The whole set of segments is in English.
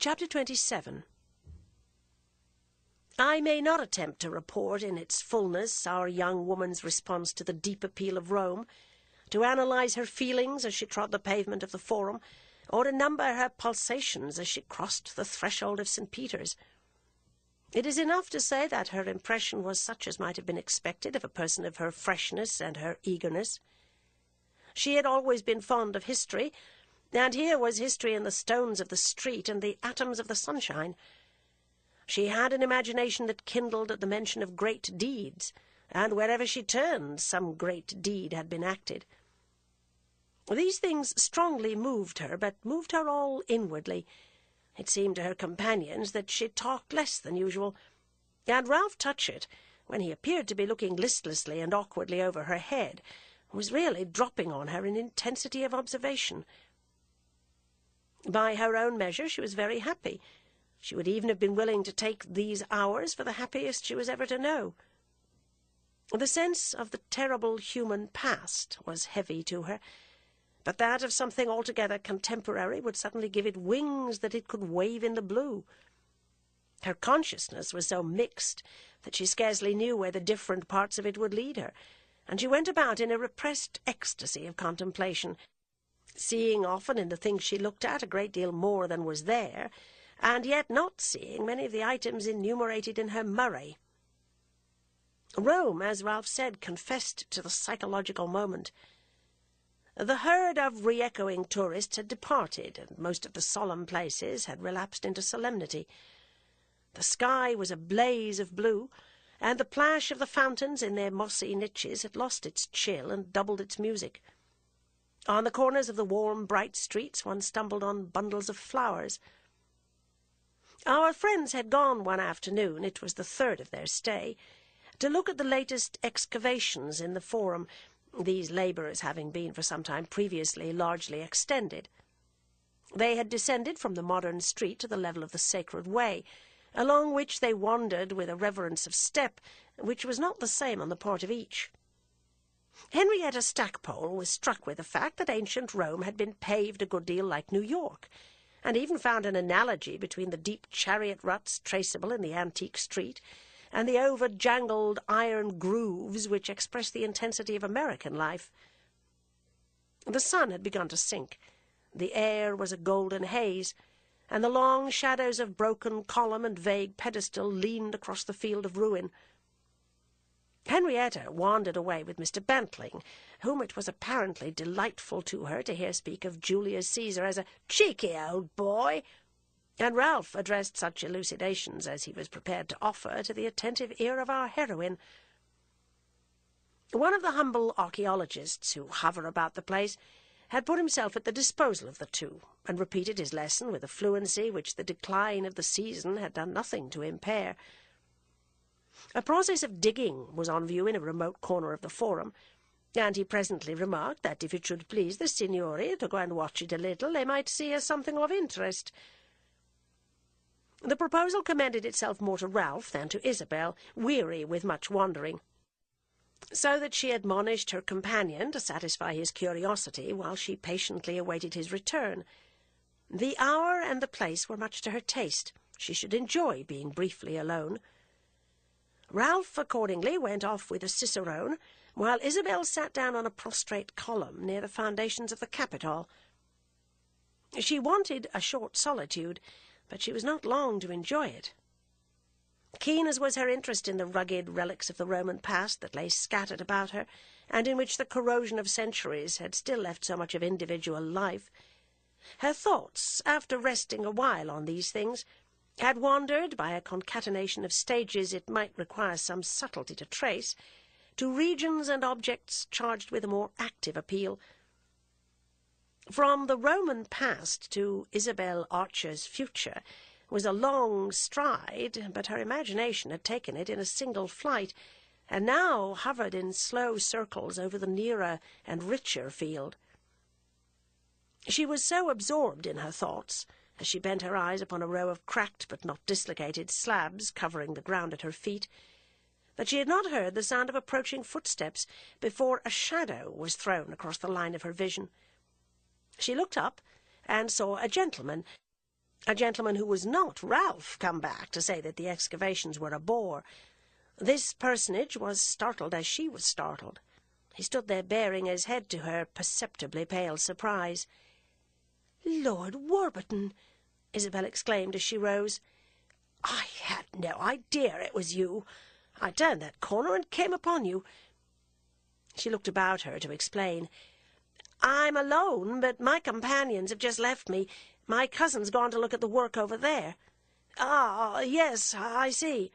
Chapter 27. I may not attempt to report in its fullness our young woman's response to the deep appeal of Rome, to analyse her feelings as she trod the pavement of the Forum, or to number her pulsations as she crossed the threshold of St. Peter's. It is enough to say that her impression was such as might have been expected of a person of her freshness and her eagerness. She had always been fond of history, and here was history in the stones of the street and the atoms of the sunshine. She had an imagination that kindled at the mention of great deeds, and wherever she turned some great deed had been acted. These things strongly moved her, but moved her all inwardly. It seemed to her companions that she talked less than usual, and Ralph Touchett, when he appeared to be looking listlessly and awkwardly over her head, was really dropping on her in intensity of observation. By her own measure she was very happy. She would even have been willing to take these hours for the happiest she was ever to know. The sense of the terrible human past was heavy to her, but that of something altogether contemporary would suddenly give it wings that it could wave in the blue. Her consciousness was so mixed that she scarcely knew where the different parts of it would lead her, and she went about in a repressed ecstasy of contemplation, seeing often in the things she looked at a great deal more than was there, and yet not seeing many of the items enumerated in her Murray. Rome, as Ralph said, confessed to the psychological moment. The herd of re-echoing tourists had departed, and most of the solemn places had relapsed into solemnity. The sky was a blaze of blue, and the plash of the fountains in their mossy niches had lost its chill and doubled its music. On the corners of the warm, bright streets one stumbled on bundles of flowers. Our friends had gone one afternoon, it was the third of their stay, to look at the latest excavations in the Forum, these labours having been for some time previously largely extended. They had descended from the modern street to the level of the Sacred Way, along which they wandered with a reverence of step which was not the same on the part of each. Henrietta Stackpole was struck with the fact that ancient Rome had been paved a good deal like New York, and even found an analogy between the deep chariot ruts traceable in the antique street and the over-jangled iron grooves which express the intensity of American life. The sun had begun to sink. The air was a golden haze, and the long shadows of broken column and vague pedestal leaned across the field of ruin. Henrietta wandered away with Mr. Bantling, whom it was apparently delightful to her to hear speak of Julius Caesar as a cheeky old boy, and Ralph addressed such elucidations as he was prepared to offer to the attentive ear of our heroine. One of the humble archaeologists who hover about the place had put himself at the disposal of the two, and repeated his lesson with a fluency which the decline of the season had done nothing to impair. A process of digging was on view in a remote corner of the Forum, and he presently remarked that if it should please the signori to go and watch it a little, they might see as something of interest. The proposal commended itself more to Ralph than to Isabel, weary with much wandering, so that she admonished her companion to satisfy his curiosity while she patiently awaited his return. The hour and the place were much to her taste. She should enjoy being briefly alone. Ralph accordingly went off with a cicerone, while Isabel sat down on a prostrate column near the foundations of the Capitol. She wanted a short solitude, but she was not long to enjoy it. Keen as was her interest in the rugged relics of the Roman past that lay scattered about her, and in which the corrosion of centuries had still left so much of individual life, her thoughts, after resting a while on these things, had wandered, by a concatenation of stages it might require some subtlety to trace, to regions and objects charged with a more active appeal. From the Roman past to Isabel Archer's future was a long stride, but her imagination had taken it in a single flight, and now hovered in slow circles over the nearer and richer field. She was so absorbed in her thoughts, as she bent her eyes upon a row of cracked but not dislocated slabs covering the ground at her feet, that she had not heard the sound of approaching footsteps before a shadow was thrown across the line of her vision. She looked up and saw a gentleman, A gentleman who was not Ralph come back to say that the excavations were a bore. This personage was startled as she was startled. He stood there baring his head to her perceptibly pale surprise. "Lord Warburton!" Isabel exclaimed as she rose. "I had no idea it was you. I turned that corner and came upon you." She looked about her to explain. "I'm alone, but my companions have just left me. My cousin's gone to look at the work over there." "Ah, yes, I see."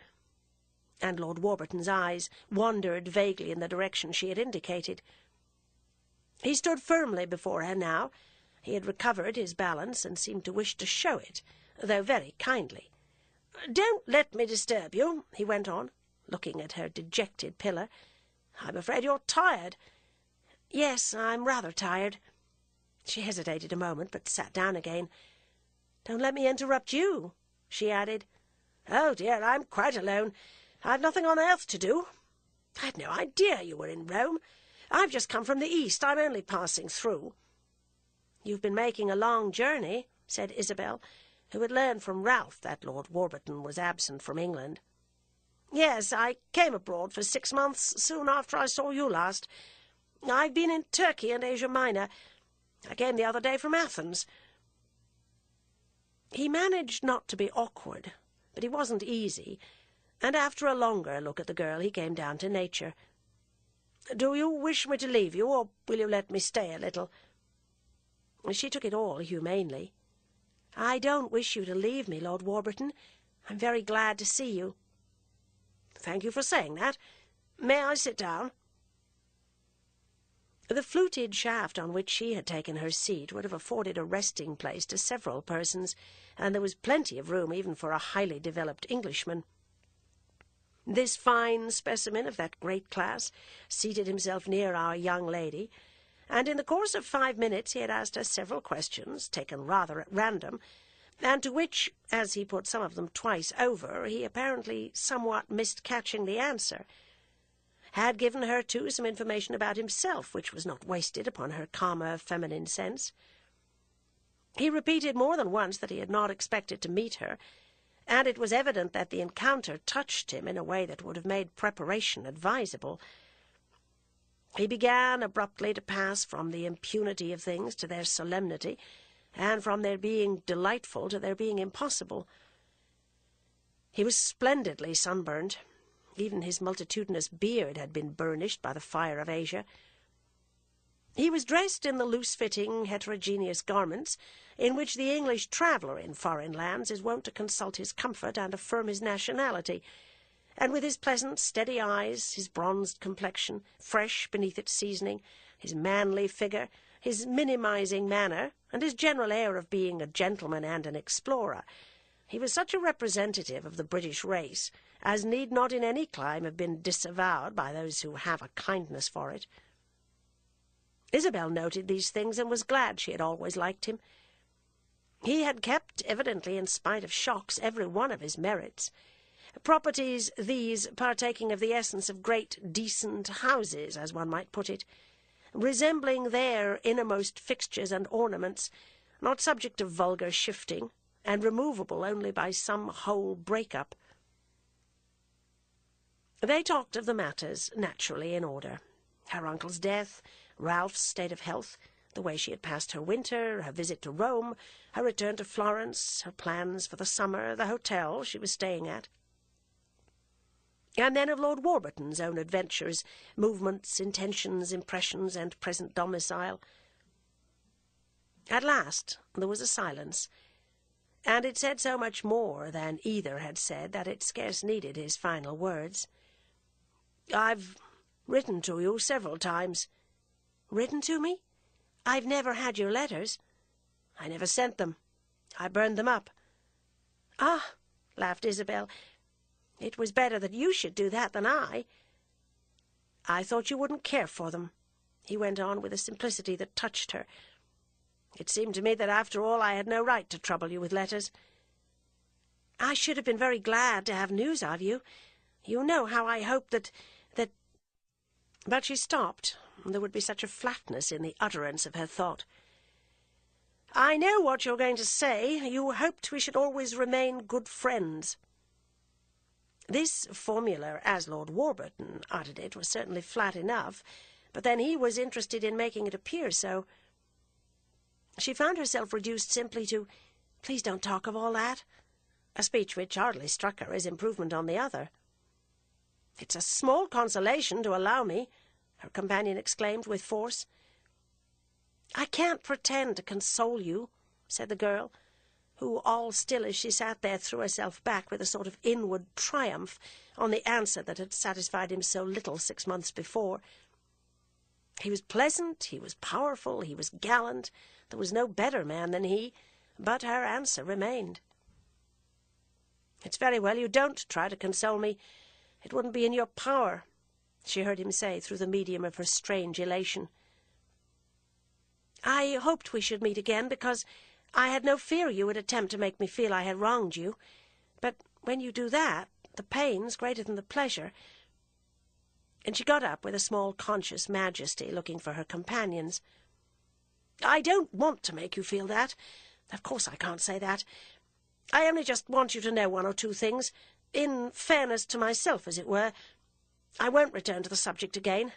And Lord Warburton's eyes wandered vaguely in the direction she had indicated. He stood firmly before her now. He had recovered his balance and seemed to wish to show it, though very kindly. "Don't let me disturb you," he went on, looking at her dejected pillar. "I'm afraid you're tired." "Yes, I'm rather tired." She hesitated a moment, but sat down again. "Don't let me interrupt you," she added. "Oh, dear, I'm quite alone. I've nothing on earth to do. I had no idea you were in Rome. I've just come from the East. I'm only passing through." "You've been making a long journey," said Isabel, who had learned from Ralph that Lord Warburton was absent from England. "Yes, I came abroad for 6 months soon after I saw you last. I've been in Turkey and Asia Minor. I came the other day from Athens." He managed not to be awkward, but he wasn't easy, and after a longer look at the girl he came down to nature. "Do you wish me to leave you, or will you let me stay a little?" She took it all humanely. "I don't wish you to leave me, Lord Warburton. I'm very glad to see you." "Thank you for saying that. May I sit down?" The fluted shaft on which she had taken her seat would have afforded a resting place to several persons, and there was plenty of room even for a highly developed Englishman. This fine specimen of that great class seated himself near our young lady, and in the course of 5 minutes he had asked her several questions, taken rather at random, and to which, as he put some of them twice over, he apparently somewhat missed catching the answer. Had given her, too, some information about himself, which was not wasted upon her calmer feminine sense. He repeated more than once that he had not expected to meet her, and it was evident that the encounter touched him in a way that would have made preparation advisable. He began abruptly to pass from the impunity of things to their solemnity, and from their being delightful to their being impossible. He was splendidly sunburned. Even his multitudinous beard had been burnished by the fire of Asia. He was dressed in the loose-fitting, heterogeneous garments in which the English traveller in foreign lands is wont to consult his comfort and affirm his nationality, and with his pleasant, steady eyes, his bronzed complexion, fresh beneath its seasoning, his manly figure, his minimizing manner, and his general air of being a gentleman and an explorer, he was such a representative of the British race as need not in any clime have been disavowed by those who have a kindness for it. Isabel noted these things and was glad she had always liked him. He had kept, evidently in spite of shocks, every one of his merits. Properties these partaking of the essence of great decent houses, as one might put it, resembling their innermost fixtures and ornaments, not subject to vulgar shifting, and removable only by some whole break-up. They talked of the matters naturally in order. Her uncle's death, Ralph's state of health, the way she had passed her winter, her visit to Rome, her return to Florence, her plans for the summer, the hotel she was staying at. And then of Lord Warburton's own adventures, movements, intentions, impressions, and present domicile. At last there was a silence, and it said so much more than either had said that it scarce needed his final words. "I've written to you several times." "Written to me? I've never had your letters." "I never sent them. I burned them up." "Ah," laughed Isabel, "it was better that you should do that than I." "I thought you wouldn't care for them," he went on with a simplicity that touched her. "It seemed to me that after all I had no right to trouble you with letters." "I should have been very glad to have news of you. You know how I hoped that... But she stopped. There would be such a flatness in the utterance of her thought. I know what you're going to say. You hoped we should always remain good friends. This formula, as Lord Warburton uttered it, was certainly flat enough, but then he was interested in making it appear so. She found herself reduced simply to, "Please don't talk of all that," a speech which hardly struck her as improvement on the other. "It's a small consolation to allow me," her companion exclaimed with force. "I can't pretend to console you," said the girl, who, all still as she sat there, threw herself back with a sort of inward triumph on the answer that had satisfied him so little 6 months before. He was pleasant, he was powerful, he was gallant, there was no better man than he, but her answer remained. "It's very well you don't try to console me. It wouldn't be in your power," she heard him say through the medium of her strange elation. "I hoped we should meet again, because I had no fear you would attempt to make me feel I had wronged you. But when you do that, the pain's greater than the pleasure." And she got up with a small conscious majesty, looking for her companions. "I don't want to make you feel that. Of course I can't say that. I only just want you to know 1 or 2 things, in fairness to myself, as it were. I won't return to the subject again.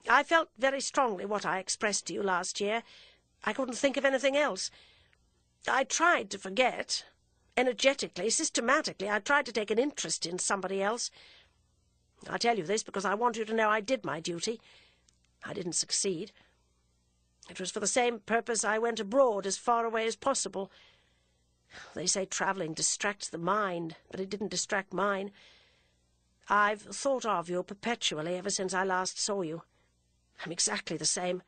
I felt very strongly what I expressed to you last year. I couldn't think of anything else. I tried to forget. Energetically, systematically, I tried to take an interest in somebody else. I tell you this because I want you to know I did my duty. I didn't succeed. It was for the same purpose I went abroad, as far away as possible. They say travelling distracts the mind, but it didn't distract mine. I've thought of you perpetually ever since I last saw you. I'm exactly the same.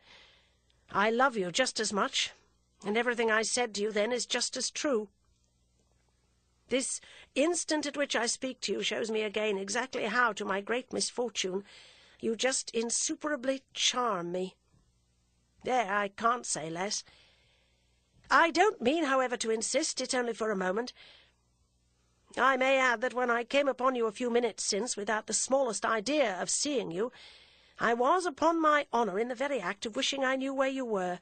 I love you just as much, and everything I said to you then is just as true. This instant at which I speak to you shows me again exactly how, to my great misfortune, you just insuperably charm me. There, I can't say less. I don't mean, however, to insist. It's only for a moment. I may add that when I came upon you a few minutes since, without the smallest idea of seeing you, I was, upon my honour, in the very act of wishing I knew where you were."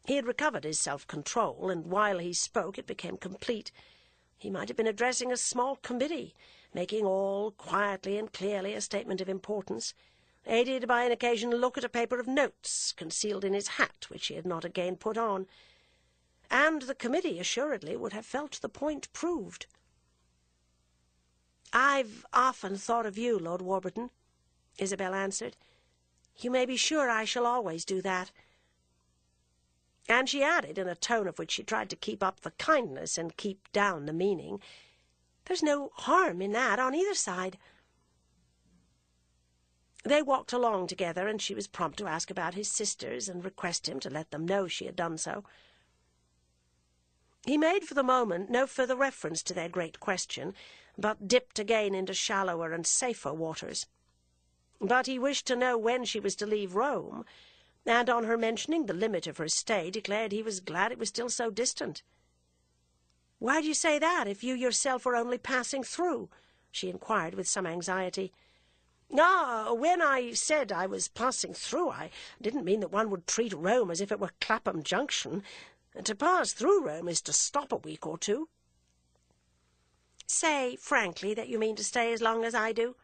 He had recovered his self-control, and while he spoke it became complete. He might have been addressing a small committee, making all quietly and clearly a statement of importance, aided by an occasional look at a paper of notes concealed in his hat, which he had not again put on. And the committee assuredly would have felt the point proved. "I've often thought of you, Lord Warburton," Isabel answered. "You may be sure I shall always do that." And she added, in a tone of which she tried to keep up the kindness and keep down the meaning, "There's no harm in that on either side." They walked along together, and she was prompt to ask about his sisters and request him to let them know she had done so. He made for the moment no further reference to their great question, but dipped again into shallower and safer waters. But he wished to know when she was to leave Rome, and on her mentioning the limit of her stay, declared he was glad it was still so distant. "Why do you say that, if you yourself were only passing through?" she inquired with some anxiety. "Ah, when I said I was passing through, I didn't mean that one would treat Rome as if it were Clapham Junction. To pass through Rome is to stop a week or 2. "Say frankly that you mean to stay as long as I do."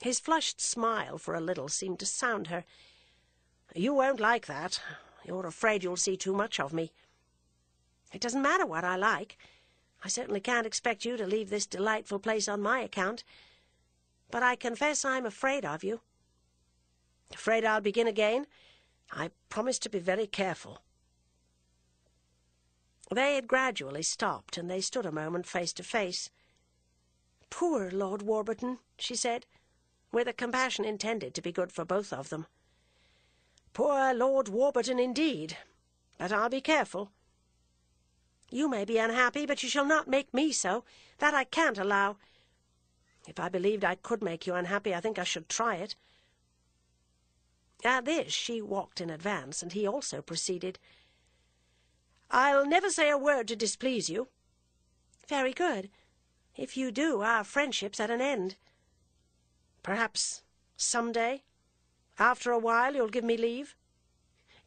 His flushed smile for a little seemed to sound her. "You won't like that. You're afraid you'll see too much of me." "It doesn't matter what I like. I certainly can't expect you to leave this delightful place on my account. But I confess I'm afraid of you." "Afraid I'll begin again? I promise to be very careful." They had gradually stopped, and they stood a moment face to face. "Poor Lord Warburton," she said, with a compassion intended to be good for both of them. "Poor Lord Warburton, indeed. But I'll be careful." "You may be unhappy, but you shall not make me so. That I can't allow. If I believed I could make you unhappy, I think I should try it." At this she walked in advance, and he also proceeded. "I'll never say a word to displease you." "Very good. If you do, our friendship's at an end." "Perhaps some day, after a while, you'll give me leave?"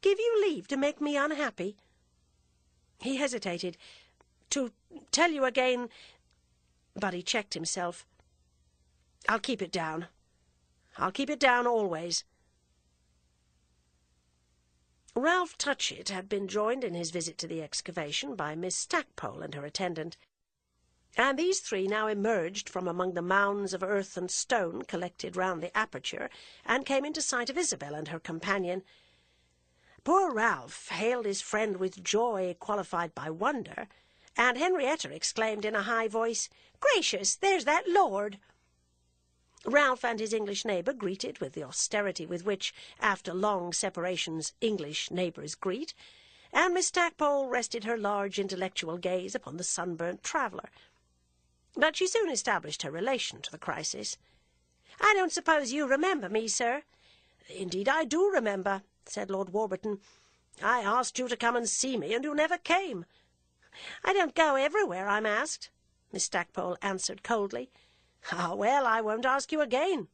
give you leave to make me unhappy?" He hesitated. "To tell you again—" but he checked himself. "I'll keep it down. I'll keep it down always." Ralph Touchett had been joined in his visit to the excavation by Miss Stackpole and her attendant, and these three now emerged from among the mounds of earth and stone collected round the aperture, and came into sight of Isabel and her companion. Poor Ralph hailed his friend with joy qualified by wonder, and Henrietta exclaimed in a high voice, "Gracious, there's that lord!" Ralph and his English neighbour greeted with the austerity with which, after long separations, English neighbours greet, and Miss Stackpole rested her large intellectual gaze upon the sunburnt traveller. But she soon established her relation to the crisis. "I don't suppose you remember me, sir?" "Indeed I do remember," said Lord Warburton. "I asked you to come and see me, and you never came." "I don't go everywhere I'm asked," Miss Stackpole answered coldly. "Ah, well, I won't ask you again,"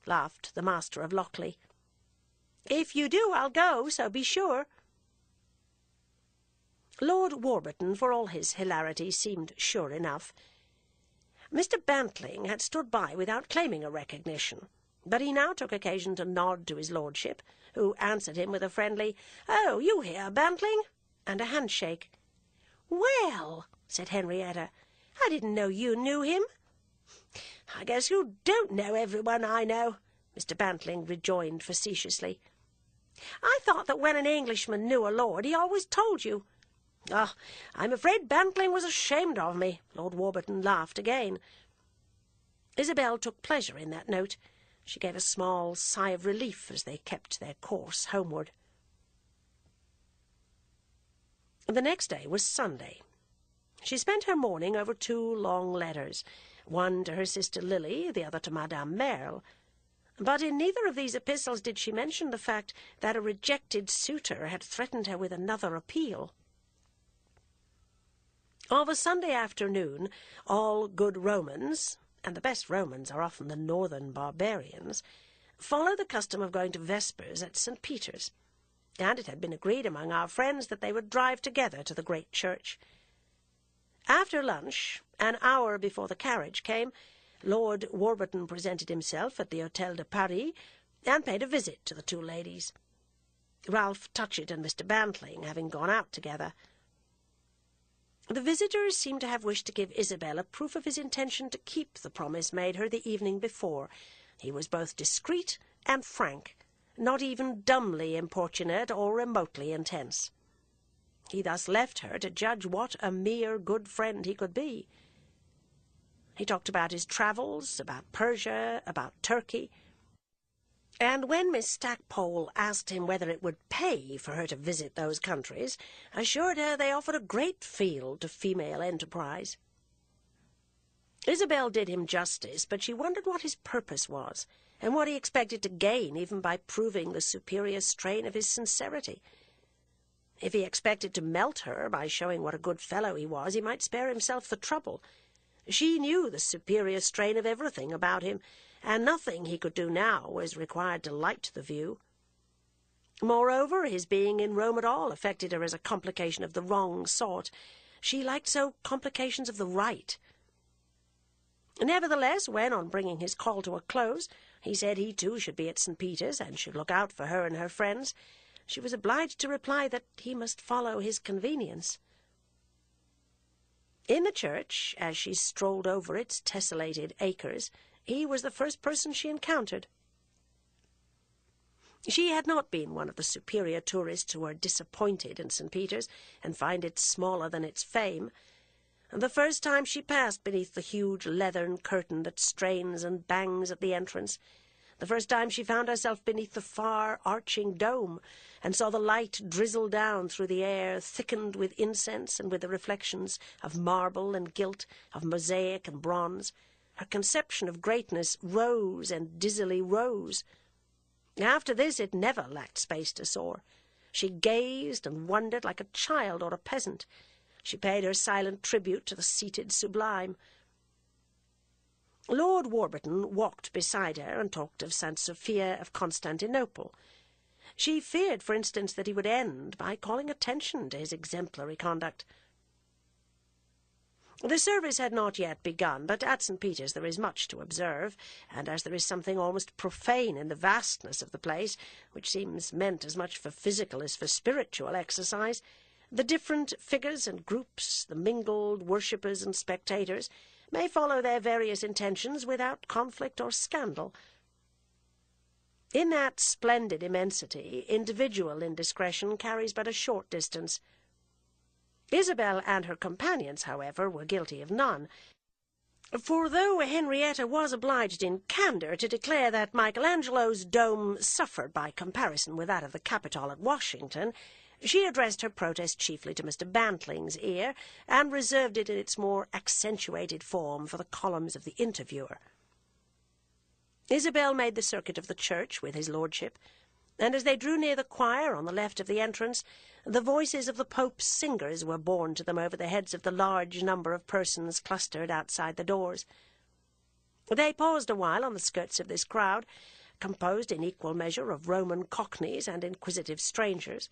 laughed the master of Lockleigh. "If you do, I'll go, so be sure." Lord Warburton, for all his hilarity, seemed sure enough. Mr. Bantling had stood by without claiming a recognition, but he now took occasion to nod to his lordship, who answered him with a friendly, "Oh, you here, Bantling?" and a handshake. "Well," said Henrietta, "I didn't know you knew him." "I guess you don't know everyone I know," Mr. Bantling rejoined facetiously. "I thought that when an Englishman knew a lord, he always told you." "Ah, I'm afraid Bantling was ashamed of me," Lord Warburton laughed again. Isabel took pleasure in that note. She gave a small sigh of relief as they kept their course homeward. The next day was Sunday. She spent her morning over 2 long letters, one to her sister Lily, the other to Madame Merle. But in neither of these epistles did she mention the fact that a rejected suitor had threatened her with another appeal. Of a Sunday afternoon, all good Romans, and the best Romans are often the northern barbarians, follow the custom of going to vespers at St. Peter's, and it had been agreed among our friends that they would drive together to the great church. After lunch, an hour before the carriage came, Lord Warburton presented himself at the Hôtel de Paris and paid a visit to the two ladies, Ralph Touchett and Mr. Bantling having gone out together. The visitors seemed to have wished to give Isabel a proof of his intention to keep the promise made her the evening before. He was both discreet and frank, not even dumbly importunate or remotely intense. He thus left her to judge what a mere good friend he could be. He talked about his travels, about Persia, about Turkey, and when Miss Stackpole asked him whether it would pay for her to visit those countries, assured her they offered a great field to female enterprise. Isabel did him justice, but she wondered what his purpose was, and what he expected to gain even by proving the superior strain of his sincerity. If he expected to melt her by showing what a good fellow he was, he might spare himself the trouble. She knew the superior strain of everything about him, and nothing he could do now was required to light the view. Moreover, his being in Rome at all affected her as a complication of the wrong sort. She liked so complications of the right. Nevertheless, when, on bringing his call to a close, he said he too should be at St. Peter's and should look out for her and her friends, she was obliged to reply that he must follow his convenience. In the church, as she strolled over its tessellated acres, he was the first person she encountered. She had not been one of the superior tourists who are disappointed in St. Peter's and find it smaller than its fame. The first time she passed beneath the huge leathern curtain that strains and bangs at the entrance, the first time she found herself beneath the far arching dome and saw the light drizzle down through the air, thickened with incense and with the reflections of marble and gilt, of mosaic and bronze, her conception of greatness rose and dizzily rose. After this it never lacked space to soar. She gazed and wondered like a child or a peasant. She paid her silent tribute to the seated sublime. Lord Warburton walked beside her and talked of St. Sophia of Constantinople. She feared, for instance, that he would end by calling attention to his exemplary conduct. The service had not yet begun, but at St. Peter's there is much to observe, and as there is something almost profane in the vastness of the place, which seems meant as much for physical as for spiritual exercise, the different figures and groups, the mingled worshippers and spectators, may follow their various intentions without conflict or scandal. In that splendid immensity, individual indiscretion carries but a short distance. Isabel and her companions, however, were guilty of none, for though Henrietta was obliged in candour to declare that Michelangelo's dome suffered by comparison with that of the Capitol at Washington, she addressed her protest chiefly to Mr. Bantling's ear, and reserved it in its more accentuated form for the columns of the Interviewer. Isabel made the circuit of the church with his lordship, and as they drew near the choir on the left of the entrance, the voices of the Pope's singers were borne to them over the heads of the large number of persons clustered outside the doors. They paused a while on the skirts of this crowd, composed in equal measure of Roman cockneys and inquisitive strangers,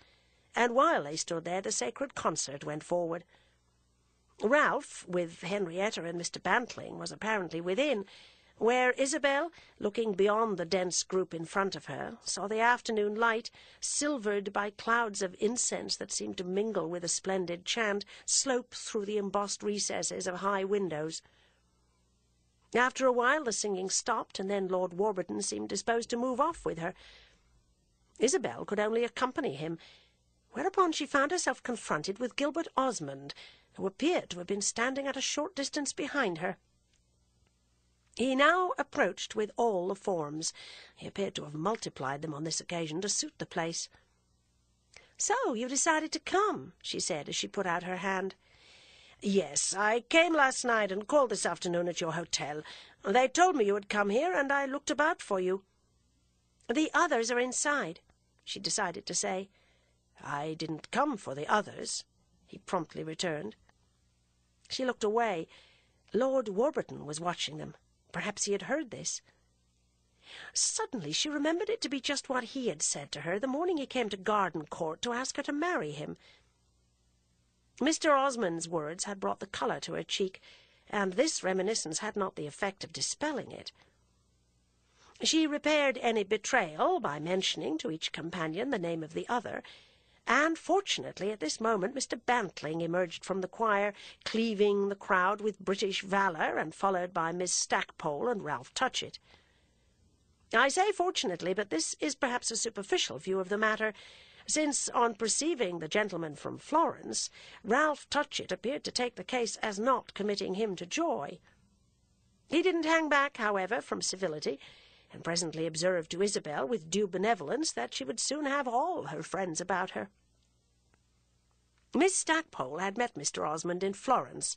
and while they stood there the sacred concert went forward. Ralph, with Henrietta and Mr. Bantling, was apparently within, where Isabel, looking beyond the dense group in front of her, saw the afternoon light, silvered by clouds of incense that seemed to mingle with a splendid chant, slope through the embossed recesses of high windows. After a while the singing stopped, and then Lord Warburton seemed disposed to move off with her. Isabel could only accompany him, whereupon she found herself confronted with Gilbert Osmond, who appeared to have been standing at a short distance behind her. He now approached with all the forms. He appeared to have multiplied them on this occasion to suit the place. "So you decided to come," she said as she put out her hand. "Yes, I came last night and called this afternoon at your hotel. They told me you had come here, and I looked about for you." "The others are inside," she decided to say. "I didn't come for the others," he promptly returned. She looked away. Lord Warburton was watching them. Perhaps he had heard this. Suddenly she remembered it to be just what he had said to her the morning he came to Garden Court to ask her to marry him. Mr. Osmond's words had brought the colour to her cheek, and this reminiscence had not the effect of dispelling it. She repaired any betrayal by mentioning to each companion the name of the other, and fortunately at this moment Mr. Bantling emerged from the choir, cleaving the crowd with British valour, and followed by Miss Stackpole and Ralph Touchett. I say fortunately, but this is perhaps a superficial view of the matter, since, on perceiving the gentleman from Florence, Ralph Touchett appeared to take the case as not committing him to joy. He didn't hang back, however, from civility, and presently observed to Isabel with due benevolence that she would soon have all her friends about her. Miss Stackpole had met Mr. Osmond in Florence,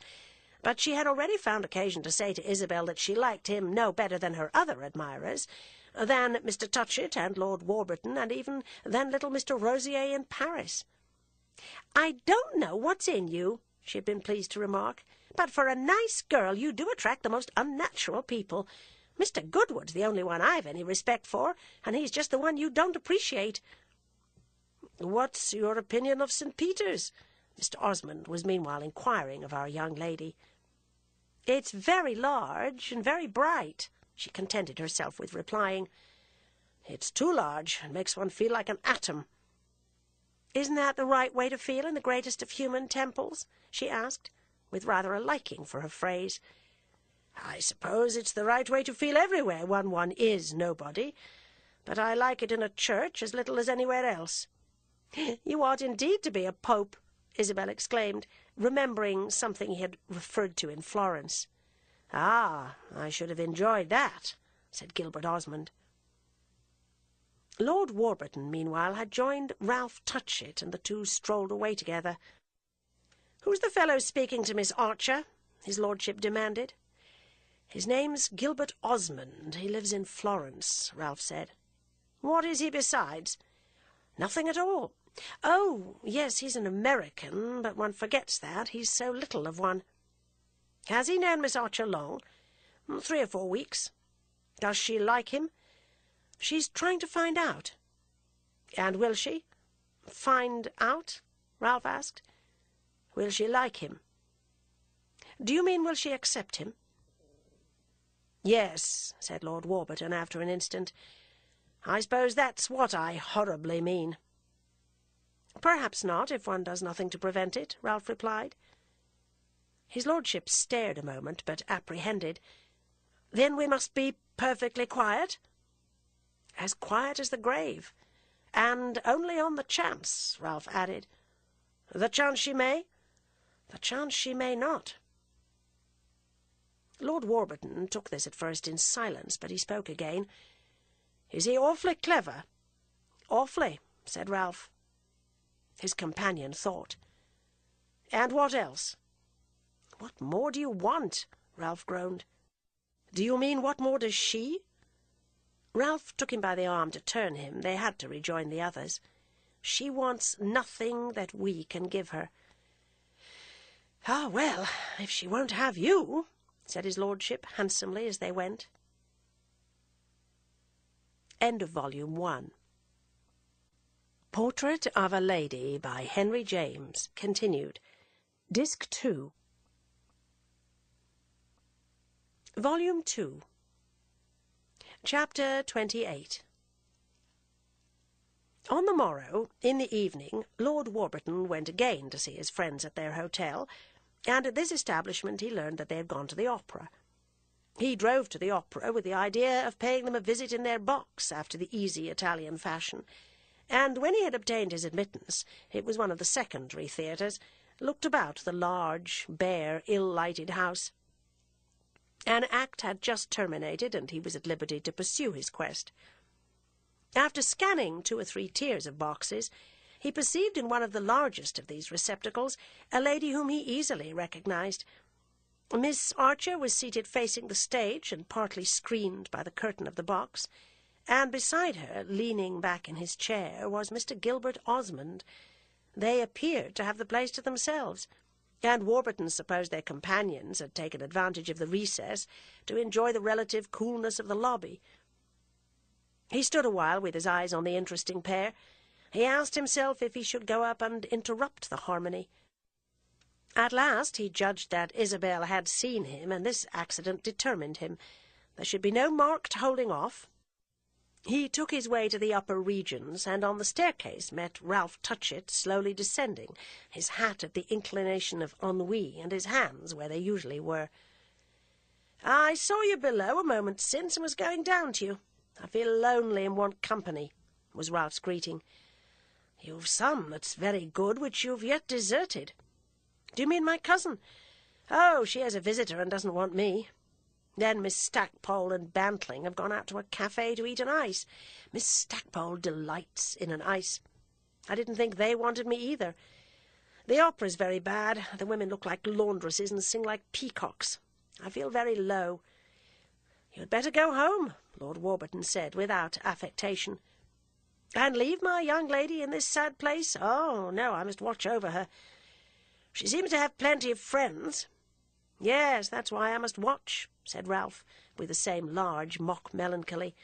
but she had already found occasion to say to Isabel that she liked him no better than her other admirers, than Mr. Touchett and Lord Warburton, and even than little Mr. Rosier in Paris. "I don't know what's in you," she had been pleased to remark, "but for a nice girl you do attract the most unnatural people. Mr. Goodwood's the only one I've any respect for, and he's just the one you don't appreciate." "What's your opinion of St. Peter's?" Mr. Osmond was meanwhile inquiring of our young lady. "It's very large and very bright," she contented herself with replying. "It's too large, and makes one feel like an atom." "Isn't that the right way to feel in the greatest of human temples?" she asked, with rather a liking for her phrase. "I suppose it's the right way to feel everywhere when one is nobody, but I like it in a church as little as anywhere else." "You ought indeed to be a pope," Isabel exclaimed, remembering something he had referred to in Florence. "Ah, I should have enjoyed that," said Gilbert Osmond. Lord Warburton, meanwhile, had joined Ralph Touchett, and the two strolled away together. "Who's the fellow speaking to Miss Archer?" his lordship demanded. "His name's Gilbert Osmond. He lives in Florence," Ralph said. "What is he besides?" "Nothing at all." "Oh, yes, he's an American, but one forgets that. He's so little of one." "Has he known Miss Archer long?" 3 or 4 weeks. "Does she like him?" "She's trying to find out." "And will she find out?" Ralph asked. "Will she like him?" "Do you mean will she accept him?" "Yes," said Lord Warburton after an instant. "I suppose that's what I horribly mean." "Perhaps not, if one does nothing to prevent it," Ralph replied. His lordship stared a moment, but apprehended. "Then we must be perfectly quiet?" "As quiet as the grave. And only on the chance," Ralph added. "The chance she may?" "The chance she may not." Lord Warburton took this at first in silence, but he spoke again. "Is he awfully clever?" "Awfully," said Ralph. His companion thought. "And what else?" "What more do you want?" Ralph groaned. "Do you mean what more does she?" Ralph took him by the arm to turn him. They had to rejoin the others. "She wants nothing that we can give her." "Ah, well, if she won't have you," said his lordship handsomely as they went. End of Volume 1. Portrait of a Lady by Henry James, continued. Disc 2. Volume 2. Chapter 28. On the morrow, in the evening, Lord Warburton went again to see his friends at their hotel, and at this establishment he learned that they had gone to the opera. He drove to the opera with the idea of paying them a visit in their box after the easy Italian fashion, and when he had obtained his admittance, it was one of the secondary theatres, looked about the large, bare, ill-lighted house. An act had just terminated, and he was at liberty to pursue his quest. After scanning 2 or 3 tiers of boxes, he perceived in one of the largest of these receptacles a lady whom he easily recognized. Miss Archer was seated facing the stage and partly screened by the curtain of the box, and beside her, leaning back in his chair, was Mr. Gilbert Osmond. They appeared to have the place to themselves, and Warburton supposed their companions had taken advantage of the recess to enjoy the relative coolness of the lobby. He stood a while with his eyes on the interesting pair. He asked himself if he should go up and interrupt the harmony. At last he judged that Isabel had seen him, and this accident determined him. There should be no marked holding off. He took his way to the upper regions, and on the staircase met Ralph Touchett slowly descending, his hat at the inclination of ennui, and his hands where they usually were. "I saw you below a moment since and was going down to you. I feel lonely and want company," was Ralph's greeting. "You've some that's very good which you've yet deserted." "Do you mean my cousin?" "Oh, she has a visitor and doesn't want me. Then Miss Stackpole and Bantling have gone out to a cafe to eat an ice. Miss Stackpole delights in an ice. I didn't think they wanted me either. The opera's very bad. The women look like laundresses and sing like peacocks. I feel very low." "You'd better go home," Lord Warburton said, without affectation. "And leave my young lady in this sad place? Oh, no, I must watch over her. She seems to have plenty of friends." "Yes, that's why I must watch," said Ralph, with the same large mock melancholy.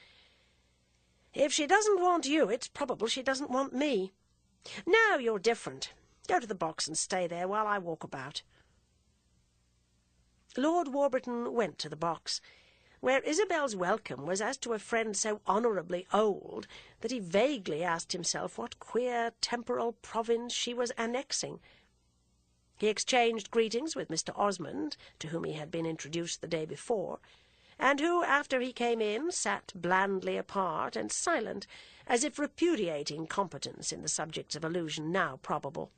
"If she doesn't want you, it's probable she doesn't want me. No, you're different. Go to the box and stay there while I walk about." Lord Warburton went to the box, where Isabel's welcome was as to a friend so honourably old that he vaguely asked himself what queer temporal province she was annexing. He exchanged greetings with Mr. Osmond, to whom he had been introduced the day before, and who, after he came in, sat blandly apart and silent, as if repudiating competence in the subjects of allusion now probable.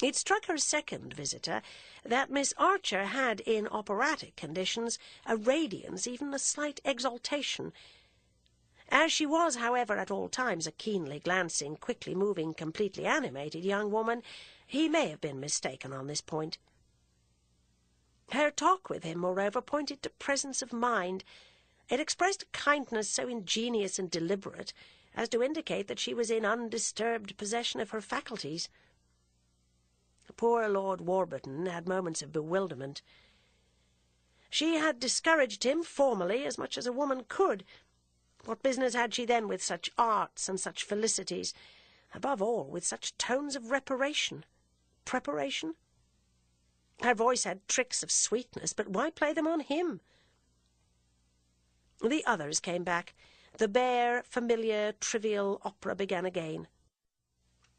It struck her second visitor that Miss Archer had, in operatic conditions, a radiance, even a slight exaltation. As she was, however, at all times a keenly glancing, quickly moving, completely animated young woman, he may have been mistaken on this point. Her talk with him, moreover, pointed to presence of mind. It expressed a kindness so ingenious and deliberate as to indicate that she was in undisturbed possession of her faculties. Poor Lord Warburton had moments of bewilderment. She had discouraged him formally as much as a woman could. What business had she then with such arts and such felicities, above all with such tones of reparation? Preparation? Her voice had tricks of sweetness, but why play them on him? The others came back. The bare, familiar, trivial opera began again.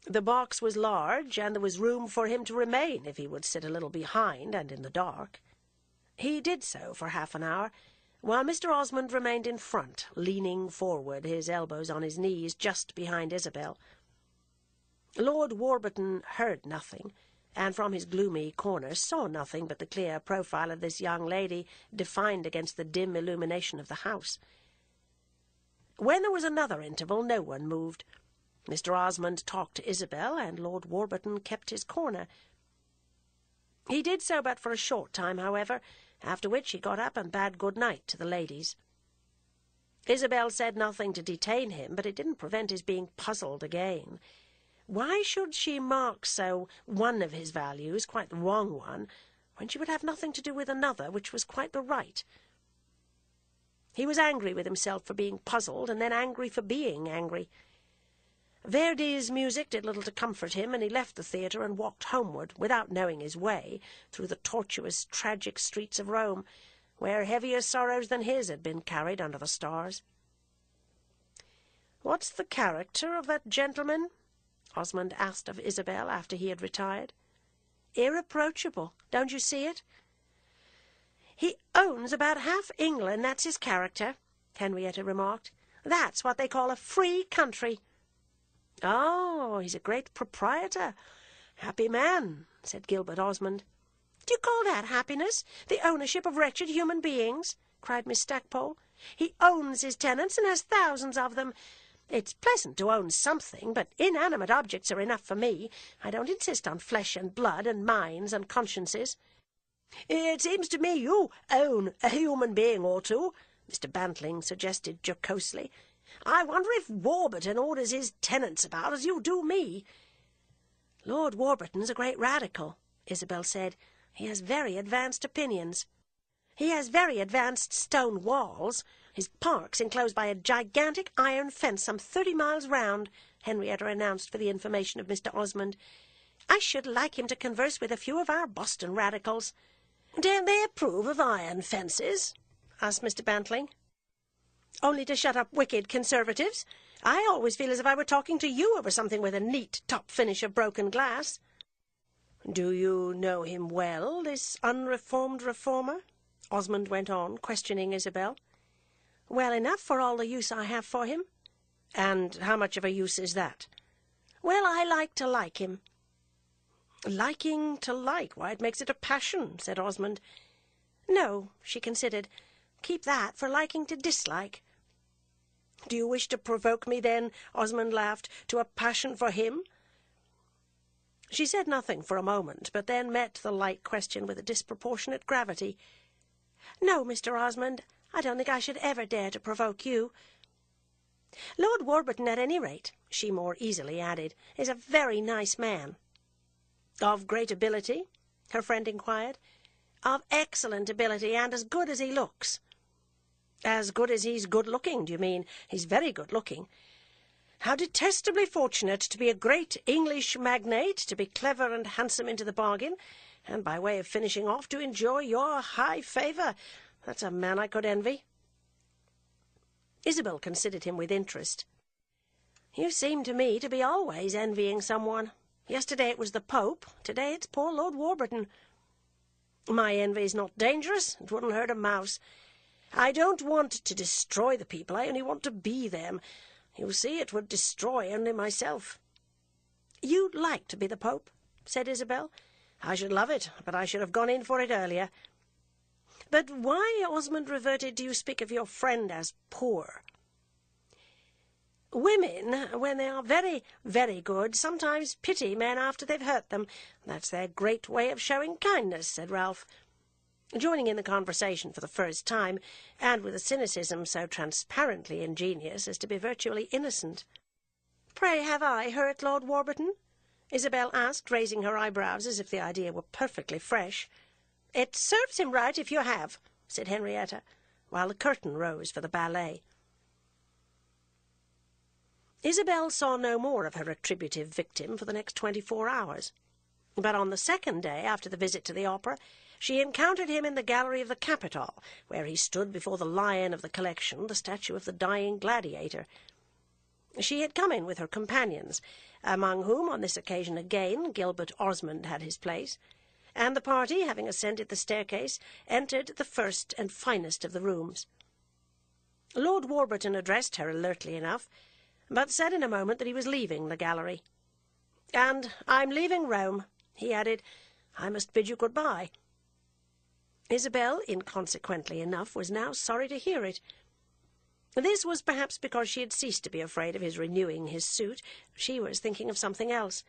The box was large, and there was room for him to remain if he would sit a little behind and in the dark. He did so for half an hour, while Mr. Osmond remained in front, leaning forward, his elbows on his knees, just behind Isabel. Lord Warburton heard nothing, and from his gloomy corner saw nothing but the clear profile of this young lady defined against the dim illumination of the house. When there was another interval, no one moved. Mr. Osmond talked to Isabel, and Lord Warburton kept his corner. He did so but for a short time, however, after which he got up and bade good night to the ladies. Isabel said nothing to detain him, but it didn't prevent his being puzzled again. Why should she mark so one of his values, quite the wrong one, when she would have nothing to do with another, which was quite the right? He was angry with himself for being puzzled, and then angry for being angry. Verdi's music did little to comfort him, and he left the theatre and walked homeward, without knowing his way, through the tortuous, tragic streets of Rome, where heavier sorrows than his had been carried under the stars. "What's the character of that gentleman?" Osmond asked of Isabel after he had retired. "Irreproachable. Don't you see it?" "He owns about half England, that's his character," Henrietta remarked. "That's what they call a free country." "Oh, he's a great proprietor. Happy man," said Gilbert Osmond. "Do you call that happiness, the ownership of wretched human beings?" cried Miss Stackpole. "He owns his tenants and has thousands of them. It's pleasant to own something, but inanimate objects are enough for me. I don't insist on flesh and blood and minds and consciences." "It seems to me you own a human being or two," Mr. Bantling suggested jocosely. "I wonder if Warburton orders his tenants about as you do me." "Lord Warburton's a great radical," Isabel said. "He has very advanced opinions." "He has very advanced stone walls. His park's enclosed by a gigantic iron fence some 30 miles round," Henrietta announced for the information of Mr. Osmond. "I should like him to converse with a few of our Boston radicals." "Don't they approve of iron fences?" asked Mr. Bantling. "Only to shut up wicked conservatives. I always feel as if I were talking to you over something with a neat top finish of broken glass." "Do you know him well, this unreformed reformer?" Osmond went on, questioning Isabel. "Well enough for all the use I have for him." "And how much of a use is that?" "Well, I like him." "Liking to like? Why, it makes it a passion," said Osmond. "No," she considered. "Keep that for liking to dislike." "Do you wish to provoke me, then," Osmond laughed, "to a passion for him?" She said nothing for a moment, but then met the light question with a disproportionate gravity. "No, Mr. Osmond, I don't think I should ever dare to provoke you. Lord Warburton, at any rate," she more easily added, "is a very nice man." "Of great ability?" her friend inquired. "Of excellent ability, and as good as he looks." "As good as he's good-looking, do you mean? He's very good-looking. How detestably fortunate to be a great English magnate, to be clever and handsome into the bargain, and by way of finishing off, to enjoy your high favour. That's a man I could envy." Isabel considered him with interest. "You seem to me to be always envying someone. Yesterday it was the Pope, today it's poor Lord Warburton." "My envy's not dangerous. It wouldn't hurt a mouse. I don't want to destroy the people. I only want to be them. You see, it would destroy only myself." "You'd like to be the Pope?" said Isabel. "I should love it, but I should have gone in for it earlier." "But why," Osmond reverted, "do you speak of your friend as poor?" "Women, when they are very, very good, sometimes pity men after they've hurt them. That's their great way of showing kindness," said Ralph, joining in the conversation for the first time, and with a cynicism so transparently ingenious as to be virtually innocent. "Pray, have I hurt Lord Warburton?" Isabel asked, raising her eyebrows as if the idea were perfectly fresh. "It serves him right if you have," said Henrietta, while the curtain rose for the ballet. Isabel saw no more of her retributive victim for the next 24 hours. But on the second day after the visit to the opera, she encountered him in the gallery of the Capitol, where he stood before the lion of the collection, the statue of the dying gladiator. She had come in with her companions, among whom on this occasion again Gilbert Osmond had his place, and the party, having ascended the staircase, entered the first and finest of the rooms. Lord Warburton addressed her alertly enough, but said in a moment that he was leaving the gallery. "And I'm leaving Rome," he added. "I must bid you good-bye." Isabel, inconsequently enough, was now sorry to hear it. This was perhaps because she had ceased to be afraid of his renewing his suit. She was thinking of something else.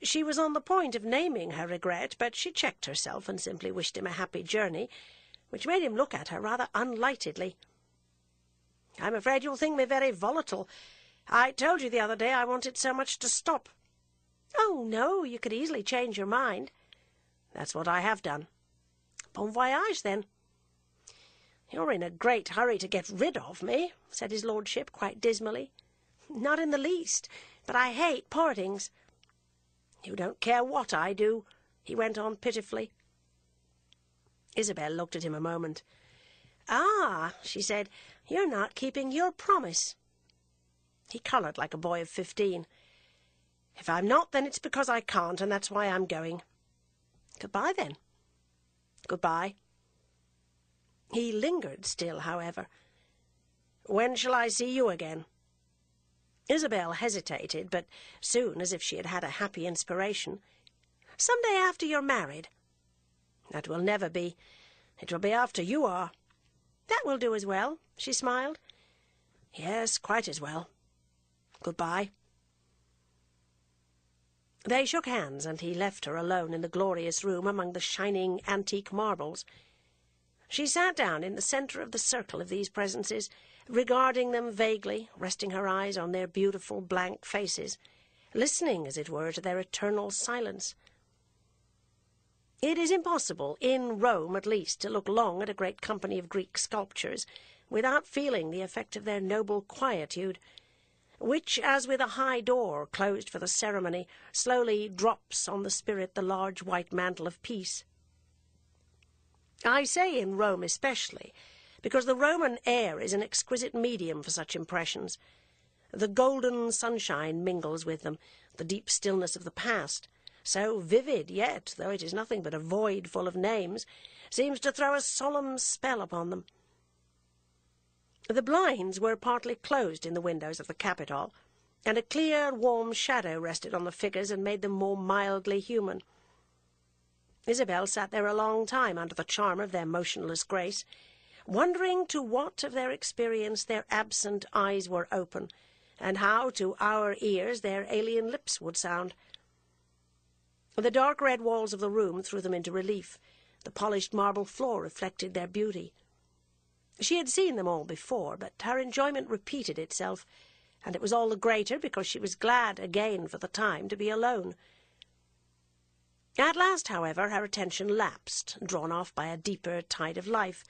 She was on the point of naming her regret, but she checked herself and simply wished him a happy journey, which made him look at her rather unlightedly. "I'm afraid you'll think me very volatile. I told you the other day I wanted so much to stop." "Oh, no, you could easily change your mind." "That's what I have done." "Bon voyage, then." "You're in a great hurry to get rid of me," said his lordship quite dismally. "Not in the least, but I hate partings." "You don't care what I do," he went on pitifully. Isabel looked at him a moment. "Ah," she said, "you're not keeping your promise." He coloured like a boy of 15. "If I'm not, then it's because I can't, and that's why I'm going." "Good-bye, then." "Good-bye." He lingered still, however. "When shall I see you again?" Isabel hesitated, but soon, as if she had had a happy inspiration. "Some day after you're married." "That will never be. It will be after you are." "That will do as well," she smiled. "Yes, quite as well. Good-bye." They shook hands, and he left her alone in the glorious room among the shining antique marbles. She sat down in the centre of the circle of these presences, regarding them vaguely, resting her eyes on their beautiful blank faces, listening, as it were, to their eternal silence. It is impossible, in Rome at least, to look long at a great company of Greek sculptures without feeling the effect of their noble quietude, which, as with a high door closed for the ceremony, slowly drops on the spirit the large white mantle of peace. I say in Rome especially, because the Roman air is an exquisite medium for such impressions. The golden sunshine mingles with them, the deep stillness of the past, so vivid yet, though it is nothing but a void full of names, seems to throw a solemn spell upon them. The blinds were partly closed in the windows of the Capitol, and a clear, warm shadow rested on the figures and made them more mildly human. Isabel sat there a long time under the charm of their motionless grace, wondering to what of their experience their absent eyes were open, and how to our ears their alien lips would sound. The dark red walls of the room threw them into relief. The polished marble floor reflected their beauty. She had seen them all before, but her enjoyment repeated itself, and it was all the greater because she was glad again for the time to be alone. At last, however, her attention lapsed, drawn off by a deeper tide of life.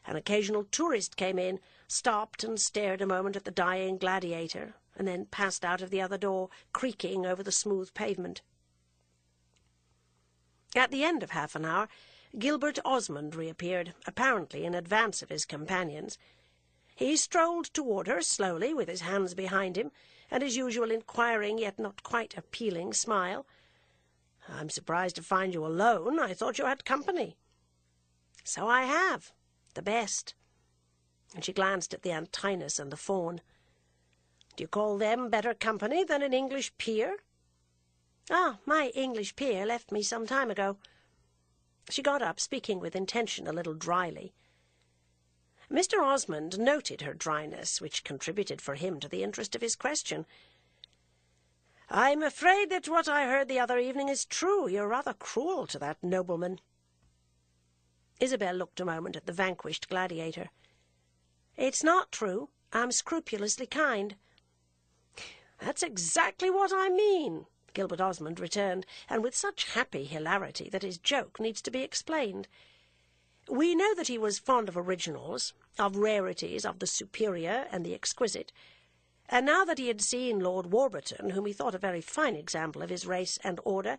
An occasional tourist came in, stopped and stared a moment at the dying gladiator, and then passed out of the other door, creaking over the smooth pavement. At the end of half an hour, Gilbert Osmond reappeared, apparently in advance of his companions. He strolled toward her slowly, with his hands behind him, and his usual inquiring yet not quite appealing smile. "I'm surprised to find you alone. I thought you had company." "So I have. The best." And she glanced at the Antinous and the fawn. "Do you call them better company than an English peer?" "Ah, my English peer left me some time ago." She got up, speaking with intention a little dryly. Mr. Osmond noted her dryness, which contributed for him to the interest of his question. "I'm afraid that what I heard the other evening is true. You're rather cruel to that nobleman." Isabel looked a moment at the vanquished gladiator. "It's not true. I'm scrupulously kind." "That's exactly what I mean," Gilbert Osmond returned, and with such happy hilarity that his joke needs to be explained. "We know that he was fond of originals, of rarities, of the superior and the exquisite, and now that he had seen Lord Warburton, whom he thought a very fine example of his race and order,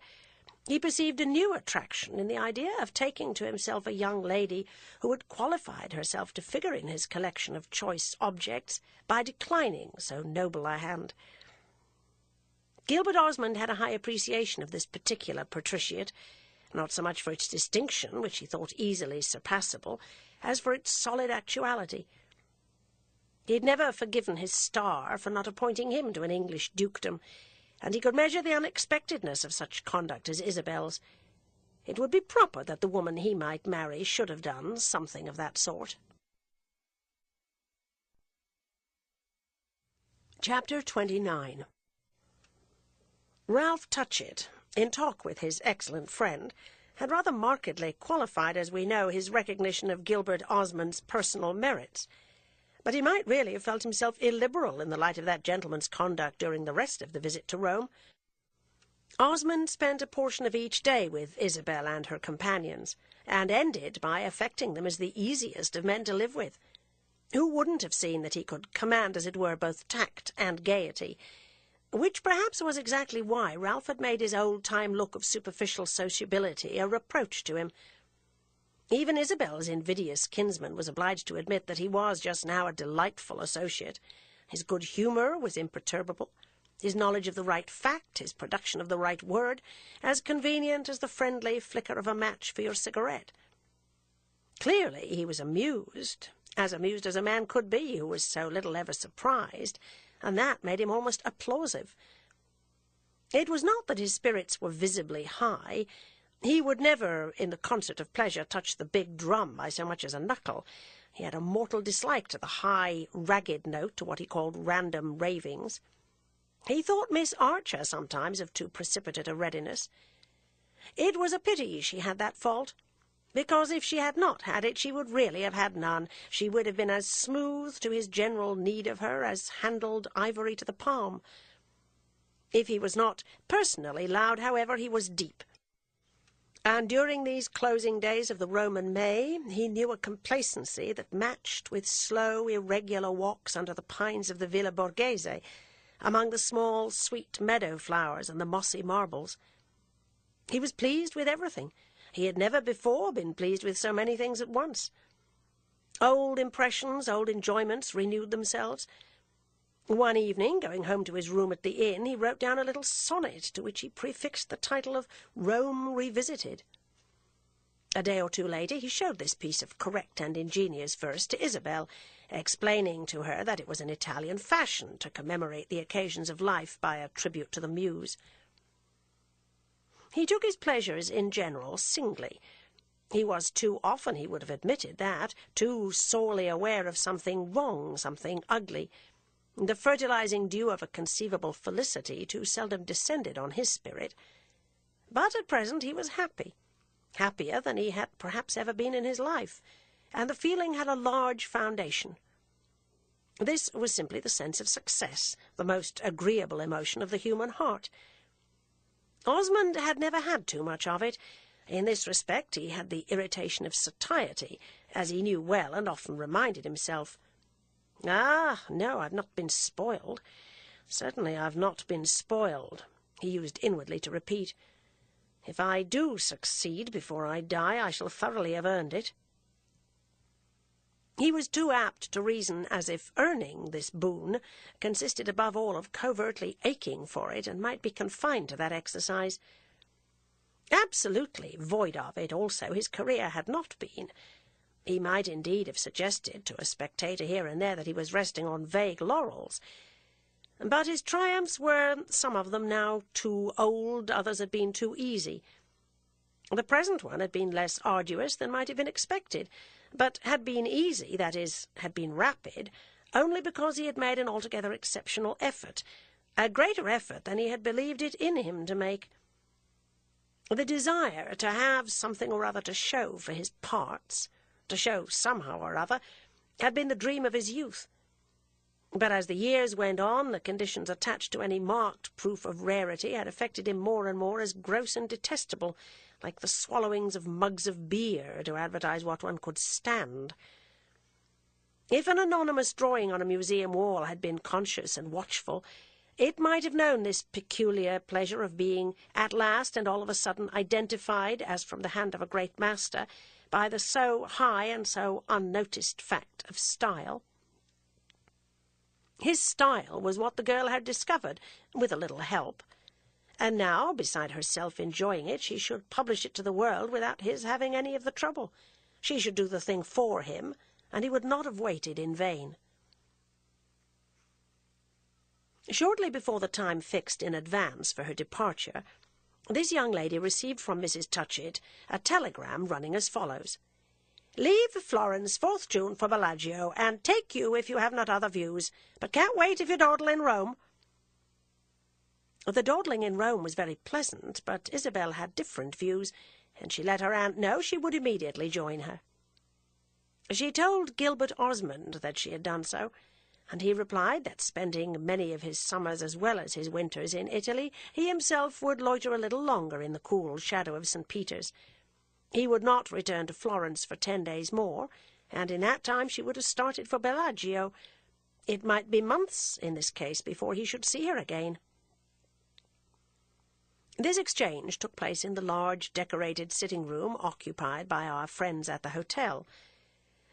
he perceived a new attraction in the idea of taking to himself a young lady who had qualified herself to figure in his collection of choice objects by declining so noble a hand. Gilbert Osmond had a high appreciation of this particular patriciate, not so much for its distinction, which he thought easily surpassable, as for its solid actuality. He had never forgiven his star for not appointing him to an English dukedom, and he could measure the unexpectedness of such conduct as Isabel's. It would be proper that the woman he might marry should have done something of that sort. Chapter 29. Ralph Touchett, in talk with his excellent friend, had rather markedly qualified, as we know, his recognition of Gilbert Osmond's personal merits. But he might really have felt himself illiberal in the light of that gentleman's conduct during the rest of the visit to Rome. Osmond spent a portion of each day with Isabel and her companions, and ended by affecting them as the easiest of men to live with. Who wouldn't have seen that he could command, as it were, both tact and gaiety, which perhaps was exactly why Ralph had made his old-time look of superficial sociability a reproach to him. Even Isabel's invidious kinsman was obliged to admit that he was just now a delightful associate. His good humour was imperturbable, his knowledge of the right fact, his production of the right word, as convenient as the friendly flicker of a match for your cigarette. Clearly he was amused as a man could be who was so little ever surprised, and that made him almost applausive. It was not that his spirits were visibly high. He would never, in the concert of pleasure, touch the big drum by so much as a knuckle. He had a mortal dislike to the high, ragged note, to what he called random ravings. He thought Miss Archer sometimes of too precipitate a readiness. It was a pity she had that fault, because if she had not had it, she would really have had none. She would have been as smooth to his general need of her as handled ivory to the palm. If he was not personally loud, however, he was deep. And during these closing days of the Roman May, he knew a complacency that matched with slow, irregular walks under the pines of the Villa Borghese, among the small, sweet meadow flowers and the mossy marbles. He was pleased with everything. He had never before been pleased with so many things at once. Old impressions, old enjoyments renewed themselves. One evening, going home to his room at the inn, he wrote down a little sonnet to which he prefixed the title of Rome Revisited. A day or two later he showed this piece of correct and ingenious verse to Isabel, explaining to her that it was an Italian fashion to commemorate the occasions of life by a tribute to the Muse. He took his pleasures in general singly. He was too often, he would have admitted that, too sorely aware of something wrong, something ugly. The fertilizing dew of a conceivable felicity too seldom descended on his spirit. But at present he was happy, happier than he had perhaps ever been in his life, and the feeling had a large foundation. This was simply the sense of success, the most agreeable emotion of the human heart. Osmond had never had too much of it. In this respect he had the irritation of satiety, as he knew well and often reminded himself. "Ah, no, I've not been spoiled. Certainly I've not been spoiled," he used inwardly to repeat. "If I do succeed before I die, I shall thoroughly have earned it." He was too apt to reason as if earning this boon consisted above all of covertly aching for it, and might be confined to that exercise. Absolutely void of it also his career had not been. He might indeed have suggested to a spectator here and there that he was resting on vague laurels, but his triumphs were, some of them now, too old, others had been too easy. The present one had been less arduous than might have been expected, but had been easy, that is, had been rapid, only because he had made an altogether exceptional effort, a greater effort than he had believed it in him to make. The desire to have something or other to show for his parts, to show somehow or other, had been the dream of his youth. But as the years went on, the conditions attached to any marked proof of rarity had affected him more and more as gross and detestable, like the swallowings of mugs of beer to advertise what one could stand. If an anonymous drawing on a museum wall had been conscious and watchful, it might have known this peculiar pleasure of being at last and all of a sudden identified, as from the hand of a great master, by the so high and so unnoticed fact of style. His style was what the girl had discovered, with a little help. And now, beside herself enjoying it, she should publish it to the world without his having any of the trouble. She should do the thing for him, and he would not have waited in vain. Shortly before the time fixed in advance for her departure, this young lady received from Mrs. Touchett a telegram running as follows: "Leave Florence 4th June for Bellagio, and take you if you have not other views, but can't wait if you dawdle in Rome." The dawdling in Rome was very pleasant, but Isabel had different views, and she let her aunt know she would immediately join her. She told Gilbert Osmond that she had done so, and he replied that, spending many of his summers as well as his winters in Italy, he himself would loiter a little longer in the cool shadow of St. Peter's. He would not return to Florence for 10 days more, and in that time she would have started for Bellagio. It might be months, in this case, before he should see her again. This exchange took place in the large decorated sitting-room occupied by our friends at the hotel.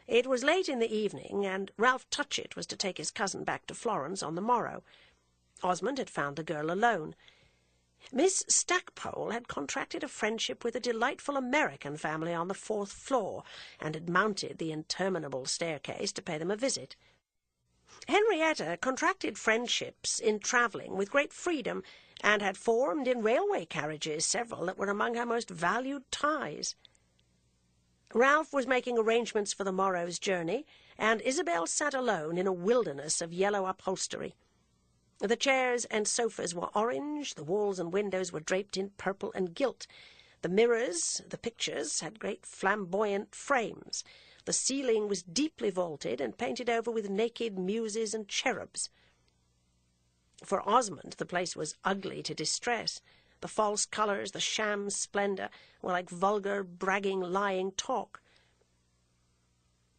It was late in the evening, and Ralph Touchett was to take his cousin back to Florence on the morrow. Osmond had found the girl alone. Miss Stackpole had contracted a friendship with a delightful American family on the 4th floor, and had mounted the interminable staircase to pay them a visit. Henrietta contracted friendships in travelling with great freedom, and had formed in railway carriages several that were among her most valued ties. Ralph was making arrangements for the morrow's journey, and Isabel sat alone in a wilderness of yellow upholstery. The chairs and sofas were orange, the walls and windows were draped in purple and gilt, the mirrors, the pictures, had great flamboyant frames, the ceiling was deeply vaulted and painted over with naked muses and cherubs. For Osmond the place was ugly to distress. The false colours, the sham splendour, were like vulgar, bragging, lying talk.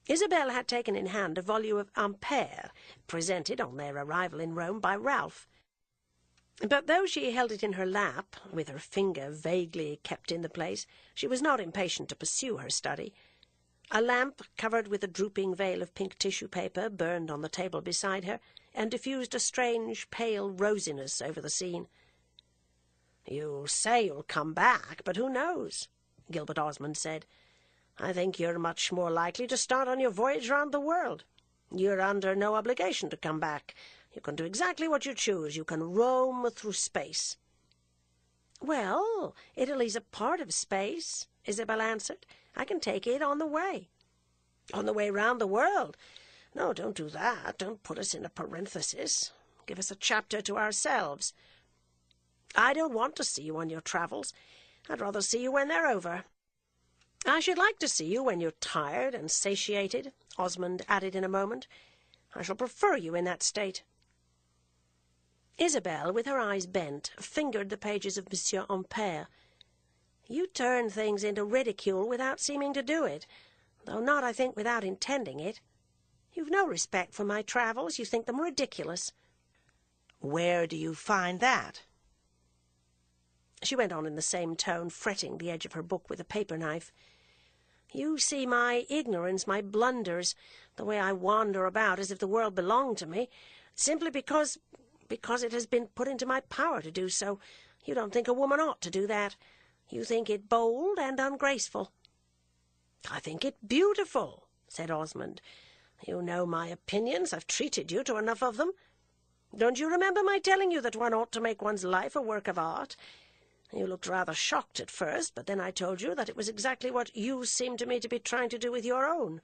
Isabel had taken in hand a volume of Ampere, presented on their arrival in Rome by Ralph. But though she held it in her lap, with her finger vaguely kept in the place, she was not impatient to pursue her study. A lamp, covered with a drooping veil of pink tissue paper, burned on the table beside her, and diffused a strange, pale rosiness over the scene. "You say you'll come back, but who knows?" Gilbert Osmond said. "I think you're much more likely to start on your voyage round the world. You're under no obligation to come back. You can do exactly what you choose. You can roam through space." "Well, Italy's a part of space," Isabel answered. "I can take it on the way." "On the way round the world? No, don't do that. Don't put us in a parenthesis. Give us a chapter to ourselves. I don't want to see you on your travels. I'd rather see you when they're over." "I should like to see you when you're tired and satiated," Osmond added in a moment. "I shall prefer you in that state." Isabel, with her eyes bent, fingered the pages of Monsieur Ampere. "You turn things into ridicule without seeming to do it, though not, I think, without intending it. You've no respect for my travels. You think them ridiculous." "Where do you find that?" She went on in the same tone, fretting the edge of her book with a paper-knife. "You see my ignorance, my blunders, the way I wander about as if the world belonged to me, simply because it has been put into my power to do so. You don't think a woman ought to do that. You think it bold and ungraceful." "I think it beautiful," said Osmond. "You know my opinions. I've treated you to enough of them. Don't you remember my telling you that one ought to make one's life a work of art? You looked rather shocked at first, but then I told you that it was exactly what you seemed to me to be trying to do with your own."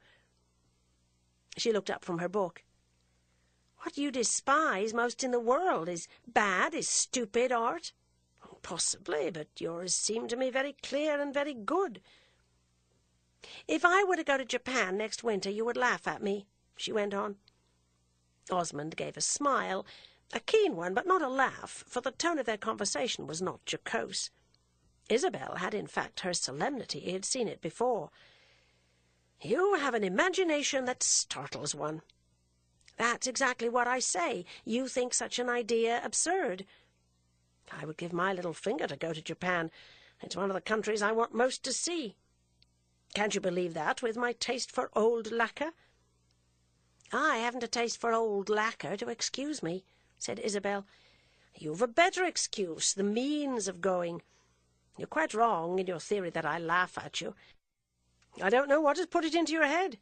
She looked up from her book. "What you despise most in the world is stupid art?" "Possibly, but yours seemed to me very clear and very good." "If I were to go to Japan next winter, you would laugh at me," she went on. Osmond gave a smile, a keen one, but not a laugh, for the tone of their conversation was not jocose. Isabel had in fact her solemnity. He had seen it before. You have an imagination that startles one. That's exactly what I say. You think such an idea absurd. I would give my little finger to go to Japan. It's one of the countries I want most to see. Can't you believe that, with my taste for old lacquer? I haven't a taste for old lacquer to excuse me, said Isabel. You've a better excuse, the means of going. You're quite wrong in your theory that I laugh at you. I don't know what has put it into your head.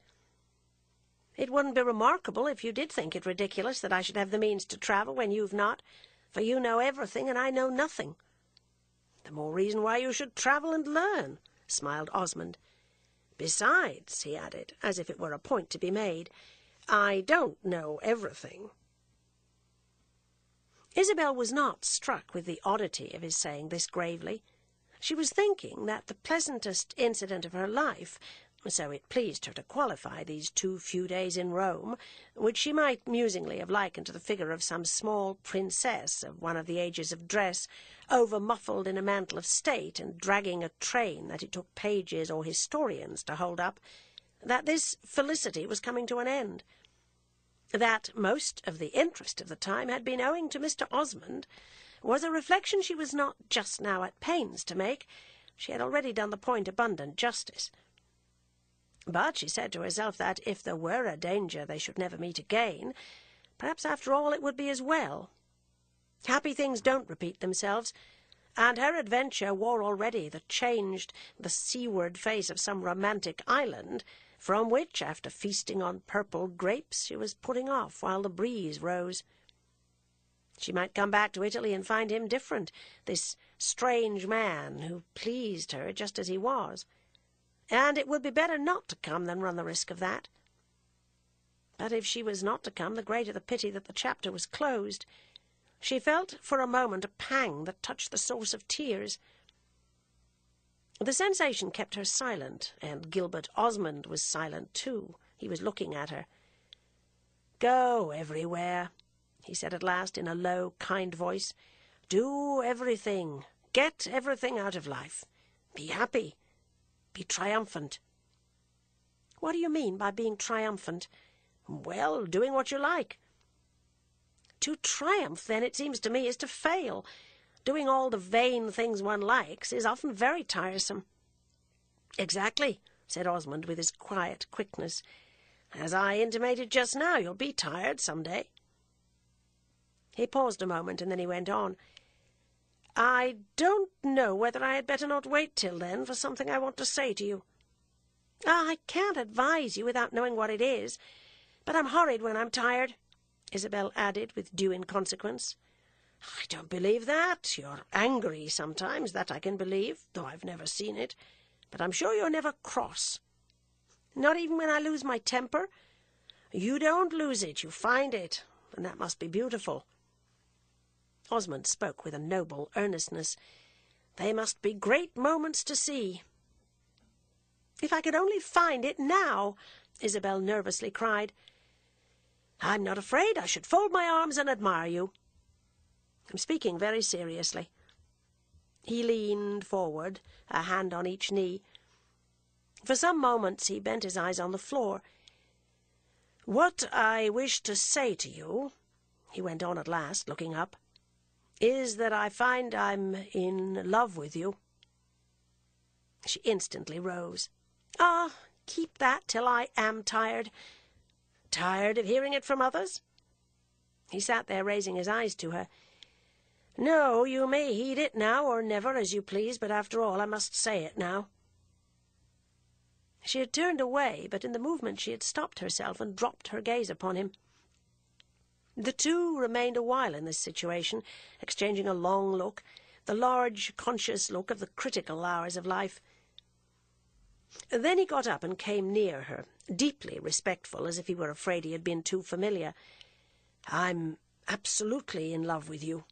It wouldn't be remarkable if you did think it ridiculous that I should have the means to travel when you've not, for you know everything and I know nothing. The more reason why you should travel and learn, smiled Osmond. Besides, he added, as if it were a point to be made, I don't know everything. Isabel was not struck with the oddity of his saying this gravely. She was thinking that the pleasantest incident of her life, so it pleased her to qualify these 2 few days in Rome, which she might musingly have likened to the figure of some small princess of one of the ages of dress, over-muffled in a mantle of state and dragging a train that it took pages or historians to hold up, that this felicity was coming to an end. That most of the interest of the time had been owing to Mr. Osmond was a reflection she was not just now at pains to make. She had already done the point abundant justice. But she said to herself that if there were a danger they should never meet again, perhaps after all it would be as well. Happy things don't repeat themselves, and her adventure wore already the changed, the seaward face of some romantic island, from which, after feasting on purple grapes, she was putting off while the breeze rose. She might come back to Italy and find him different, this strange man who pleased her just as he was, and it would be better not to come than run the risk of that. But if she was not to come, the greater the pity that the chapter was closed. She felt for a moment a pang that touched the source of tears. The sensation kept her silent, and Gilbert Osmond was silent too. He was looking at her. "Go everywhere," he said at last in a low, kind voice. "Do everything. Get everything out of life. Be happy. Be triumphant." "What do you mean by being triumphant?" "Well, doing what you like." "To triumph, then, it seems to me, is to fail. Doing all the vain things one likes is often very tiresome." "Exactly," said Osmond with his quiet quickness. "As I intimated just now, you'll be tired some day." He paused a moment, and then he went on. "I don't know whether I had better not wait till then for something I want to say to you. I can't advise you without knowing what it is, but I'm horrid when I'm tired," Isabel added with due inconsequence. "I don't believe that. You're angry sometimes, that I can believe, though I've never seen it. But I'm sure you're never cross." "Not even when I lose my temper?" "You don't lose it, you find it, and that must be beautiful." Osmond spoke with a noble earnestness. "They must be great moments to see." "If I could only find it now!" Isabel nervously cried. "I'm not afraid. I should fold my arms and admire you. I'm speaking very seriously." He leaned forward, a hand on each knee. For some moments he bent his eyes on the floor. "What I wish to say to you," he went on at last, looking up, "is that I find I'm in love with you." She instantly rose. "Ah, keep that till I am tired." "Tired of hearing it from others?" He sat there, raising his eyes to her. "No, you may heed it now or never, as you please, but after all I must say it now." She had turned away, but in the movement she had stopped herself and dropped her gaze upon him. The two remained a while in this situation, exchanging a long look, the large, conscious look of the critical hours of life. Then he got up and came near her, deeply respectful, as if he were afraid he had been too familiar. "I'm absolutely in love with you."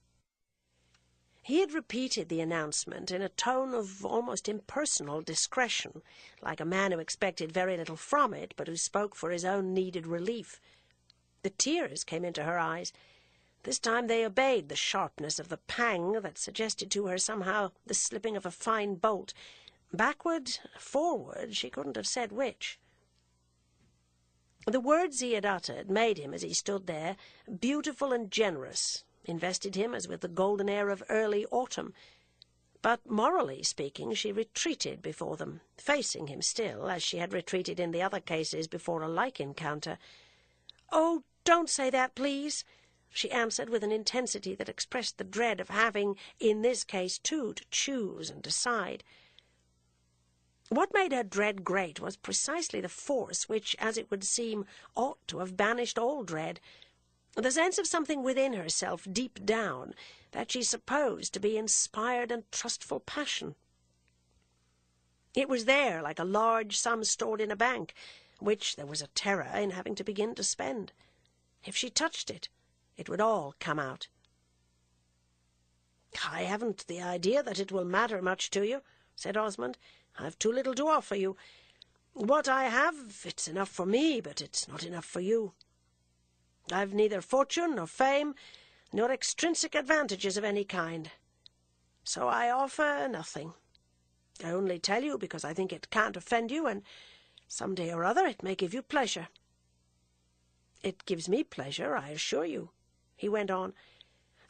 He had repeated the announcement in a tone of almost impersonal discretion, like a man who expected very little from it, but who spoke for his own needed relief. The tears came into her eyes. This time they obeyed the sharpness of the pang that suggested to her somehow the slipping of a fine bolt. Backward, forward, she couldn't have said which. The words he had uttered made him, as he stood there, beautiful and generous, invested him as with the golden air of early autumn. But morally speaking, she retreated before them, facing him still, as she had retreated in the other cases before a like encounter. "Oh, don't say that, please," she answered with an intensity that expressed the dread of having, in this case too, to choose and decide. What made her dread great was precisely the force which, as it would seem, ought to have banished all dread, the sense of something within herself, deep down, that she supposed to be inspired and trustful passion. It was there, like a large sum stored in a bank, which there was a terror in having to begin to spend. If she touched it, it would all come out. "I haven't the idea that it will matter much to you," said Osmond. "I've too little to offer you. What I have, it's enough for me, but it's not enough for you. I've neither fortune nor fame, nor extrinsic advantages of any kind. So I offer nothing. I only tell you because I think it can't offend you, and some day or other it may give you pleasure." "It gives me pleasure, I assure you," he went on,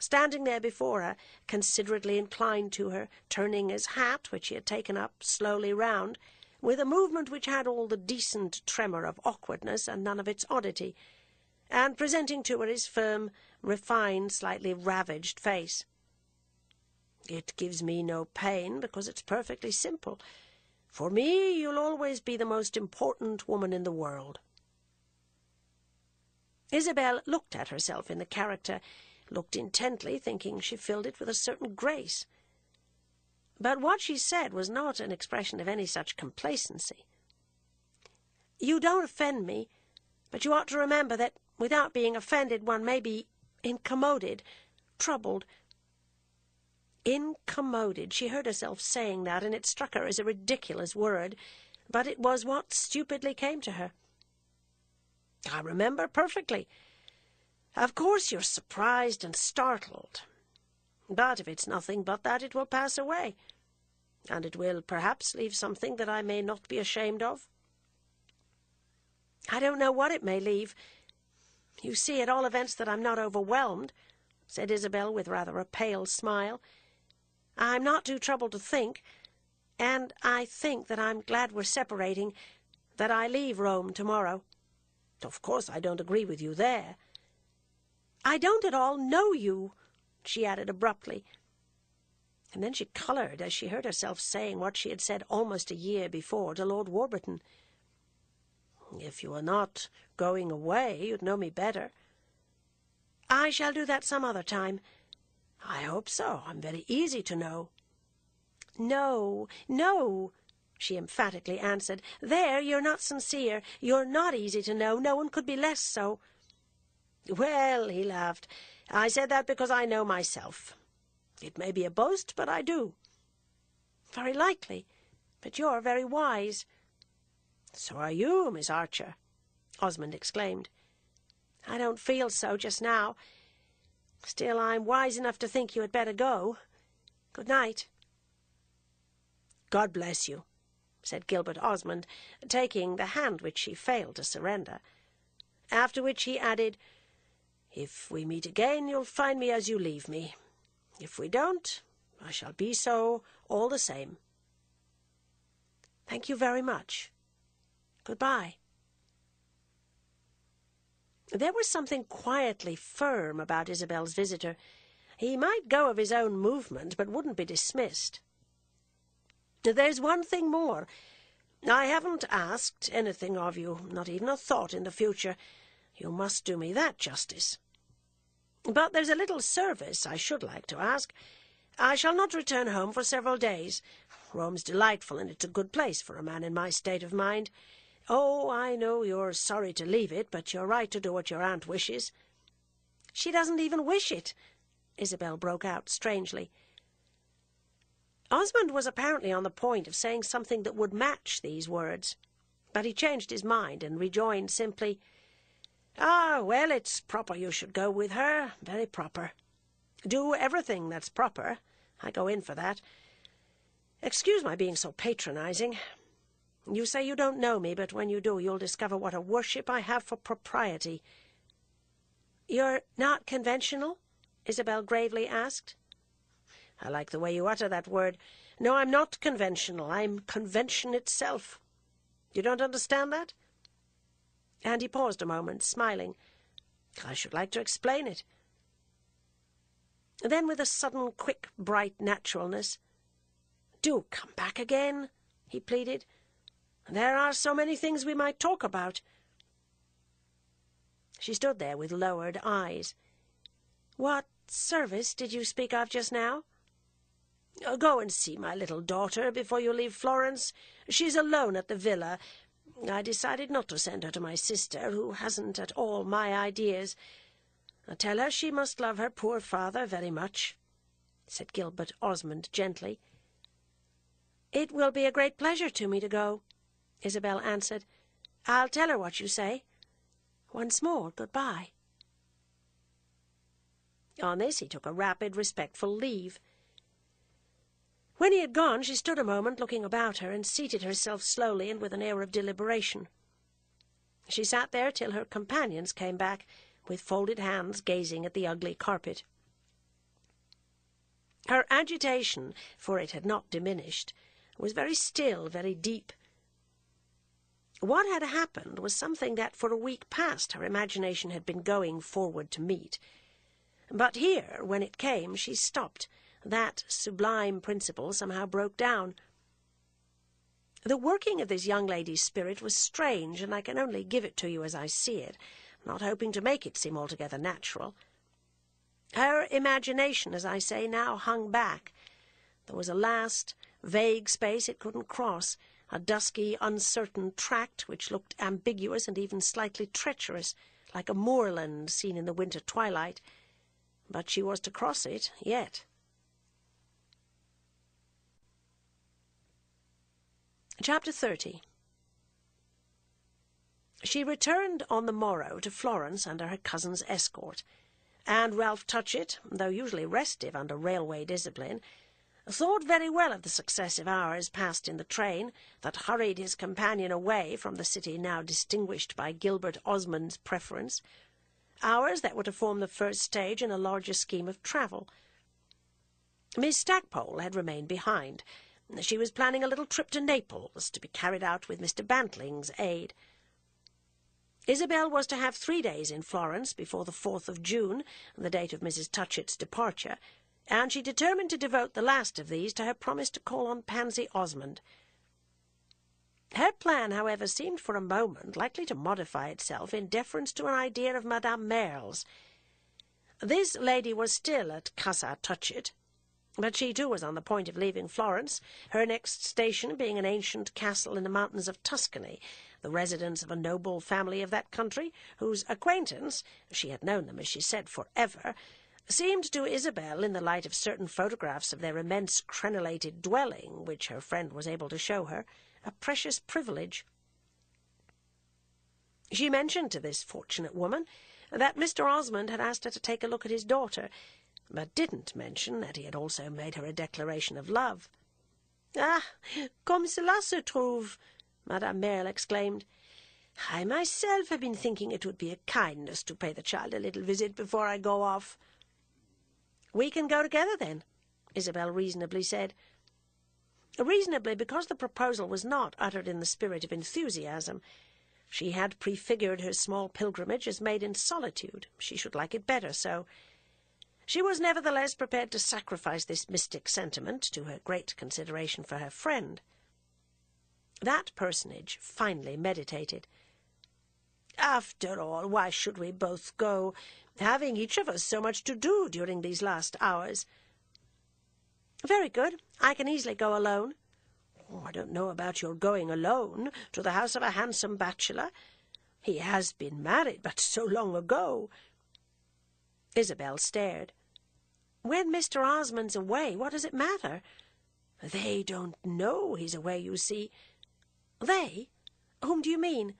standing there before her, considerately inclined to her, turning his hat, which he had taken up, slowly round, with a movement which had all the decent tremor of awkwardness and none of its oddity, and presenting to her his firm, refined, slightly ravaged face. "It gives me no pain, because it's perfectly simple. For me, you'll always be the most important woman in the world." Isabel looked at herself in the character, looked intently, thinking she filled it with a certain grace. But what she said was not an expression of any such complacency. "You don't offend me, but you ought to remember that without being offended one may be incommoded, troubled." Incommoded. She heard herself saying that, and it struck her as a ridiculous word, but it was what stupidly came to her. "I remember perfectly. Of course you're surprised and startled. But if it's nothing but that, it will pass away, and it will perhaps leave something that I may not be ashamed of." "I don't know what it may leave. You see, at all events, that I'm not overwhelmed," said Isabel with rather a pale smile. "I'm not too troubled to think, and I think that I'm glad we're separating, that I leave Rome tomorrow. Of course I don't agree with you there." "I don't at all know you," she added abruptly. And then she coloured as she heard herself saying what she had said almost a year before to Lord Warburton. "If you were not going away, you'd know me better." "I shall do that some other time." "I hope so. I'm very easy to know." "No, no," she emphatically answered. "There you're not sincere. You're not easy to know. No one could be less so." "Well," he laughed, "I said that because I know myself. It may be a boast, but I do." "Very likely, but you're very wise." "So are you, Miss Archer," Osmond exclaimed. "I don't feel so just now. Still, I'm wise enough to think you had better go. Good night." "God bless you," said Gilbert Osmond, taking the hand which she failed to surrender. After which he added, "If we meet again, you'll find me as you leave me. If we don't, I shall be so all the same." "Thank you very much. Good-bye." There was something quietly firm about Isabel's visitor. He might go of his own movement, but wouldn't be dismissed. "There's one thing more. I haven't asked anything of you, not even a thought in the future. You must do me that justice. But there's a little service I should like to ask. I shall not return home for several days. Rome's delightful, and it's a good place for a man in my state of mind. Oh, I know you're sorry to leave it, but you're right to do what your aunt wishes." "She doesn't even wish it," Isabel broke out strangely. Osmond was apparently on the point of saying something that would match these words, but he changed his mind and rejoined simply, "Ah, well, it's proper you should go with her, very proper. Do everything that's proper. I go in for that. Excuse my being so patronizing." You say you don't know me, but when you do, you'll discover what a worship I have for propriety." "You're not conventional?" Isabel gravely asked. "I like the way you utter that word. No, I'm not conventional. I'm convention itself. You don't understand that?" And he paused a moment, smiling. "I should like to explain it." Then, with a sudden, quick, bright naturalness, "Do come back again," he pleaded. "There are so many things we might talk about." She stood there with lowered eyes. "What service did you speak of just now?" "Go and see my little daughter before you leave Florence. She's alone at the villa. I decided not to send her to my sister, who hasn't at all my ideas. Tell her she must love her poor father very much," said Gilbert Osmond gently. "It will be a great pleasure to me to go," Isabel answered. "I'll tell her what you say. Once more, good-bye." On this he took a rapid, respectful leave. When he had gone, she stood a moment looking about her, and seated herself slowly and with an air of deliberation. She sat there till her companions came back, with folded hands gazing at the ugly carpet. Her agitation, for it had not diminished, was very still, very deep. What had happened was something that for a week past her imagination had been going forward to meet. But here, when it came, she stopped. That sublime principle somehow broke down. The working of this young lady's spirit was strange, and I can only give it to you as I see it, not hoping to make it seem altogether natural. Her imagination, as I say, now hung back. There was a last, vague space it couldn't cross, a dusky, uncertain tract which looked ambiguous and even slightly treacherous, like a moorland seen in the winter twilight. But she was to cross it yet. Chapter 30. She returned on the morrow to Florence under her cousin's escort, and Ralph Touchett, though usually restive under railway discipline, thought very well of the successive hours passed in the train that hurried his companion away from the city now distinguished by Gilbert Osmond's preference, hours that were to form the first stage in a larger scheme of travel. Miss Stackpole had remained behind. She was planning a little trip to Naples, to be carried out with Mr. Bantling's aid. Isabel was to have 3 days in Florence before the 4th of June, the date of Mrs. Touchett's departure, and she determined to devote the last of these to her promise to call on Pansy Osmond. Her plan, however, seemed for a moment likely to modify itself in deference to an idea of Madame Merle's. This lady was still at Casa Touchett, but she too was on the point of leaving Florence, her next station being an ancient castle in the mountains of Tuscany, the residence of a noble family of that country, whose acquaintance, she had known them, as she said, forever, seemed to Isabel, in the light of certain photographs of their immense crenellated dwelling, which her friend was able to show her, a precious privilege. She mentioned to this fortunate woman that Mr. Osmond had asked her to take a look at his daughter, but didn't mention that he had also made her a declaration of love. "Ah, comme cela se trouve!" Madame Merle exclaimed. "I myself have been thinking it would be a kindness to pay the child a little visit before I go off." "We can go together, then," Isabel reasonably said. Reasonably, because the proposal was not uttered in the spirit of enthusiasm. She had prefigured her small pilgrimage as made in solitude. She should like it better so. She was nevertheless prepared to sacrifice this mystic sentiment to her great consideration for her friend. That personage finally meditated. "After all, why should we both go, having each of us so much to do during these last hours?" "Very good. I can easily go alone." "Oh, I don't know about your going alone to the house of a handsome bachelor. He has been married, but so long ago." Isabel stared. "When Mr. Osmond's away, what does it matter?" "They don't know he's away, you see." "They? Whom do you mean?"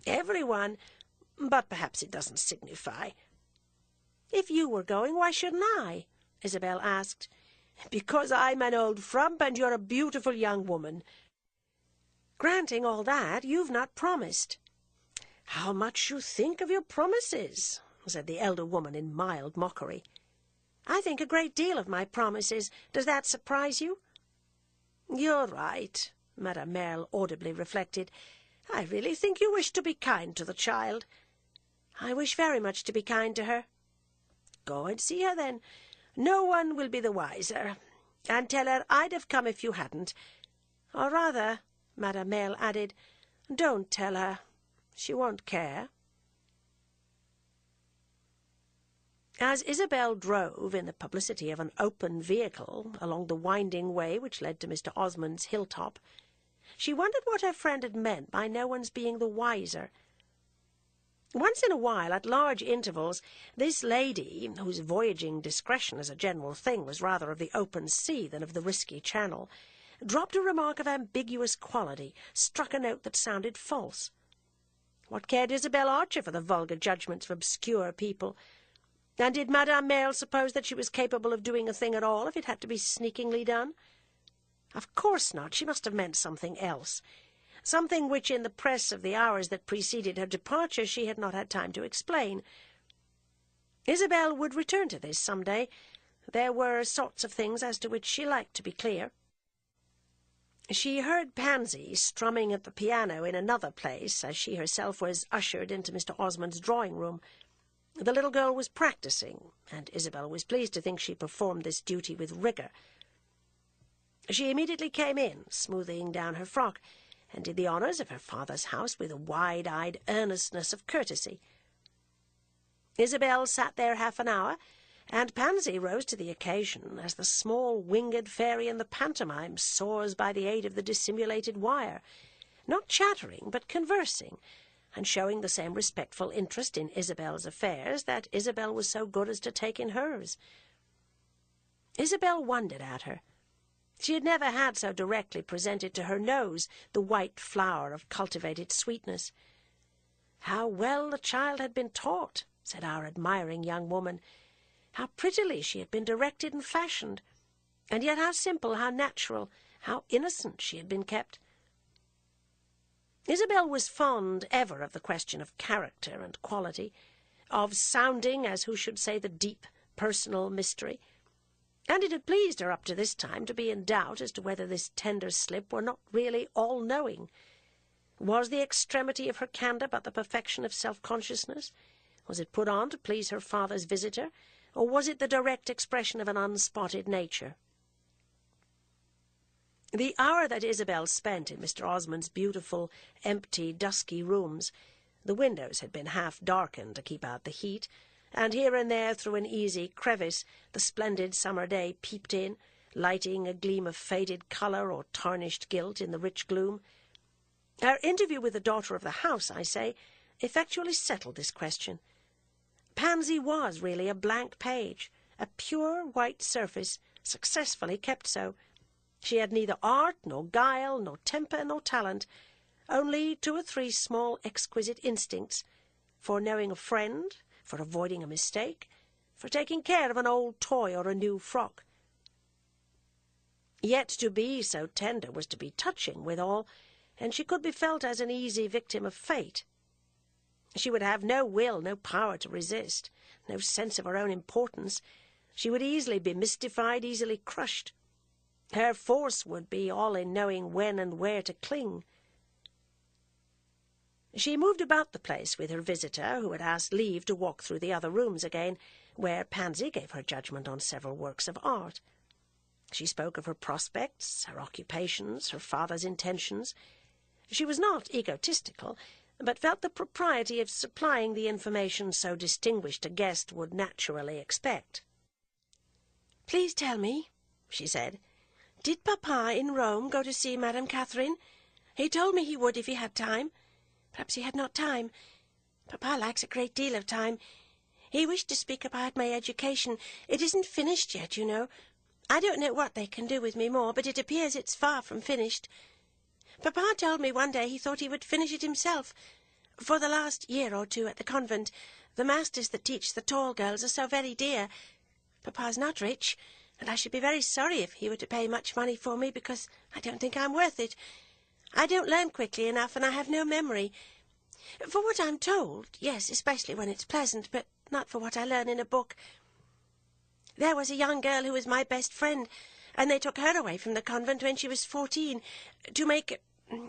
"Everyone. But perhaps it doesn't signify." "If you were going, why shouldn't I?" Isabel asked. "Because I'm an old frump and you're a beautiful young woman." Granting all that, you've not promised." "How much you think of your promises," said the elder woman in mild mockery. "I think a great deal of my promises. Does that surprise you?" "You're right," Madame Merle audibly reflected. "I really think you wish to be kind to the child." "I wish very much to be kind to her." "Go and see her, then. No one will be the wiser. And tell her I'd have come if you hadn't. Or rather," Madame Merle added, "don't tell her. She won't care." As Isabel drove, in the publicity of an open vehicle, along the winding way which led to Mr. Osmond's hilltop, she wondered what her friend had meant by no one's being the wiser. Once in a while, at large intervals, this lady, whose voyaging discretion as a general thing was rather of the open sea than of the risky channel, dropped a remark of ambiguous quality, struck a note that sounded false. What cared Isabel Archer for the vulgar judgments of obscure people? And did Madame Merle suppose that she was capable of doing a thing at all if it had to be sneakingly done? Of course not. She must have meant something else. Something which in the press of the hours that preceded her departure she had not had time to explain. Isabel would return to this some day. There were sorts of things as to which she liked to be clear. She heard Pansy strumming at the piano in another place as she herself was ushered into Mr. Osmond's drawing-room. The little girl was practising, and Isabel was pleased to think she performed this duty with rigour. She immediately came in, smoothing down her frock, and did the honours of her father's house with a wide-eyed earnestness of courtesy. Isabel sat there half an hour, and Pansy rose to the occasion as the small winged fairy in the pantomime soars by the aid of the dissimulated wire, not chattering but conversing, and showing the same respectful interest in Isabel's affairs that Isabel was so good as to take in hers. Isabel wondered at her. She had never had so directly presented to her nose the white flower of cultivated sweetness. "How well the child had been taught," said our admiring young woman. "How prettily she had been directed and fashioned, and yet how simple, how natural, how innocent she had been kept." Isabel was fond ever of the question of character and quality, of sounding, as who should say, the deep personal mystery, and it had pleased her up to this time to be in doubt as to whether this tender slip were not really all-knowing. Was the extremity of her candour but the perfection of self-consciousness? Was it put on to please her father's visitor, or was it the direct expression of an unspotted nature? The hour that Isabel spent in Mr. Osmond's beautiful, empty, dusky rooms, the windows had been half darkened to keep out the heat, and here and there through an easy crevice the splendid summer day peeped in, lighting a gleam of faded colour or tarnished gilt in the rich gloom. Our interview with the daughter of the house, I say, effectually settled this question. Pansy was really a blank page, a pure white surface, successfully kept so. She had neither art, nor guile, nor temper, nor talent, only 2 or 3 small exquisite instincts, for knowing a friend, for avoiding a mistake, for taking care of an old toy or a new frock. Yet to be so tender was to be touching withal, and she could be felt as an easy victim of fate. She would have no will, no power to resist, no sense of her own importance. She would easily be mystified, easily crushed. Her force would be all in knowing when and where to cling. She moved about the place with her visitor, who had asked leave to walk through the other rooms again, where Pansy gave her judgment on several works of art. She spoke of her prospects, her occupations, her father's intentions. She was not egotistical, but felt the propriety of supplying the information so distinguished a guest would naturally expect. "Please tell me," she said, "did Papa in Rome go to see Madame Catherine? He told me he would if he had time. Perhaps he had not time. Papa likes a great deal of time. He wished to speak about my education. It isn't finished yet, you know. I don't know what they can do with me more, but it appears it's far from finished. Papa told me one day he thought he would finish it himself. For the last year or 2 at the convent, the masters that teach the tall girls are so very dear. Papa's not rich, and I should be very sorry if he were to pay much money for me, because I don't think I'm worth it. I don't learn quickly enough, and I have no memory. For what I'm told, yes, especially when it's pleasant, but not for what I learn in a book. There was a young girl who was my best friend, and they took her away from the convent when she was 14, to make...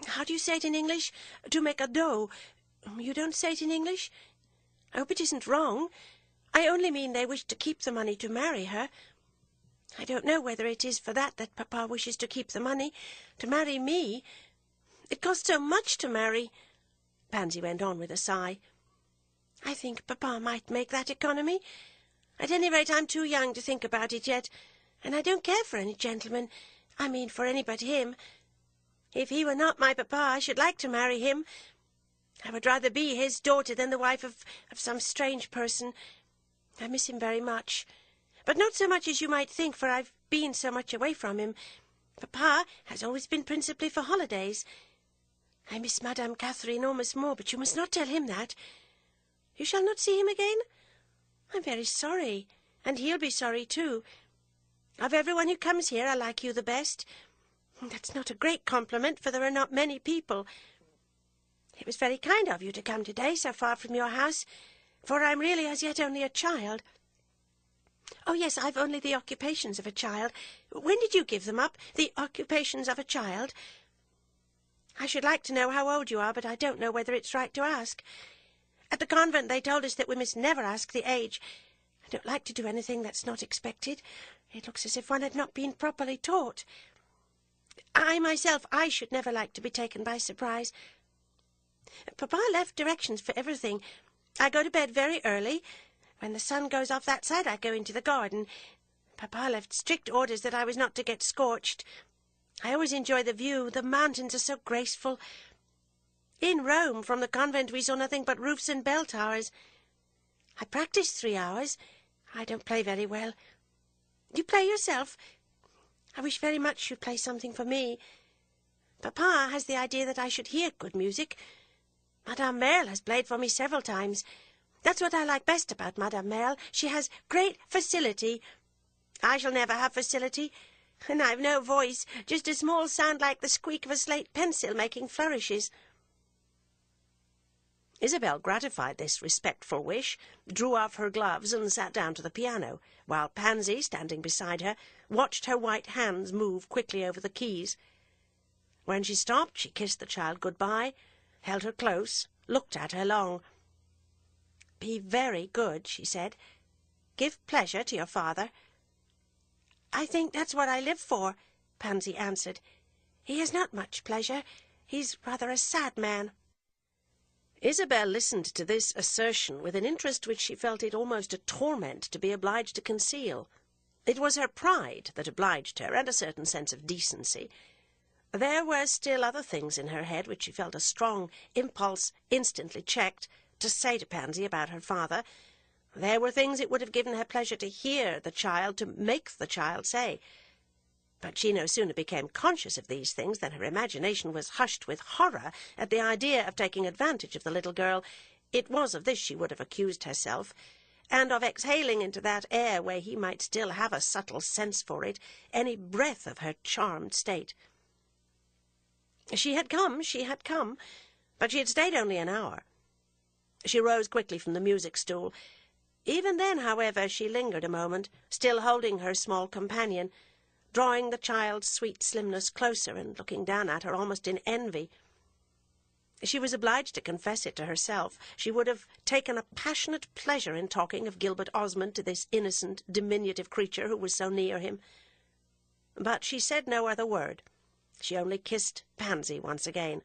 How do you say it in English? To make a dough. You don't say it in English? I hope it isn't wrong. I only mean they wished to keep the money to marry her. I don't know whether it is for that Papa wishes to keep the money, to marry me. It costs so much to marry, Pansy went on with a sigh. I think Papa might make that economy. At any rate, I'm too young to think about it yet, and I don't care for any gentleman. I mean for any but him. If he were not my Papa, I should like to marry him. I would rather be his daughter than the wife of some strange person. I miss him very much, but not so much as you might think, for I've been so much away from him. Papa has always been principally for holidays. I miss Madame Catherine almost more, but you must not tell him that. You shall not see him again? I'm very sorry, and he'll be sorry too. Of everyone who comes here, I like you the best. That's not a great compliment, for there are not many people. It was very kind of you to come today, so far from your house, for I'm really as yet only a child. Oh, yes, I've only the occupations of a child. When did you give them up, the occupations of a child? I should like to know how old you are, but I don't know whether it's right to ask. At the convent they told us that we must never ask the age. I don't like to do anything that's not expected. It looks as if one had not been properly taught. I should never like to be taken by surprise. Papa left directions for everything. I go to bed very early. When the sun goes off that side, I go into the garden. Papa left strict orders that I was not to get scorched. I always enjoy the view. The mountains are so graceful. In Rome, from the convent, we saw nothing but roofs and bell towers. I practiced 3 hours. I don't play very well. You play yourself? I wish very much you'd play something for me. Papa has the idea that I should hear good music. Madame Merle has played for me several times. That's what I like best about Madame Merle. She has great facility. I shall never have facility, and I've no voice, just a small sound like the squeak of a slate pencil making flourishes. Isabel, gratified this respectful wish, drew off her gloves and sat down to the piano, while Pansy, standing beside her, watched her white hands move quickly over the keys. When she stopped, she kissed the child good-bye, held her close, looked at her long. "Be very good," she said. "Give pleasure to your father." "I think that's what I live for," Pansy answered. "He has not much pleasure. He's rather a sad man." Isabel listened to this assertion with an interest which she felt it almost a torment to be obliged to conceal. It was her pride that obliged her, and a certain sense of decency. There were still other things in her head which she felt a strong impulse, instantly checked, to say to Pansy about her father. There were things it would have given her pleasure to hear the child, to make the child say. But she no sooner became conscious of these things than her imagination was hushed with horror at the idea of taking advantage of the little girl. It was of this she would have accused herself, and of exhaling into that air where he might still have a subtle sense for it, any breath of her charmed state. She had come, but she had stayed only an hour. She rose quickly from the music-stool. Even then, however, she lingered a moment, still holding her small companion, drawing the child's sweet slimness closer and looking down at her almost in envy. She was obliged to confess it to herself. She would have taken a passionate pleasure in talking of Gilbert Osmond to this innocent, diminutive creature who was so near him. But she said no other word. She only kissed Pansy once again.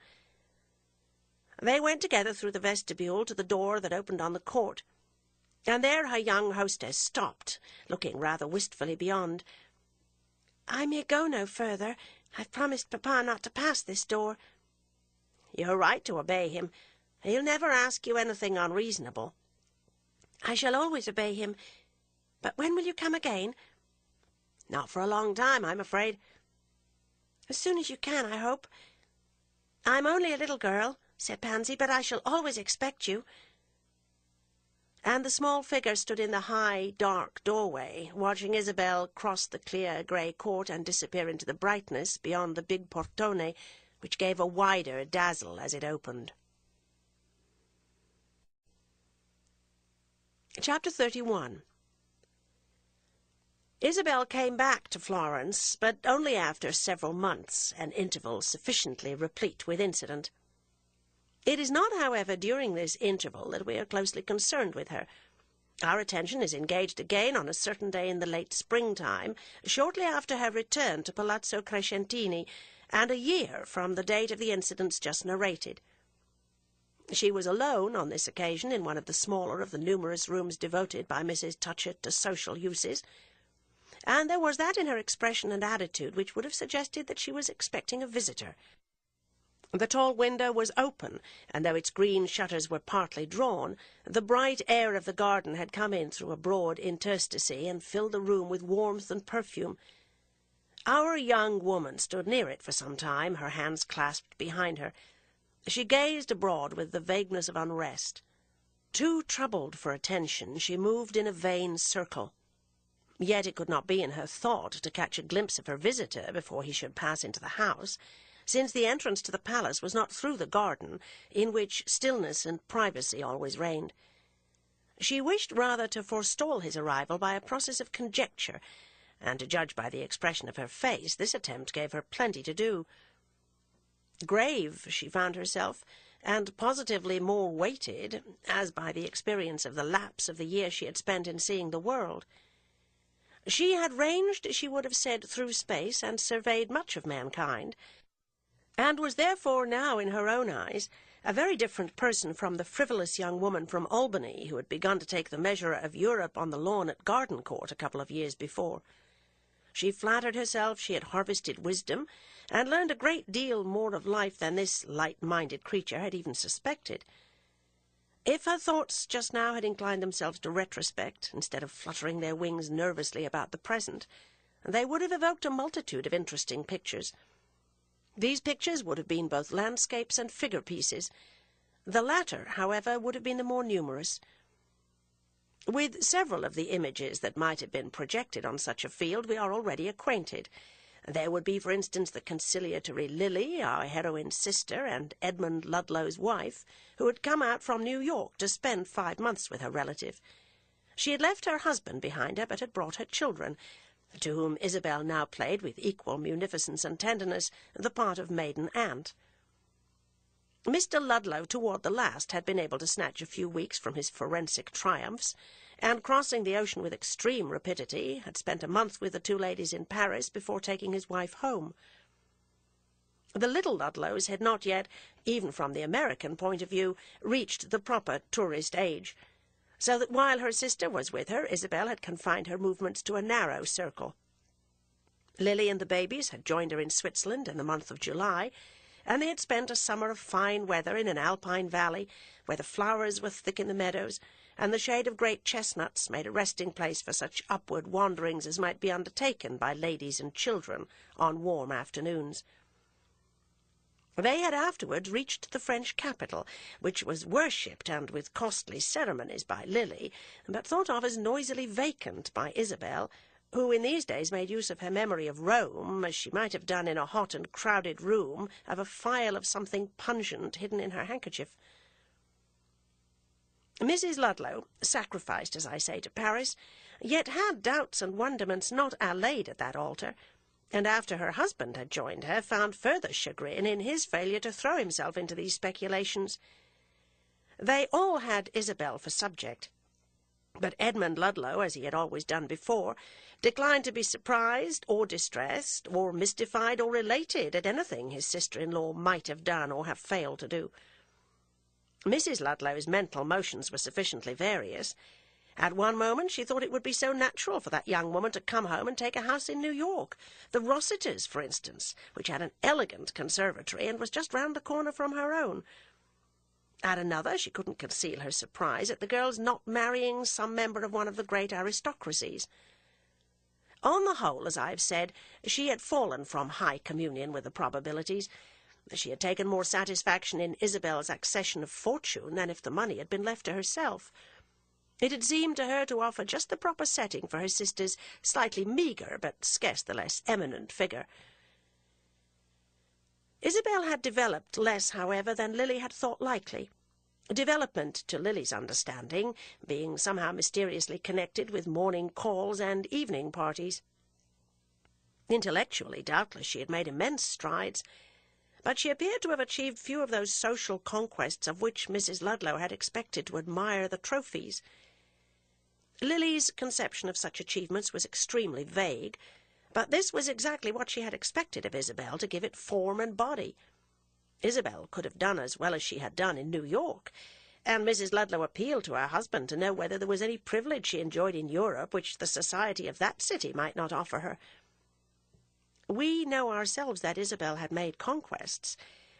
They went together through the vestibule to the door that opened on the court, and there her young hostess stopped, looking rather wistfully beyond. "I may go no further. I've promised Papa not to pass this door." "You're right to obey him. He'll never ask you anything unreasonable." "I shall always obey him. But when will you come again?" "Not for a long time, I'm afraid." "As soon as you can, I hope." "I'm only a little girl," said Pansy, "but I shall always expect you." And the small figure stood in the high, dark doorway, watching Isabel cross the clear grey court and disappear into the brightness beyond the big portone, which gave a wider dazzle as it opened. Chapter 31. Isabel came back to Florence, but only after several months, an interval sufficiently replete with incident. It is not, however, during this interval that we are closely concerned with her. Our attention is engaged again on a certain day in the late springtime, shortly after her return to Palazzo Crescentini, and a year from the date of the incidents just narrated. She was alone on this occasion in one of the smaller of the numerous rooms devoted by Mrs. Touchett to social uses, and there was that in her expression and attitude which would have suggested that she was expecting a visitor. The tall window was open, and though its green shutters were partly drawn, the bright air of the garden had come in through a broad interstice and filled the room with warmth and perfume. Our young woman stood near it for some time, her hands clasped behind her. She gazed abroad with the vagueness of unrest. Too troubled for attention, she moved in a vain circle. Yet it could not be in her thought to catch a glimpse of her visitor before he should pass into the house, since the entrance to the palace was not through the garden, in which stillness and privacy always reigned. She wished rather to forestall his arrival by a process of conjecture, and to judge by the expression of her face, this attempt gave her plenty to do. Grave she found herself, and positively more weighted, as by the experience of the lapse of the year she had spent in seeing the world. She had ranged, she would have said, through space, and surveyed much of mankind, and was therefore now, in her own eyes, a very different person from the frivolous young woman from Albany who had begun to take the measure of Europe on the lawn at Gardencourt a couple of years before. She flattered herself she had harvested wisdom, and learned a great deal more of life than this light-minded creature had even suspected. If her thoughts just now had inclined themselves to retrospect, instead of fluttering their wings nervously about the present, they would have evoked a multitude of interesting pictures. These pictures would have been both landscapes and figure pieces. The latter, however, would have been the more numerous. With several of the images that might have been projected on such a field we are already acquainted. There would be, for instance, the conciliatory Lily, our heroine's sister, and Edmund Ludlow's wife, who had come out from New York to spend 5 months with her relative. She had left her husband behind her, but had brought her children, to whom Isabel now played with equal munificence and tenderness the part of maiden aunt. Mr. Ludlow, toward the last, had been able to snatch a few weeks from his forensic triumphs, and, crossing the ocean with extreme rapidity, had spent a month with the two ladies in Paris before taking his wife home. The little Ludlows had not yet, even from the American point of view, reached the proper tourist age, so that while her sister was with her, Isabel had confined her movements to a narrow circle. Lily and the babies had joined her in Switzerland in the month of July, and they had spent a summer of fine weather in an alpine valley, where the flowers were thick in the meadows, and the shade of great chestnuts made a resting place for such upward wanderings as might be undertaken by ladies and children on warm afternoons. They had afterwards reached the French capital, which was worshipped and with costly ceremonies by Lily, but thought of as noisily vacant by Isabel, who in these days made use of her memory of Rome, as she might have done in a hot and crowded room, of a phial of something pungent hidden in her handkerchief. Mrs. Ludlow, sacrificed, as I say, to Paris, yet had doubts and wonderments not allayed at that altar, and after her husband had joined her, found further chagrin in his failure to throw himself into these speculations. They all had Isabel for subject, but Edmund Ludlow, as he had always done before, declined to be surprised or distressed or mystified or elated at anything his sister-in-law might have done or have failed to do. Mrs. Ludlow's mental motions were sufficiently various. At one moment she thought it would be so natural for that young woman to come home and take a house in New York, the Rossiters, for instance, which had an elegant conservatory and was just round the corner from her own. At another she couldn't conceal her surprise at the girl's not marrying some member of one of the great aristocracies. On the whole, as I have said, she had fallen from high communion with the probabilities. She had taken more satisfaction in Isabel's accession of fortune than if the money had been left to herself. It had seemed to her to offer just the proper setting for her sister's slightly meagre but scarce the less eminent figure. Isabel had developed less, however, than Lily had thought likely. Development, to Lily's understanding, being somehow mysteriously connected with morning calls and evening parties. Intellectually, doubtless, she had made immense strides, but she appeared to have achieved few of those social conquests of which Mrs. Ludlow had expected to admire the trophies. Lily's conception of such achievements was extremely vague, but this was exactly what she had expected of Isabel, to give it form and body. Isabel could have done as well as she had done in New York, and Mrs. Ludlow appealed to her husband to know whether there was any privilege she enjoyed in Europe which the society of that city might not offer her. We know ourselves that Isabel had made conquests.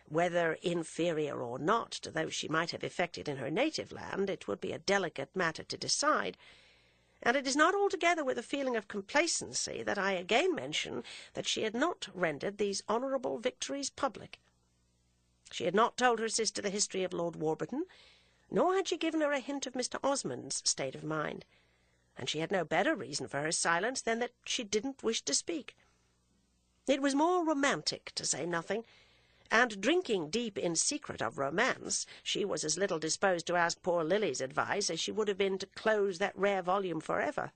Whether inferior or not to those she might have effected in her native land, it would be a delicate matter to decide, and it is not altogether with a feeling of complacency that I again mention that she had not rendered these honourable victories public. She had not told her sister the history of Lord Warburton, nor had she given her a hint of Mr. Osmond's state of mind, and she had no better reason for her silence than that she didn't wish to speak. It was more romantic to say nothing, and drinking deep in secret of romance, she was as little disposed to ask poor Lily's advice as she would have been to close that rare volume forever.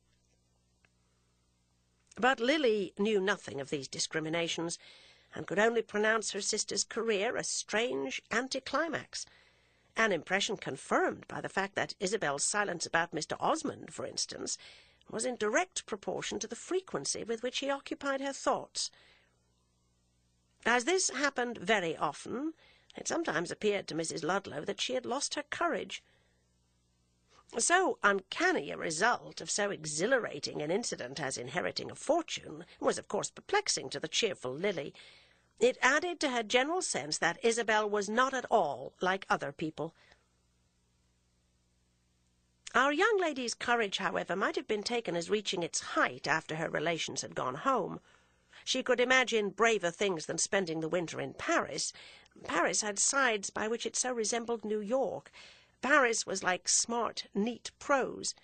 But Lily knew nothing of these discriminations, and could only pronounce her sister's career a strange anticlimax, an impression confirmed by the fact that Isabel's silence about Mr. Osmond, for instance, was in direct proportion to the frequency with which he occupied her thoughts. As this happened very often, it sometimes appeared to Mrs. Ludlow that she had lost her courage. So uncanny a result of so exhilarating an incident as inheriting a fortune was of course perplexing to the cheerful Lily. It added to her general sense that Isabel was not at all like other people. Our young lady's courage, however, might have been taken as reaching its height after her relations had gone home. She could imagine braver things than spending the winter in Paris. Paris had sides by which it so resembled New York. Paris was like smart, neat prose,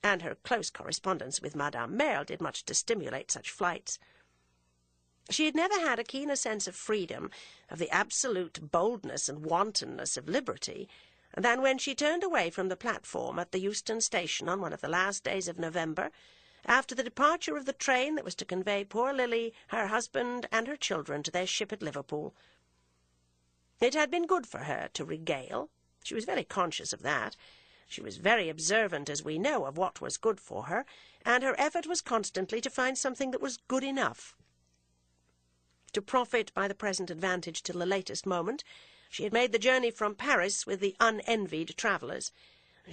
and her close correspondence with Madame Merle did much to stimulate such flights. She had never had a keener sense of freedom, of the absolute boldness and wantonness of liberty, than when she turned away from the platform at the Euston station on one of the last days of November, after the departure of the train that was to convey poor Lily, her husband, and her children to their ship at Liverpool. It had been good for her to regale. She was very conscious of that. She was very observant, as we know, of what was good for her, and her effort was constantly to find something that was good enough. To profit by the present advantage till the latest moment, she had made the journey from Paris with the unenvied travellers.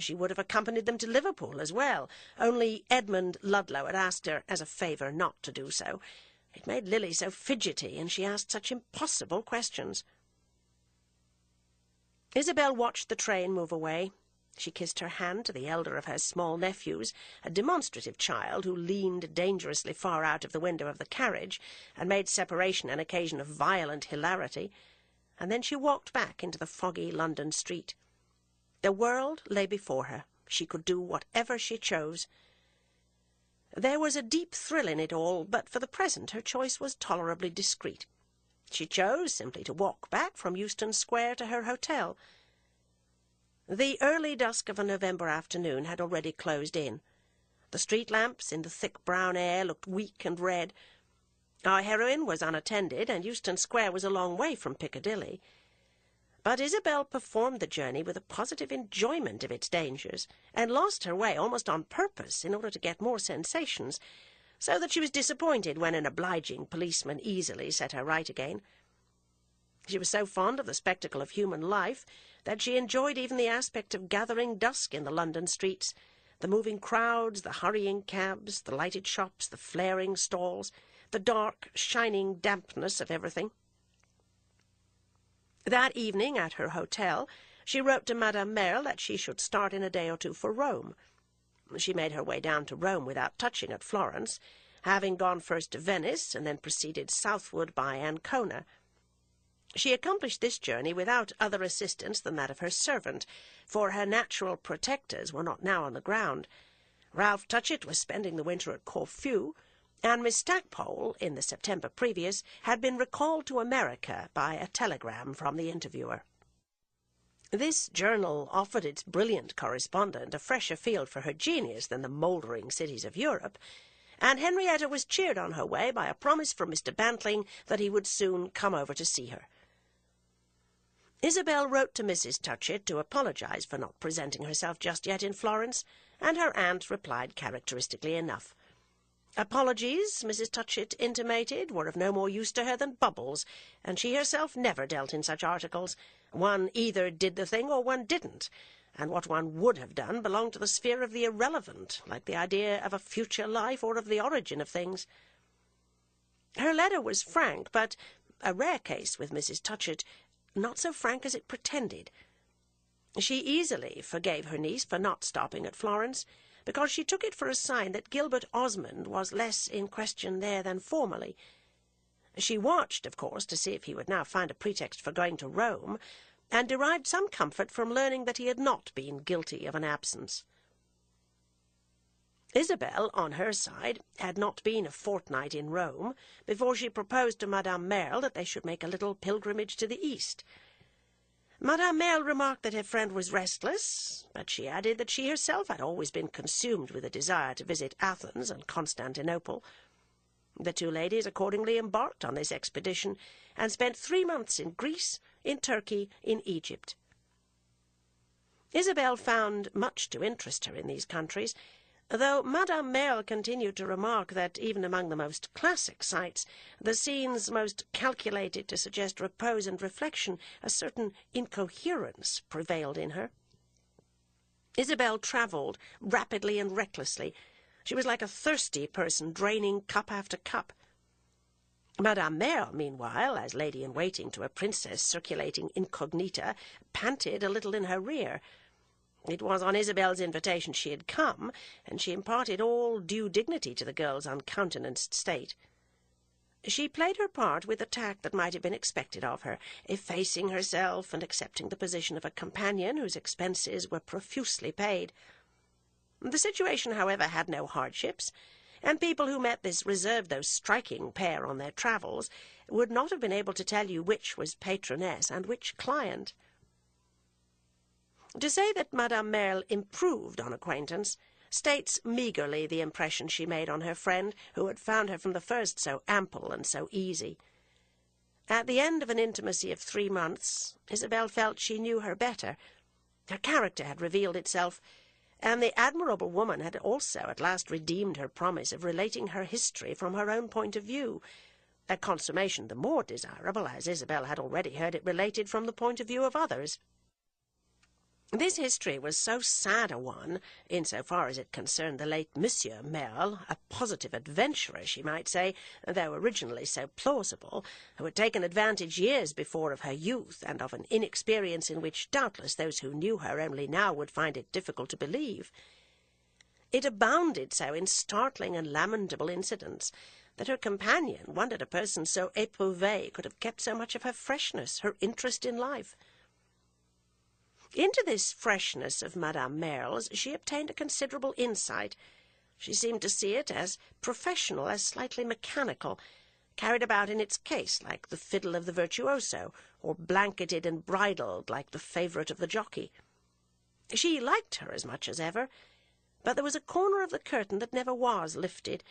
She would have accompanied them to Liverpool as well, only Edmund Ludlow had asked her as a favour not to do so. It made Lily so fidgety, and she asked such impossible questions. Isabel watched the train move away. She kissed her hand to the elder of her small nephews, a demonstrative child who leaned dangerously far out of the window of the carriage and made separation an occasion of violent hilarity, and then she walked back into the foggy London street. The world lay before her. She could do whatever she chose. There was a deep thrill in it all, but for the present her choice was tolerably discreet. She chose simply to walk back from Euston Square to her hotel. The early dusk of a November afternoon had already closed in. The street lamps in the thick brown air looked weak and red. Our heroine was unattended, and Euston Square was a long way from Piccadilly. But Isabel performed the journey with a positive enjoyment of its dangers, and lost her way almost on purpose in order to get more sensations, so that she was disappointed when an obliging policeman easily set her right again. She was so fond of the spectacle of human life that she enjoyed even the aspect of gathering dusk in the London streets, the moving crowds, the hurrying cabs, the lighted shops, the flaring stalls, the dark, shining dampness of everything. That evening, at her hotel, she wrote to Madame Merle that she should start in a day or two for Rome. She made her way down to Rome without touching at Florence, having gone first to Venice and then proceeded southward by Ancona. She accomplished this journey without other assistance than that of her servant, for her natural protectors were not now on the ground. Ralph Touchett was spending the winter at Corfu, and Miss Stackpole, in the September previous, had been recalled to America by a telegram from the interviewer. This journal offered its brilliant correspondent a fresher field for her genius than the mouldering cities of Europe, and Henrietta was cheered on her way by a promise from Mr. Bantling that he would soon come over to see her. Isabel wrote to Mrs. Touchett to apologize for not presenting herself just yet in Florence, and her aunt replied characteristically enough. Apologies, Mrs. Touchett intimated, were of no more use to her than bubbles, and she herself never dealt in such articles. One either did the thing or one didn't, and what one would have done belonged to the sphere of the irrelevant, like the idea of a future life or of the origin of things. Her letter was frank, but, a rare case with Mrs. Touchett, not so frank as it pretended. She easily forgave her niece for not stopping at Florence, because she took it for a sign that Gilbert Osmond was less in question there than formerly. She watched, of course, to see if he would now find a pretext for going to Rome, and derived some comfort from learning that he had not been guilty of an absence. Isabel, on her side, had not been a fortnight in Rome before she proposed to Madame Merle that they should make a little pilgrimage to the East. Madame Merle remarked that her friend was restless, but she added that she herself had always been consumed with a desire to visit Athens and Constantinople. The two ladies accordingly embarked on this expedition, and spent 3 months in Greece, in Turkey, in Egypt. Isabel found much to interest her in these countries, though Madame Merle continued to remark that even among the most classic sights, the scenes most calculated to suggest repose and reflection, a certain incoherence prevailed in her. Isabel travelled rapidly and recklessly. She was like a thirsty person draining cup after cup. Madame Merle, meanwhile, as lady-in-waiting to a princess circulating incognita, panted a little in her rear. It was on Isabel's invitation she had come, and she imparted all due dignity to the girl's uncountenanced state. She played her part with the tact that might have been expected of her, effacing herself and accepting the position of a companion whose expenses were profusely paid. The situation, however, had no hardships, and people who met this reserved though striking pair on their travels would not have been able to tell you which was patroness and which client. To say that Madame Merle improved on acquaintance states meagrely the impression she made on her friend, who had found her from the first so ample and so easy. At the end of an intimacy of 3 months, Isabel felt she knew her better. Her character had revealed itself, and the admirable woman had also at last redeemed her promise of relating her history from her own point of view, a consummation the more desirable as Isabel had already heard it related from the point of view of others. This history was so sad a one, in so far as it concerned the late Monsieur Merle, a positive adventurer, she might say, though originally so plausible, who had taken advantage years before of her youth and of an inexperience in which doubtless those who knew her only now would find it difficult to believe. It abounded so in startling and lamentable incidents that her companion wondered a person so éprouvée could have kept so much of her freshness, her interest in life. Into this freshness of Madame Merle's she obtained a considerable insight. She seemed to see it as professional, as slightly mechanical, carried about in its case like the fiddle of the virtuoso, or blanketed and bridled like the favourite of the jockey. She liked her as much as ever, but there was a corner of the curtain that never was lifted.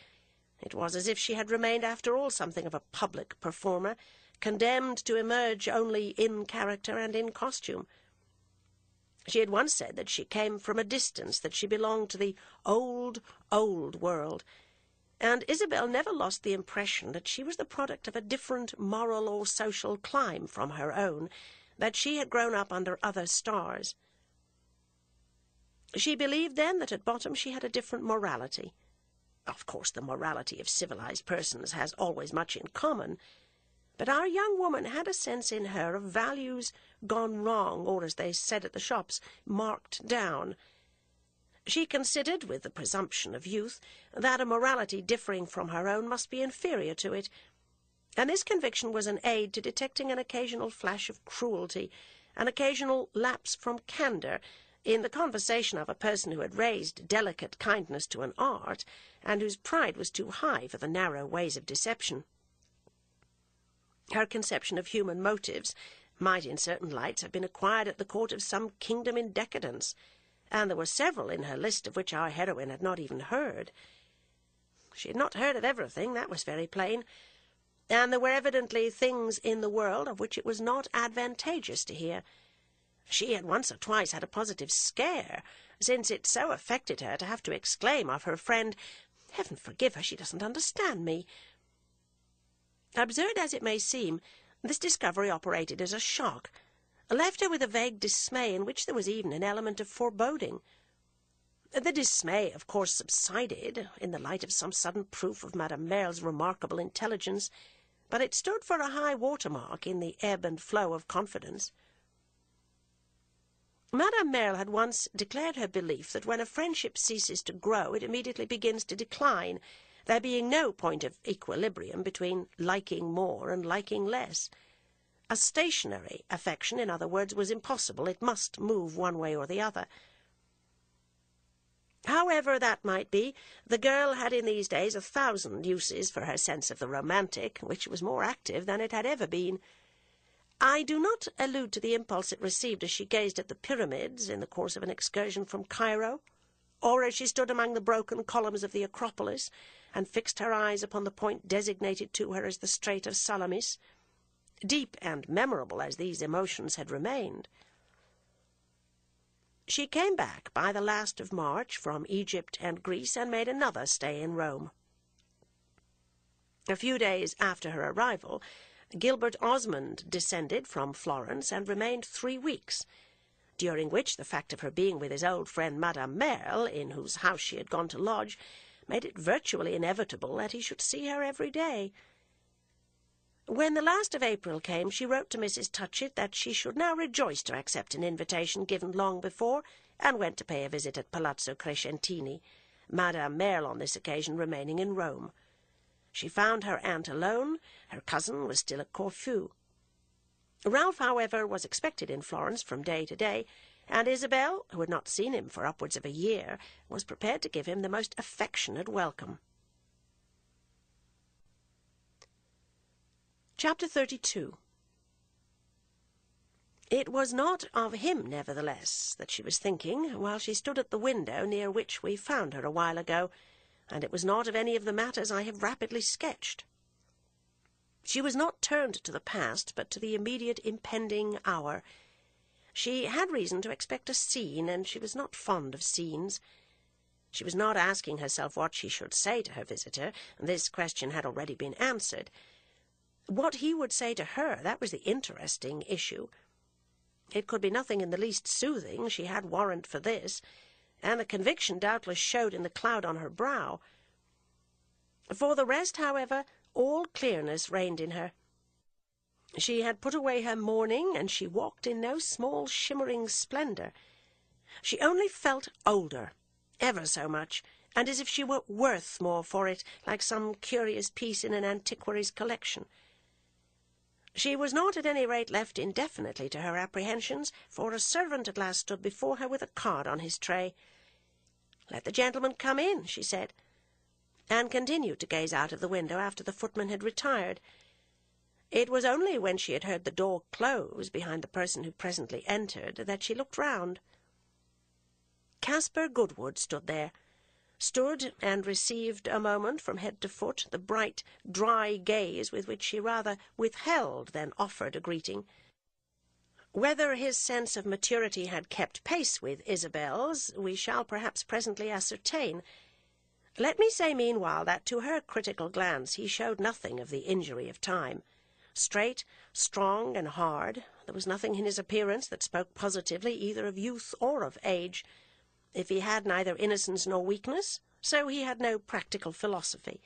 It was as if she had remained after all something of a public performer, condemned to emerge only in character and in costume. She had once said that she came from a distance, that she belonged to the old, old world, and Isabel never lost the impression that she was the product of a different moral or social clime from her own, that she had grown up under other stars. She believed then that at bottom she had a different morality. Of course, the morality of civilized persons has always much in common, but our young woman had a sense in her of values gone wrong, or, as they said at the shops, marked down. She considered, with the presumption of youth, that a morality differing from her own must be inferior to it, and this conviction was an aid to detecting an occasional flash of cruelty, an occasional lapse from candour, in the conversation of a person who had raised delicate kindness to an art, and whose pride was too high for the narrow ways of deception. Her conception of human motives might in certain lights have been acquired at the court of some kingdom in decadence, and there were several in her list of which our heroine had not even heard. She had not heard of everything, that was very plain, and there were evidently things in the world of which it was not advantageous to hear. She had once or twice had a positive scare, since it so affected her to have to exclaim of her friend, "Heaven forgive her, she doesn't understand me." Absurd as it may seem, this discovery operated as a shock, left her with a vague dismay in which there was even an element of foreboding. The dismay, of course, subsided in the light of some sudden proof of Madame Merle's remarkable intelligence, but it stood for a high water-mark in the ebb and flow of confidence. Madame Merle had once declared her belief that when a friendship ceases to grow, it immediately begins to decline, there being no point of equilibrium between liking more and liking less. A stationary affection, in other words, was impossible. It must move one way or the other. However that might be, the girl had in these days 1,000 uses for her sense of the romantic, which was more active than it had ever been. I do not allude to the impulse it received as she gazed at the pyramids in the course of an excursion from Cairo, or as she stood among the broken columns of the Acropolis, and fixed her eyes upon the point designated to her as the Strait of Salamis, deep and memorable as these emotions had remained. She came back by the last of March from Egypt and Greece and made another stay in Rome. A few days after her arrival, Gilbert Osmond descended from Florence and remained 3 weeks, during which the fact of her being with his old friend Madame Merle, in whose house she had gone to lodge, made it virtually inevitable that he should see her every day. When the last of April came, she wrote to Mrs. Touchett that she should now rejoice to accept an invitation given long before, and went to pay a visit at Palazzo Crescentini, Madame Merle on this occasion remaining in Rome. She found her aunt alone. Her cousin was still at Corfu. Ralph, however, was expected in Florence from day to day, and Isabel, who had not seen him for upwards of a year, was prepared to give him the most affectionate welcome. Chapter 32. It was not of him, nevertheless, that she was thinking, while she stood at the window near which we found her a while ago, and it was not of any of the matters I have rapidly sketched. She was not turned to the past, but to the immediate impending hour. She had reason to expect a scene, and she was not fond of scenes. She was not asking herself what she should say to her visitor. This question had already been answered. What he would say to her, that was the interesting issue. It could be nothing in the least soothing, she had warrant for this, and the conviction doubtless showed in the cloud on her brow. For the rest, however, all clearness reigned in her. She had put away her mourning, and she walked in no small shimmering splendour. She only felt older, ever so much, and as if she were worth more for it, like some curious piece in an antiquary's collection. She was not at any rate left indefinitely to her apprehensions, for a servant at last stood before her with a card on his tray. "Let the gentleman come in," she said, and continued to gaze out of the window after the footman had retired. It was only when she had heard the door close behind the person who presently entered that she looked round. Caspar Goodwood stood and received a moment from head to foot the bright, dry gaze with which she rather withheld than offered a greeting. Whether his sense of maturity had kept pace with Isabel's, we shall perhaps presently ascertain. Let me say meanwhile that to her critical glance he showed nothing of the injury of time. Straight, strong, and hard, there was nothing in his appearance that spoke positively either of youth or of age. If he had neither innocence nor weakness, so he had no practical philosophy.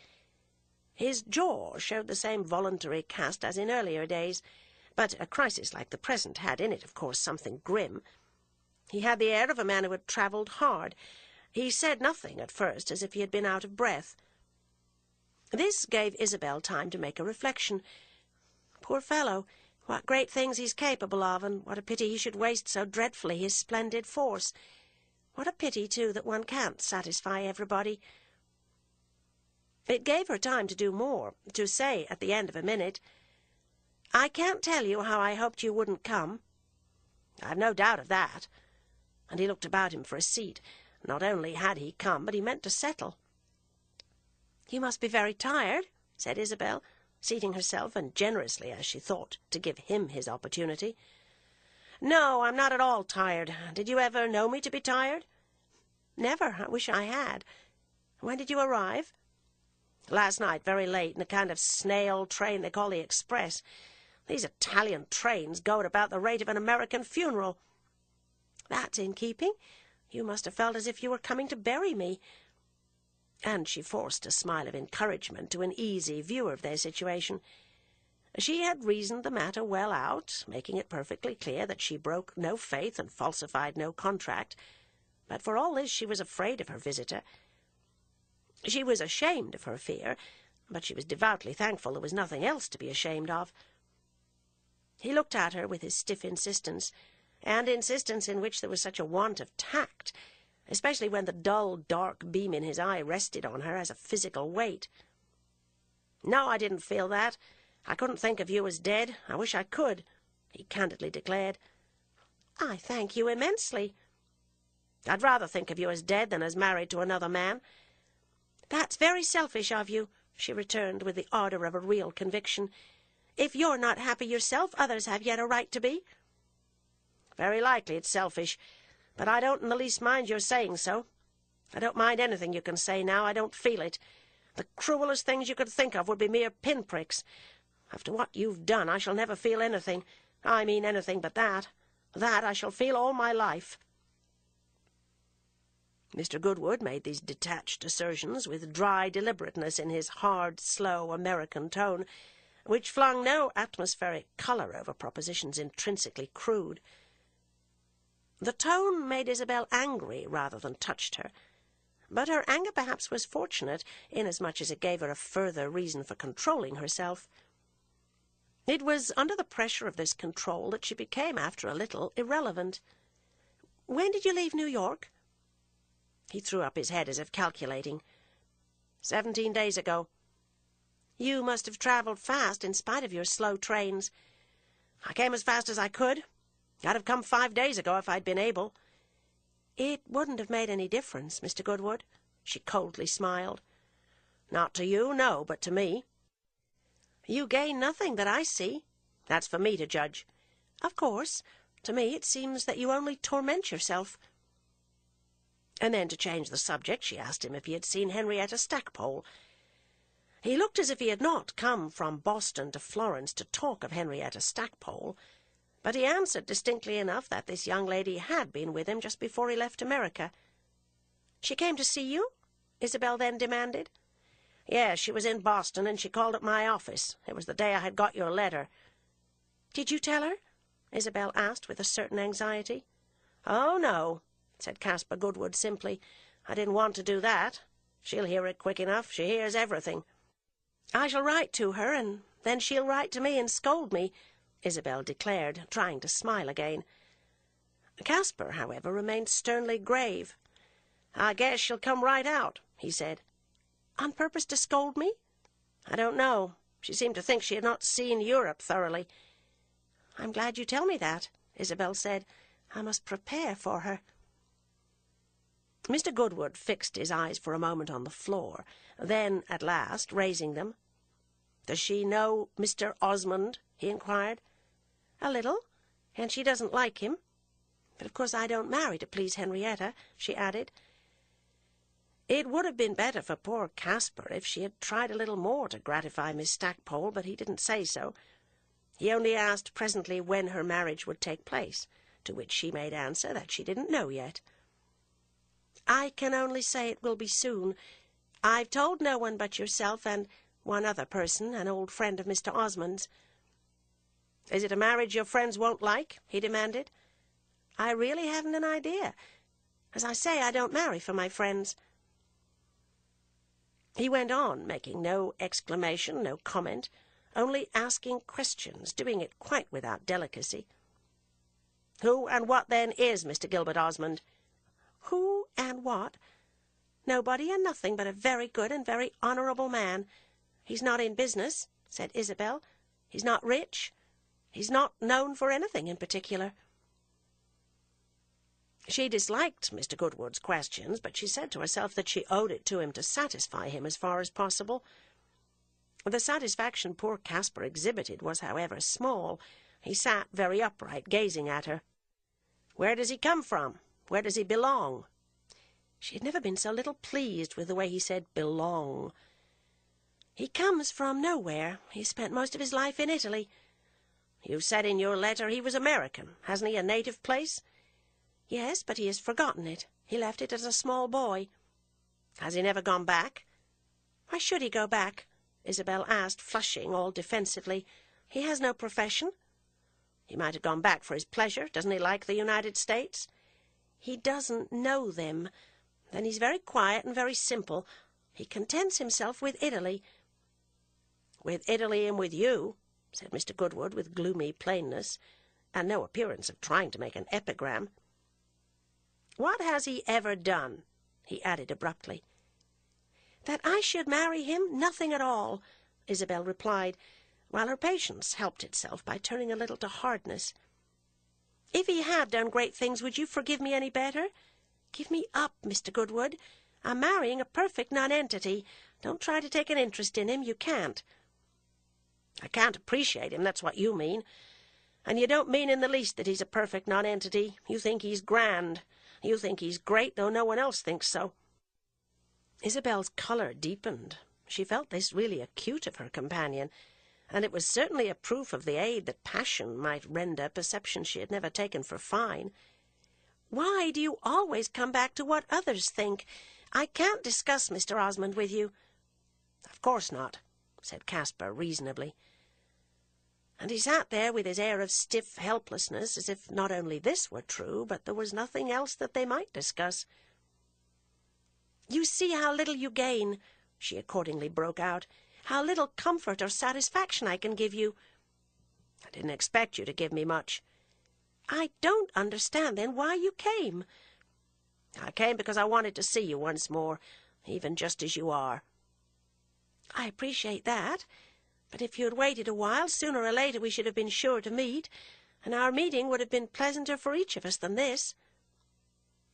His jaw showed the same voluntary cast as in earlier days, but a crisis like the present had in it, of course, something grim. He had the air of a man who had travelled hard. He said nothing at first, as if he had been out of breath. This gave Isabel time to make a reflection. Poor fellow, what great things he's capable of, and what a pity he should waste so dreadfully his splendid force. What a pity, too, that one can't satisfy everybody. It gave her time to do more, to say at the end of a minute, "I can't tell you how I hoped you wouldn't come." "I've no doubt of that." And he looked about him for a seat. Not only had he come, but he meant to settle. "You must be very tired," said Isabel, seating herself, and generously, as she thought, to give him his opportunity. "No, I'm not at all tired. Did you ever know me to be tired?" "Never. I wish I had. When did you arrive?" "Last night, very late, in a kind of snail train they call the Express. These Italian trains go at about the rate of an American funeral." "That's in keeping. You must have felt as if you were coming to bury me." And she forced a smile of encouragement to an easy view of their situation. She had reasoned the matter well out, making it perfectly clear that she broke no faith and falsified no contract. But for all this she was afraid of her visitor. She was ashamed of her fear, but she was devoutly thankful there was nothing else to be ashamed of. He looked at her with his stiff insistence, and insistence in which there was such a want of tact, especially when the dull, dark beam in his eye rested on her as a physical weight. "No, I didn't feel that. I couldn't think of you as dead. I wish I could," he candidly declared. "I thank you immensely." "I'd rather think of you as dead than as married to another man." "That's very selfish of you," she returned with the ardour of a real conviction. "If you're not happy yourself, others have yet a right to be." "Very likely it's selfish, but I don't in the least mind your saying so. I don't mind anything you can say now. I don't feel it. The cruellest things you could think of would be mere pinpricks. After what you've done, I shall never feel anything. I mean anything but that. That I shall feel all my life." Mr. Goodwood made these detached assertions with dry deliberateness in his hard, slow American tone, which flung no atmospheric colour over propositions intrinsically crude. The tone made Isabel angry rather than touched her, but her anger perhaps was fortunate, inasmuch as it gave her a further reason for controlling herself. It was under the pressure of this control that she became, after a little, irrelevant. "When did you leave New York?" He threw up his head as if calculating. 17 days ago. "You must have travelled fast in spite of your slow trains." "I came as fast as I could. I'd have come 5 days ago if I'd been able." "It wouldn't have made any difference, Mr. Goodwood," she coldly smiled. "Not to you, no, but to me." "You gain nothing that I see." "That's for me to judge." "Of course. To me it seems that you only torment yourself." And then, to change the subject, she asked him if he had seen Henrietta Stackpole. He looked as if he had not come from Boston to Florence to talk of Henrietta Stackpole, but he answered distinctly enough that this young lady had been with him just before he left America. "She came to see you?" Isabel then demanded. "Yes, she was in Boston, and she called at my office. It was the day I had got your letter." "Did you tell her?" Isabel asked with a certain anxiety. "Oh, no," said Caspar Goodwood simply. "I didn't want to do that. She'll hear it quick enough. She hears everything." "I shall write to her, and then she'll write to me and scold me," Isabel declared, trying to smile again. Caspar, however, remained sternly grave. "I guess she'll come right out," he said. "On purpose to scold me?" "I don't know. She seemed to think she had not seen Europe thoroughly." "I'm glad you tell me that," Isabel said. "I must prepare for her." Mr. Goodwood fixed his eyes for a moment on the floor, then, at last, raising them, "Does she know Mr. Osmond?" he inquired. "A little, and she doesn't like him. But of course I don't marry to please Henrietta," she added. It would have been better for poor Caspar if she had tried a little more to gratify Miss Stackpole, but he didn't say so. He only asked presently when her marriage would take place, to which she made answer that she didn't know yet. "I can only say it will be soon. I've told no one but yourself and one other person, an old friend of Mr. Osmond's." "Is it a marriage your friends won't like?" he demanded. "I really haven't an idea. As I say, I don't marry for my friends." He went on, making no exclamation, no comment, only asking questions, doing it quite without delicacy. "Who and what, then, is Mr. Gilbert Osmond?" "Who and what? Nobody and nothing but a very good and very honourable man. He's not in business," said Isabel. "He's not rich. He's not known for anything in particular." She disliked Mr. Goodwood's questions, but she said to herself that she owed it to him to satisfy him as far as possible. The satisfaction poor Caspar exhibited was, however, small. He sat very upright, gazing at her. "Where does he come from? Where does he belong?" She had never been so little pleased with the way he said belong. "He comes from nowhere. He spent most of his life in Italy." "You said in your letter he was American. Hasn't he a native place?" "Yes, but he has forgotten it. He left it as a small boy." "Has he never gone back?" "Why should he go back?" Isabel asked, flushing all defensively. "He has no profession." "He might have gone back for his pleasure. Doesn't he like the United States?" "He doesn't know them. Then he's very quiet and very simple. He contents himself with Italy." "With Italy and with you," said Mr. Goodwood with gloomy plainness, and no appearance of trying to make an epigram. "What has he ever done?" he added abruptly. "That I should marry him? Nothing at all," Isabel replied, while her patience helped itself by turning a little to hardness. "If he had done great things, would you forgive me any better? Give me up, Mr. Goodwood. I'm marrying a perfect nonentity. Don't try to take an interest in him. You can't." "I can't appreciate him, that's what you mean. And you don't mean in the least that he's a perfect nonentity. You think he's grand. You think he's great, though no one else thinks so." Isabel's colour deepened. She felt this really acute of her companion, and it was certainly a proof of the aid that passion might render perception she had never taken for fine. "Why do you always come back to what others think? I can't discuss Mr. Osmond with you." "Of course not," said Caspar reasonably. And he sat there with his air of stiff helplessness, as if not only this were true, but there was nothing else that they might discuss. "You see how little you gain," she accordingly broke out, "how little comfort or satisfaction I can give you." "I didn't expect you to give me much." "I don't understand, then, why you came." "I came because I wanted to see you once more, even just as you are." "I appreciate that. But if you had waited a while, sooner or later we should have been sure to meet, and our meeting would have been pleasanter for each of us than this."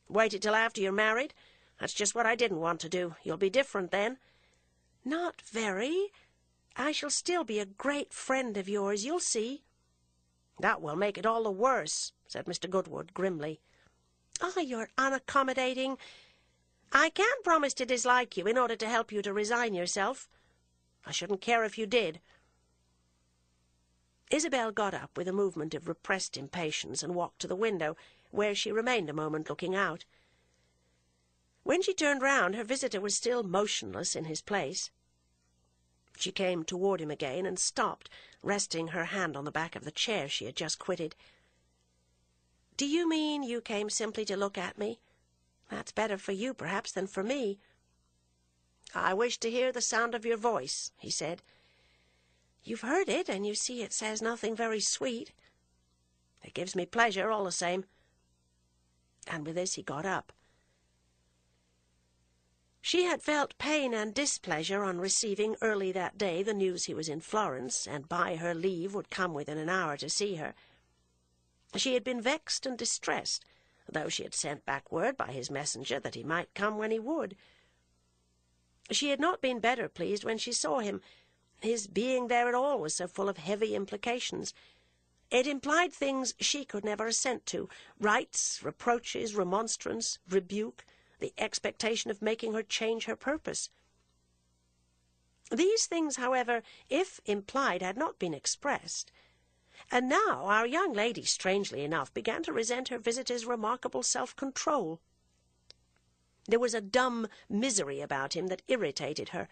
"Waited till after you're married? That's just what I didn't want to do. You'll be different then." "Not very. I shall still be a great friend of yours, you'll see." "That will make it all the worse," said Mr. Goodwood grimly. "Ah, you're unaccommodating. I can't promise to dislike you in order to help you to resign yourself. I shouldn't care if you did." Isabel got up with a movement of repressed impatience and walked to the window, where she remained a moment looking out. When she turned round, her visitor was still motionless in his place. She came toward him again and stopped, resting her hand on the back of the chair she had just quitted. "Do you mean you came simply to look at me? That's better for you, perhaps, than for me." "I wish to hear the sound of your voice," he said. "You've heard it, and you see it says nothing very sweet." "It gives me pleasure, all the same." And with this he got up. She had felt pain and displeasure on receiving early that day the news he was in Florence, and by her leave would come within an hour to see her. She had been vexed and distressed, though she had sent back word by his messenger that he might come when he would. She had not been better pleased when she saw him. His being there at all was so full of heavy implications. It implied things she could never assent to, rights, reproaches, remonstrance, rebuke, the expectation of making her change her purpose. These things, however, if implied, had not been expressed, and now our young lady, strangely enough, began to resent her visitor's remarkable self-control. There was a dumb misery about him that irritated her.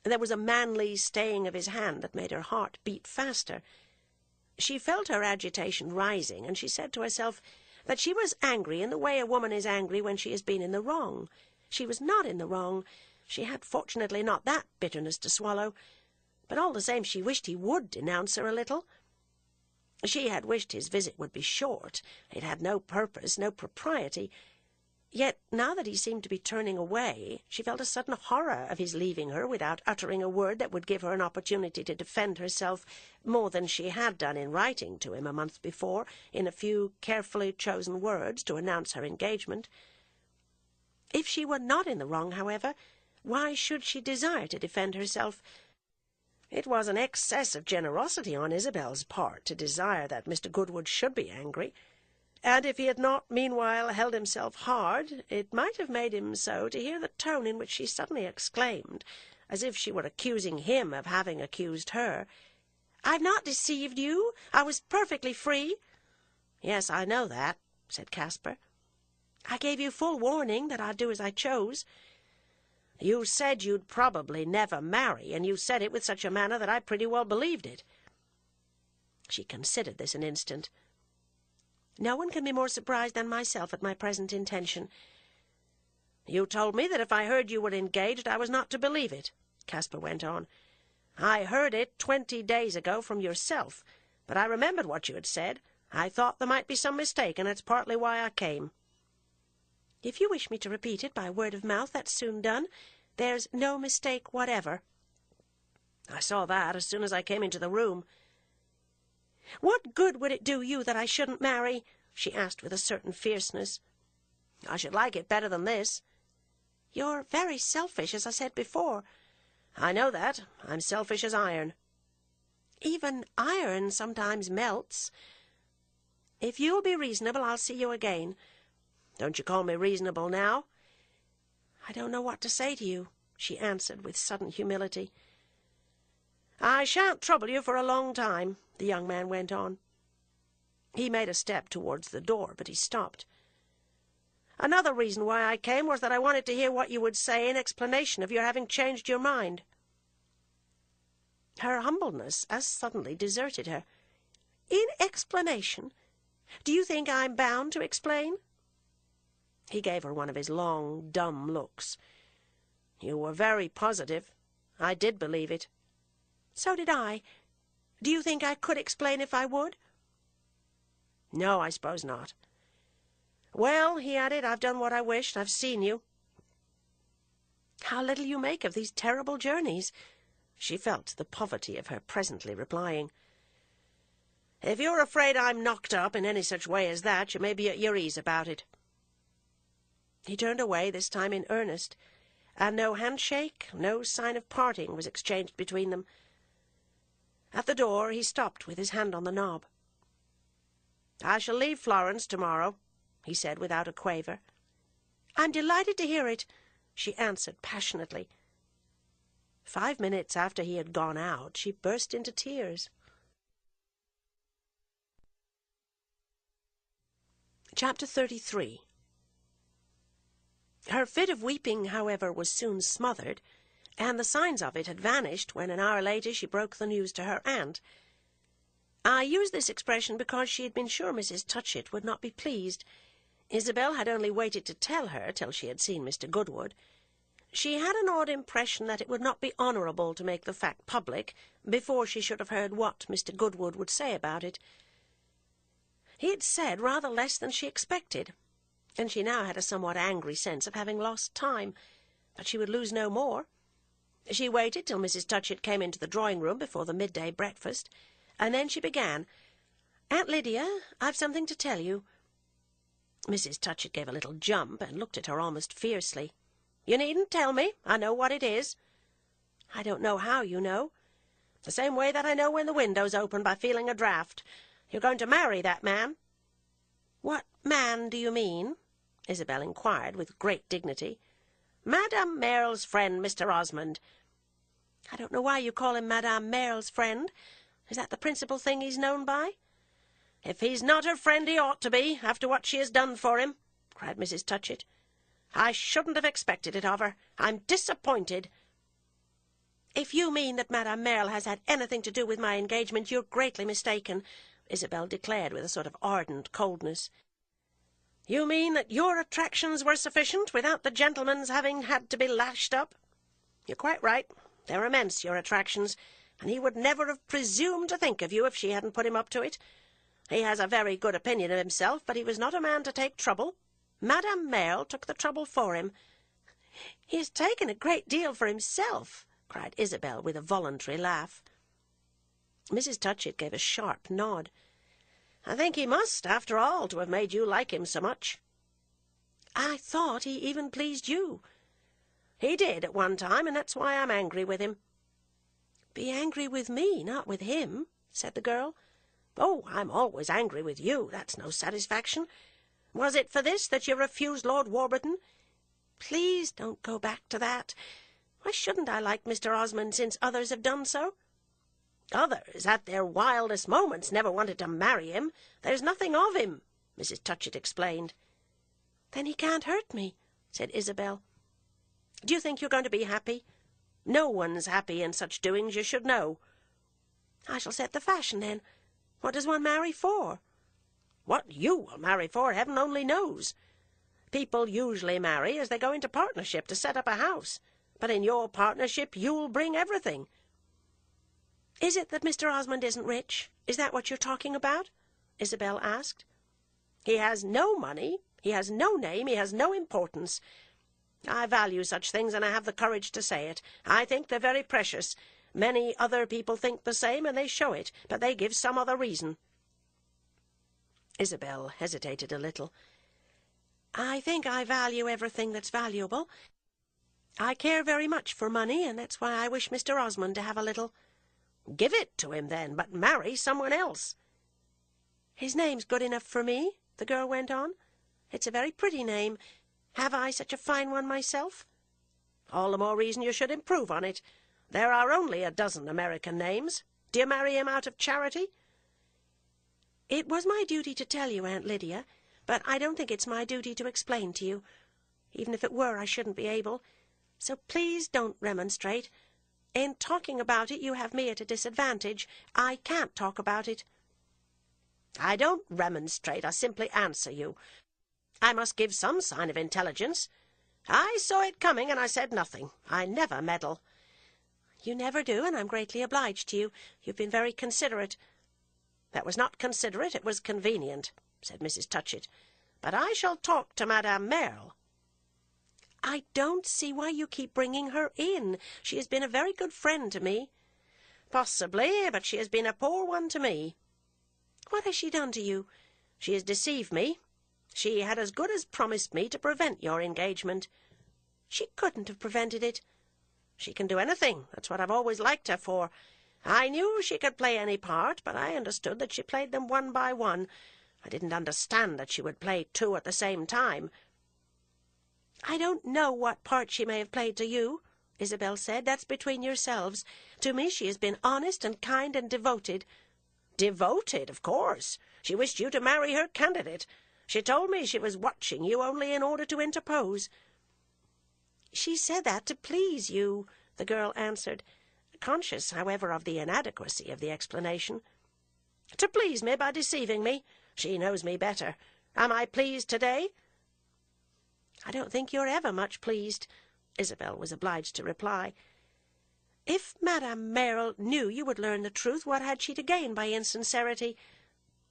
There was a manly staying of his hand that made her heart beat faster. She felt her agitation rising, and she said to herself that she was angry in the way a woman is angry when she has been in the wrong. She was not in the wrong. She had fortunately not that bitterness to swallow, but all the same she wished he would denounce her a little. She had wished his visit would be short. It had no purpose, no propriety. Yet, now that he seemed to be turning away, she felt a sudden horror of his leaving her without uttering a word that would give her an opportunity to defend herself more than she had done in writing to him a month before, in a few carefully chosen words to announce her engagement. If she were not in the wrong, however, why should she desire to defend herself? It was an excess of generosity on Isabel's part to desire that Mr. Goodwood should be angry, and if he had not meanwhile held himself hard, it might have made him so to hear the tone in which she suddenly exclaimed, as if she were accusing him of having accused her, "I've not deceived you. I was perfectly free." "Yes, I know that," said Caspar. "I gave you full warning that I'd do as I chose." "You said you'd probably never marry, and you said it with such a manner that I pretty well believed it." She considered this an instant. "No one can be more surprised than myself at my present intention." "You told me that if I heard you were engaged I was not to believe it," Caspar went on. "I heard it 20 days ago from yourself, but I remembered what you had said. I thought there might be some mistake, and it's partly why I came." "If you wish me to repeat it by word of mouth, that's soon done. There's no mistake whatever." "I saw that as soon as I came into the room." "What good would it do you that I shouldn't marry?" she asked with a certain fierceness. "I should like it better than this." "You're very selfish, as I said before." "I know that. I'm selfish as iron." "Even iron sometimes melts." "If you'll be reasonable, I'll see you again." "Don't you call me reasonable now?" "I don't know what to say to you," she answered with sudden humility. "I shan't trouble you for a long time," the young man went on. He made a step towards the door, but he stopped. "Another reason why I came was that I wanted to hear what you would say in explanation of your having changed your mind." Her humbleness as suddenly deserted her. "In explanation? Do you think I'm bound to explain?" He gave her one of his long, dumb looks. "You were very positive. I did believe it." "So did I. Do you think I could explain if I would?" "No, I suppose not." "Well," he added, "I've done what I wished. I've seen you." "How little you make of these terrible journeys!" She felt the poverty of her presently replying. "If you're afraid I'm knocked up in any such way as that, you may be at your ease about it." He turned away, this time in earnest, and no handshake, no sign of parting was exchanged between them. At the door he stopped with his hand on the knob. "I shall leave Florence tomorrow," he said without a quaver. "I'm delighted to hear it," she answered passionately. 5 minutes after he had gone out, she burst into tears. Chapter 33. Her fit of weeping, however, was soon smothered, and the signs of it had vanished when an hour later she broke the news to her aunt. I use this expression because she had been sure Mrs. Touchett would not be pleased. Isabel had only waited to tell her till she had seen Mr. Goodwood. She had an odd impression that it would not be honourable to make the fact public before she should have heard what Mr. Goodwood would say about it. He had said rather less than she expected, and she now had a somewhat angry sense of having lost time, but she would lose no more. She waited till Mrs. Touchett came into the drawing-room before the midday breakfast, and then she began, "Aunt Lydia, I've something to tell you." Mrs. Touchett gave a little jump and looked at her almost fiercely. "You needn't tell me. I know what it is." "I don't know how you know." "The same way that I know when the window's open by feeling a draught. You're going to marry that man." "What man do you mean?" Isabel inquired with great dignity. "Madame Merle's friend, Mr. Osmond." "I don't know why you call him Madame Merle's friend. Is that the principal thing he's known by?" "If he's not her friend, he ought to be, after what she has done for him," cried Mrs. Touchett. "I shouldn't have expected it of her. I'm disappointed." "If you mean that Madame Merle has had anything to do with my engagement, you're greatly mistaken," Isabel declared with a sort of ardent coldness. "You mean that your attractions were sufficient, without the gentleman's having had to be lashed up? You're quite right. They're immense, your attractions, and he would never have presumed to think of you if she hadn't put him up to it. He has a very good opinion of himself, but he was not a man to take trouble." Madame Merle took the trouble for him." "He has taken a great deal for himself," cried Isabel with a voluntary laugh. Mrs. Touchett gave a sharp nod. "I think he must, after all, to have made you like him so much." "I thought he even pleased you." "He did at one time, and that's why I'm angry with him." "Be angry with me, not with him," said the girl. "Oh, I'm always angry with you. That's no satisfaction. Was it for this that you refused Lord Warburton?" "Please don't go back to that. Why shouldn't I like Mr. Osmond, since others have done so?" "Others, at their wildest moments, never wanted to marry him. There's nothing of him," Mrs. Touchett explained. "Then he can't hurt me," said Isabel. "Do you think you're going to be happy? No one's happy in such doings, you should know." "I shall set the fashion, then. What does one marry for?" "What you will marry for, heaven only knows. People usually marry as they go into partnership to set up a house. But in your partnership you'll bring everything." "Is it that Mr. Osmond isn't rich? Is that what you're talking about?" Isabel asked. "He has no money, he has no name, he has no importance. I value such things, and I have the courage to say it. I think they're very precious. Many other people think the same, and they show it, but they give some other reason." Isabel hesitated a little. "I think I value everything that's valuable. I care very much for money, and that's why I wish Mr. Osmond to have a little." "Give it to him, then, but marry someone else." "His name's good enough for me," the girl went on. "It's a very pretty name. Have I such a fine one myself?" "All the more reason you should improve on it. There are only a dozen American names. Do you marry him out of charity?" "It was my duty to tell you, Aunt Lydia, but I don't think it's my duty to explain to you. Even if it were, I shouldn't be able. So please don't remonstrate. In talking about it, you have me at a disadvantage. I can't talk about it." "I don't remonstrate. I simply answer you. I must give some sign of intelligence. I saw it coming, and I said nothing. I never meddle." "You never do, and I'm greatly obliged to you. You've been very considerate." "That was not considerate, it was convenient," said Mrs. Touchett. "But I shall talk to Madame Merle." "I don't see why you keep bringing her in. She has been a very good friend to me." "Possibly, but she has been a poor one to me." "What has she done to you?" "She has deceived me. She had as good as promised me to prevent your engagement." "She couldn't have prevented it." "She can do anything. That's what I've always liked her for. I knew she could play any part, but I understood that she played them one by one. I didn't understand that she would play two at the same time." "I don't know what part she may have played to you," Isabel said. "That's between yourselves. To me she has been honest and kind and devoted." "Devoted, of course. She wished you to marry her candidate. She told me she was watching you only in order to interpose." "She said that to please you," the girl answered, conscious, however, of the inadequacy of the explanation. "To please me by deceiving me. She knows me better. Am I pleased today?" "I don't think you're ever much pleased," Isabel was obliged to reply. "If Madame Merle knew you would learn the truth, what had she to gain by insincerity?"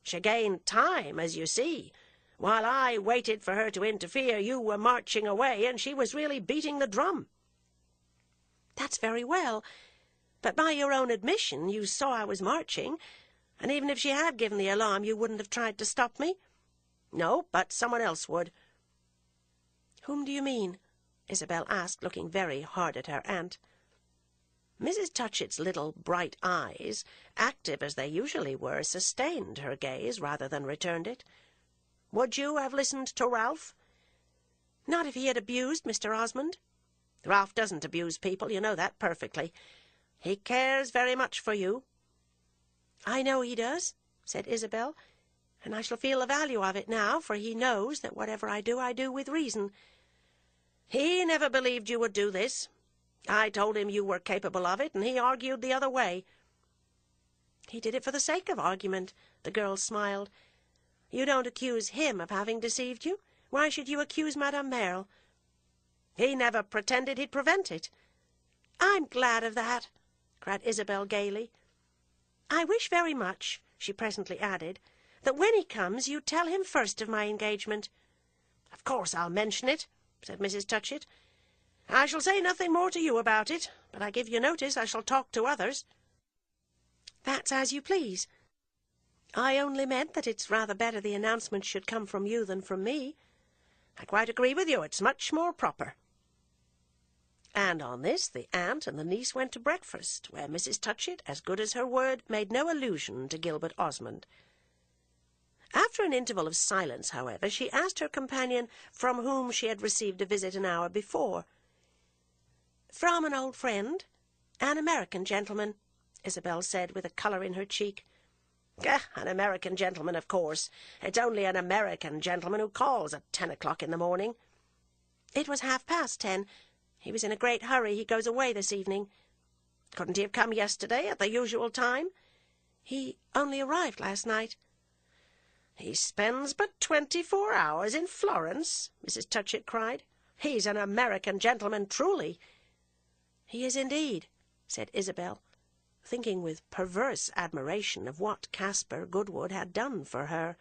"She gained time, as you see. While I waited for her to interfere, you were marching away, and she was really beating the drum." "That's very well. But by your own admission, you saw I was marching, and even if she had given the alarm, you wouldn't have tried to stop me." "No, but someone else would." "Whom do you mean?" Isabel asked, looking very hard at her aunt. Mrs. Touchett's little bright eyes, active as they usually were, sustained her gaze rather than returned it. "Would you have listened to Ralph?" "Not if he had abused Mr. Osmond." "Ralph doesn't abuse people, you know that perfectly. He cares very much for you." "I know he does," said Isabel, "and I shall feel the value of it now, for he knows that whatever I do with reason." "He never believed you would do this. I told him you were capable of it, and he argued the other way." "He did it for the sake of argument," the girl smiled. "You don't accuse him of having deceived you. Why should you accuse Madame Merle?" "He never pretended he'd prevent it." "I'm glad of that," cried Isabel gaily. "I wish very much," she presently added, "that when he comes you tell him first of my engagement." "Of course I'll mention it," said Mrs. Touchett. "I shall say nothing more to you about it, but I give you notice I shall talk to others." "That's as you please. I only meant that it's rather better the announcement should come from you than from me." "I quite agree with you. It's much more proper." And on this the aunt and the niece went to breakfast, where Mrs. Touchett, as good as her word, made no allusion to Gilbert Osmond. After an interval of silence, however, she asked her companion from whom she had received a visit an hour before. "From an old friend, an American gentleman," Isabel said, with a colour in her cheek. An American gentleman, of course. It's only an American gentleman who calls at 10 o'clock in the morning." "It was 10:30. He was in a great hurry. He goes away this evening." "Couldn't he have come yesterday at the usual time?" "He only arrived last night." "He spends but 24 hours in Florence?" Mrs. Touchett cried. "He's an American gentleman, truly." "He is indeed," said Isabel, thinking with perverse admiration of what Caspar Goodwood had done for her.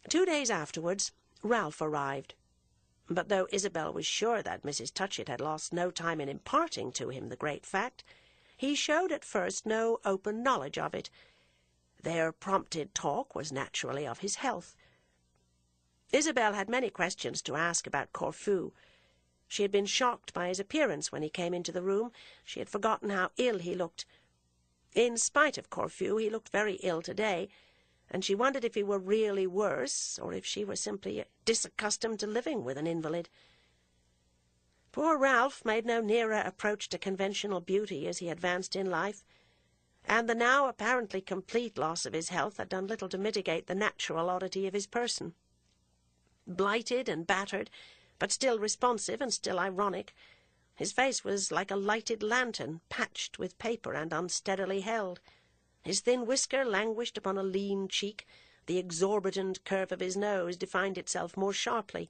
2 days afterwards, Ralph arrived. But though Isabel was sure that Mrs. Touchett had lost no time in imparting to him the great fact, he showed at first no open knowledge of it. Their prompted talk was naturally of his health. Isabel had many questions to ask about Corfu. She had been shocked by his appearance when he came into the room. She had forgotten how ill he looked. In spite of Corfu, he looked very ill today, and she wondered if he were really worse, or if she were simply disaccustomed to living with an invalid. Poor Ralph made no nearer approach to conventional beauty as he advanced in life, and the now apparently complete loss of his health had done little to mitigate the natural oddity of his person. Blighted and battered, but still responsive and still ironic, his face was like a lighted lantern, patched with paper and unsteadily held. His thin whisker languished upon a lean cheek. The exorbitant curve of his nose defined itself more sharply.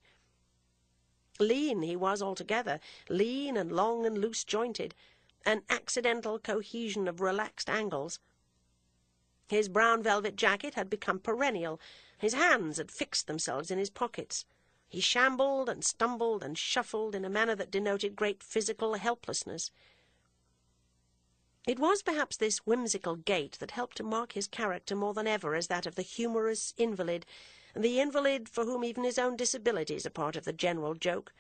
Lean he was altogether, lean and long and loose-jointed, an accidental cohesion of relaxed angles. His brown velvet jacket had become perennial. His hands had fixed themselves in his pockets. He shambled and stumbled and shuffled in a manner that denoted great physical helplessness. It was perhaps this whimsical gait that helped to mark his character more than ever as that of the humorous invalid, the invalid for whom even his own disabilities are part of the general joke.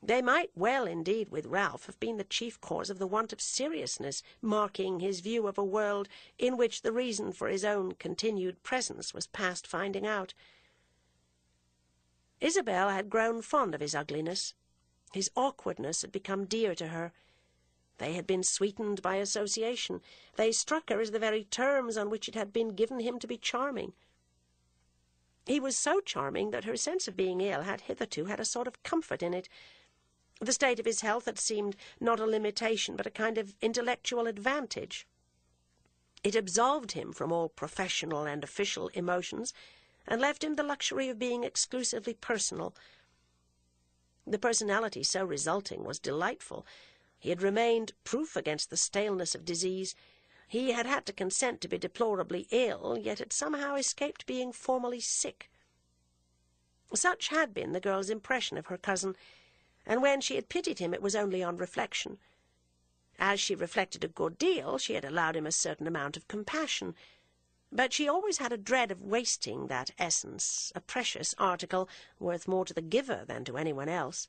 They might well, indeed, with Ralph, have been the chief cause of the want of seriousness marking his view of a world in which the reason for his own continued presence was past finding out. Isabel had grown fond of his ugliness. His awkwardness had become dear to her. They had been sweetened by association. They struck her as the very terms on which it had been given him to be charming. He was so charming that her sense of being ill had hitherto had a sort of comfort in it. The state of his health had seemed not a limitation, but a kind of intellectual advantage. It absolved him from all professional and official emotions, and left him the luxury of being exclusively personal. The personality so resulting was delightful. He had remained proof against the staleness of disease. He had had to consent to be deplorably ill, yet had somehow escaped being formally sick. Such had been the girl's impression of her cousin, and when she had pitied him it was only on reflection. As she reflected a good deal, she had allowed him a certain amount of compassion, but she always had a dread of wasting that essence, a precious article, worth more to the giver than to anyone else.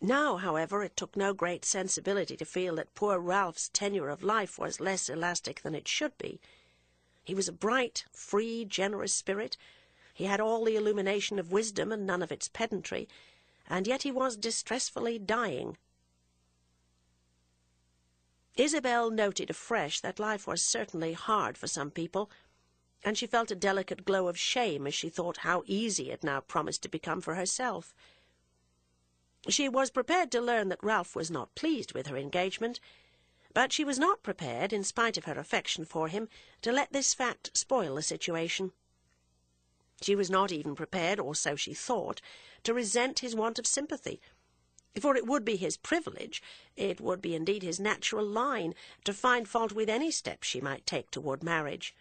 Now, however, it took no great sensibility to feel that poor Ralph's tenure of life was less elastic than it should be. He was a bright, free, generous spirit. He had all the illumination of wisdom and none of its pedantry, and yet he was distressfully dying. Isabel noted afresh that life was certainly hard for some people, and she felt a delicate glow of shame as she thought how easy it now promised to become for herself. She was prepared to learn that Ralph was not pleased with her engagement, but she was not prepared, in spite of her affection for him, to let this fact spoil the situation. She was not even prepared, or so she thought, to resent his want of sympathy, for it would be his privilege, it would be indeed his natural line, to find fault with any step she might take toward marriage.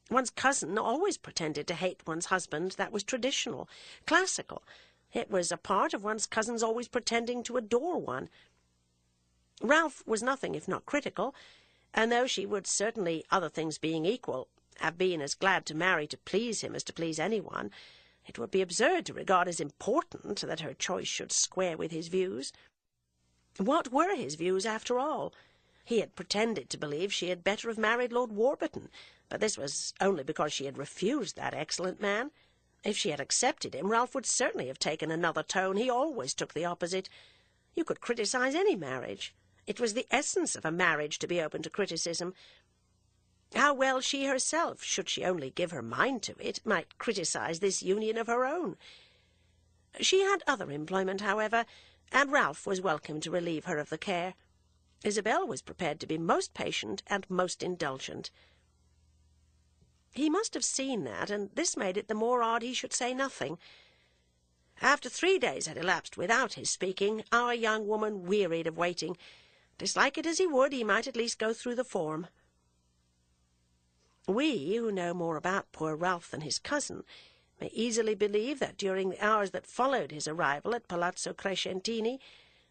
One's cousin always pretended to hate one's husband. That was traditional, classical. It was a part of one's cousin's always pretending to adore one. Ralph was nothing if not critical, and though she would certainly, other things being equal, have been as glad to marry to please him as to please anyone, it would be absurd to regard as important that her choice should square with his views. What were his views, after all? He had pretended to believe she had better have married Lord Warburton, but this was only because she had refused that excellent man. If she had accepted him, Ralph would certainly have taken another tone. He always took the opposite. You could criticize any marriage. It was the essence of a marriage to be open to criticism. How well she herself, should she only give her mind to it, might criticize this union of her own. She had other employment, however, and Ralph was welcome to relieve her of the care. Isabel was prepared to be most patient and most indulgent. He must have seen that, and this made it the more odd he should say nothing. After 3 days had elapsed without his speaking, our young woman wearied of waiting. Dislike it as he would, he might at least go through the form. We, who know more about poor Ralph than his cousin, may easily believe that during the hours that followed his arrival at Palazzo Crescentini,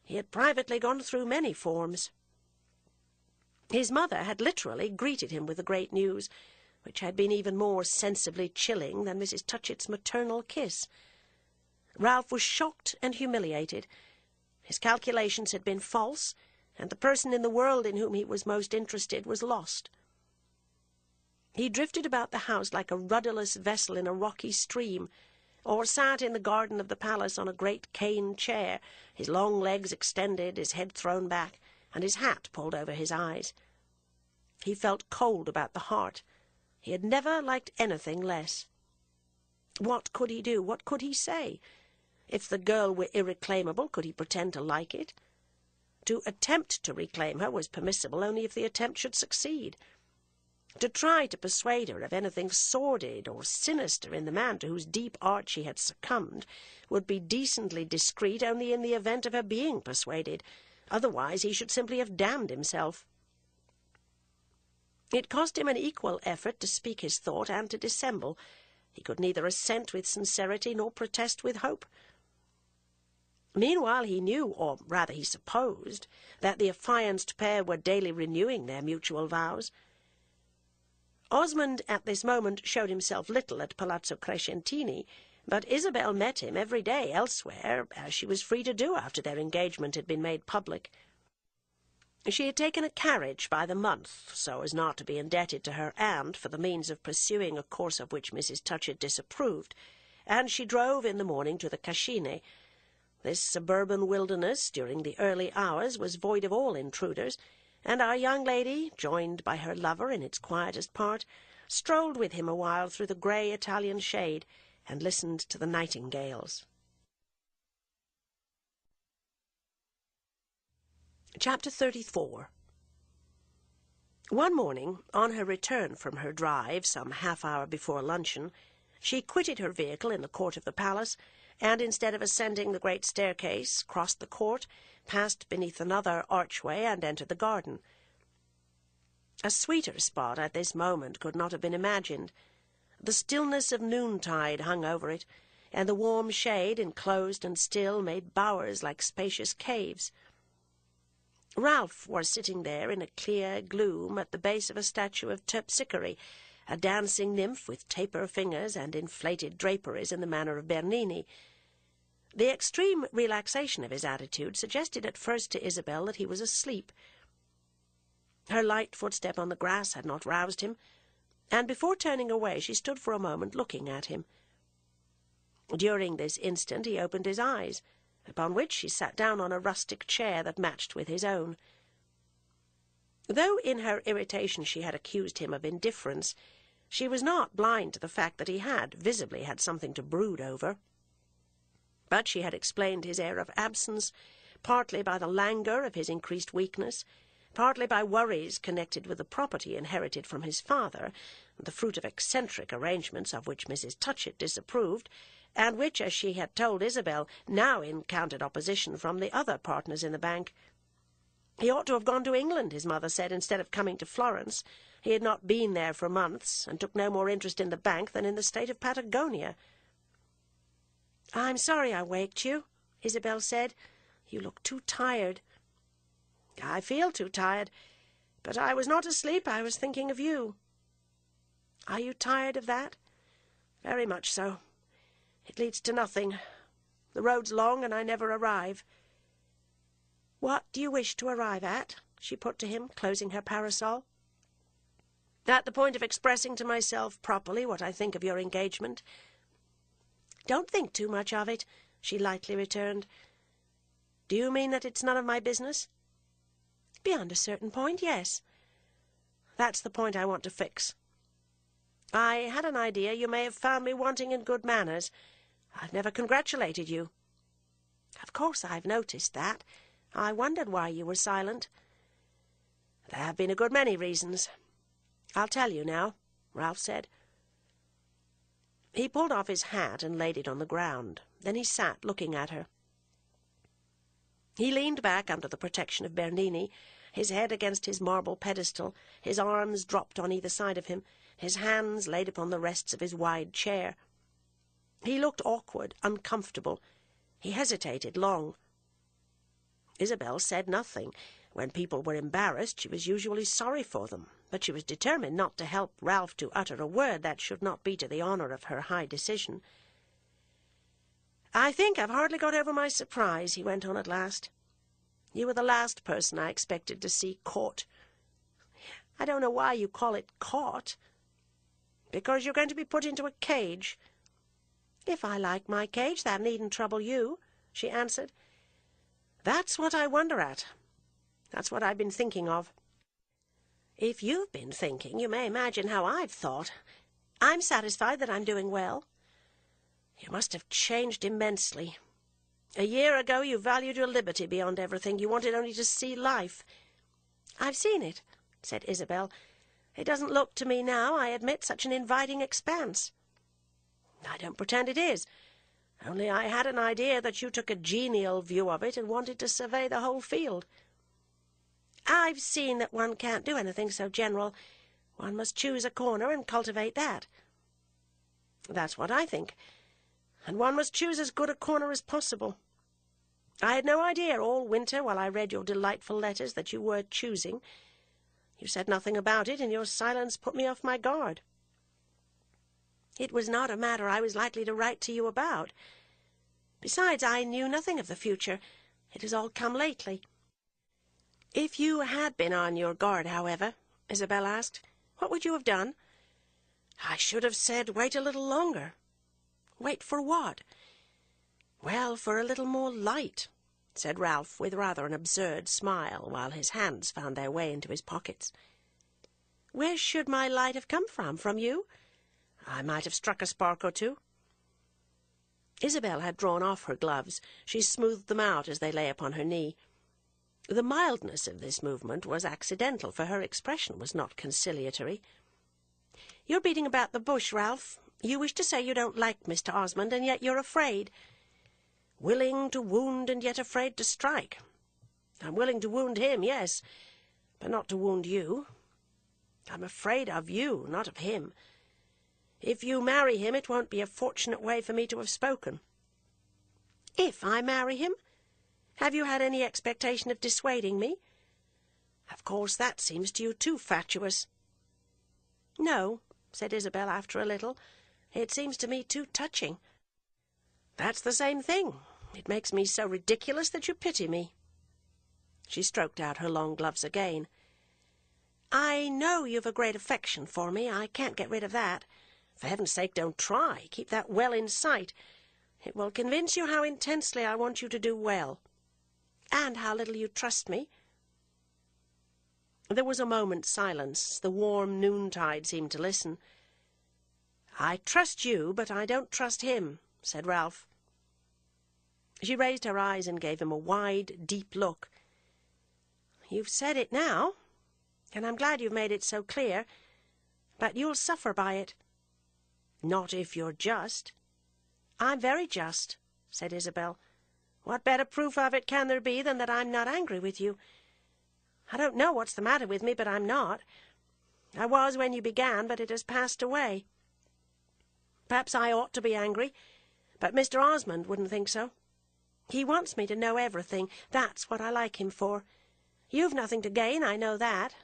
he had privately gone through many forms. His mother had literally greeted him with the great news, which had been even more sensibly chilling than Mrs. Touchett's maternal kiss. Ralph was shocked and humiliated. His calculations had been false, and the person in the world in whom he was most interested was lost. He drifted about the house like a rudderless vessel in a rocky stream, or sat in the garden of the palace on a great cane chair, his long legs extended, his head thrown back, and his hat pulled over his eyes. He felt cold about the heart. He had never liked anything less. What could he do? What could he say? If the girl were irreclaimable, could he pretend to like it? To attempt to reclaim her was permissible only if the attempt should succeed. To try to persuade her of anything sordid or sinister in the man to whose deep art she had succumbed would be decently discreet only in the event of her being persuaded. Otherwise he should simply have damned himself. It cost him an equal effort to speak his thought and to dissemble. He could neither assent with sincerity nor protest with hope. Meanwhile he knew, or rather he supposed, that the affianced pair were daily renewing their mutual vows. Osmond at this moment showed himself little at Palazzo Crescentini, but Isabel met him every day elsewhere, as she was free to do after their engagement had been made public. She had taken a carriage by the month, so as not to be indebted to her aunt for the means of pursuing a course of which Mrs. Touchett disapproved, and she drove in the morning to the Cascine. This suburban wilderness, during the early hours, was void of all intruders, and our young lady, joined by her lover in its quietest part, strolled with him a while through the grey Italian shade, and listened to the nightingales. Chapter 34. One morning, on her return from her drive, some half-hour before luncheon, she quitted her vehicle in the court of the palace, and instead of ascending the great staircase, crossed the court, passed beneath another archway, and entered the garden. A sweeter spot at this moment could not have been imagined. The stillness of noontide hung over it, and the warm shade, enclosed and still, made bowers like spacious caves. Ralph was sitting there in a clear gloom at the base of a statue of Terpsichore, a dancing nymph with taper fingers and inflated draperies in the manner of Bernini. The extreme relaxation of his attitude suggested at first to Isabel that he was asleep. Her light footstep on the grass had not roused him, and before turning away she stood for a moment looking at him. During this instant he opened his eyes, upon which she sat down on a rustic chair that matched with his own. Though in her irritation she had accused him of indifference, she was not blind to the fact that he had visibly had something to brood over. But she had explained his air of absence, partly by the languor of his increased weakness, partly by worries connected with the property inherited from his father, the fruit of eccentric arrangements of which Mrs. Touchett disapproved, and which, as she had told Isabel, now encountered opposition from the other partners in the bank. He ought to have gone to England, his mother said, instead of coming to Florence. He had not been there for months, and took no more interest in the bank than in the state of Patagonia. "I'm sorry I waked you," Isabel said. "You look too tired." "I feel too tired, but I was not asleep. I was thinking of you." "Are you tired of that?" "Very much so. It leads to nothing. The road's long, and I never arrive." "What do you wish to arrive at?" she put to him, closing her parasol. "At the point of expressing to myself properly what I think of your engagement." "Don't think too much of it," she lightly returned. "Do you mean that it's none of my business?" "Beyond a certain point, yes." "That's the point I want to fix. I had an idea you may have found me wanting in good manners. I've never congratulated you." "Of course I've noticed that. I wondered why you were silent." "There have been a good many reasons. I'll tell you now," Ralph said. He pulled off his hat and laid it on the ground. Then he sat looking at her. He leaned back under the protection of Bernini, his head against his marble pedestal, his arms dropped on either side of him, his hands laid upon the rests of his wide chair. He looked awkward, uncomfortable. He hesitated long. Isabel said nothing. When people were embarrassed, she was usually sorry for them, but she was determined not to help Ralph to utter a word that should not be to the honour of her high decision. "I think I've hardly got over my surprise," he went on at last. "You were the last person I expected to see caught. I don't know why you call it caught." "Because you're going to be put into a cage." "If I like my cage, that needn't trouble you," she answered. "That's what I wonder at. That's what I've been thinking of." "If you've been thinking, you may imagine how I've thought. I'm satisfied that I'm doing well." "You must have changed immensely. A year ago you valued your liberty beyond everything. You wanted only to see life." "I've seen it," said Isabel. "It doesn't look to me now, I admit, such an inviting expanse." "I don't pretend it is. Only I had an idea that you took a genial view of it and wanted to survey the whole field." "I've seen that one can't do anything so general. One must choose a corner and cultivate that." "That's what I think. And one must choose as good a corner as possible. I had no idea all winter, while I read your delightful letters, that you were choosing. You said nothing about it, and your silence put me off my guard." "It was not a matter I was likely to write to you about. Besides, I knew nothing of the future. It has all come lately." "If you had been on your guard, however," Isabel asked, "what would you have done?" "I should have said, wait a little longer." "Wait for what?" "Well, for a little more light," said Ralph, with rather an absurd smile, while his hands found their way into his pockets. "Where should my light have come from? From you?" "I might have struck a spark or two." Isabel had drawn off her gloves. She smoothed them out as they lay upon her knee. The mildness of this movement was accidental, for her expression was not conciliatory. "You're beating about the bush, Ralph. You wish to say you don't like Mr. Osmond, and yet you're afraid." "Willing to wound and yet afraid to strike. I'm willing to wound him, yes, but not to wound you. I'm afraid of you, not of him. If you marry him, it won't be a fortunate way for me to have spoken." "If I marry him? Have you had any expectation of dissuading me?" "Of course that seems to you too fatuous." "No," said Isabel after a little. "It seems to me too touching." "That's the same thing. It makes me so ridiculous that you pity me." She stroked out her long gloves again. "I know you've a great affection for me. I can't get rid of that. For heaven's sake, don't try. Keep that well in sight. It will convince you how intensely I want you to do well. And how little you trust me." There was a moment's silence. The warm noontide seemed to listen. "I trust you, but I don't trust him," said Ralph. She raised her eyes and gave him a wide, deep look. "You've said it now, and I'm glad you've made it so clear, but you'll suffer by it." "Not if you're just." "I'm very just," said Isabel. "What better proof of it can there be than that I'm not angry with you? I don't know what's the matter with me, but I'm not. I was when you began, but it has passed away. Perhaps I ought to be angry, but Mr. Osmond wouldn't think so. He wants me to know everything. That's what I like him for. You've nothing to gain, I know that.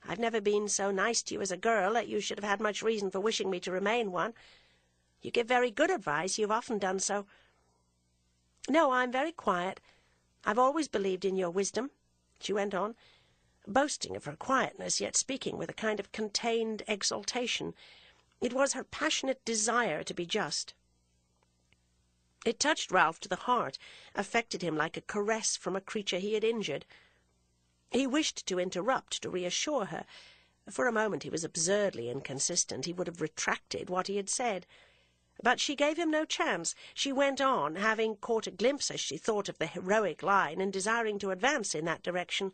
I've never been so nice to you as a girl that you should have had much reason for wishing me to remain one. You give very good advice. You've often done so. No, I'm very quiet. I've always believed in your wisdom, she went on, boasting of her quietness, yet speaking with a kind of contained exultation. It was her passionate desire to be just. It touched Ralph to the heart, affected him like a caress from a creature he had injured. He wished to interrupt, to reassure her. For a moment he was absurdly inconsistent. He would have retracted what he had said. But she gave him no chance. She went on, having caught a glimpse, as she thought, of the heroic line, and desiring to advance in that direction.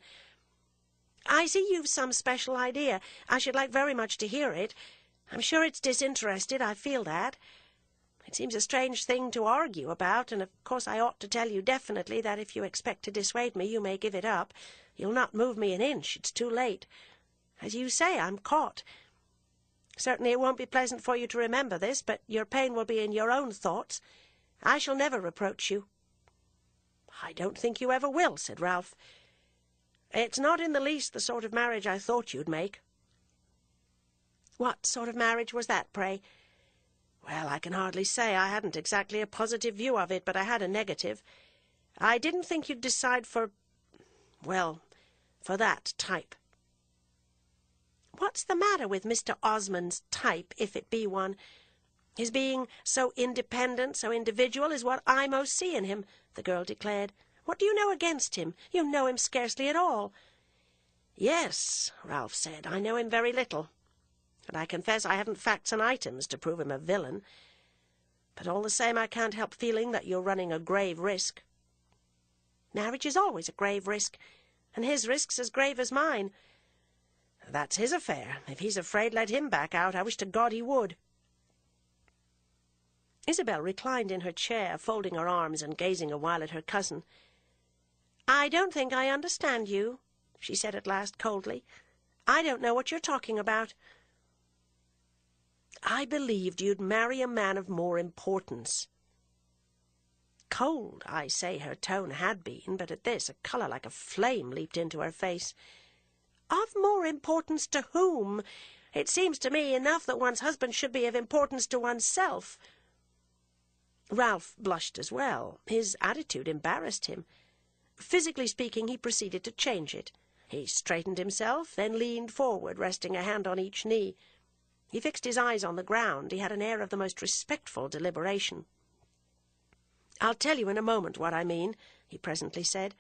"I see you've some special idea. I should like very much to hear it. I'm sure it's disinterested, I feel that. It seems a strange thing to argue about, and of course I ought to tell you definitely that if you expect to dissuade me, you may give it up. You'll not move me an inch. It's too late. As you say, I'm caught. Certainly it won't be pleasant for you to remember this, but your pain will be in your own thoughts. I shall never reproach you." "I don't think you ever will," said Ralph. "It's not in the least the sort of marriage I thought you'd make." "What sort of marriage was that, pray?" "Well, I can hardly say. I hadn't exactly a positive view of it, but I had a negative. I didn't think you'd decide for that type." "What's the matter with Mr. Osmond's type, if it be one? His being so independent, so individual, is what I most see in him," the girl declared. "What do you know against him? You know him scarcely at all." "Yes," Ralph said, "I know him very little. And I confess I haven't facts and items to prove him a villain. But all the same I can't help feeling that you're running a grave risk." "Marriage is always a grave risk, and his risk's as grave as mine." "That's his affair. If he's afraid, let him back out. I wish to God he would." Isabel reclined in her chair, folding her arms and gazing a while at her cousin. "I don't think I understand you," she said at last coldly. "I don't know what you're talking about." "I believed you'd marry a man of more importance." Cold, I say, her tone had been, but at this a colour like a flame leaped into her face. "Of more importance to whom? It seems to me enough that one's husband should be of importance to oneself." Ralph blushed as well. His attitude embarrassed him. Physically speaking, he proceeded to change it. He straightened himself, then leaned forward, resting a hand on each knee. He fixed his eyes on the ground. He had an air of the most respectful deliberation. "I'll tell you in a moment what I mean," he presently said.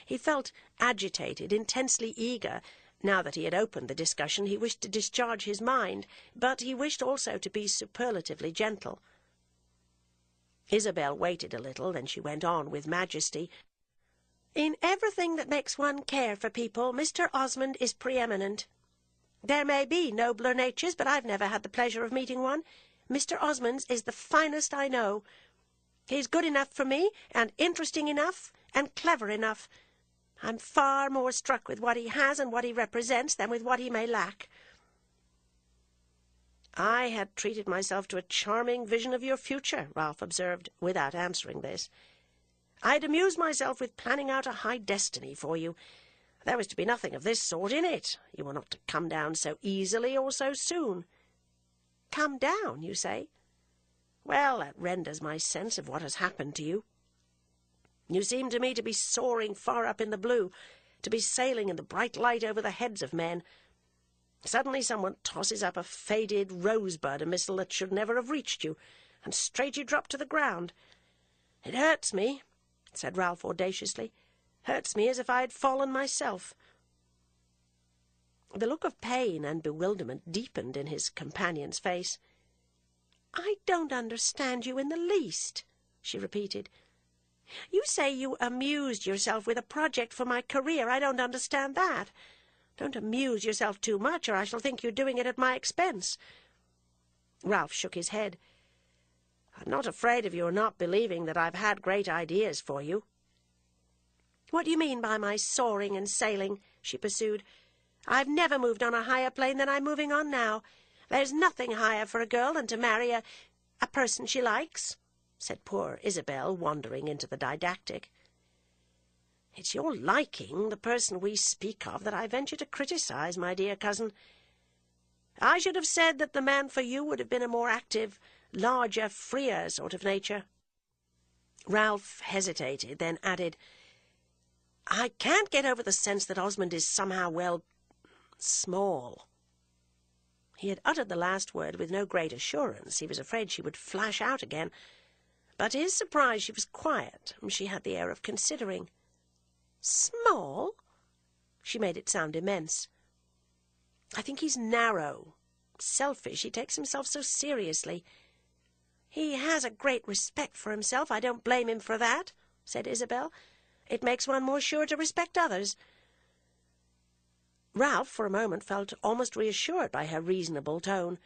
He felt agitated, intensely eager. Now that he had opened the discussion, he wished to discharge his mind, but he wished also to be superlatively gentle. Isabel waited a little, then she went on with majesty. "In everything that makes one care for people, Mr. Osmond is preeminent. There may be nobler natures, but I've never had the pleasure of meeting one. Mr. Osmond's is the finest I know. He's good enough for me, and interesting enough, and clever enough. I'm far more struck with what he has and what he represents than with what he may lack." "I had treated myself to a charming vision of your future," Ralph observed, without answering this. "I'd amused myself with planning out a high destiny for you. There was to be nothing of this sort in it. You were not to come down so easily or so soon." "Come down, you say?" "Well, that renders my sense of what has happened to you. You seem to me to be soaring far up in the blue, to be sailing in the bright light over the heads of men. Suddenly someone tosses up a faded rosebud, a missile that should never have reached you, and straight you drop to the ground. It hurts me," said Ralph audaciously. "Hurts me as if I had fallen myself." The look of pain and bewilderment deepened in his companion's face. "I don't understand you in the least," she repeated. "You say you amused yourself with a project for my career. I don't understand that. Don't amuse yourself too much, or I shall think you're doing it at my expense." Ralph shook his head. "I'm not afraid of your not believing that I've had great ideas for you." "What do you mean by my soaring and sailing? she pursued. "I've never moved on a higher plane than I'm moving on now. There's nothing higher for a girl than to marry a person she likes," said poor Isabel, wandering into the didactic. "It's your liking the person we speak of that I venture to criticize, my dear cousin. I should have said that the man for you would have been a more active, larger, freer sort of nature." Ralph hesitated, then added, "I can't get over the sense that Osmond is somehow, well, small." He had uttered the last word with no great assurance. He was afraid she would flash out again. But to his surprise she was quiet, and she had the air of considering. "Small?" She made it sound immense. "I think he's narrow, selfish. He takes himself so seriously." "He has a great respect for himself. I don't blame him for that," said Isabel. "It makes one more sure to respect others." Ralph, for a moment, felt almost reassured by her reasonable tone.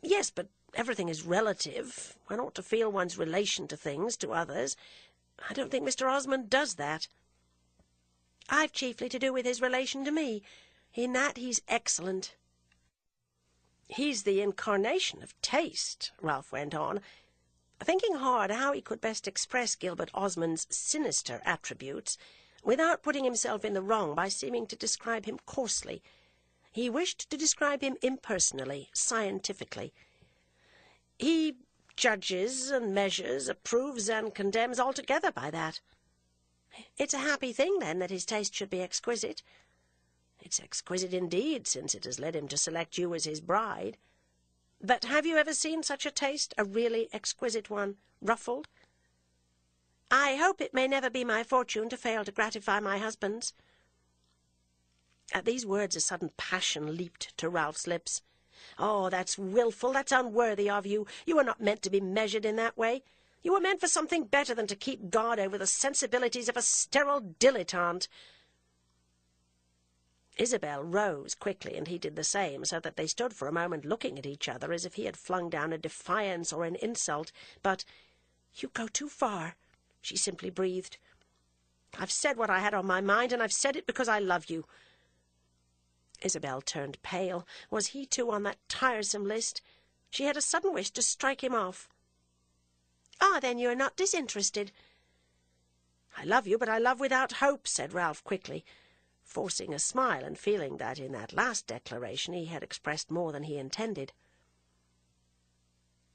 "Yes, but everything is relative. One ought to feel one's relation to things, to others. I don't think Mr. Osmond does that." "I've chiefly to do with his relation to me. In that he's excellent." "He's the incarnation of taste," Ralph went on, thinking hard how he could best express Gilbert Osmond's sinister attributes without putting himself in the wrong by seeming to describe him coarsely. He wished to describe him impersonally, scientifically. "He judges and measures, approves and condemns altogether by that." "It's a happy thing, then, that his taste should be exquisite." "It's exquisite indeed, since it has led him to select you as his bride. But have you ever seen such a taste, a really exquisite one, ruffled?" "I hope it may never be my fortune to fail to gratify my husband's." At these words a sudden passion leaped to Ralph's lips. "Oh, that's wilful, that's unworthy of you. You are not meant to be measured in that way. You were meant for something better than to keep guard over the sensibilities of a sterile dilettante." Isabel rose quickly, and he did the same, so that they stood for a moment looking at each other as if he had flung down a defiance or an insult. But, "You go too far," she simply breathed. "I've said what I had on my mind, and I've said it because I love you." Isabel turned pale. Was he too on that tiresome list? She had a sudden wish to strike him off. "Ah, then you are not disinterested." "I love you, but I love without hope," said Ralph quickly, forcing a smile and feeling that in that last declaration he had expressed more than he intended.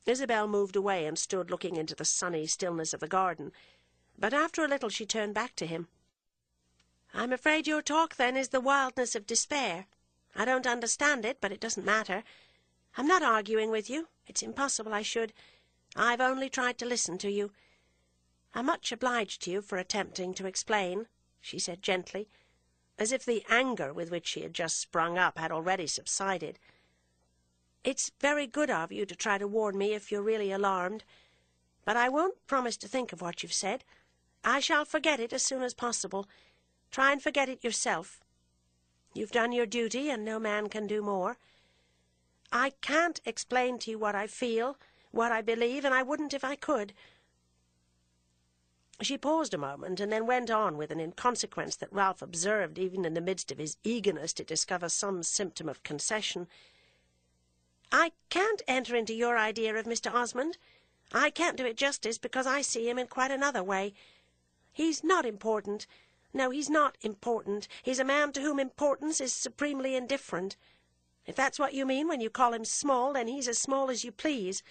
Isabel moved away and stood looking into the sunny stillness of the garden, but after a little she turned back to him. "I'm afraid your talk, then, is the wildness of despair. I don't understand it, but it doesn't matter. I'm not arguing with you. It's impossible I should. I've only tried to listen to you. I'm much obliged to you for attempting to explain," she said gently, as if the anger with which she had just sprung up had already subsided. "It's very good of you to try to warn me if you're really alarmed. But I won't promise to think of what you've said. I shall forget it as soon as possible. Try and forget it yourself. You've done your duty, and no man can do more. I can't explain to you what I feel, what I believe, and I wouldn't if I could." She paused a moment, and then went on with an inconsequence that Ralph observed even in the midst of his eagerness to discover some symptom of concession. "I can't enter into your idea of Mr. Osmond. I can't do it justice, because I see him in quite another way. He's not important. No, he's not important. He's a man to whom importance is supremely indifferent. If that's what you mean when you call him small, then he's as small as you please.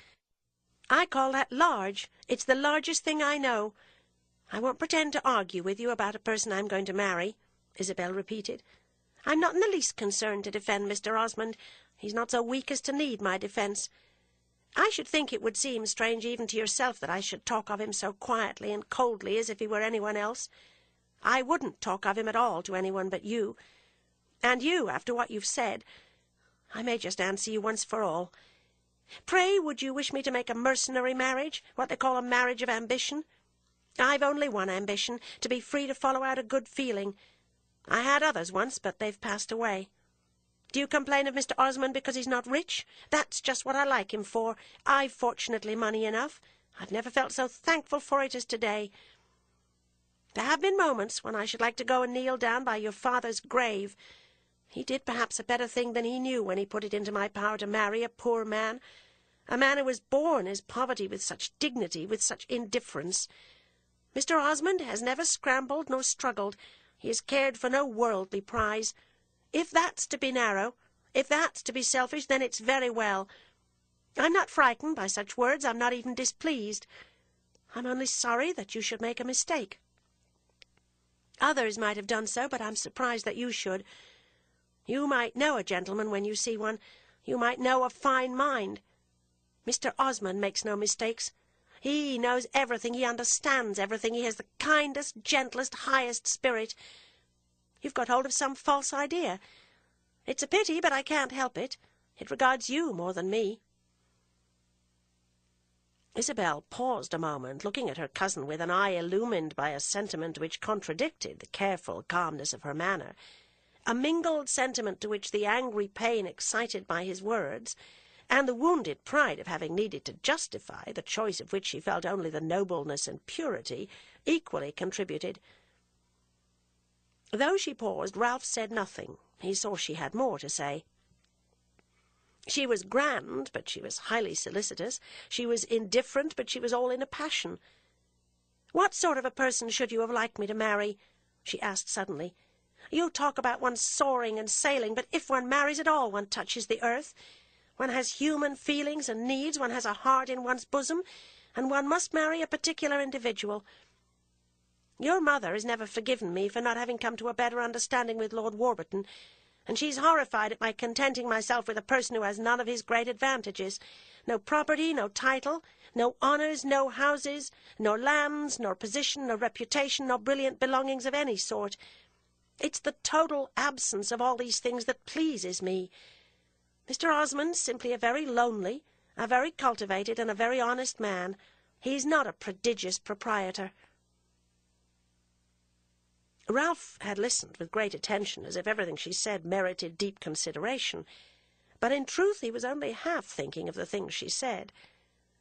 I call that large. It's the largest thing I know. I won't pretend to argue with you about a person I'm going to marry," Isabel repeated. "I'm not in the least concerned to defend Mr. Osmond. He's not so weak as to need my defence. I should think it would seem strange even to yourself that I should talk of him so quietly and coldly as if he were anyone else. I wouldn't talk of him at all to anyone but you. And you, after what you've said, I may just answer you once for all. Pray, would you wish me to make a mercenary marriage, what they call a marriage of ambition? I've only one ambition, to be free to follow out a good feeling. I had others once, but they've passed away. Do you complain of Mr. Osmond because he's not rich? That's just what I like him for. I've fortunately money enough. I've never felt so thankful for it as today. There have been moments when I should like to go and kneel down by your father's grave. He did perhaps a better thing than he knew when he put it into my power to marry a poor man, a man who was born his poverty with such dignity, with such indifference. Mr. Osmond has never scrambled nor struggled. He has cared for no worldly prize. If that's to be narrow, if that's to be selfish, then it's very well. I'm not frightened by such words. I'm not even displeased. I'm only sorry that you should make a mistake. Others might have done so, but I'm surprised that you should. You might know a gentleman when you see one. You might know a fine mind. Mr. Osmond makes no mistakes. He knows everything. He understands everything. He has the kindest, gentlest, highest spirit. You've got hold of some false idea. It's a pity, but I can't help it. It regards you more than me." Isabel paused a moment, looking at her cousin with an eye illumined by a sentiment which contradicted the careful calmness of her manner, a mingled sentiment to which the angry pain excited by his words, and the wounded pride of having needed to justify the choice of which she felt only the nobleness and purity, equally contributed. Though she paused, Ralph said nothing. He saw she had more to say. She was grand, but she was highly solicitous. She was indifferent, but she was all in a passion. "What sort of a person should you have liked me to marry?" she asked suddenly. "You talk about one soaring and sailing, but if one marries at all, one touches the earth. One has human feelings and needs, one has a heart in one's bosom, and one must marry a particular individual. Your mother has never forgiven me for not having come to a better understanding with Lord Warburton, and she's horrified at my contenting myself with a person who has none of his great advantages. No property, no title, no honours, no houses, nor lands, nor position, nor reputation, nor brilliant belongings of any sort. It's the total absence of all these things that pleases me. Mr. Osmond's simply a very lonely, a very cultivated, and a very honest man. He's not a prodigious proprietor." Ralph had listened with great attention, as if everything she said merited deep consideration, but in truth he was only half thinking of the things she said.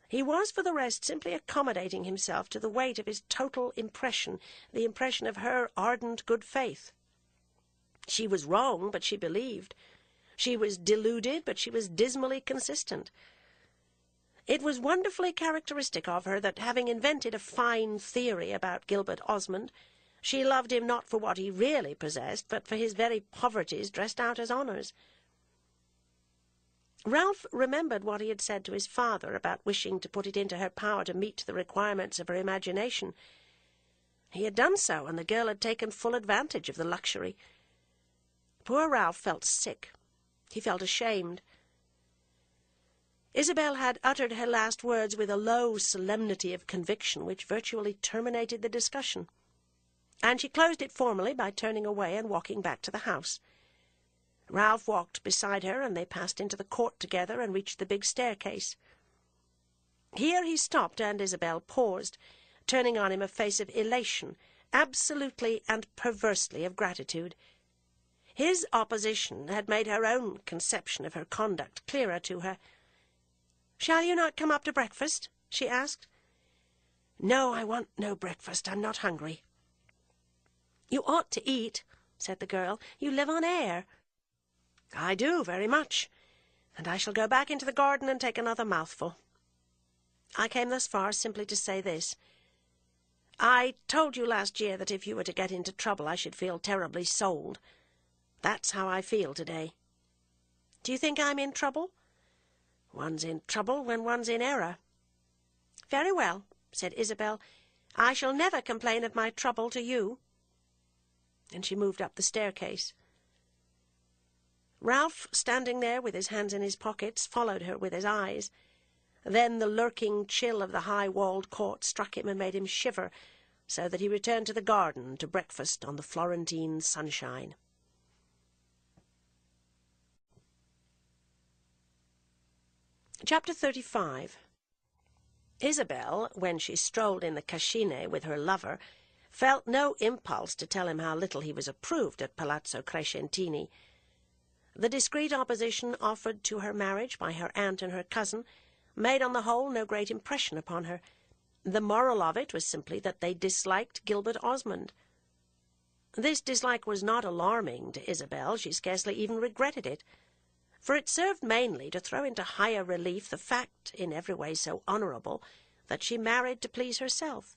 He was, for the rest, simply accommodating himself to the weight of his total impression, the impression of her ardent good faith. She was wrong, but she believed. She was deluded, but she was dismally consistent. It was wonderfully characteristic of her that, having invented a fine theory about Gilbert Osmond, she loved him not for what he really possessed, but for his very poverties dressed out as honours. Ralph remembered what he had said to his father about wishing to put it into her power to meet the requirements of her imagination. He had done so, and the girl had taken full advantage of the luxury. Poor Ralph felt sick. He felt ashamed. Isabel had uttered her last words with a low solemnity of conviction which virtually terminated the discussion, and she closed it formally by turning away and walking back to the house. Ralph walked beside her, and they passed into the court together and reached the big staircase. Here he stopped, and Isabel paused, turning on him a face of elation, absolutely and perversely of gratitude. His opposition had made her own conception of her conduct clearer to her. "Shall you not come up to breakfast?" she asked. "No, I want no breakfast. I'm not hungry." "You ought to eat," said the girl. "You live on air." "I do, very much, and I shall go back into the garden and take another mouthful. I came thus far simply to say this. I told you last year that if you were to get into trouble I should feel terribly sold. That's how I feel today. Do you think I'm in trouble? One's in trouble when one's in error." "Very well," said Isabel. "I shall never complain of my trouble to you." And she moved up the staircase. Ralph, standing there with his hands in his pockets, followed her with his eyes. Then the lurking chill of the high-walled court struck him and made him shiver, so that he returned to the garden to breakfast on the Florentine sunshine. Chapter 35. Isabel, when she strolled in the Cascine with her lover, felt no impulse to tell him how little he was approved at Palazzo Crescentini. The discreet opposition offered to her marriage by her aunt and her cousin made on the whole no great impression upon her. The moral of it was simply that they disliked Gilbert Osmond. This dislike was not alarming to Isabel. She scarcely even regretted it, for it served mainly to throw into higher relief the fact, in every way so honourable, that she married to please herself.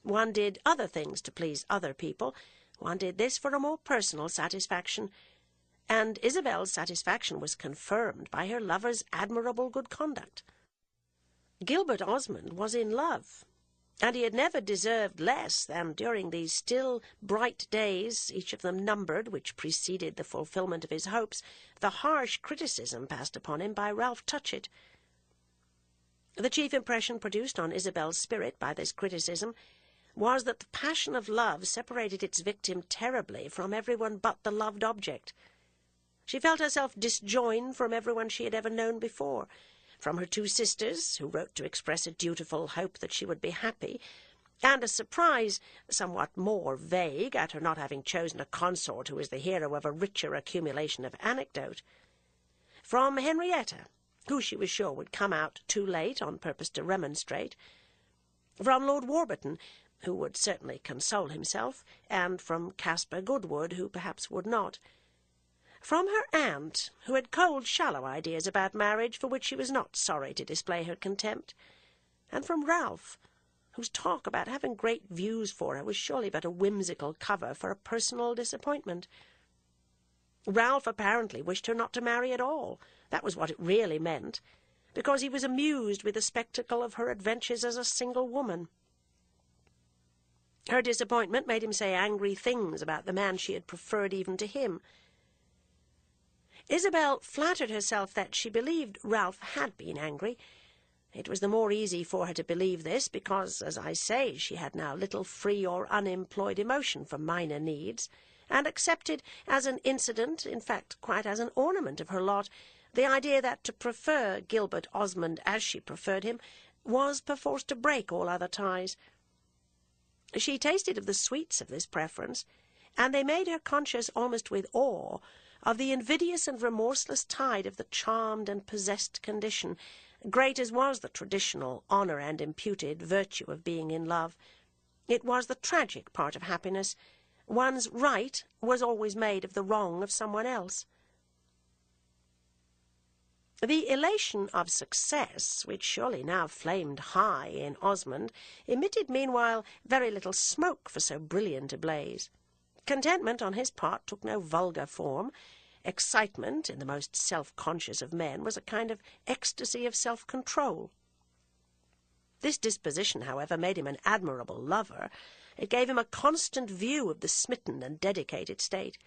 One did other things to please other people. One did this for a more personal satisfaction, and Isabel's satisfaction was confirmed by her lover's admirable good conduct. Gilbert Osmond was in love, and he had never deserved less than during these still bright days, each of them numbered, which preceded the fulfilment of his hopes, the harsh criticism passed upon him by Ralph Touchett. The chief impression produced on Isabel's spirit by this criticism was that the passion of love separated its victim terribly from everyone but the loved object. She felt herself disjoined from everyone she had ever known before, from her two sisters, who wrote to express a dutiful hope that she would be happy, and a surprise, somewhat more vague, at her not having chosen a consort who was the hero of a richer accumulation of anecdote. From Henrietta, who she was sure would come out too late on purpose to remonstrate. From Lord Warburton, who would certainly console himself, and from Caspar Goodwood, who perhaps would not. From her aunt, who had cold, shallow ideas about marriage, for which she was not sorry to display her contempt, and from Ralph, whose talk about having great views for her was surely but a whimsical cover for a personal disappointment. Ralph apparently wished her not to marry at all. That was what it really meant, because he was amused with the spectacle of her adventures as a single woman. Her disappointment made him say angry things about the man she had preferred even to him. Isabel flattered herself that she believed Ralph had been angry. It was the more easy for her to believe this because, as I say, she had now little free or unemployed emotion for minor needs, and accepted as an incident, in fact quite as an ornament of her lot, the idea that to prefer Gilbert Osmond as she preferred him was perforce to break all other ties. She tasted of the sweets of this preference, and they made her conscious almost with awe of the invidious and remorseless tide of the charmed and possessed condition, great as was the traditional honour and imputed virtue of being in love. It was the tragic part of happiness. One's right was always made of the wrong of someone else. The elation of success, which surely now flamed high in Osmond, emitted meanwhile very little smoke for so brilliant a blaze. Contentment on his part took no vulgar form. Excitement, in the most self-conscious of men, was a kind of ecstasy of self-control. This disposition, however, made him an admirable lover. It gave him a constant view of the smitten and dedicated state.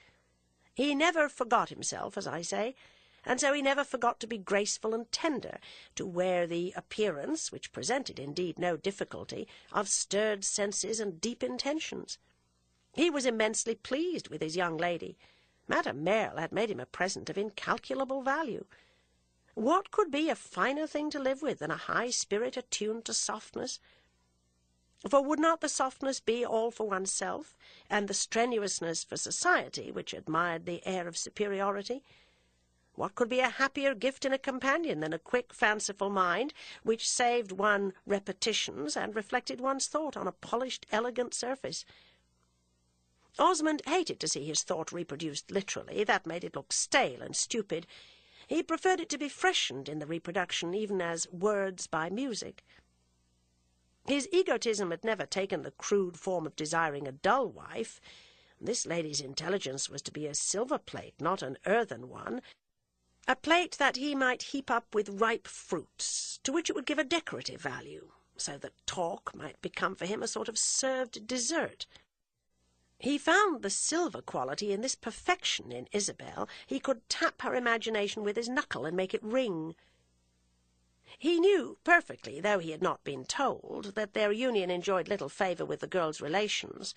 He never forgot himself, as I say, and so he never forgot to be graceful and tender, to wear the appearance, which presented indeed no difficulty, of stirred senses and deep intentions. He was immensely pleased with his young lady. Madame Merle had made him a present of incalculable value. What could be a finer thing to live with than a high spirit attuned to softness? For would not the softness be all for oneself, and the strenuousness for society, which admired the air of superiority? What could be a happier gift in a companion than a quick, fanciful mind, which saved one repetitions and reflected one's thought on a polished, elegant surface? Osmond hated to see his thought reproduced literally. That made it look stale and stupid. He preferred it to be freshened in the reproduction, even as words by music. His egotism had never taken the crude form of desiring a dull wife. This lady's intelligence was to be a silver plate, not an earthen one, a plate that he might heap up with ripe fruits, to which it would give a decorative value, so that talk might become for him a sort of served dessert. He found the silver quality in this perfection in Isabel. He could tap her imagination with his knuckle and make it ring. He knew perfectly, though he had not been told, that their union enjoyed little favour with the girl's relations,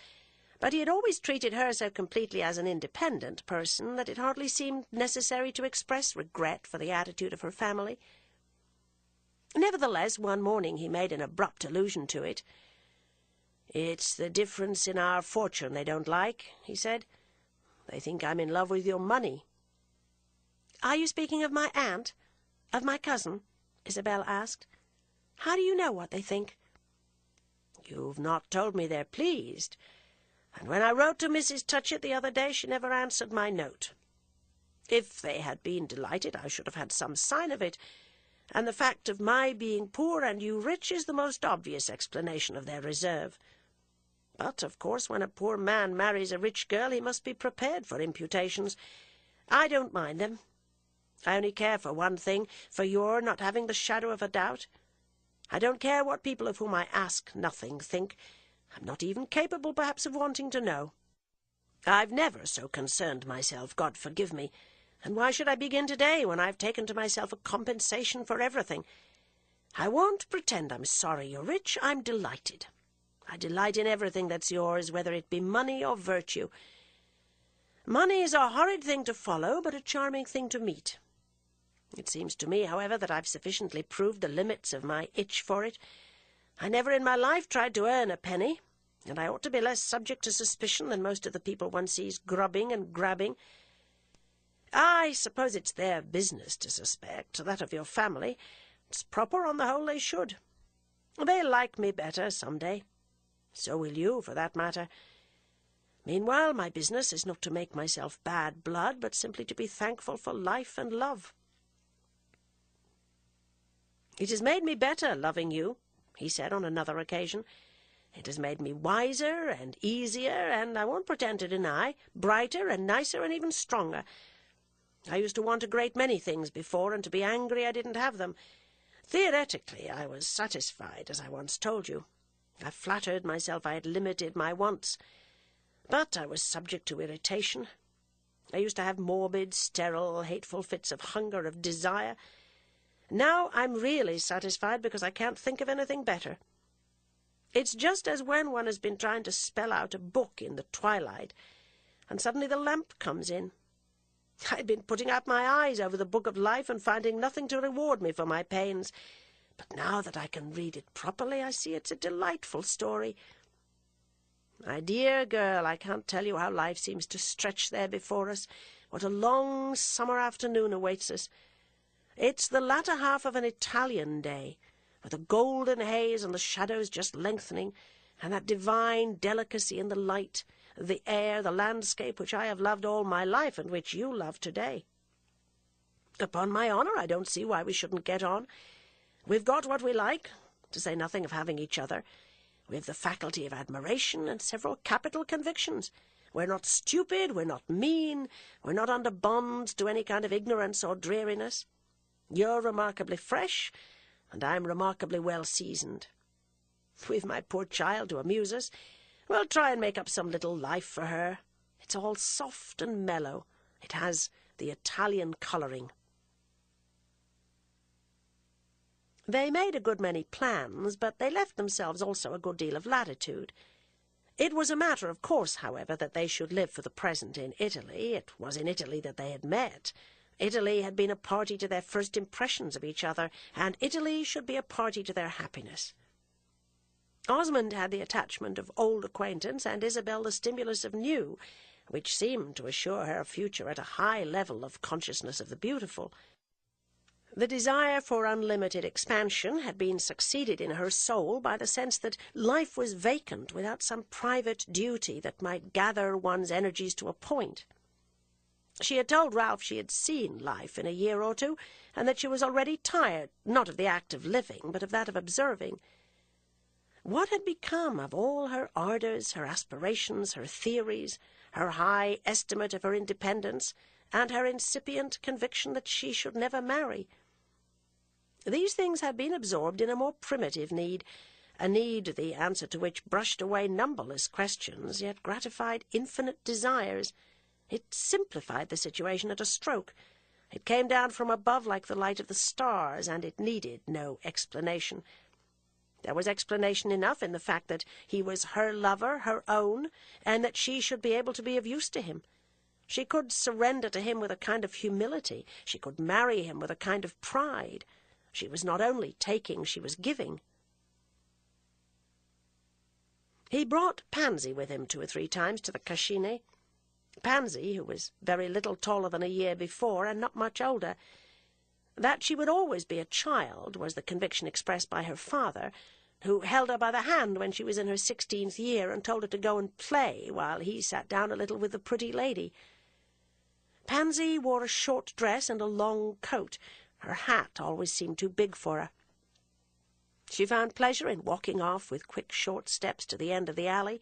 but he had always treated her so completely as an independent person that it hardly seemed necessary to express regret for the attitude of her family. Nevertheless, one morning he made an abrupt allusion to it. "It's the difference in our fortune they don't like," he said. "They think I'm in love with your money." "Are you speaking of my aunt? Of my cousin?" Isabel asked. "How do you know what they think?" You've not told me they're pleased, and when I wrote to Mrs. Touchett the other day she never answered my note. If they had been delighted, I should have had some sign of it, and the fact of my being poor and you rich is the most obvious explanation of their reserve. But, of course, when a poor man marries a rich girl, he must be prepared for imputations. I don't mind them. I only care for one thing, for your not having the shadow of a doubt. I don't care what people of whom I ask nothing think. I'm not even capable, perhaps, of wanting to know. I've never so concerned myself, God forgive me, and why should I begin today when I've taken to myself a compensation for everything? I won't pretend I'm sorry you're rich. I'm delighted. I delight in everything that's yours, whether it be money or virtue. Money is a horrid thing to follow, but a charming thing to meet. It seems to me, however, that I've sufficiently proved the limits of my itch for it. I never in my life tried to earn a penny, and I ought to be less subject to suspicion than most of the people one sees grubbing and grabbing. I suppose it's their business to suspect, that of your family. It's proper, on the whole, they should. They'll like me better some day. So will you, for that matter. Meanwhile, my business is not to make myself bad blood, but simply to be thankful for life and love. It has made me better, loving you, he said on another occasion. It has made me wiser and easier, and I won't pretend to deny, brighter and nicer and even stronger. I used to want a great many things before, and to be angry I didn't have them. Theoretically, I was satisfied, as I once told you. I flattered myself I had limited my wants. But I was subject to irritation. I used to have morbid, sterile, hateful fits of hunger, of desire. Now I'm really satisfied because I can't think of anything better. It's just as when one has been trying to spell out a book in the twilight, and suddenly the lamp comes in. I'd been putting out my eyes over the book of life and finding nothing to reward me for my pains. But now that I can read it properly, I see it's a delightful story. My dear girl, I can't tell you how life seems to stretch there before us. What a long summer afternoon awaits us. It's the latter half of an Italian day, with a golden haze and the shadows just lengthening, and that divine delicacy in the light, the air, the landscape which I have loved all my life and which you love today. Upon my honour, I don't see why we shouldn't get on. We've got what we like, to say nothing of having each other. We've the faculty of admiration and several capital convictions. We're not stupid, we're not mean, we're not under bonds to any kind of ignorance or dreariness. You're remarkably fresh, and I'm remarkably well seasoned. We've my poor child to amuse us. We'll try and make up some little life for her. It's all soft and mellow. It has the Italian colouring. They made a good many plans, but they left themselves also a good deal of latitude. It was a matter of course, however, that they should live for the present in Italy. It was in Italy that they had met. Italy had been a party to their first impressions of each other, and Italy should be a party to their happiness. Osmond had the attachment of old acquaintance, and Isabel the stimulus of new, which seemed to assure her a future at a high level of consciousness of the beautiful. The desire for unlimited expansion had been succeeded in her soul by the sense that life was vacant without some private duty that might gather one's energies to a point. She had told Ralph she had seen life in a year or two, and that she was already tired, not of the act of living, but of that of observing. What had become of all her ardours, her aspirations, her theories, her high estimate of her independence, and her incipient conviction that she should never marry? These things had been absorbed in a more primitive need, a need the answer to which brushed away numberless questions, yet gratified infinite desires. It simplified the situation at a stroke. It came down from above like the light of the stars, and it needed no explanation. There was explanation enough in the fact that he was her lover, her own, and that she should be able to be of use to him. She could surrender to him with a kind of humility. She could marry him with a kind of pride. She was not only taking, she was giving. He brought Pansy with him 2 or 3 times to the Cascine. Pansy, who was very little taller than a year before, and not much older. That she would always be a child was the conviction expressed by her father, who held her by the hand when she was in her 16th year and told her to go and play while he sat down a little with the pretty lady. Pansy wore a short dress and a long coat. Her hat always seemed too big for her. She found pleasure in walking off with quick short steps to the end of the alley,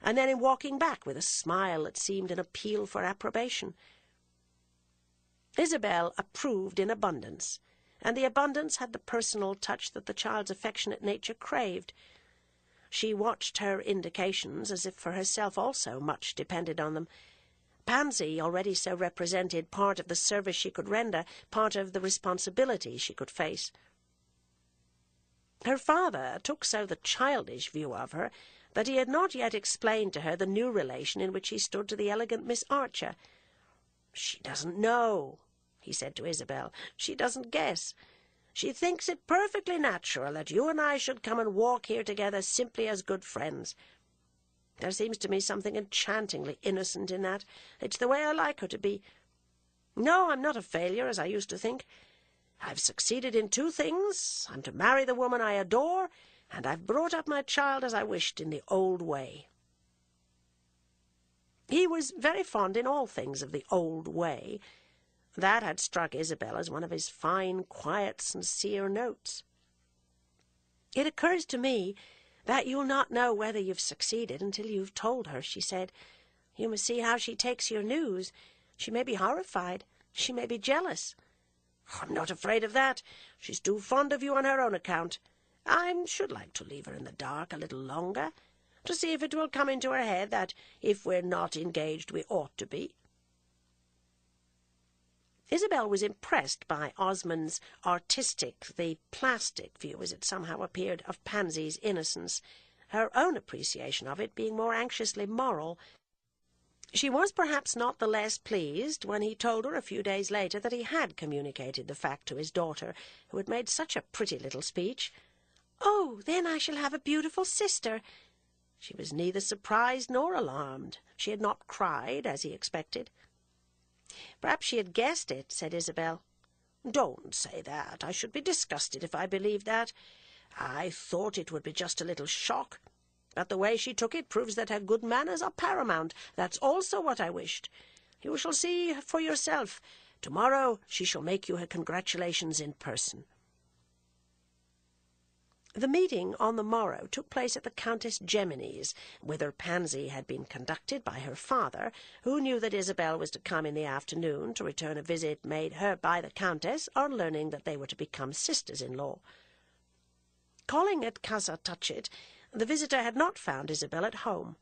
and then in walking back with a smile that seemed an appeal for approbation. Isabel approved in abundance, and the abundance had the personal touch that the child's affectionate nature craved. She watched her indications as if for herself also much depended on them. Pansy already so represented part of the service she could render, part of the responsibility she could face. Her father took so the childish view of her that he had not yet explained to her the new relation in which he stood to the elegant Miss Archer. "She doesn't know," he said to Isabel. "She doesn't guess. She thinks it perfectly natural that you and I should come and walk here together simply as good friends. There seems to me something enchantingly innocent in that. It's the way I like her to be. No, I'm not a failure, as I used to think. I've succeeded in 2 things. I'm to marry the woman I adore, and I've brought up my child as I wished in the old way." He was very fond in all things of the old way. That had struck Isabel as one of his fine, quiet, sincere notes. "It occurs to me that you'll not know whether you've succeeded until you've told her," she said. "You must see how she takes your news. She may be horrified. She may be jealous." "I'm not afraid of that. She's too fond of you on her own account. I should like to leave her in the dark a little longer, to see if it will come into her head that if we're not engaged we ought to be." Isabel was impressed by Osmond's artistic, the plastic view, as it somehow appeared, of Pansy's innocence, her own appreciation of it being more anxiously moral. She was perhaps not the less pleased when he told her a few days later that he had communicated the fact to his daughter, who had made such a pretty little speech. "Oh, then I shall have a beautiful sister." She was neither surprised nor alarmed. She had not cried, as he expected. "Perhaps she had guessed it," said Isabel. "Don't say that. I should be disgusted if I believed that. I thought it would be just a little shock. But the way she took it proves that her good manners are paramount. That's also what I wished. You shall see for yourself. Tomorrow she shall make you her congratulations in person." The meeting on the morrow took place at the Countess Gemini's, whither Pansy had been conducted by her father, who knew that Isabel was to come in the afternoon to return a visit made her by the Countess on learning that they were to become sisters-in-law. Calling at Casa Touchett, the visitor had not found Isabel at home.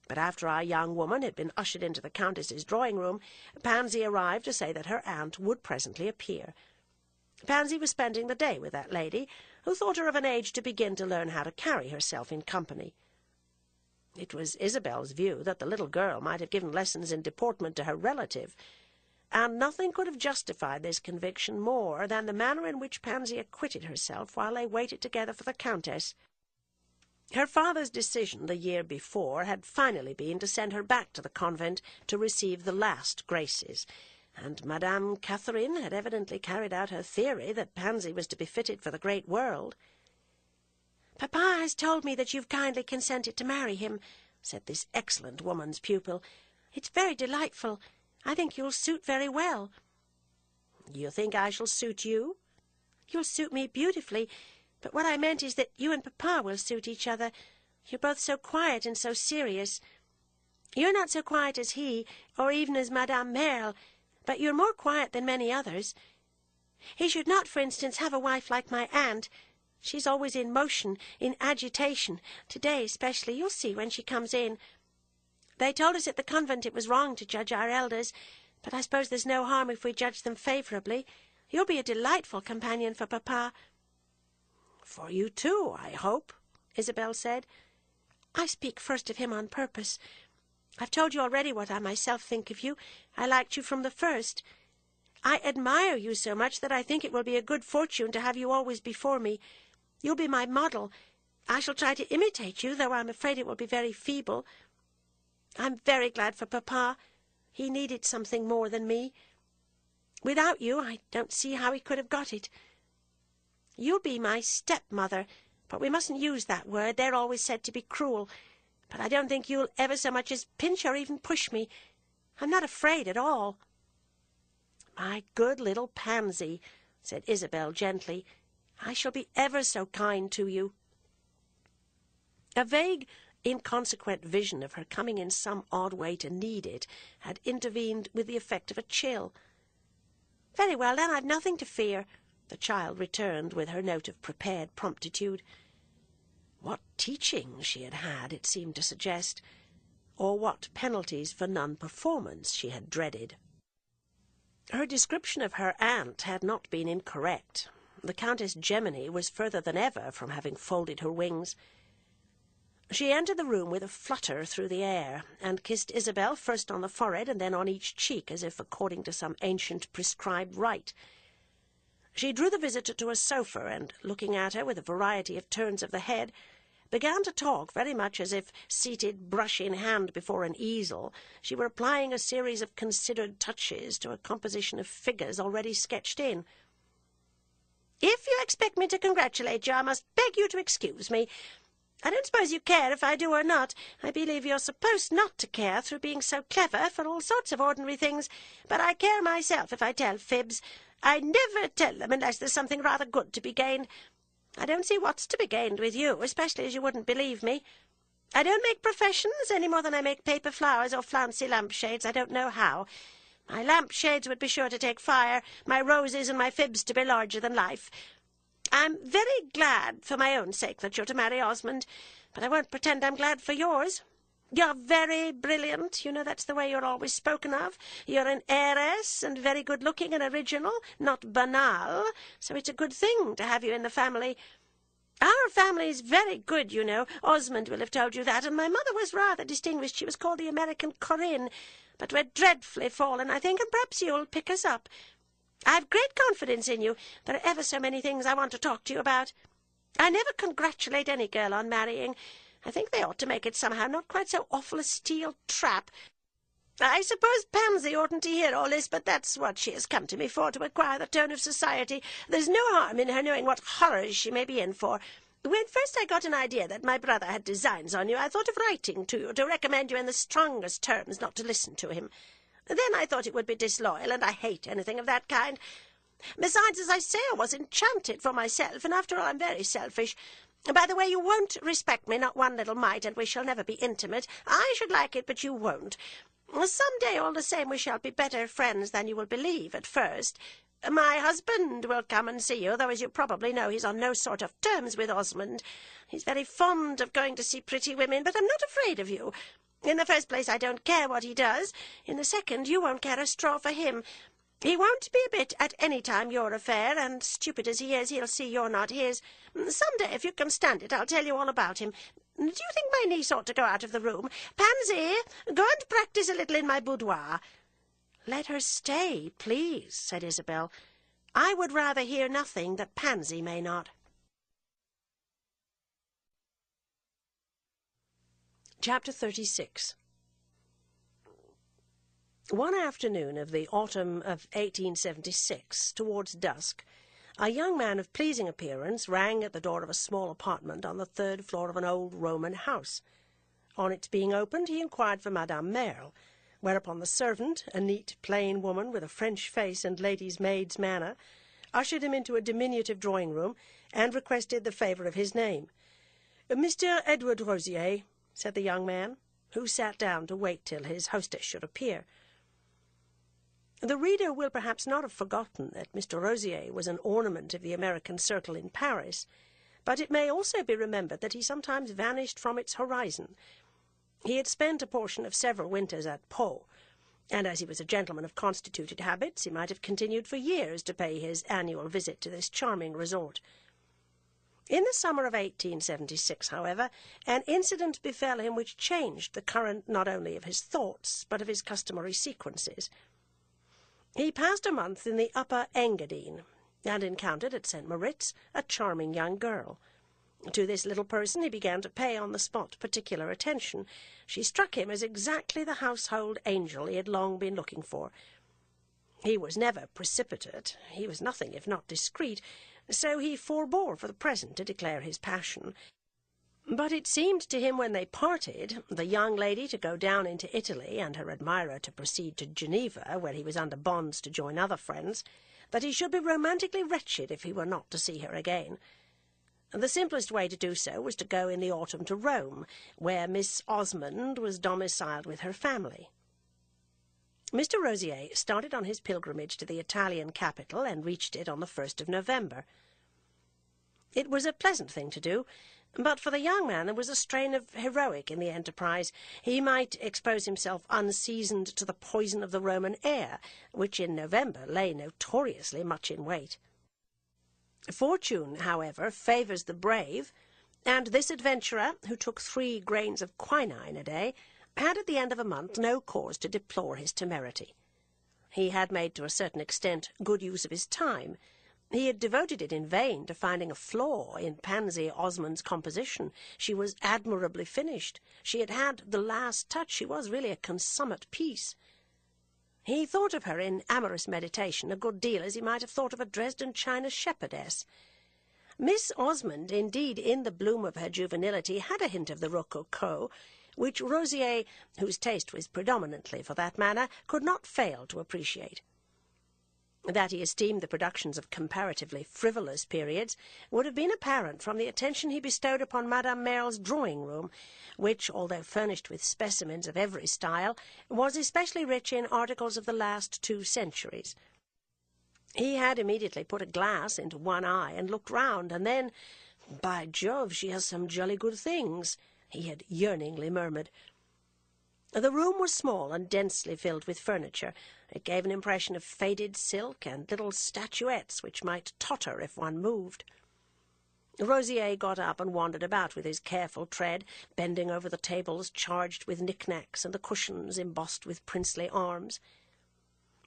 But after our young woman had been ushered into the Countess's drawing-room, Pansy arrived to say that her aunt would presently appear. Pansy was spending the day with that lady, who thought her of an age to begin to learn how to carry herself in company. It was Isabel's view that the little girl might have given lessons in deportment to her relative, and nothing could have justified this conviction more than the manner in which Pansy acquitted herself while they waited together for the Countess. Her father's decision the year before had finally been to send her back to the convent to receive the last graces, and Madame Catherine had evidently carried out her theory that Pansy was to be fitted for the great world. "Papa has told me that you've kindly consented to marry him," said this excellent woman's pupil. "It's very delightful. I think you'll suit very well." "You think I shall suit you?" "You'll suit me beautifully. But what I meant is that you and Papa will suit each other. You're both so quiet and so serious. You're not so quiet as he, or even as Madame Merle, but you're more quiet than many others. He should not, for instance, have a wife like my aunt. She's always in motion, in agitation. Today especially. You'll see when she comes in. They told us at the convent it was wrong to judge our elders, but I suppose there's no harm if we judge them favourably. You'll be a delightful companion for Papa." "For you too, I hope," Isabel said. "I speak first of him on purpose. I've told you already what I myself think of you. I liked you from the first. I admire you so much that I think it will be a good fortune to have you always before me. You'll be my model. I shall try to imitate you, though I'm afraid it will be very feeble. I'm very glad for Papa. He needed something more than me. Without you, I don't see how he could have got it. You'll be my stepmother, But we mustn't use that word. They're always said to be cruel. But I don't think you'll ever so much as pinch or even push me. I'm not afraid at all." "My good little Pansy," said Isabel gently, "I shall be ever so kind to you." A vague, inconsequent vision of her coming in some odd way to need it had intervened with the effect of a chill. "Very well, then, I've nothing to fear," the child returned with her note of prepared promptitude. What teaching she had had, it seemed to suggest, or what penalties for non-performance she had dreaded. Her description of her aunt had not been incorrect. The Countess Gemini was further than ever from having folded her wings. She entered the room with a flutter through the air, and kissed Isabel first on the forehead and then on each cheek, as if according to some ancient prescribed rite. She drew the visitor to a sofa, and, looking at her with a variety of turns of the head, began to talk very much as if, seated brush in hand before an easel, she were applying a series of considered touches to a composition of figures already sketched in. "If you expect me to congratulate you, I must beg you to excuse me. I don't suppose you care if I do or not. I believe you're supposed not to care through being so clever for all sorts of ordinary things, but I care myself if I tell fibs. I never tell them unless there's something rather good to be gained. I don't see what's to be gained with you, especially as you wouldn't believe me. I don't make professions any more than I make paper flowers or flouncy lampshades. I don't know how. My lampshades would be sure to take fire, my roses and my fibs to be larger than life. I'm very glad for my own sake that you're to marry Osmond, but I won't pretend I'm glad for yours. You're very brilliant, you know that's the way you're always spoken of. You're an heiress, and very good-looking and original, not banal, so it's a good thing to have you in the family. Our family's very good, you know. Osmond will have told you that, and my mother was rather distinguished. She was called the American Corinne, but we're dreadfully fallen, I think, and perhaps you'll pick us up. I've great confidence in you. There are ever so many things I want to talk to you about. I never congratulate any girl on marrying. I think they ought to make it somehow not quite so awful a steel trap. I suppose Pansy oughtn't to hear all this, but that's what she has come to me for, to acquire the tone of society. There's no harm in her knowing what horrors she may be in for. When first I got an idea that my brother had designs on you, I thought of writing to you to recommend you in the strongest terms not to listen to him. Then I thought it would be disloyal, and I hate anything of that kind. Besides, as I say, I was enchanted for myself, and after all I'm very selfish. By the way, you won't respect me, not one little mite, and we shall never be intimate. I should like it, but you won't. Some day, all the same, we shall be better friends than you will believe at first. My husband will come and see you, though, as you probably know, he's on no sort of terms with Osmond. He's very fond of going to see pretty women, but I'm not afraid of you. In the first place, I don't care what he does. In the second, you won't care a straw for him. He won't be a bit at any time your affair, and stupid as he is, he'll see you're not his. Some day, if you can stand it, I'll tell you all about him. Do you think my niece ought to go out of the room? Pansy, go and practise a little in my boudoir. Let her stay, please, said Isabel. I would rather hear nothing that Pansy may not. Chapter 36. One afternoon of the autumn of 1876, towards dusk, a young man of pleasing appearance rang at the door of a small apartment on the third floor of an old Roman house. On its being opened, he inquired for Madame Merle, whereupon the servant, a neat, plain woman with a French face and lady's maid's manner, ushered him into a diminutive drawing-room and requested the favour of his name. "Mr. Edward Rosier," said the young man, who sat down to wait till his hostess should appear. The reader will perhaps not have forgotten that Mr. Rosier was an ornament of the American circle in Paris, but it may also be remembered that he sometimes vanished from its horizon. He had spent a portion of several winters at Pau, and as he was a gentleman of constituted habits, he might have continued for years to pay his annual visit to this charming resort. In the summer of 1876, however, an incident befell him which changed the current not only of his thoughts, but of his customary sequences. He passed a month in the Upper Engadine, and encountered at St. Moritz a charming young girl. To this little person he began to pay on the spot particular attention. She struck him as exactly the household angel he had long been looking for. He was never precipitate, he was nothing if not discreet, so he forbore for the present to declare his passion. But it seemed to him when they parted, the young lady to go down into Italy and her admirer to proceed to Geneva, where he was under bonds to join other friends, that he should be romantically wretched if he were not to see her again. The simplest way to do so was to go in the autumn to Rome, where Miss Osmond was domiciled with her family. Mr. Rosier started on his pilgrimage to the Italian capital and reached it on the 1st of November. It was a pleasant thing to do, but for the young man there was a strain of heroic in the enterprise. He might expose himself unseasoned to the poison of the Roman air, which in November lay notoriously much in wait. Fortune, however, favours the brave, and this adventurer, who took 3 grains of quinine a day, had at the end of a month no cause to deplore his temerity. He had made to a certain extent good use of his time. He had devoted it in vain to finding a flaw in Pansy Osmond's composition. She was admirably finished. She had had the last touch. She was really a consummate piece. He thought of her in amorous meditation a good deal as he might have thought of a Dresden china shepherdess. Miss Osmond, indeed, in the bloom of her juvenility, had a hint of the rococo, which Rosier, whose taste was predominantly for that manner, could not fail to appreciate. That he esteemed the productions of comparatively frivolous periods would have been apparent from the attention he bestowed upon Madame Merle's drawing-room, which, although furnished with specimens of every style, was especially rich in articles of the last 2 centuries. He had immediately put a glass into one eye and looked round, and then, "By Jove, she has some jolly good things," he had yearningly murmured. The room was small and densely filled with furniture. It gave an impression of faded silk and little statuettes which might totter if one moved. Rosier got up and wandered about with his careful tread, bending over the tables charged with knick-knacks and the cushions embossed with princely arms.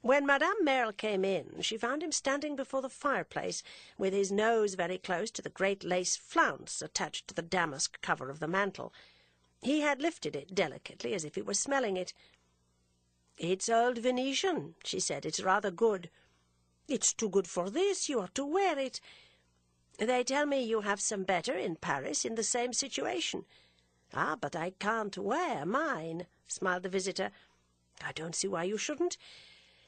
When Madame Merle came in, she found him standing before the fireplace, with his nose very close to the great lace flounce attached to the damask cover of the mantel. He had lifted it delicately, as if he were smelling it. "It's old Venetian," she said. "It's rather good." "It's too good for this. You ought to wear it." "They tell me you have some better in Paris in the same situation." "Ah, but I can't wear mine," smiled the visitor. "I don't see why you shouldn't.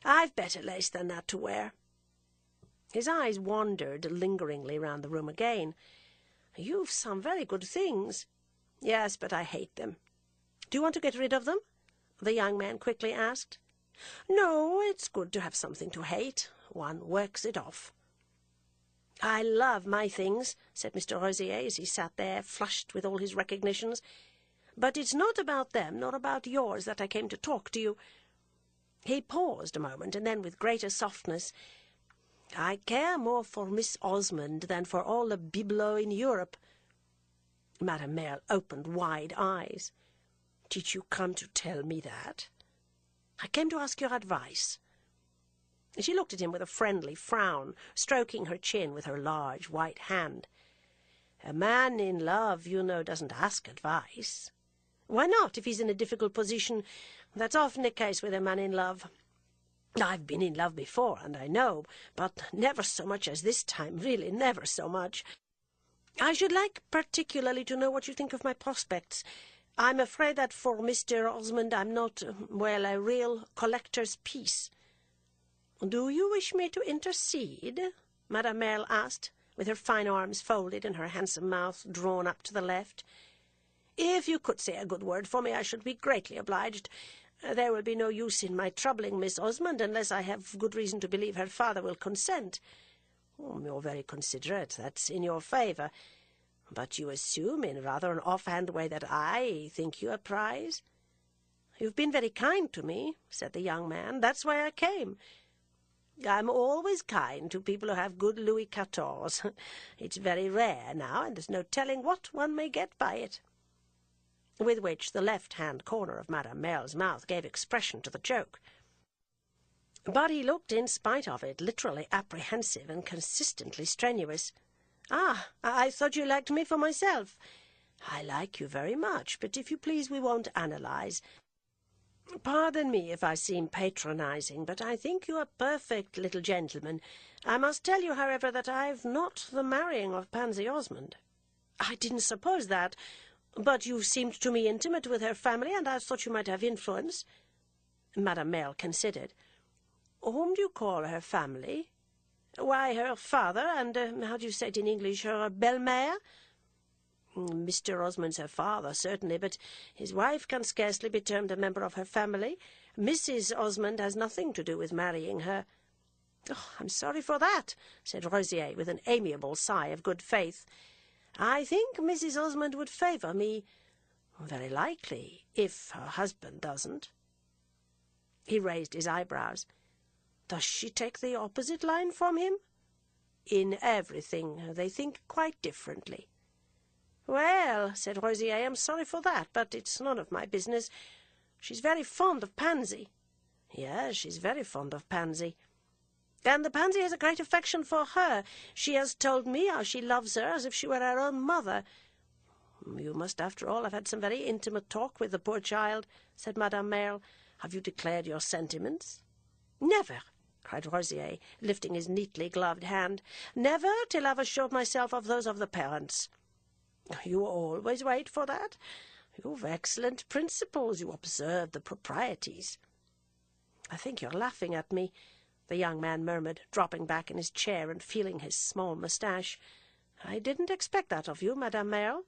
I've better lace than that to wear." His eyes wandered lingeringly round the room again. "You've some very good things." "Yes, but I hate them." "Do you want to get rid of them?" the young man quickly asked. "No, it's good to have something to hate. One works it off." "I love my things," said Mr. Rosier, as he sat there, flushed with all his recognitions. "But it's not about them, nor about yours, that I came to talk to you." He paused a moment, and then, with greater softness, "I care more for Miss Osmond than for all the bibelots in Europe." Madame Merle opened wide eyes. "Did you come to tell me that?" "I came to ask your advice." She looked at him with a friendly frown, stroking her chin with her large white hand. "A man in love, you know, doesn't ask advice." "Why not, if he's in a difficult position? That's often the case with a man in love. I've been in love before, and I know, but never so much as this time, really, never so much. I should like particularly to know what you think of my prospects. I'm afraid that for Mr. Osmond I'm not, well, a real collector's piece." "Do you wish me to intercede?" Madame Merle asked, with her fine arms folded and her handsome mouth drawn up to the left. "If you could say a good word for me, I should be greatly obliged. There will be no use in my troubling Miss Osmond unless I have good reason to believe her father will consent." "You're very considerate. That's in your favour. But you assume in rather an off-hand way that I think you a prize." "You've been very kind to me," said the young man. "That's why I came." "I'm always kind to people who have good Louis XIV. It's very rare now, and there's no telling what one may get by it." With which the left-hand corner of Madame Merle's mouth gave expression to the joke. But he looked, in spite of it, literally apprehensive and consistently strenuous. "Ah, I thought you liked me for myself." "I like you very much, but if you please we won't analyse. Pardon me if I seem patronizing, but I think you a perfect little gentleman. I must tell you, however, that I've not the marrying of Pansy Osmond. I didn't suppose that, but you seemed to me intimate with her family, and I thought you might have influence. Madame Mel considered. Whom do you call her family? Why, her father, and, how do you say it in English, her belle-mère? Mr. Osmond's her father, certainly, but his wife can scarcely be termed a member of her family. Mrs. Osmond has nothing to do with marrying her. Oh, I'm sorry for that, said Rosier, with an amiable sigh of good faith. I think Mrs. Osmond would favour me, very likely, if her husband doesn't. He raised his eyebrows. Does she take the opposite line from him? In everything they think quite differently. Well, said Rosier, I'm sorry for that, but it's none of my business. She's very fond of Pansy. Yes, she's very fond of Pansy. And the Pansy has a great affection for her. She has told me how she loves her as if she were her own mother. You must, after all, have had some very intimate talk with the poor child, said Madame Merle. Have you declared your sentiments? Never, cried Rosier, lifting his neatly gloved hand. Never till I've assured myself of those of the parents. You always wait for that? You've excellent principles. You observe the proprieties. I think you're laughing at me, the young man murmured, dropping back in his chair and feeling his small moustache. I didn't expect that of you, Madame Merle.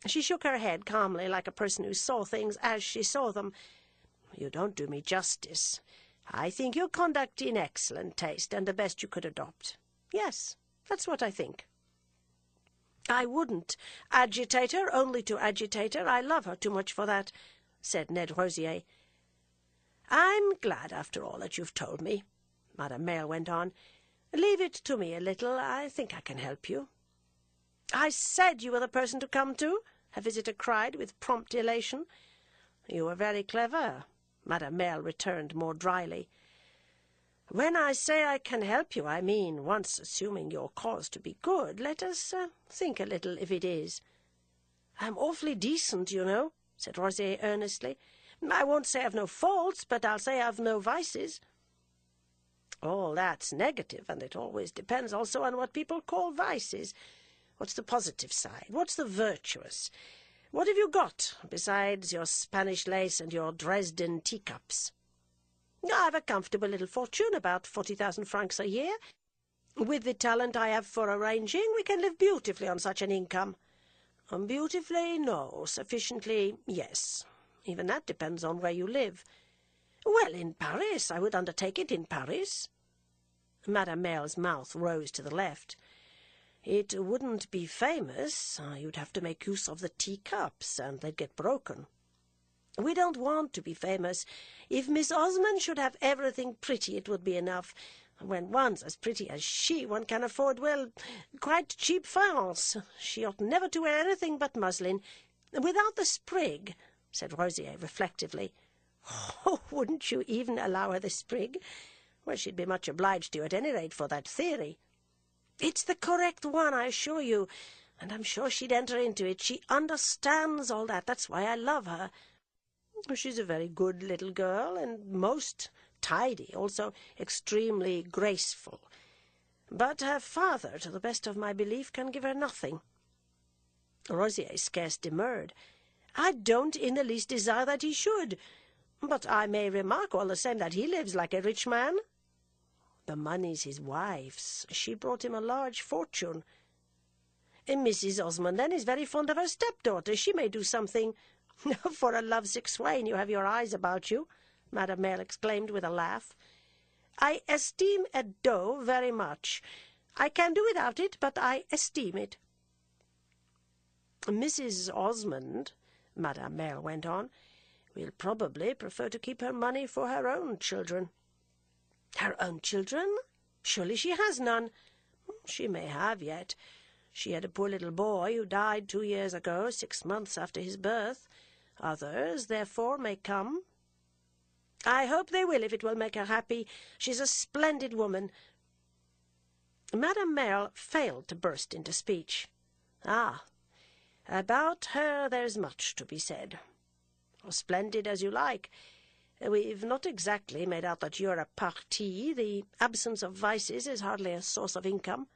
She shook her head calmly, like a person who saw things as she saw them. You don't do me justice. I think your conduct in excellent taste, and the best you could adopt. Yes, that's what I think. I wouldn't agitate her only to agitate her. I love her too much for that, said Ned Rosier. I'm glad, after all, that you've told me, Madame Merle went on. Leave it to me a little. I think I can help you. I said you were the person to come to, her visitor cried with prompt elation. You were very clever, Madame Merle returned more dryly. When I say I can help you, I mean, once assuming your cause to be good, let us think a little if it is. I'm awfully decent, you know, said Rosier earnestly. I won't say I've no faults, but I'll say I've no vices. All that's negative, and it always depends also on what people call vices. What's the positive side? What's the virtuous? What have you got, besides your Spanish lace and your Dresden teacups? I've a comfortable little fortune, about 40,000 francs a year. With the talent I have for arranging, we can live beautifully on such an income. Beautifully, no. Sufficiently, yes. Even that depends on where you live. Well, in Paris. I would undertake it in Paris. Madame Merle's mouth rose to the left. It wouldn't be famous. You'd have to make use of the teacups, and they'd get broken. We don't want to be famous. If Miss Osmond should have everything pretty, it would be enough. When one's as pretty as she, one can afford, well, quite cheap furs. She ought never to wear anything but muslin. Without the sprig, said Rosier reflectively. Oh, wouldn't you even allow her the sprig? Well, she'd be much obliged to you at any rate for that theory. It's the correct one, I assure you, and I'm sure she'd enter into it. She understands all that. That's why I love her. She's a very good little girl, and most tidy, also extremely graceful. But her father, to the best of my belief, can give her nothing. Rosier scarce demurred. I don't in the least desire that he should, but I may remark all the same that he lives like a rich man. The money's his wife's. She brought him a large fortune. Mrs. Osmond, then, is very fond of her stepdaughter. She may do something. For a lovesick swain, you have your eyes about you, Madame Merle exclaimed with a laugh. I esteem a dot very much. I can do without it, but I esteem it. Mrs. Osmond, Madame Merle went on, will probably prefer to keep her money for her own children. Her own children? Surely she has none. She may have yet. She had a poor little boy who died 2 years ago, 6 months after his birth. Others, therefore, may come. I hope they will, if it will make her happy. She's a splendid woman. Madame Merle failed to burst into speech. Ah, about her there's much to be said. Splendid as you like. We've not exactly made out that you're a parti. The absence of vices is hardly a source of income."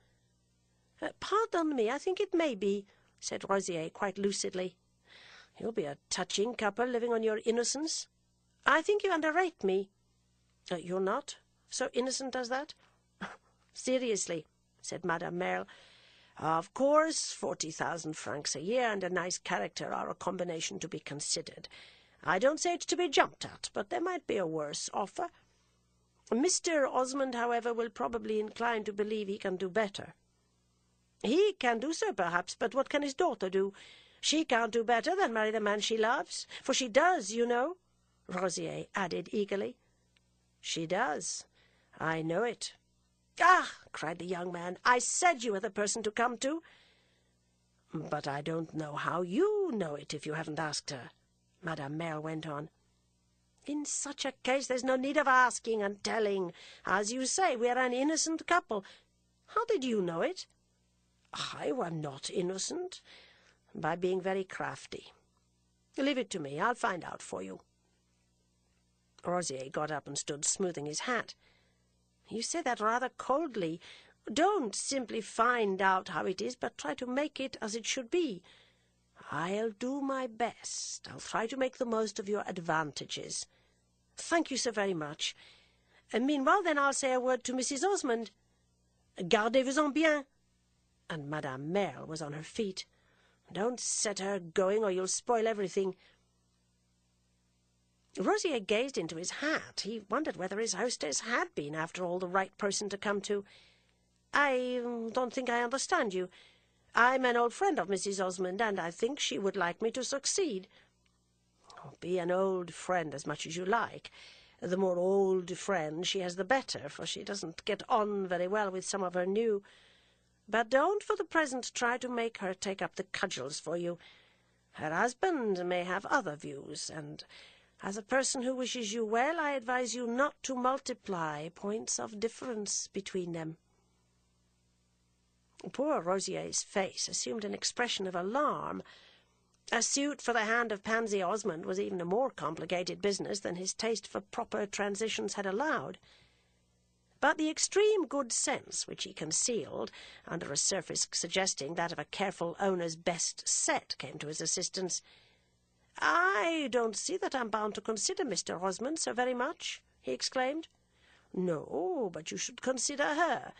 "Pardon me, I think it may be," said Rosier quite lucidly. "You'll be a touching couple living on your innocence. I think you underrate me." "You're not so innocent as that?" "Seriously," said Madame Merle. "Of course, 40,000 francs a year and a nice character are a combination to be considered. I don't say it's to be jumped at, but there might be a worse offer. Mr. Osmond, however, will probably incline to believe he can do better." "He can do so, perhaps, but what can his daughter do? She can't do better than marry the man she loves, for she does, you know," Rosier added eagerly. "She does. I know it." "Ah!" cried the young man, "I said you were the person to come to." "But I don't know how you know it if you haven't asked her," Madame Merle went on. "In such a case there's no need of asking and telling. As you say, we're an innocent couple. How did you know it?" "I am not innocent. By being very crafty. Leave it to me. I'll find out for you." Rosier got up and stood smoothing his hat. "You say that rather coldly. Don't simply find out how it is, but try to make it as it should be." "I'll do my best. I'll try to make the most of your advantages." "Thank you so very much. Meanwhile, then, I'll say a word to Mrs. Osmond." "Gardez-vous-en bien." And Madame Merle was on her feet. "Don't set her going, or you'll spoil everything." Rosier gazed into his hat. He wondered whether his hostess had been, after all, the right person to come to. "I don't think I understand you. I'm an old friend of Mrs. Osmond, and I think she would like me to succeed." "Be an old friend as much as you like. The more old friend she has, the better, for she doesn't get on very well with some of her new. But don't for the present try to make her take up the cudgels for you. Her husband may have other views, and as a person who wishes you well, I advise you not to multiply points of difference between them." Poor Rosier's face assumed an expression of alarm. A suit for the hand of Pansy Osmond was even a more complicated business than his taste for proper transitions had allowed. But the extreme good sense which he concealed under a surface suggesting that of a careful owner's best set came to his assistance. "I don't see that I'm bound to consider Mr. Osmond so very much," he exclaimed. "No, but you should consider her.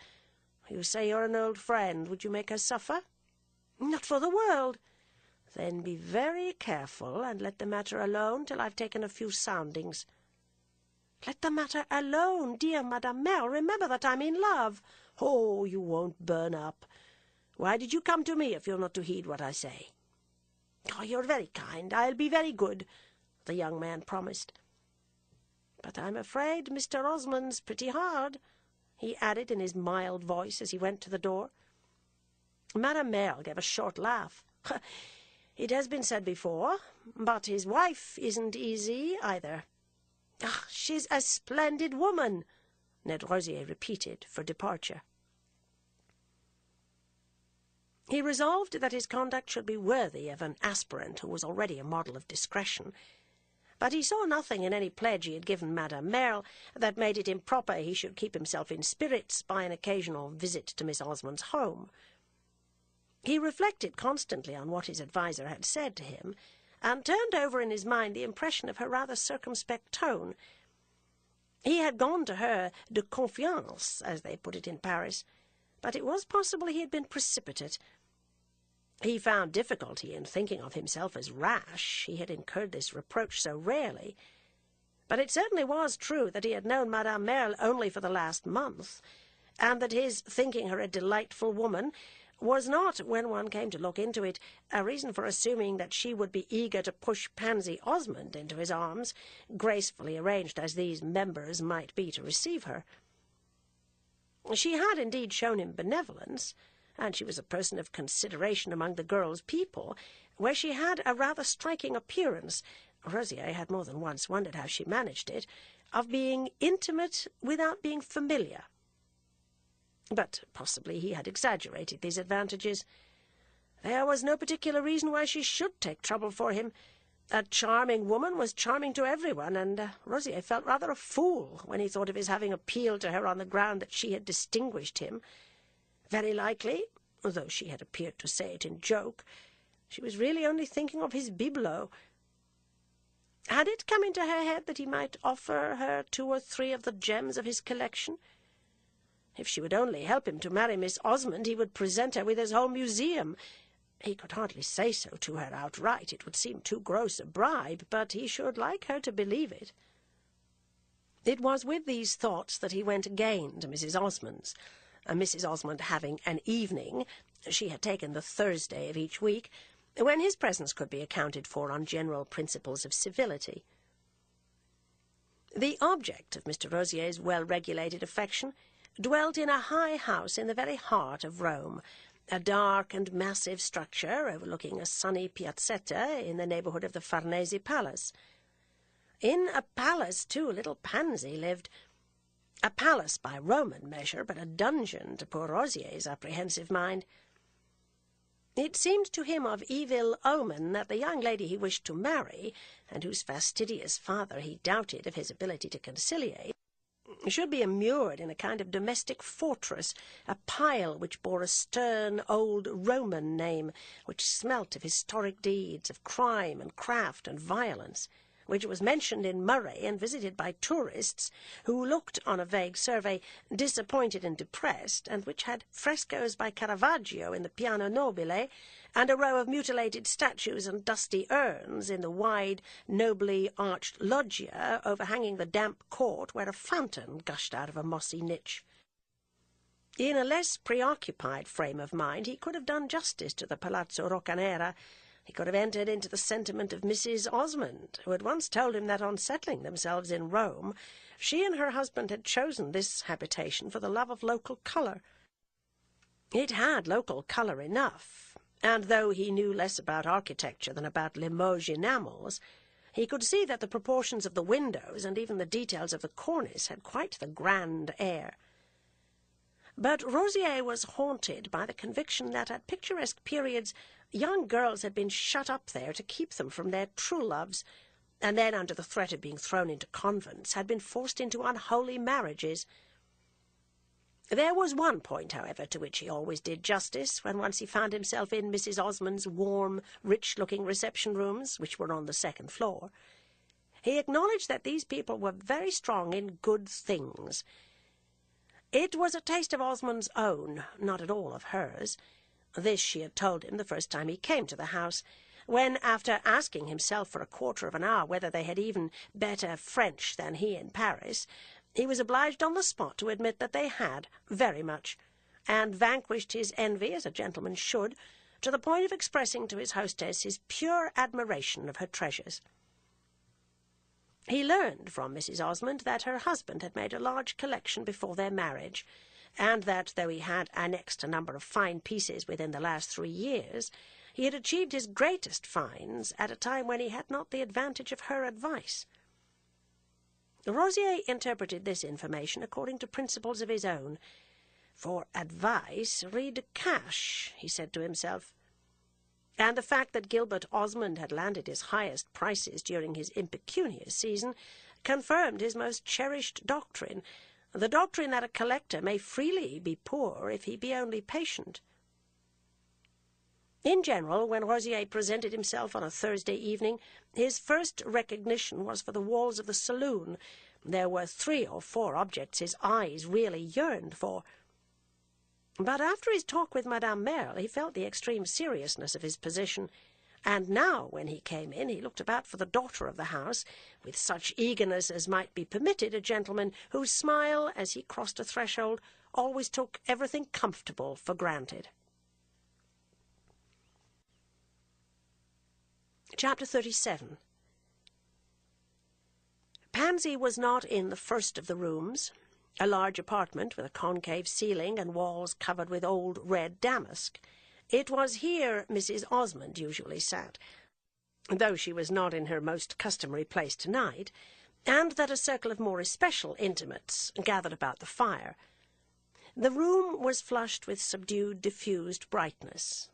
You say you're an old friend. Would you make her suffer?" "Not for the world." "Then be very careful, and let the matter alone till I've taken a few soundings." "Let the matter alone, dear Madame Merle. Remember that I'm in love." "Oh, you won't burn up. Why did you come to me if you're not to heed what I say?" "Oh, you're very kind. I'll be very good," the young man promised. "But I'm afraid Mr. Osmond's pretty hard," he added in his mild voice as he went to the door. Madame Merle gave a short laugh. "It has been said before, but his wife isn't easy either." "Ah, she's a splendid woman," Ned Rosier repeated for departure. He resolved that his conduct should be worthy of an aspirant who was already a model of discretion, but he saw nothing in any pledge he had given Madame Merle that made it improper he should keep himself in spirits by an occasional visit to Miss Osmond's home. He reflected constantly on what his adviser had said to him, and turned over in his mind the impression of her rather circumspect tone. He had gone to her de confiance, as they put it in Paris, but it was possible he had been precipitate. He found difficulty in thinking of himself as rash. He had incurred this reproach so rarely. But it certainly was true that he had known Madame Merle only for the last month, and that his thinking her a delightful woman was not, when one came to look into it, a reason for assuming that she would be eager to push Pansy Osmond into his arms, gracefully arranged as these members might be to receive her. She had indeed shown him benevolence, and she was a person of consideration among the girl's people, where she had a rather striking appearance — Rosier had more than once wondered how she managed it — of being intimate without being familiar. But possibly he had exaggerated these advantages. There was no particular reason why she should take trouble for him. A charming woman was charming to everyone, and Rosier felt rather a fool when he thought of his having appealed to her on the ground that she had distinguished him. Very likely, although she had appeared to say it in joke, she was really only thinking of his bibelot. Had it come into her head that he might offer her 2 or 3 of the gems of his collection? If she would only help him to marry Miss Osmond, he would present her with his whole museum. He could hardly say so to her outright. It would seem too gross a bribe, but he should like her to believe it. It was with these thoughts that he went again to Mrs. Osmond's. Mrs. Osmond having an evening, she had taken the Thursday of each week, when his presence could be accounted for on general principles of civility. The object of Mr. Rosier's well-regulated affection dwelt in a high house in the very heart of Rome, a dark and massive structure overlooking a sunny piazzetta in the neighbourhood of the Farnese Palace. In a palace, too, little Pansy lived. A palace by Roman measure, but a dungeon to poor Rosier's apprehensive mind. It seemed to him of evil omen that the young lady he wished to marry, and whose fastidious father he doubted of his ability to conciliate, should be immured in a kind of domestic fortress, a pile which bore a stern old Roman name, which smelt of historic deeds, of crime and craft and violence, which was mentioned in Murray and visited by tourists who looked, on a vague survey, disappointed and depressed, and which had frescoes by Caravaggio in the Piano Nobile, and a row of mutilated statues and dusty urns in the wide, nobly arched loggia overhanging the damp court where a fountain gushed out of a mossy niche. In a less preoccupied frame of mind he could have done justice to the Palazzo Roccanera. He could have entered into the sentiment of Mrs. Osmond, who had once told him that on settling themselves in Rome, she and her husband had chosen this habitation for the love of local colour. It had local colour enough, and though he knew less about architecture than about Limoges enamels, he could see that the proportions of the windows and even the details of the cornice had quite the grand air. But Rosier was haunted by the conviction that at picturesque periods young girls had been shut up there to keep them from their true loves, and then, under the threat of being thrown into convents, had been forced into unholy marriages. There was one point, however, to which he always did justice, when once he found himself in Mrs. Osmond's warm, rich-looking reception-rooms, which were on the 2nd floor. He acknowledged that these people were very strong in good things. It was a taste of Osmond's own, not at all of hers. This she had told him the first time he came to the house, when, after asking himself for a quarter of an hour whether they had even better French than he in Paris, he was obliged on the spot to admit that they had, very much, and vanquished his envy, as a gentleman should, to the point of expressing to his hostess his pure admiration of her treasures. He learned from Mrs. Osmond that her husband had made a large collection before their marriage, and that, though he had annexed a number of fine pieces within the last 3 years, he had achieved his greatest finds at a time when he had not the advantage of her advice. Rosier interpreted this information according to principles of his own. For advice, read Cash, he said to himself. And the fact that Gilbert Osmond had landed his highest prices during his impecunious season confirmed his most cherished doctrine, the doctrine that a collector may freely be poor if he be only patient. In general, when Rosier presented himself on a Thursday evening, his first recognition was for the walls of the saloon. There were 3 or 4 objects his eyes really yearned for. But after his talk with Madame Merle, he felt the extreme seriousness of his position, and now, when he came in, he looked about for the daughter of the house, with such eagerness as might be permitted a gentleman whose smile, as he crossed a threshold, always took everything comfortable for granted. Chapter 37. Pansy was not in the first of the rooms, a large apartment with a concave ceiling and walls covered with old red damask. It was here Mrs. Osmond usually sat, though she was not in her most customary place tonight, and that a circle of more especial intimates gathered about the fire. The room was flushed with subdued, diffused brightness.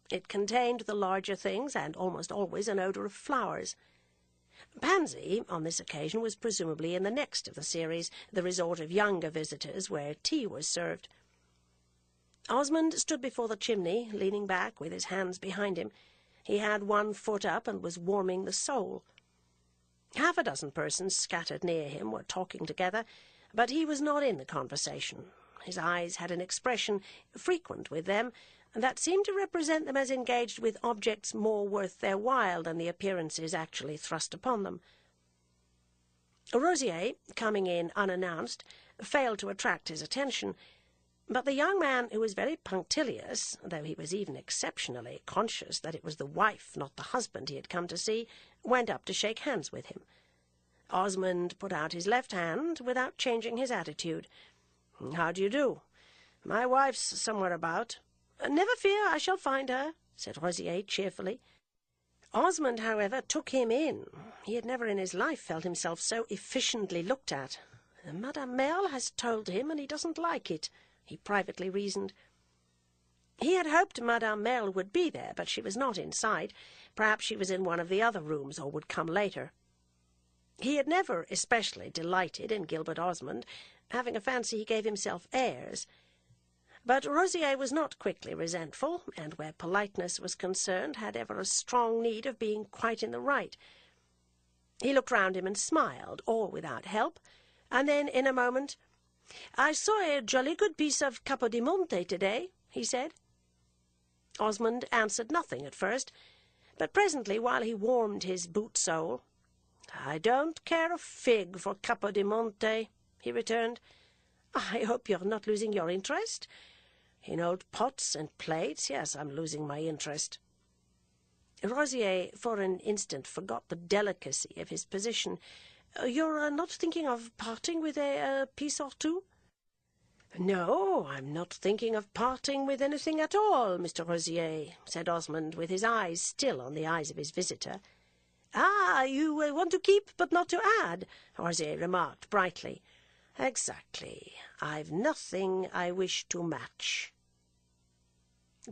It contained the larger things, and almost always an odour of flowers. Pansy, on this occasion, was presumably in the next of the series, the resort of younger visitors, where tea was served. Osmond stood before the chimney, leaning back with his hands behind him. He had one foot up and was warming the sole. Half a dozen persons scattered near him were talking together, but he was not in the conversation. His eyes had an expression frequent with them that seemed to represent them as engaged with objects more worth their while than the appearances actually thrust upon them. Rosier, coming in unannounced, failed to attract his attention, but the young man, who was very punctilious, though he was even exceptionally conscious that it was the wife, not the husband, he had come to see, went up to shake hands with him. Osmond put out his left hand without changing his attitude. "How do you do? My wife's somewhere about." "Never fear, I shall find her," said Rosier cheerfully. Osmond, however, took him in. He had never in his life felt himself so efficiently looked at. "Madame Merle has told him, and he doesn't like it," he privately reasoned. He had hoped Madame Merle would be there, but she was not in sight. Perhaps she was in one of the other rooms, or would come later. He had never especially delighted in Gilbert Osmond, having a fancy he gave himself airs. But Rosier was not quickly resentful, and where politeness was concerned had ever a strong need of being quite in the right. He looked round him and smiled, all without help, and then, in a moment, "I saw a jolly good piece of Capodimonte today," he said. Osmond answered nothing at first, but presently, while he warmed his boot-sole, "I don't care a fig for Capodimonte," he returned. "I hope you're not losing your interest?" "In old pots and plates, yes, I'm losing my interest." Rosier for an instant forgot the delicacy of his position. "You're not thinking of parting with a piece or two?" "No, I'm not thinking of parting with anything at all, Mr. Rosier," said Osmond, with his eyes still on the eyes of his visitor. "Ah, you want to keep but not to add," Rosier remarked brightly. "Exactly. I've nothing I wish to match."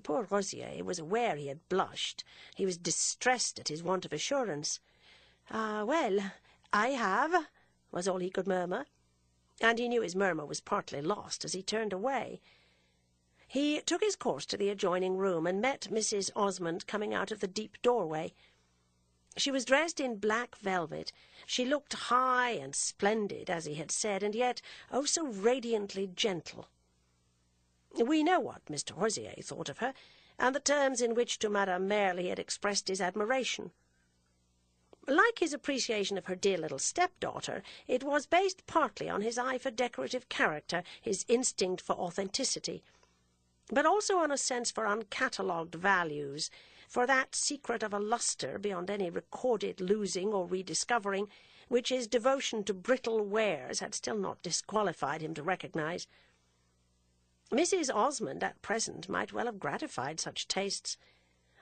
Poor Rosier was aware he had blushed. He was distressed at his want of assurance. "Well, I have," was all he could murmur, and he knew his murmur was partly lost as he turned away. He took his course to the adjoining room, and met Mrs. Osmond coming out of the deep doorway. She was dressed in black velvet. She looked high and splendid, as he had said, and yet, oh, so radiantly gentle. We know what Mr. Rosier thought of her, and the terms in which to Madame Merle he had expressed his admiration. Like his appreciation of her dear little stepdaughter, it was based partly on his eye for decorative character, his instinct for authenticity, but also on a sense for uncatalogued values, for that secret of a lustre beyond any recorded losing or rediscovering, which his devotion to brittle wares had still not disqualified him to recognize. Mrs. Osmond at present might well have gratified such tastes.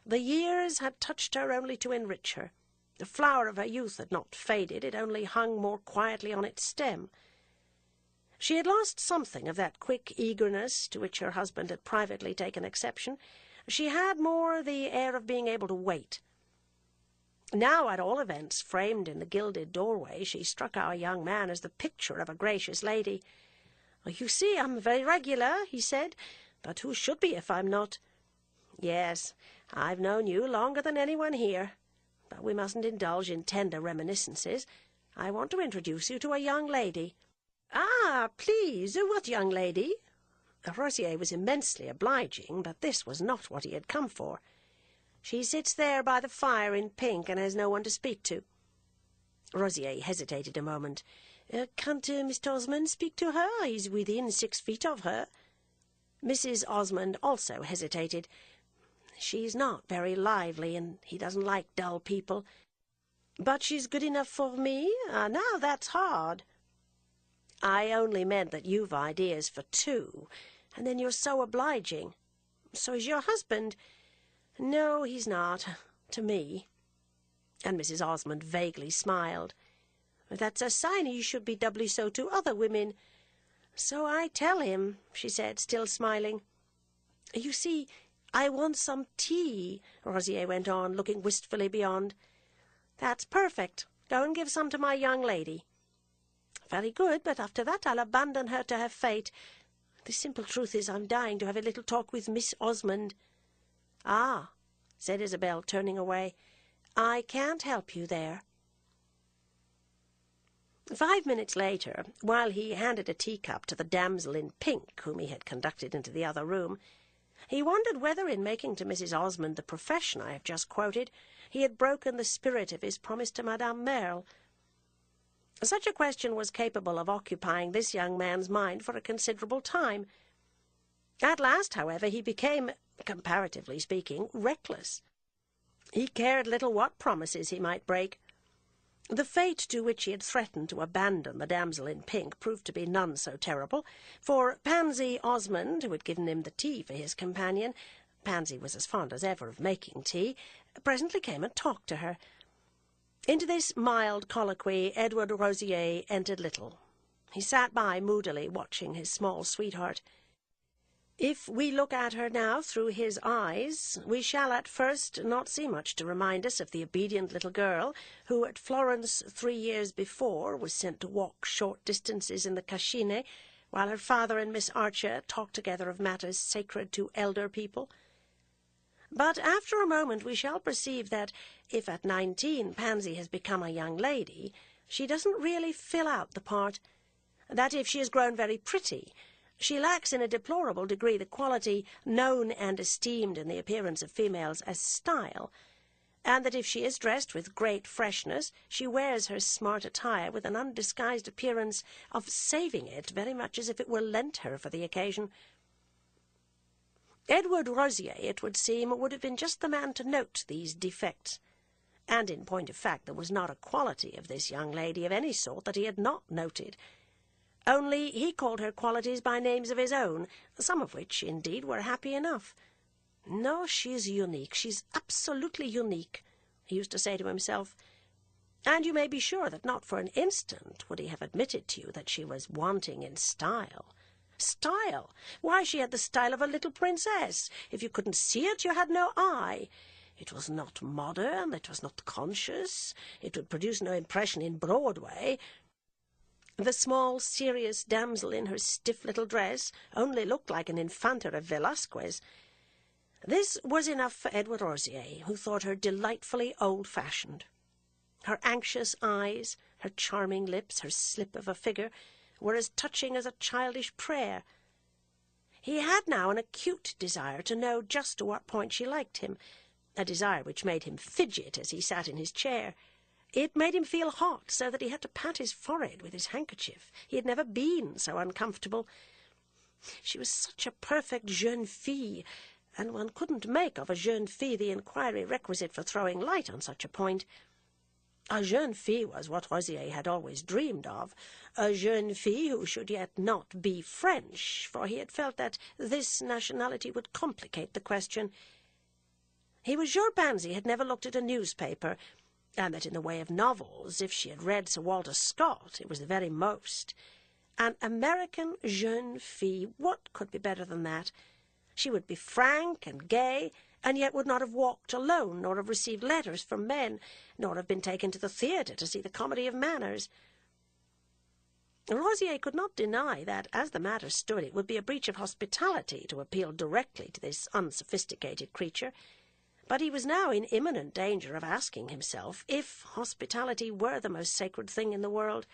The years had touched her only to enrich her. The flower of her youth had not faded, it only hung more quietly on its stem. She had lost something of that quick eagerness to which her husband had privately taken exception. She had more the air of being able to wait. Now, at all events, framed in the gilded doorway, she struck our young man as the picture of a gracious lady. "You see, I'm very regular," he said, "but who should be if I'm not? Yes, I've known you longer than anyone here, but we mustn't indulge in tender reminiscences. I want to introduce you to a young lady." "Ah, please, what young lady?" Rosier was immensely obliging, but this was not what he had come for. "She sits there by the fire in pink and has no one to speak to." Rosier hesitated a moment. "Can't Mr. Osmond speak to her? He's within 6 feet of her." Mrs. Osmond also hesitated. "She's not very lively, and he doesn't like dull people. But she's good enough for me? Now that's hard." "I only meant that you've ideas for two, and then you're so obliging." "So is your husband." "No, he's not, to me." And Mrs. Osmond vaguely smiled. "That's a sign he should be doubly so to other women." "So I tell him," she said, still smiling. "You see, "I want some tea," Rosier went on, looking wistfully beyond. "That's perfect. Go and give some to my young lady." "Very good, but after that I'll abandon her to her fate. The simple truth is I'm dying to have a little talk with Miss Osmond." "Ah," said Isabel, turning away, "I can't help you there." 5 minutes later, while he handed a teacup to the damsel in pink whom he had conducted into the other room, he wondered whether in making to Mrs. Osmond the profession I have just quoted, he had broken the spirit of his promise to Madame Merle. Such a question was capable of occupying this young man's mind for a considerable time. At last, however, he became, comparatively speaking, reckless. He cared little what promises he might break. The fate to which he had threatened to abandon the damsel in pink proved to be none so terrible, for Pansy Osmond, who had given him the tea for his companion — Pansy was as fond as ever of making tea — presently came and talked to her. Into this mild colloquy Edward Rosier entered little. He sat by moodily, watching his small sweetheart. If we look at her now through his eyes, we shall at first not see much to remind us of the obedient little girl who at Florence 3 years before was sent to walk short distances in the Cascine, while her father and Miss Archer talked together of matters sacred to elder people. But after a moment we shall perceive that, if at 19 Pansy has become a young lady, she doesn't really fill out the part; that if she has grown very pretty, she lacks in a deplorable degree the quality known and esteemed in the appearance of females as style, and that if she is dressed with great freshness, she wears her smart attire with an undisguised appearance of saving it very much as if it were lent her for the occasion. Edward Rosier, it would seem, would have been just the man to note these defects, and in point of fact there was not a quality of this young lady of any sort that he had not noted. Only he called her qualities by names of his own, some of which, indeed, were happy enough. "No, she's unique, she's absolutely unique," he used to say to himself, and you may be sure that not for an instant would he have admitted to you that she was wanting in style. Style! Why, she had the style of a little princess. If you couldn't see it, you had no eye. It was not modern, it was not conscious, it would produce no impression in Broadway. The small, serious damsel in her stiff little dress only looked like an Infanta of Velasquez. This was enough for Edward Rosier, who thought her delightfully old-fashioned. Her anxious eyes, her charming lips, her slip of a figure, were as touching as a childish prayer. He had now an acute desire to know just to what point she liked him, a desire which made him fidget as he sat in his chair. It made him feel hot, so that he had to pat his forehead with his handkerchief. He had never been so uncomfortable. She was such a perfect jeune fille, and one couldn't make of a jeune fille the inquiry requisite for throwing light on such a point. A jeune fille was what Rosier had always dreamed of, a jeune fille who should yet not be French, for he had felt that this nationality would complicate the question. He was sure Pansy had never looked at a newspaper, and that in the way of novels, if she had read Sir Walter Scott, it was the very most. An American jeune fille, what could be better than that? She would be frank and gay, and yet would not have walked alone, nor have received letters from men, nor have been taken to the theatre to see the Comedy of Manners. Rosier could not deny that, as the matter stood, it would be a breach of hospitality to appeal directly to this unsophisticated creature, but he was now in imminent danger of asking himself if hospitality were the most sacred thing in the world.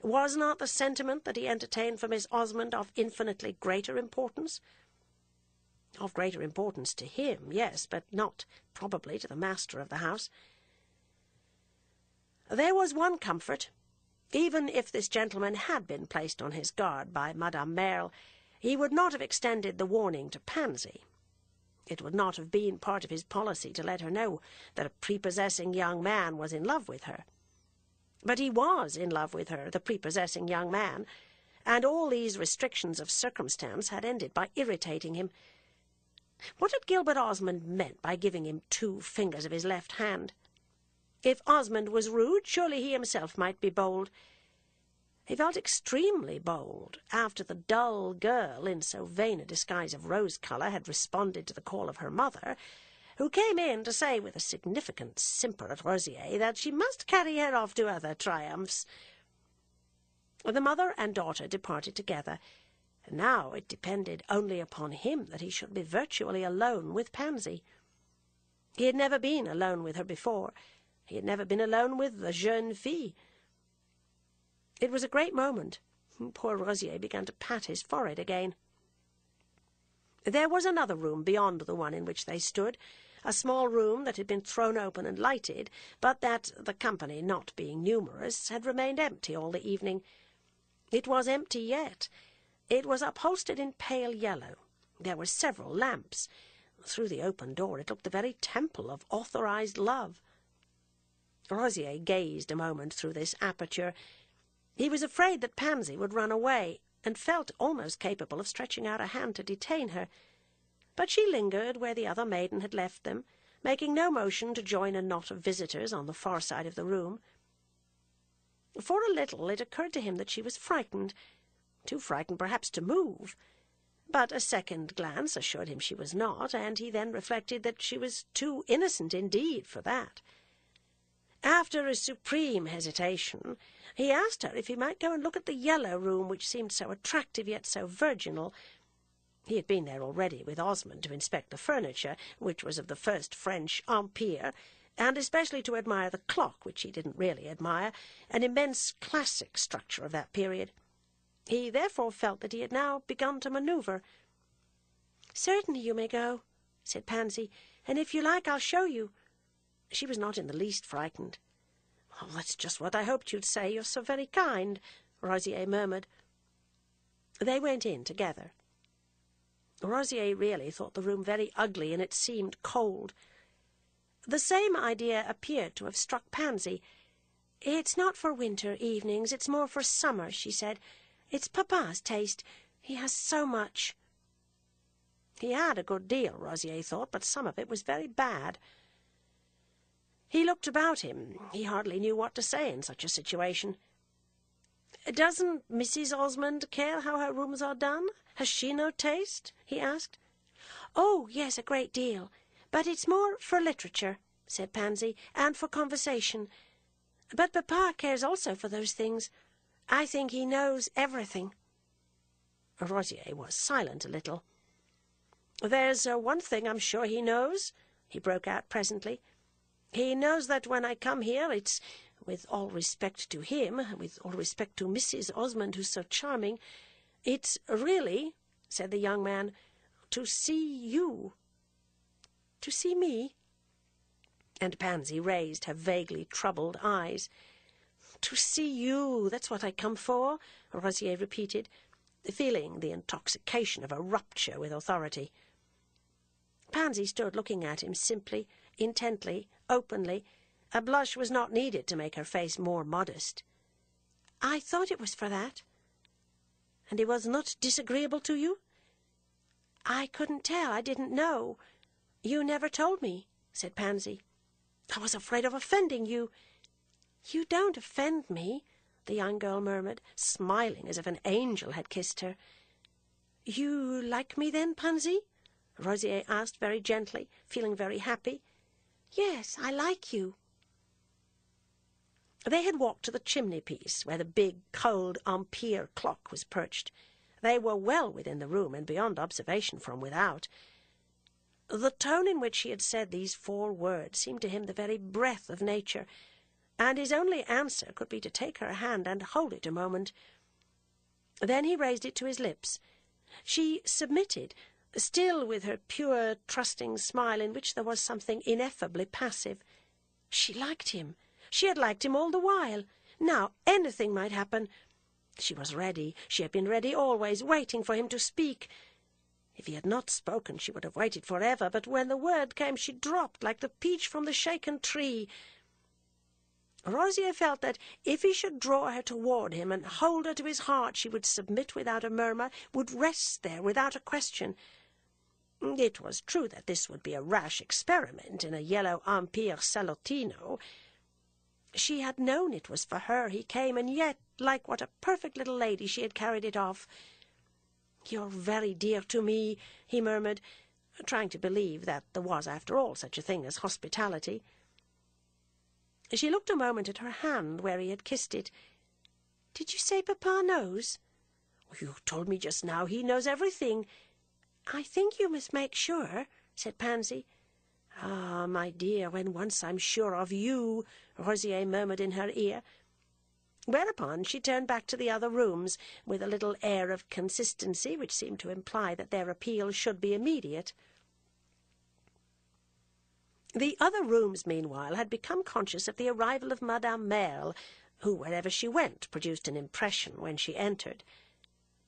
Was not the sentiment that he entertained for Miss Osmond of infinitely greater importance? Of greater importance to him, yes, but not, probably, to the master of the house. There was one comfort. Even if this gentleman had been placed on his guard by Madame Merle, he would not have extended the warning to Pansy. It would not have been part of his policy to let her know that a prepossessing young man was in love with her. But he was in love with her, the prepossessing young man, and all these restrictions of circumstance had ended by irritating him. What had Gilbert Osmond meant by giving him 2 fingers of his left hand? If Osmond was rude, surely he himself might be bold. He felt extremely bold after the dull girl in so vain a disguise of rose-colour had responded to the call of her mother, who came in to say with a significant simper at Rosier that she must carry her off to other triumphs. The mother and daughter departed together, and now it depended only upon him that he should be virtually alone with Pansy. He had never been alone with her before. He had never been alone with the jeune fille. It was a great moment. Poor Rosier began to pat his forehead again. There was another room beyond the one in which they stood, a small room that had been thrown open and lighted, but that, the company not being numerous, had remained empty all the evening. It was empty yet. It was upholstered in pale yellow. There were several lamps. Through the open door it looked the very temple of authorized love. Rosier gazed a moment through this aperture. He was afraid that Pansy would run away, and felt almost capable of stretching out a hand to detain her. But she lingered where the other maiden had left them, making no motion to join a knot of visitors on the far side of the room. For a little it occurred to him that she was frightened, too frightened perhaps to move. But a second glance assured him she was not, and he then reflected that she was too innocent indeed for that. After a supreme hesitation, he asked her if he might go and look at the yellow room, which seemed so attractive yet so virginal. He had been there already with Osmond to inspect the furniture, which was of the first French Empire, and especially to admire the clock, which he didn't really admire, an immense classic structure of that period. He therefore felt that he had now begun to manoeuvre. "Certainly you may go," said Pansy, "and if you like I'll show you." She was not in the least frightened. "Oh, that's just what I hoped you'd say. You're so very kind," Rosier murmured. They went in together. Rosier really thought the room very ugly, and it seemed cold. The same idea appeared to have struck Pansy. "It's not for winter evenings, it's more for summer," she said. "It's Papa's taste. He has so much." He had a good deal, Rosier thought, but some of it was very bad. He looked about him. He hardly knew what to say in such a situation. "Doesn't Mrs. Osmond care how her rooms are done? Has she no taste?" he asked. "Oh, yes, a great deal. But it's more for literature," said Pansy, "and for conversation. But Papa cares also for those things. I think he knows everything." Rosier was silent a little. "There's one thing I'm sure he knows," he broke out presently. "He knows that when I come here it's, with all respect to him, with all respect to Mrs. Osmond, who's so charming, it's really," said the young man, "to see you." "To see me?" And Pansy raised her vaguely troubled eyes. "To see you, that's what I come for," Rosier repeated, feeling the intoxication of a rupture with authority. Pansy stood looking at him simply, intently, openly. A blush was not needed to make her face more modest. "I thought it was for that." "And it was not disagreeable to you?" "I couldn't tell. I didn't know. You never told me," said Pansy. "I was afraid of offending you." "You don't offend me," the young girl murmured, smiling as if an angel had kissed her. "You like me then, Pansy?" Rosier asked very gently, feeling very happy. "Yes, I like you." They had walked to the chimney-piece, where the big, cold Empire clock was perched. They were well within the room and beyond observation from without. The tone in which he had said these 4 words seemed to him the very breath of nature, and his only answer could be to take her hand and hold it a moment. Then he raised it to his lips. She submitted, still with her pure, trusting smile in which there was something ineffably passive. She liked him. She had liked him all the while. Now anything might happen. She was ready. She had been ready always, waiting for him to speak. If he had not spoken, she would have waited forever, but when the word came, she dropped like the peach from the shaken tree. Rosier felt that if he should draw her toward him and hold her to his heart, she would submit without a murmur, would rest there without a question. It was true that this would be a rash experiment in a yellow Empire Salotino. She had known it was for her he came, and yet like what a perfect little lady she had carried it off. "You're very dear to me," he murmured, trying to believe that there was, after all, such a thing as hospitality. She looked a moment at her hand where he had kissed it. "Did you say Papa knows?" "You told me just now he knows everything." "I think you must make sure," said Pansy. "Ah, my dear, when once I'm sure of you," Rosier murmured in her ear. Whereupon she turned back to the other rooms, with a little air of consistency which seemed to imply that their appeal should be immediate. The other rooms, meanwhile, had become conscious of the arrival of Madame Merle, who, wherever she went, produced an impression when she entered.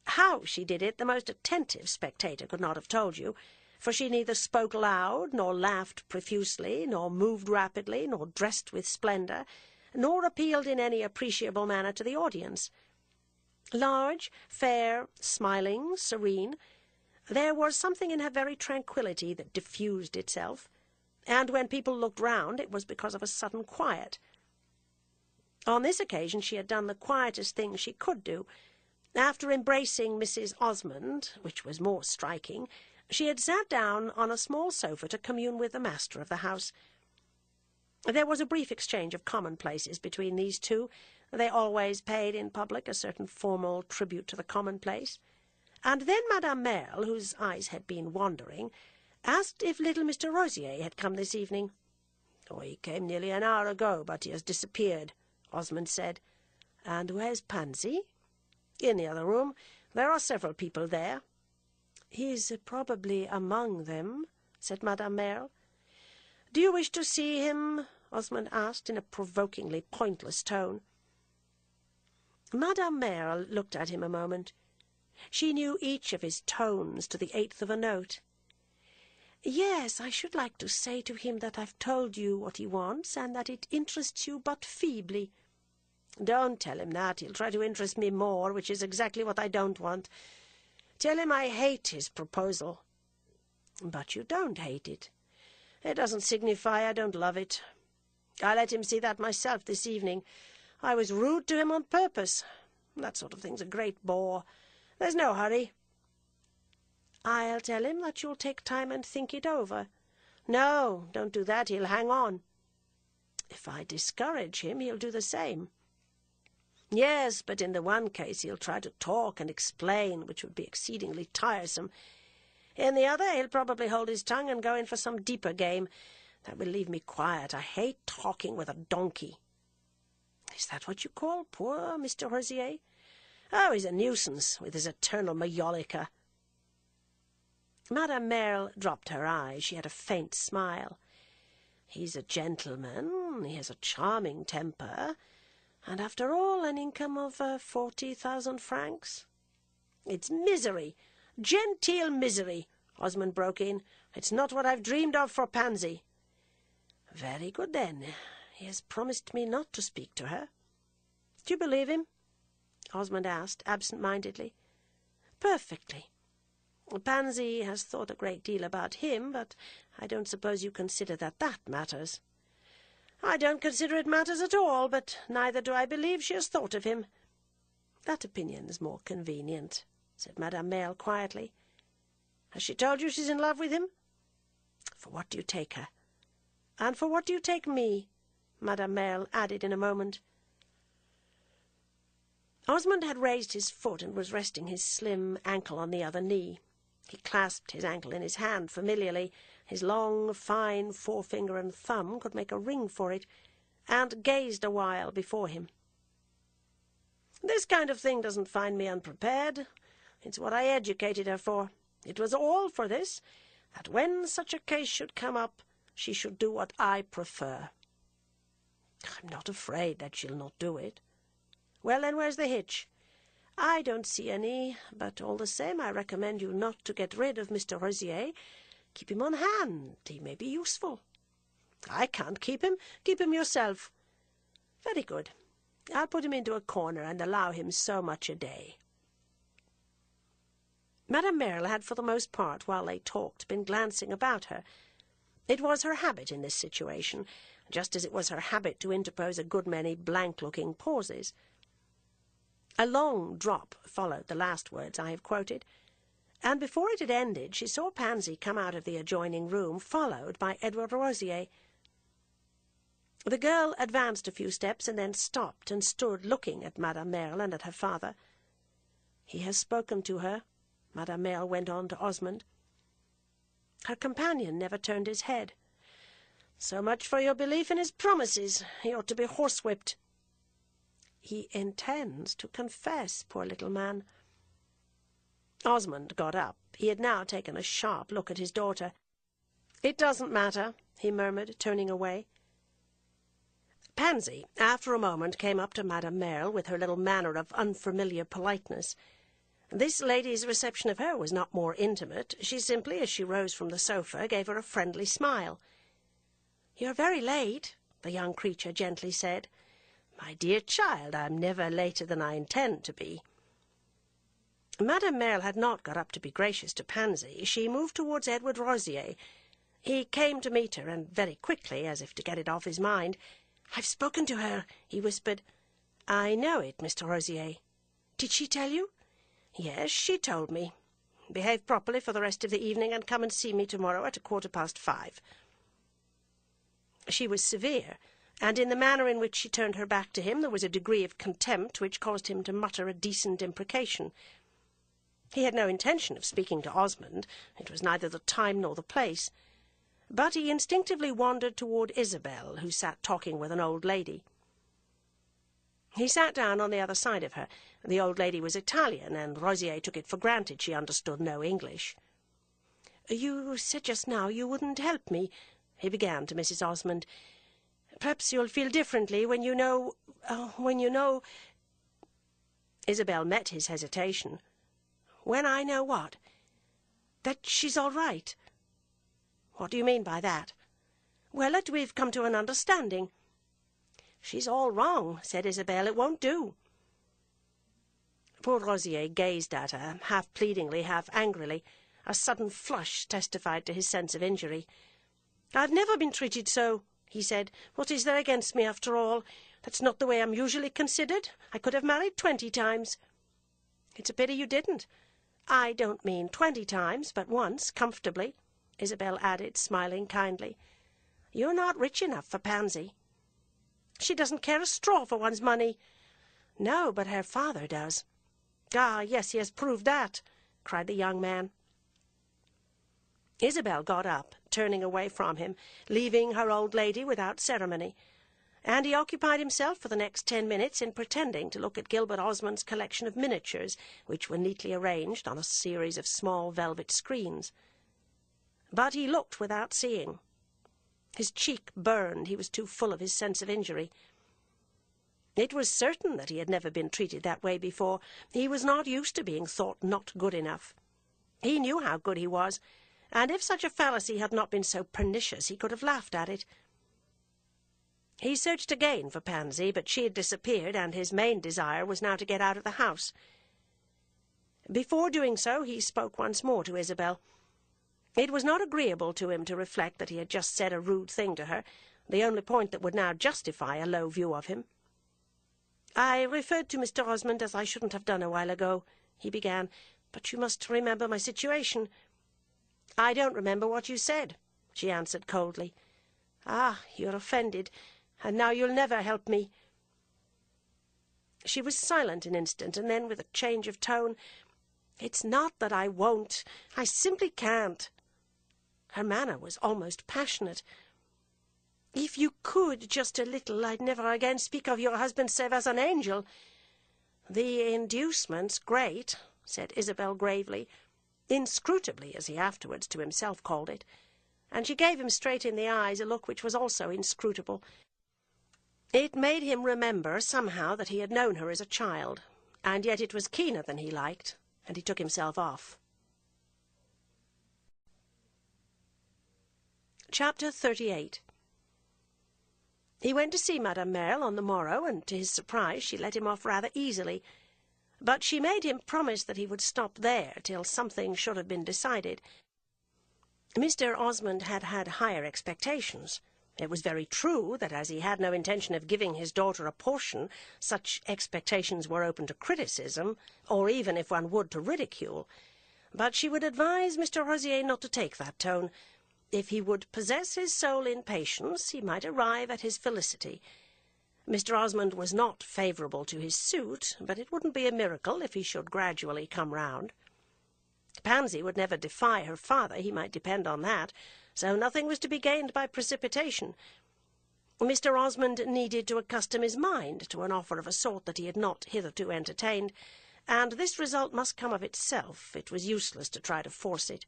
How she did it, the most attentive spectator could not have told you, for she neither spoke loud, nor laughed profusely, nor moved rapidly, nor dressed with splendour, nor appealed in any appreciable manner to the audience. Large, fair, smiling, serene, there was something in her very tranquillity that diffused itself, and when people looked round it was because of a sudden quiet. On this occasion she had done the quietest thing she could do. After embracing Mrs. Osmond, which was more striking, she had sat down on a small sofa to commune with the master of the house. There was a brief exchange of commonplaces between these two. They always paid in public a certain formal tribute to the commonplace. And then Madame Merle, whose eyes had been wandering, asked if little Mr. Rosier had come this evening. "Oh, he came nearly an hour ago, but he has disappeared," Osmond said. "And where's Pansy?" "In the other room. There are several people there." "He's probably among them," said Madame Merle. "Do you wish to see him?" Osmond asked in a provokingly pointless tone. Madame Merle looked at him a moment. She knew each of his tones to the eighth of a note. "Yes, I should like to say to him that I've told you what he wants, and that it interests you but feebly." "Don't tell him that. He'll try to interest me more, which is exactly what I don't want. Tell him I hate his proposal." "But you don't hate it." "It doesn't signify. I don't love it. I let him see that myself this evening. I was rude to him on purpose. That sort of thing's a great bore. There's no hurry." "I'll tell him that you'll take time and think it over." "No, don't do that. He'll hang on." "If I discourage him, he'll do the same." "Yes, but in the one case he'll try to talk and explain, which would be exceedingly tiresome. In the other he'll probably hold his tongue and go in for some deeper game. That will leave me quiet. I hate talking with a donkey." "Is that what you call poor Mr. Rosier?" "Oh, he's a nuisance, with his eternal majolica." Madame Merle dropped her eyes. She had a faint smile. "He's a gentleman, he has a charming temper, and after all an income of 40,000 francs. "It's misery, genteel misery," Osmond broke in. "It's not what I've dreamed of for Pansy." "Very good, then. He has promised me not to speak to her." "Do you believe him?" Osmond asked, absent-mindedly. "Perfectly. Pansy has thought a great deal about him, but I don't suppose you consider that matters." "I don't consider it matters at all, but neither do I believe she has thought of him." "That opinion's more convenient," said Madame Merle quietly. "Has she told you she's in love with him?" "For what do you take her?" "And for what do you take me?" Madame Merle added in a moment. Osmond had raised his foot and was resting his slim ankle on the other knee. He clasped his ankle in his hand familiarly. His long, fine forefinger and thumb could make a ring for it, and gazed a while before him. "This kind of thing doesn't find me unprepared. It's what I educated her for. It was all for this, that when such a case should come up, she should do what I prefer. I'm not afraid that she'll not do it." "Well, then, where's the hitch?" "I don't see any, but all the same I recommend you not to get rid of Mr. Rosier. Keep him on hand. He may be useful." "I can't keep him. Keep him yourself." "Very good. I'll put him into a corner and allow him so much a day." Madame Merle had for the most part, while they talked, been glancing about her. It was her habit in this situation, just as it was her habit to interpose a good many blank-looking pauses. A long drop followed the last words I have quoted, and before it had ended she saw Pansy come out of the adjoining room, followed by Edward Rosier. The girl advanced a few steps and then stopped and stood looking at Madame Merle and at her father. "He has spoken to her," Madame Merle went on to Osmond. Her companion never turned his head. "So much for your belief in his promises. He ought to be horsewhipped." "He intends to confess, poor little man." Osmond got up. He had now taken a sharp look at his daughter. "It doesn't matter," he murmured, turning away. Pansy, after a moment, came up to Madame Merle with her little manner of unfamiliar politeness. This lady's reception of her was not more intimate. She simply, as she rose from the sofa, gave her a friendly smile. "You're very late," the young creature gently said. "My dear child, I'm never later than I intend to be." Madame Merle had not got up to be gracious to Pansy. She moved towards Edward Rosier. He came to meet her, and very quickly, as if to get it off his mind, "I've spoken to her," he whispered. "I know it, Mr. Rosier." "Did she tell you?" "Yes, she told me. Behave properly for the rest of the evening, and come and see me tomorrow at 5:15. She was severe, and in the manner in which she turned her back to him there was a degree of contempt which caused him to mutter a decent imprecation. He had no intention of speaking to Osmond. It was neither the time nor the place. But he instinctively wandered toward Isabel, who sat talking with an old lady. He sat down on the other side of her. The old lady was Italian, and Rosier took it for granted she understood no English. "You said just now you wouldn't help me," he began to Mrs. Osmond. "Perhaps you'll feel differently when you know... Isabel met his hesitation. "When I know what?" "That she's all right." "What do you mean by that?" "Well, that we've come to an understanding." "She's all wrong," said Isabel. "It won't do." Poor Rosier gazed at her, half pleadingly, half angrily. A sudden flush testified to his sense of injury. "I've never been treated so," he said. "What is there against me, after all? That's not the way I'm usually considered. I could have married 20 times. "It's a pity you didn't." "I don't mean 20 times, but once, comfortably," Isabel added, smiling kindly. "You're not rich enough for Pansy." "She doesn't care a straw for one's money." "No, but her father does." "Ah, yes, he has proved that," cried the young man. Isabel got up, turning away from him, leaving her old lady without ceremony, and he occupied himself for the next 10 minutes in pretending to look at Gilbert Osmond's collection of miniatures, which were neatly arranged on a series of small velvet screens. But he looked without seeing. His cheek burned. He was too full of his sense of injury. It was certain that he had never been treated that way before. He was not used to being thought not good enough. He knew how good he was, and if such a fallacy had not been so pernicious, he could have laughed at it. He searched again for Pansy, but she had disappeared, and his main desire was now to get out of the house. Before doing so, he spoke once more to Isabel. It was not agreeable to him to reflect that he had just said a rude thing to her, the only point that would now justify a low view of him. "I referred to Mr. Osmond as I shouldn't have done a while ago," he began, "but you must remember my situation." "I don't remember what you said," she answered coldly. "Ah, you're offended, and now you'll never help me." She was silent an instant, and then, with a change of tone, "It's not that I won't. I simply can't." Her manner was almost passionate. "If you could just a little, I'd never again speak of your husband save as an angel." "The inducement's great," said Isabel gravely, inscrutably, as he afterwards to himself called it, and she gave him straight in the eyes a look which was also inscrutable. It made him remember, somehow, that he had known her as a child, and yet it was keener than he liked, and he took himself off. Chapter 38. He went to see Madame Merle on the morrow, and to his surprise she let him off rather easily, but she made him promise that he would stop there till something should have been decided. Mr. Osmond had had higher expectations. It was very true that as he had no intention of giving his daughter a portion, such expectations were open to criticism, or even, if one would, to ridicule. But she would advise Mr. Rosier not to take that tone. If he would possess his soul in patience, he might arrive at his felicity. Mr. Osmond was not favourable to his suit, but it wouldn't be a miracle if he should gradually come round. Pansy would never defy her father, he might depend on that, so nothing was to be gained by precipitation. Mr. Osmond needed to accustom his mind to an offer of a sort that he had not hitherto entertained, and this result must come of itself. It was useless to try to force it.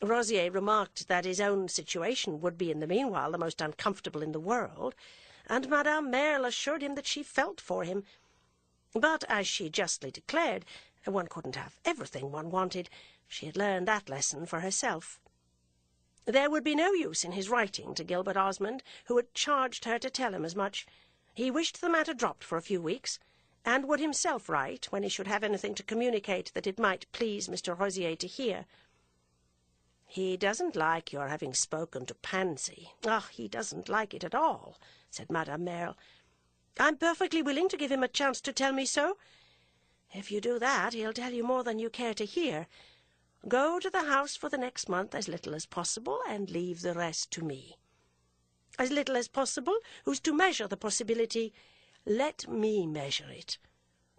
Rosier remarked that his own situation would be in the meanwhile the most uncomfortable in the world, and Madame Merle assured him that she felt for him. But, as she justly declared, one couldn't have everything one wanted. She had learned that lesson for herself. There would be no use in his writing to Gilbert Osmond, who had charged her to tell him as much. He wished the matter dropped for a few weeks, and would himself write when he should have anything to communicate that it might please Mr. Rosier to hear. "He doesn't like your having spoken to Pansy. He doesn't like it at all," said Madame Merle. "I'm perfectly willing to give him a chance to tell me so. If you do that, he'll tell you more than you care to hear. Go to the house for the next month as little as possible, and leave the rest to me. As little as possible? Who's to measure the possibility? Let me measure it.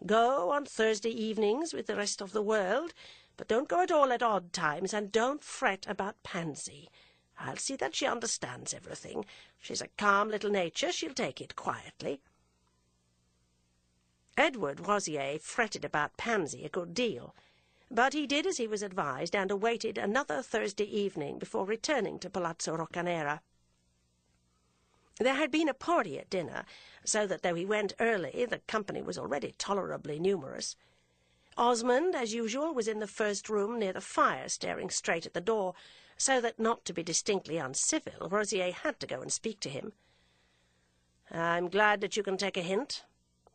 Go on Thursday evenings with the rest of the world, but don't go at all at odd times, and don't fret about Pansy. I'll see that she understands everything. She's a calm little nature. She'll take it quietly." Edward Rosier fretted about Pansy a good deal, but he did as he was advised, and awaited another Thursday evening before returning to Palazzo Roccanera. There had been a party at dinner, so that though he went early, the company was already tolerably numerous. Osmond, as usual, was in the first room near the fire, staring straight at the door, so that, not to be distinctly uncivil, Rosier had to go and speak to him. "I'm glad that you can take a hint,"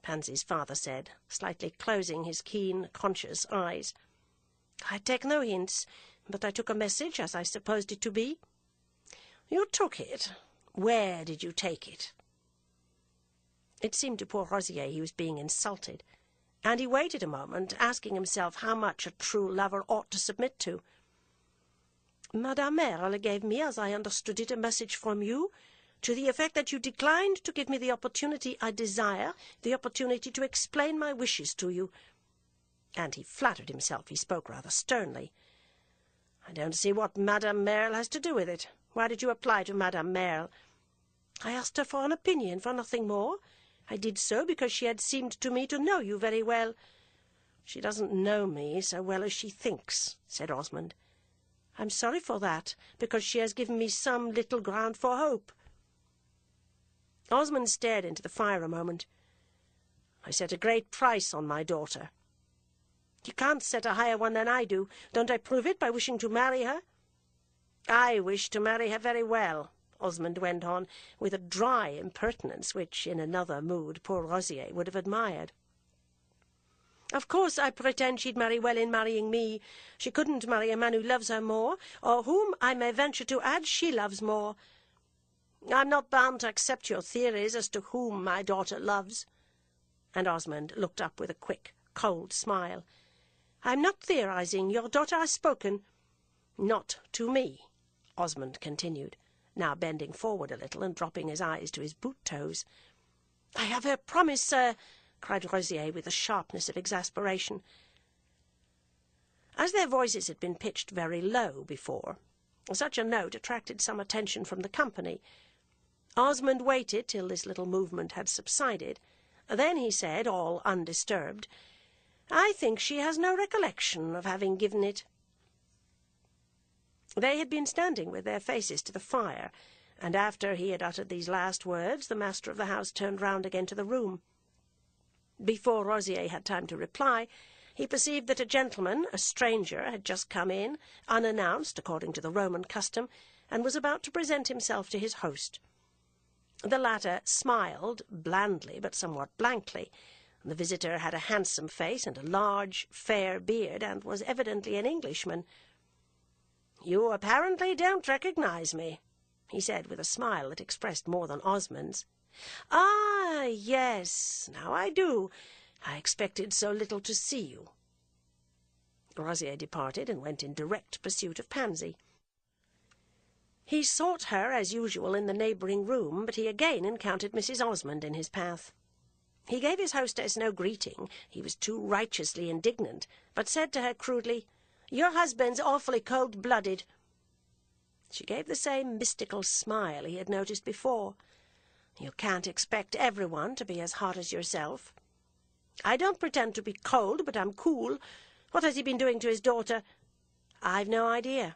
Pansy's father said, slightly closing his keen, conscious eyes. "I take no hints, but I took a message, as I supposed it to be." "You took it? Where did you take it?" It seemed to poor Rosier he was being insulted, and he waited a moment, asking himself how much a true lover ought to submit to. "Madame Merle gave me, as I understood it, a message from you, to the effect that you declined to give me the opportunity I desire, the opportunity to explain my wishes to you." And he flattered himself he spoke rather sternly. "I don't see what Madame Merle has to do with it. Why did you apply to Madame Merle?" "I asked her for an opinion, for nothing more. I did so because she had seemed to me to know you very well." "She doesn't know me so well as she thinks," said Osmond. "I'm sorry for that, because she has given me some little ground for hope." Osmond stared into the fire a moment. "I set a great price on my daughter." "You can't set a higher one than I do. Don't I prove it by wishing to marry her?" "I wish to marry her very well," Osmond went on, with a dry impertinence which, in another mood, poor Rosier would have admired. "Of course I pretend she'd marry well in marrying me. She couldn't marry a man who loves her more, or whom, I may venture to add, she loves more. I'm not bound to accept your theories as to whom my daughter loves." And Osmond looked up with a quick, cold smile. "I'm not theorizing. Your daughter has spoken." "Not to me," Osmond continued, now bending forward a little and dropping his eyes to his boot-toes. "I have her promise, sir," cried Rosier with the sharpness of exasperation. As their voices had been pitched very low before, such a note attracted some attention from the company. Osmond waited till this little movement had subsided. Then he said, all undisturbed, "I think she has no recollection of having given it." They had been standing with their faces to the fire, and after he had uttered these last words, the master of the house turned round again to the room. Before Rosier had time to reply, he perceived that a gentleman, a stranger, had just come in, unannounced according to the Roman custom, and was about to present himself to his host. The latter smiled, blandly but somewhat blankly. The visitor had a handsome face and a large, fair beard, and was evidently an Englishman. "You apparently don't recognize me," he said with a smile that expressed more than Osmond's. "Ah, yes, now I do. I expected so little to see you." Rosier departed and went in direct pursuit of Pansy. He sought her as usual in the neighbouring room, but he again encountered Mrs. Osmond in his path. He gave his hostess no greeting, he was too righteously indignant, but said to her crudely, "Your husband's awfully cold-blooded." She gave the same mystical smile he had noticed before. "You can't expect everyone to be as hot as yourself." "I don't pretend to be cold, but I'm cool. What has he been doing to his daughter?" "I've no idea."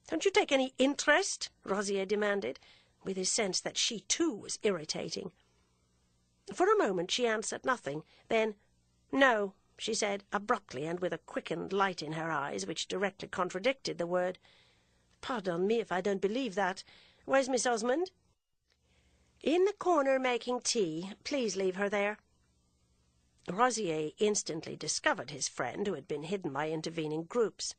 "Don't you take any interest?" Rosier demanded, with his sense that she too was irritating. For a moment she answered nothing. Then, "No," she said, abruptly, and with a quickened light in her eyes which directly contradicted the word. "Pardon me if I don't believe that. Where's Miss Osmond?" "In the corner making tea. Please leave her there." Rosier instantly discovered his friend, who had been hidden by intervening groups.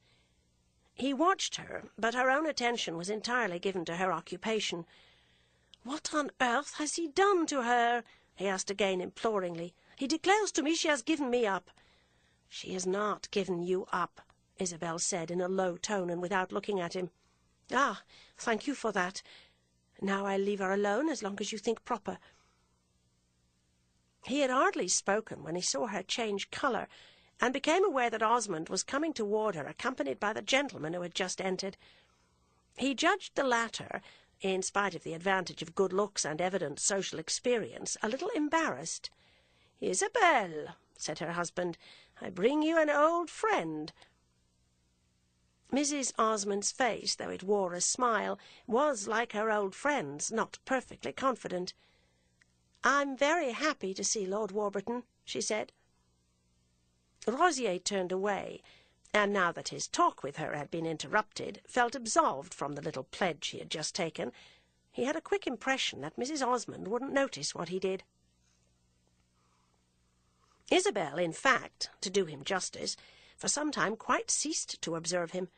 He watched her, but her own attention was entirely given to her occupation. "What on earth has he done to her?" he asked again imploringly. "He declares to me she has given me up." "She has not given you up," Isabel said in a low tone and without looking at him. "Ah, thank you for that. Now I'll leave her alone as long as you think proper." He had hardly spoken when he saw her change colour, and became aware that Osmond was coming toward her, accompanied by the gentleman who had just entered. He judged the latter, in spite of the advantage of good looks and evident social experience, a little embarrassed. "Isabel," said her husband, "I bring you an old friend." Mrs. Osmond's face, though it wore a smile, was, like her old friend's, not perfectly confident. "I'm very happy to see Lord Warburton," she said. Rosier turned away, and now that his talk with her had been interrupted, felt absolved from the little pledge he had just taken. He had a quick impression that Mrs. Osmond wouldn't notice what he did. Isabel, in fact, to do him justice, for some time quite ceased to observe him.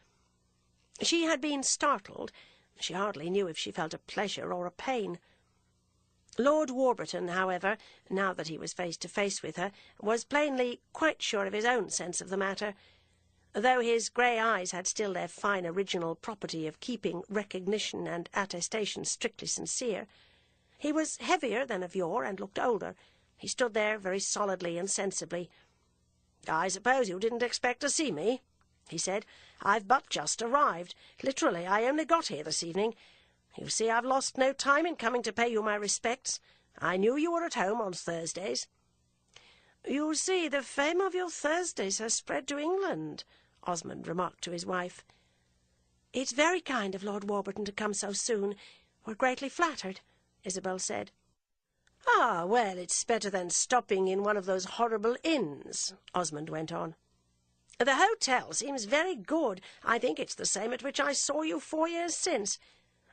She had been startled. She hardly knew if she felt a pleasure or a pain. Lord Warburton, however, now that he was face to face with her, was plainly quite sure of his own sense of the matter. Though his grey eyes had still their fine original property of keeping recognition and attestation strictly sincere, he was heavier than of yore and looked older. He stood there very solidly and sensibly. "I suppose you didn't expect to see me," he said. "I've but just arrived. Literally, I only got here this evening. You see, I've lost no time in coming to pay you my respects. I knew you were at home on Thursdays." "You see, the fame of your Thursdays has spread to England," Osmond remarked to his wife. "It's very kind of Lord Warburton to come so soon. We're greatly flattered," Isabel said. "Ah, well, it's better than stopping in one of those horrible inns," Osmond went on. "The hotel seems very good. I think it's the same at which I saw you 4 years since.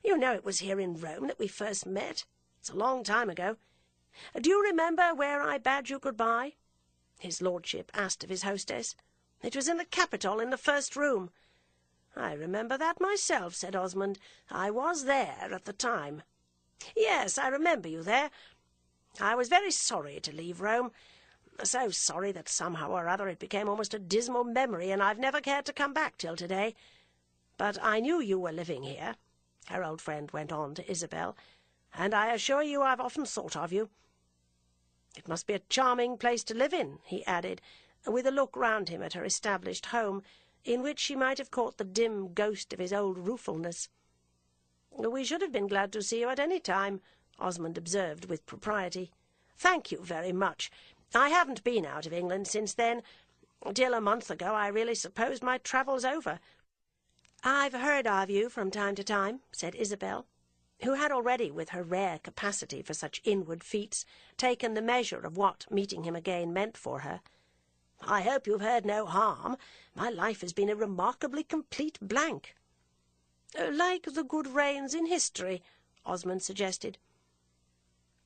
You know it was here in Rome that we first met. It's a long time ago. Do you remember where I bade you good-bye?" his lordship asked of his hostess. "It was in the Capitol, in the first room." "I remember that myself," said Osmond. "I was there at the time." "Yes, I remember you there. I was very sorry to leave Rome. So sorry that somehow or other it became almost a dismal memory, and I've never cared to come back till today. But I knew you were living here," her old friend went on to Isabel, "and I assure you I've often thought of you. It must be a charming place to live in," he added, with a look round him at her established home, in which she might have caught the dim ghost of his old ruefulness. "We should have been glad to see you at any time," Osmond observed with propriety. "Thank you very much. I haven't been out of England since then. Till a month ago I really supposed my travels over." "I've heard of you from time to time," said Isabel, who had already, with her rare capacity for such inward feats, taken the measure of what meeting him again meant for her. "I hope you've heard no harm. My life has been a remarkably complete blank." "Like the good rains in history," Osmond suggested.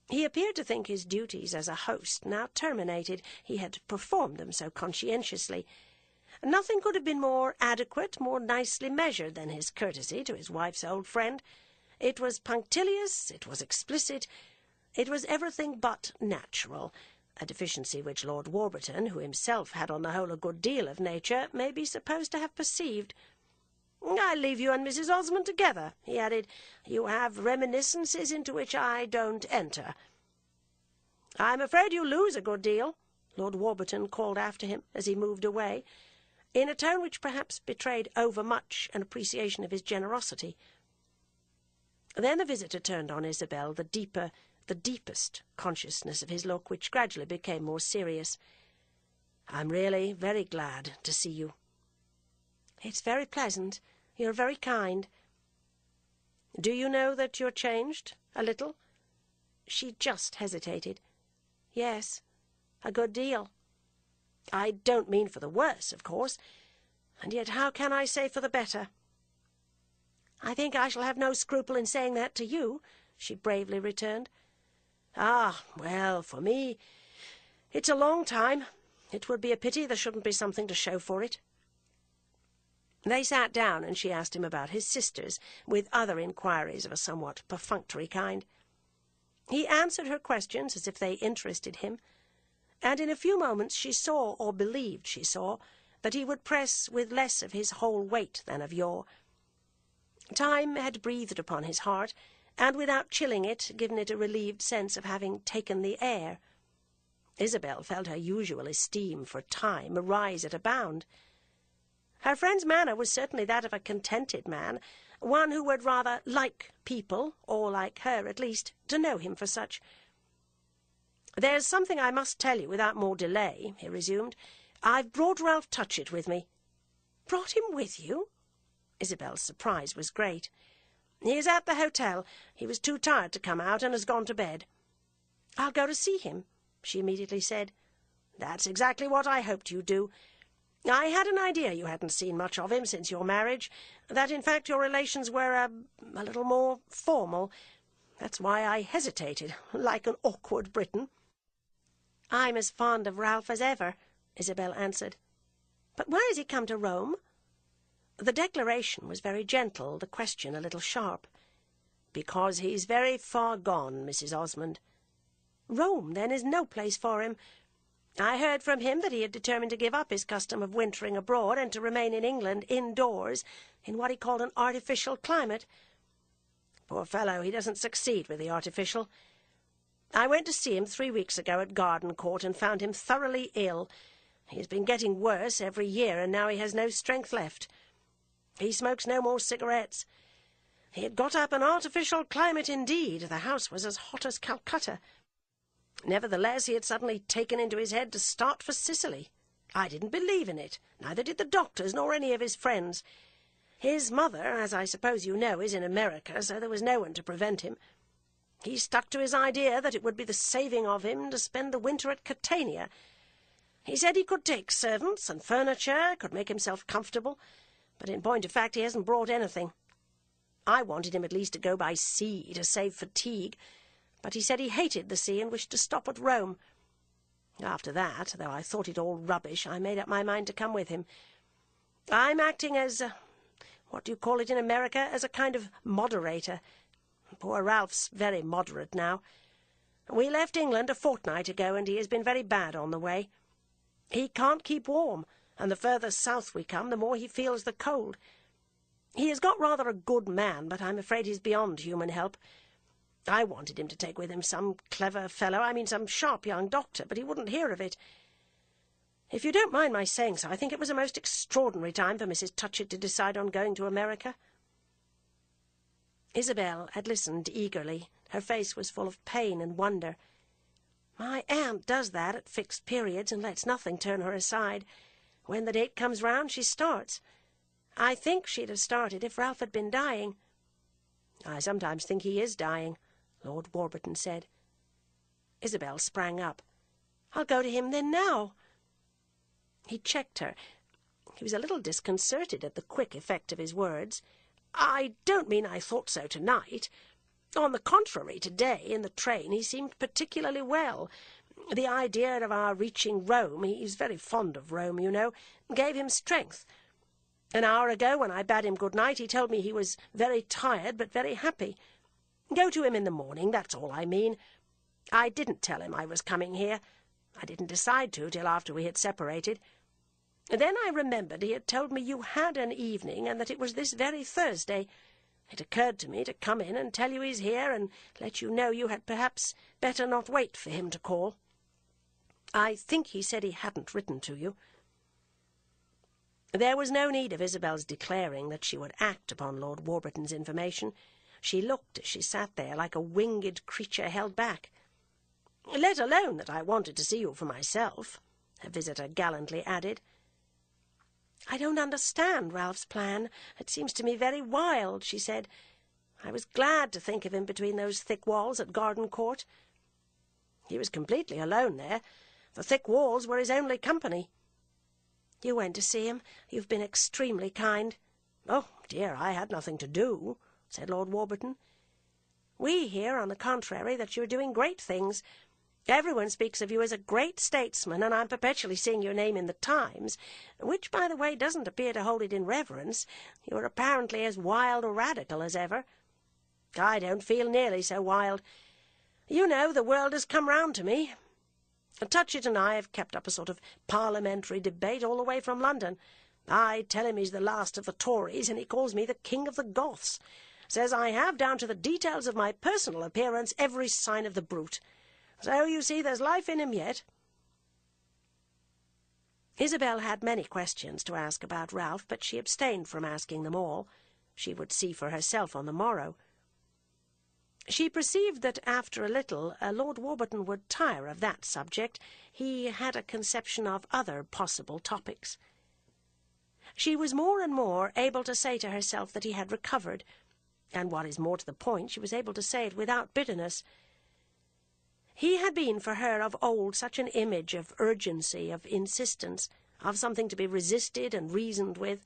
He appeared to think his duties as a host now terminated. He had performed them so conscientiously. Nothing could have been more adequate, more nicely measured than his courtesy to his wife's old friend. It was punctilious, it was explicit, it was everything but natural, a deficiency which Lord Warburton, who himself had on the whole a good deal of nature, may be supposed to have perceived. "I leave you and Mrs. Osmond together," he added. "You have reminiscences into which I don't enter." "I'm afraid you lose a good deal," Lord Warburton called after him as he moved away, in a tone which perhaps betrayed overmuch an appreciation of his generosity. Then the visitor turned on Isabel the deepest consciousness of his look, which gradually became more serious. "I'm really very glad to see you." "It's very pleasant. You're very kind." "Do you know that you're changed, a little?" She just hesitated. "Yes, a good deal." "I don't mean for the worse, of course, and yet how can I say for the better?" "I think I shall have no scruple in saying that to you," she bravely returned. "Ah, well, for me, it's a long time. It would be a pity there shouldn't be something to show for it." They sat down, and she asked him about his sisters, with other inquiries of a somewhat perfunctory kind. He answered her questions as if they interested him, and in a few moments she saw, or believed she saw, that he would press with less of his whole weight than of yore. Time had breathed upon his heart, and without chilling it, given it a relieved sense of having taken the air. Isabel felt her usual esteem for time rise at a bound. Her friend's manner was certainly that of a contented man, one who would rather like people, or like her at least, to know him for such. "There's something I must tell you without more delay," he resumed. "I've brought Ralph Touchett with me." "Brought him with you?" Isabel's surprise was great. "He is at the hotel. He was too tired to come out and has gone to bed." "I'll go to see him," she immediately said. "That's exactly what I hoped you'd do. I had an idea you hadn't seen much of him since your marriage, that in fact your relations were a little more formal. That's why I hesitated, like an awkward Briton." "I'm as fond of Ralph as ever," Isabel answered. "But why has he come to Rome?" The declaration was very gentle, the question a little sharp. "Because he's very far gone, Mrs. Osmond." "Rome, then, is no place for him. I heard from him that he had determined to give up his custom of wintering abroad and to remain in England indoors, in what he called an artificial climate. Poor fellow, he doesn't succeed with the artificial. I went to see him 3 weeks ago at Gardencourt and found him thoroughly ill. He has been getting worse every year, and now he has no strength left. He smokes no more cigarettes. He had got up an artificial climate indeed. The house was as hot as Calcutta. Nevertheless, he had suddenly taken into his head to start for Sicily. I didn't believe in it, neither did the doctors nor any of his friends. His mother, as I suppose you know, is in America, so there was no one to prevent him. He stuck to his idea that it would be the saving of him to spend the winter at Catania. He said he could take servants and furniture, could make himself comfortable, but in point of fact he hasn't brought anything. I wanted him at least to go by sea to save fatigue, but he said he hated the sea and wished to stop at Rome. After that, though I thought it all rubbish, I made up my mind to come with him. I'm acting as, what do you call it in America, as a kind of moderator. Poor Ralph's very moderate now. We left England a fortnight ago, and he has been very bad on the way. He can't keep warm, and the further south we come, the more he feels the cold. He has got rather a good man, but I'm afraid he's beyond human help. I wanted him to take with him some clever fellow, some sharp young doctor, but he wouldn't hear of it. If you don't mind my saying so, I think it was a most extraordinary time for Mrs. Touchett to decide on going to America." Isabel had listened eagerly. Her face was full of pain and wonder. "My aunt does that at fixed periods and lets nothing turn her aside. When the date comes round, she starts. I think she'd have started if Ralph had been dying." "I sometimes think he is dying," Lord Warburton said. Isabel sprang up. "I'll go to him then now." He checked her. He was a little disconcerted at the quick effect of his words. "I don't mean I thought so tonight. On the contrary, today, in the train, he seemed particularly well. The idea of our reaching Rome, he's very fond of Rome, you know, gave him strength. An hour ago, when I bade him good night, he told me he was very tired but very happy. Go to him in the morning, that's all I mean. I didn't tell him I was coming here. I didn't decide to till after we had separated. Then I remembered he had told me you had an evening, and that it was this very Thursday. It occurred to me to come in and tell you he's here, and let you know you had perhaps better not wait for him to call. I think he said he hadn't written to you." There was no need of Isabel's declaring that she would act upon Lord Warburton's information. She looked, as she sat there, like a winged creature held back. "Let alone that I wanted to see you for myself," her visitor gallantly added. "I don't understand Ralph's plan. It seems to me very wild," she said. "I was glad to think of him between those thick walls at Gardencourt. He was completely alone there. The thick walls were his only company." "You went to see him. You've been extremely kind." "Oh, dear, I had nothing to do," said Lord Warburton. "We hear, on the contrary, that you are doing great things. Everyone speaks of you as a great statesman, and I'm perpetually seeing your name in the Times, which, by the way, doesn't appear to hold it in reverence. You are apparently as wild a radical as ever. I don't feel nearly so wild. You know, the world has come round to me. Touchett and I have kept up a sort of parliamentary debate all the way from London. I tell him he's the last of the Tories, and he calls me the King of the Goths. Says I have, down to the details of my personal appearance, every sign of the brute. So, you see, there's life in him yet." Isabel had many questions to ask about Ralph, but she abstained from asking them all. She would see for herself on the morrow. She perceived that after a little Lord Warburton would tire of that subject. He had a conception of other possible topics. She was more and more able to say to herself that he had recovered, and what is more to the point, she was able to say it without bitterness. He had been for her of old such an image of urgency, of insistence, of something to be resisted and reasoned with,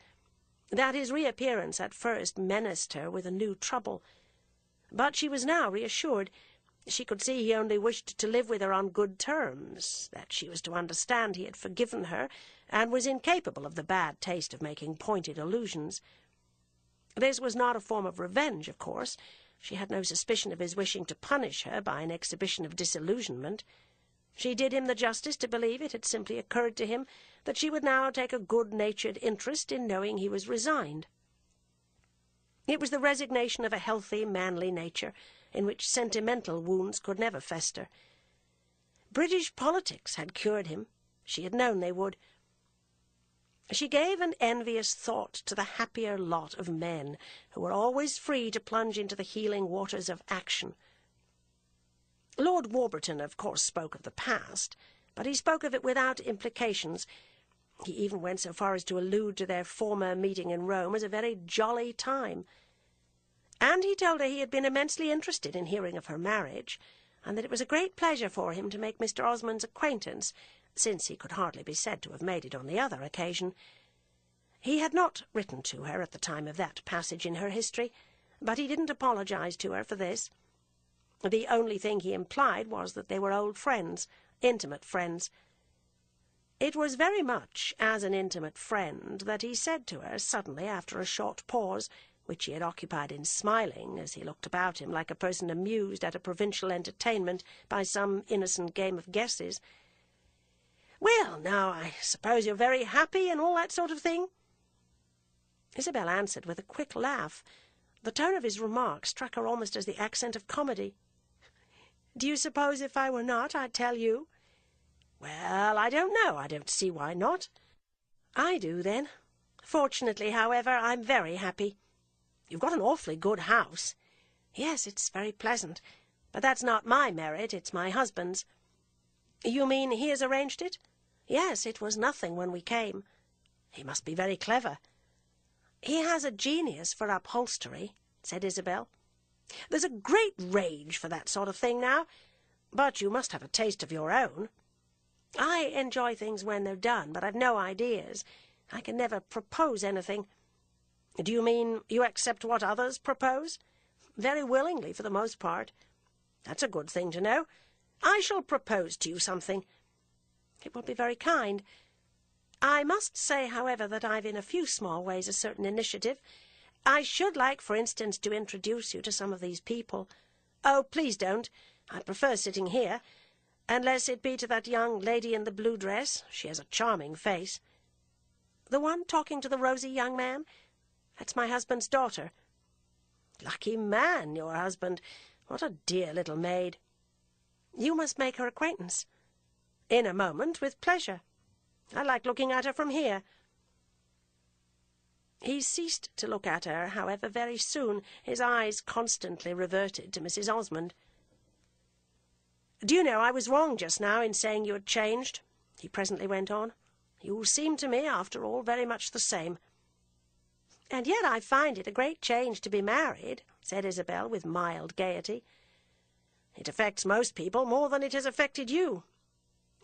that his reappearance at first menaced her with a new trouble. But she was now reassured. She could see he only wished to live with her on good terms, that she was to understand he had forgiven her, and was incapable of the bad taste of making pointed allusions. This was not a form of revenge, of course. She had no suspicion of his wishing to punish her by an exhibition of disillusionment. She did him the justice to believe it had simply occurred to him that she would now take a good-natured interest in knowing he was resigned. It was the resignation of a healthy, manly nature, in which sentimental wounds could never fester. British politics had cured him. She had known they would. She gave an envious thought to the happier lot of men who were always free to plunge into the healing waters of action. Lord Warburton, of course, spoke of the past, but he spoke of it without implications. He even went so far as to allude to their former meeting in Rome as a very jolly time. And he told her he had been immensely interested in hearing of her marriage, and that it was a great pleasure for him to make Mr. Osmond's acquaintance, since he could hardly be said to have made it on the other occasion. He had not written to her at the time of that passage in her history, but he didn't apologize to her for this. The only thing he implied was that they were old friends, intimate friends. It was very much as an intimate friend that he said to her suddenly, after a short pause, which he had occupied in smiling as he looked about him like a person amused at a provincial entertainment by some innocent game of guesses, "Well, now, I suppose you're very happy and all that sort of thing?" Isabel answered with a quick laugh. The tone of his remark struck her almost as the accent of comedy. "Do you suppose if I were not, I'd tell you?" "Well, I don't know. I don't see why not." "I do, then. Fortunately, however, I'm very happy." "You've got an awfully good house." "Yes, it's very pleasant. But that's not my merit, it's my husband's." "You mean he has arranged it?" "Yes, it was nothing when we came." "He must be very clever." "He has a genius for upholstery," said Isabel. "There's a great rage for that sort of thing now. But you must have a taste of your own." "I enjoy things when they're done, but I've no ideas. I can never propose anything." "Do you mean you accept what others propose?" "Very willingly, for the most part." "That's a good thing to know. I shall propose to you something." "It will be very kind." I must say, however, that I've in a few small ways a certain initiative. I should like, for instance, to introduce you to some of these people. Oh, please don't. I prefer sitting here, unless it be to that young lady in the blue dress. She has a charming face. The one talking to the rosy young man? That's my husband's daughter. Lucky man, your husband. What a dear little maid. You must make her acquaintance. In a moment, with pleasure. I like looking at her from here. He ceased to look at her, however, very soon. His eyes constantly reverted to Mrs. Osmond. "Do you know, I was wrong just now in saying you had changed," he presently went on. "You seem to me, after all, very much the same." "And yet I find it a great change to be married," said Isabel, with mild gaiety. "It affects most people more than it has affected you.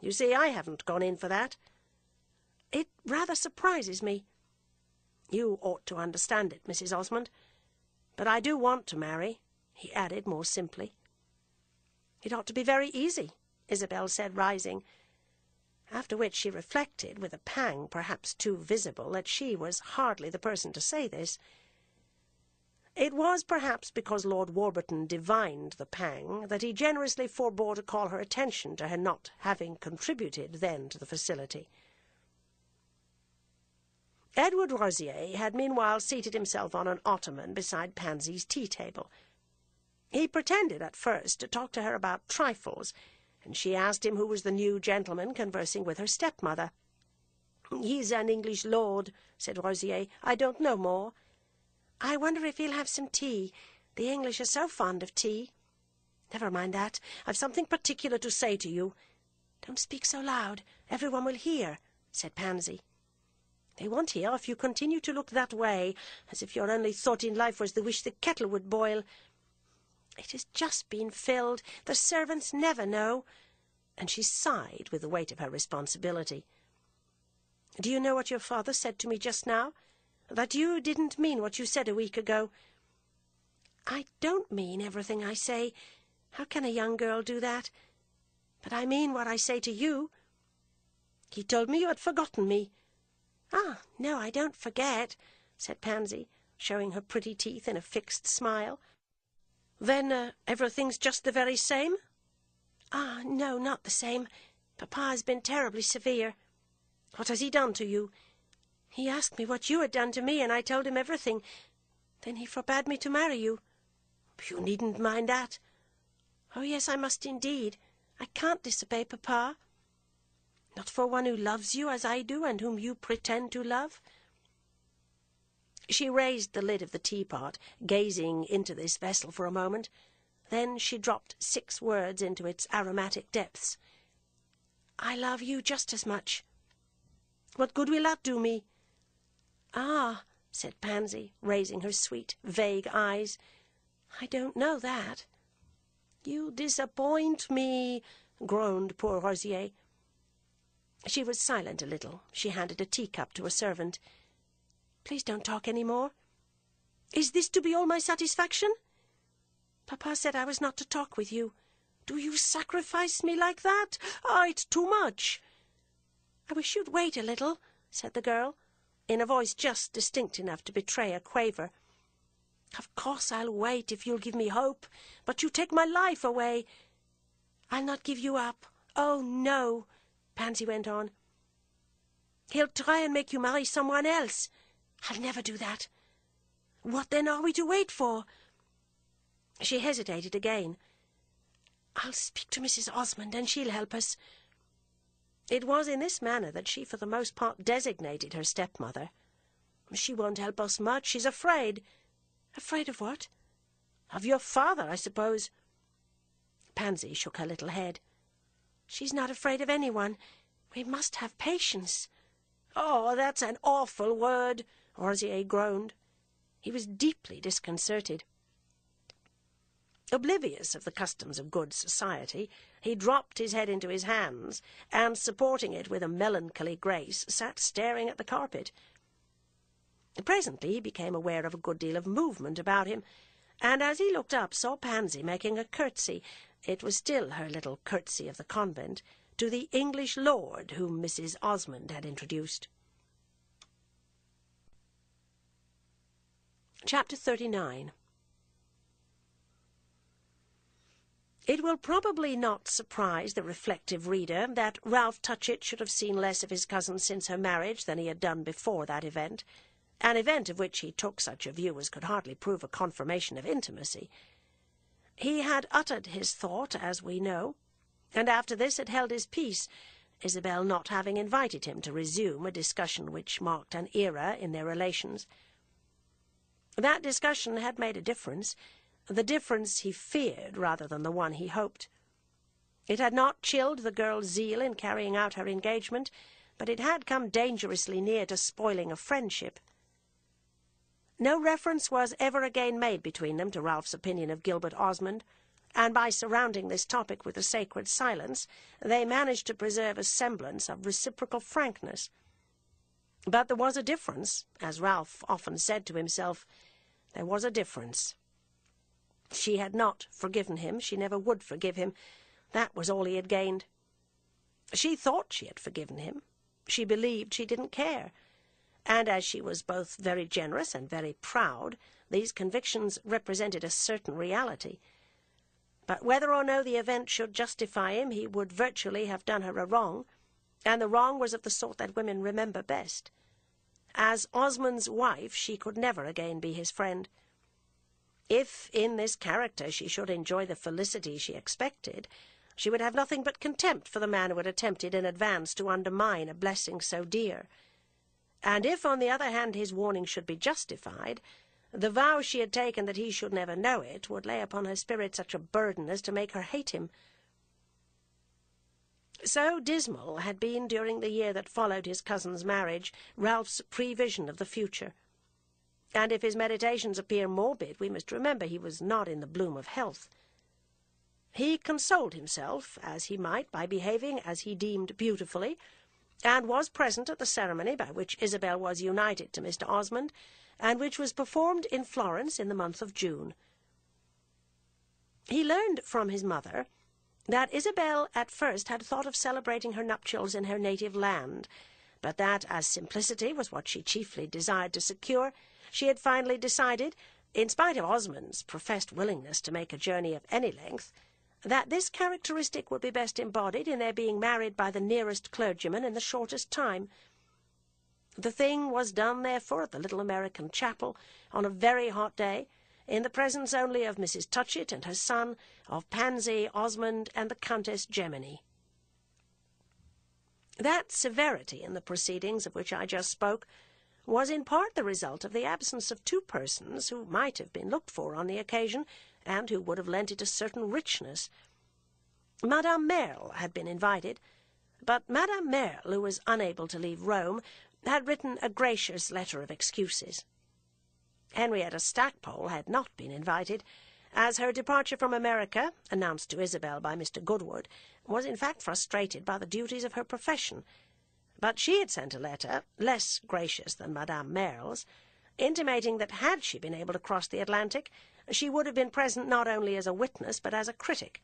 You see, I haven't gone in for that. It rather surprises me. You ought to understand it, Mrs. Osmond. But I do want to marry," he added more simply. "It ought to be very easy," Isabel said, rising, after which she reflected, with a pang perhaps too visible, that she was hardly the person to say this. It was perhaps because Lord Warburton divined the pang that he generously forbore to call her attention to her not having contributed then to the facility. Edward Rosier had meanwhile seated himself on an ottoman beside Pansy's tea-table. He pretended at first to talk to her about trifles, and she asked him who was the new gentleman conversing with her stepmother. "He's an English lord," said Rosier. "I don't know more." "I wonder if he'll have some tea. The English are so fond of tea." "Never mind that. I've something particular to say to you." "Don't speak so loud. Everyone will hear," said Pansy. "They won't hear if you continue to look that way, as if your only thought in life was the wish the kettle would boil. It has just been filled. The servants never know." And she sighed with the weight of her responsibility. "Do you know what your father said to me just now? That you didn't mean what you said a week ago." "I don't mean everything I say. How can a young girl do that? But I mean what I say to you." "He told me you had forgotten me." "Ah, no, I don't forget," said Pansy, showing her pretty teeth in a fixed smile. "Then everything's just the very same?" "Ah, no, not the same. Papa has been terribly severe." "What has he done to you?" "He asked me what you had done to me, and I told him everything. Then he forbade me to marry you." "You needn't mind that." "Oh, yes, I must indeed. I can't disobey Papa." "Not for one who loves you as I do, and whom you pretend to love?" She raised the lid of the teapot, gazing into this vessel for a moment. Then she dropped 6 words into its aromatic depths. "I love you just as much." "What good will that do me?" "Ah," said Pansy, raising her sweet, vague eyes, "I don't know that." "You disappoint me," groaned poor Rosier. She was silent a little. She handed a teacup to a servant. "Please don't talk any more." "Is this to be all my satisfaction?" "Papa said I was not to talk with you." "Do you sacrifice me like that? Ah, it's too much." "I wish you'd wait a little," said the girl, in a voice just distinct enough to betray a quaver. "Of course I'll wait if you'll give me hope, but you take my life away." "I'll not give you up. Oh, no," Pansy went on. "He'll try and make you marry someone else." "I'll never do that." "What then are we to wait for?" She hesitated again. "I'll speak to Mrs. Osmond, and she'll help us." It was in this manner that she for the most part designated her stepmother. "She won't help us much. She's afraid." "Afraid of what?" "Of your father, I suppose." Pansy shook her little head. "She's not afraid of anyone. We must have patience." "Oh, that's an awful word," Rosier groaned. He was deeply disconcerted. Oblivious of the customs of good society, he dropped his head into his hands, and, supporting it with a melancholy grace, sat staring at the carpet. Presently he became aware of a good deal of movement about him, and as he looked up saw Pansy making a curtsy. It was still her little curtsy of the convent, to the English lord whom Mrs. Osmond had introduced. Chapter 39. It will probably not surprise the reflective reader that Ralph Touchett should have seen less of his cousin since her marriage than he had done before that event, an event of which he took such a view as could hardly prove a confirmation of intimacy. He had uttered his thought, as we know, and after this had held his peace, Isabel not having invited him to resume a discussion which marked an era in their relations. That discussion had made a difference, the difference he feared rather than the one he hoped. It had not chilled the girl's zeal in carrying out her engagement, but it had come dangerously near to spoiling a friendship. No reference was ever again made between them to Ralph's opinion of Gilbert Osmond, and by surrounding this topic with a sacred silence, they managed to preserve a semblance of reciprocal frankness. But there was a difference, as Ralph often said to himself. There was a difference. She had not forgiven him. She never would forgive him. That was all he had gained. She thought she had forgiven him. She believed she didn't care. And as she was both very generous and very proud, these convictions represented a certain reality. But whether or no the event should justify him, he would virtually have done her a wrong, and the wrong was of the sort that women remember best. As Osmond's wife, she could never again be his friend. If in this character she should enjoy the felicity she expected, she would have nothing but contempt for the man who had attempted in advance to undermine a blessing so dear. And if, on the other hand, his warning should be justified, the vow she had taken that he should never know it would lay upon her spirit such a burden as to make her hate him. So dismal had been, during the year that followed his cousin's marriage, Ralph's prevision of the future. And if his meditations appear morbid, we must remember he was not in the bloom of health. He consoled himself, as he might, by behaving as he deemed beautifully, and was present at the ceremony by which Isabel was united to Mr. Osmond, and which was performed in Florence in the month of June. He learned from his mother that Isabel at first had thought of celebrating her nuptials in her native land, but that, as simplicity was what she chiefly desired to secure, she had finally decided, in spite of Osmond's professed willingness to make a journey of any length, that this characteristic would be best embodied in their being married by the nearest clergyman in the shortest time. The thing was done, therefore, at the little American chapel, on a very hot day, in the presence only of Mrs. Touchett and her son, of Pansy, Osmond, and the Countess Gemini. That severity in the proceedings of which I just spoke was in part the result of the absence of two persons who might have been looked for on the occasion, and who would have lent it a certain richness. Madame Merle had been invited, but Madame Merle, who was unable to leave Rome, had written a gracious letter of excuses. Henrietta Stackpole had not been invited, as her departure from America, announced to Isabel by Mr. Goodwood, was in fact frustrated by the duties of her profession. But she had sent a letter, less gracious than Madame Merle's, intimating that had she been able to cross the Atlantic, she would have been present not only as a witness but as a critic.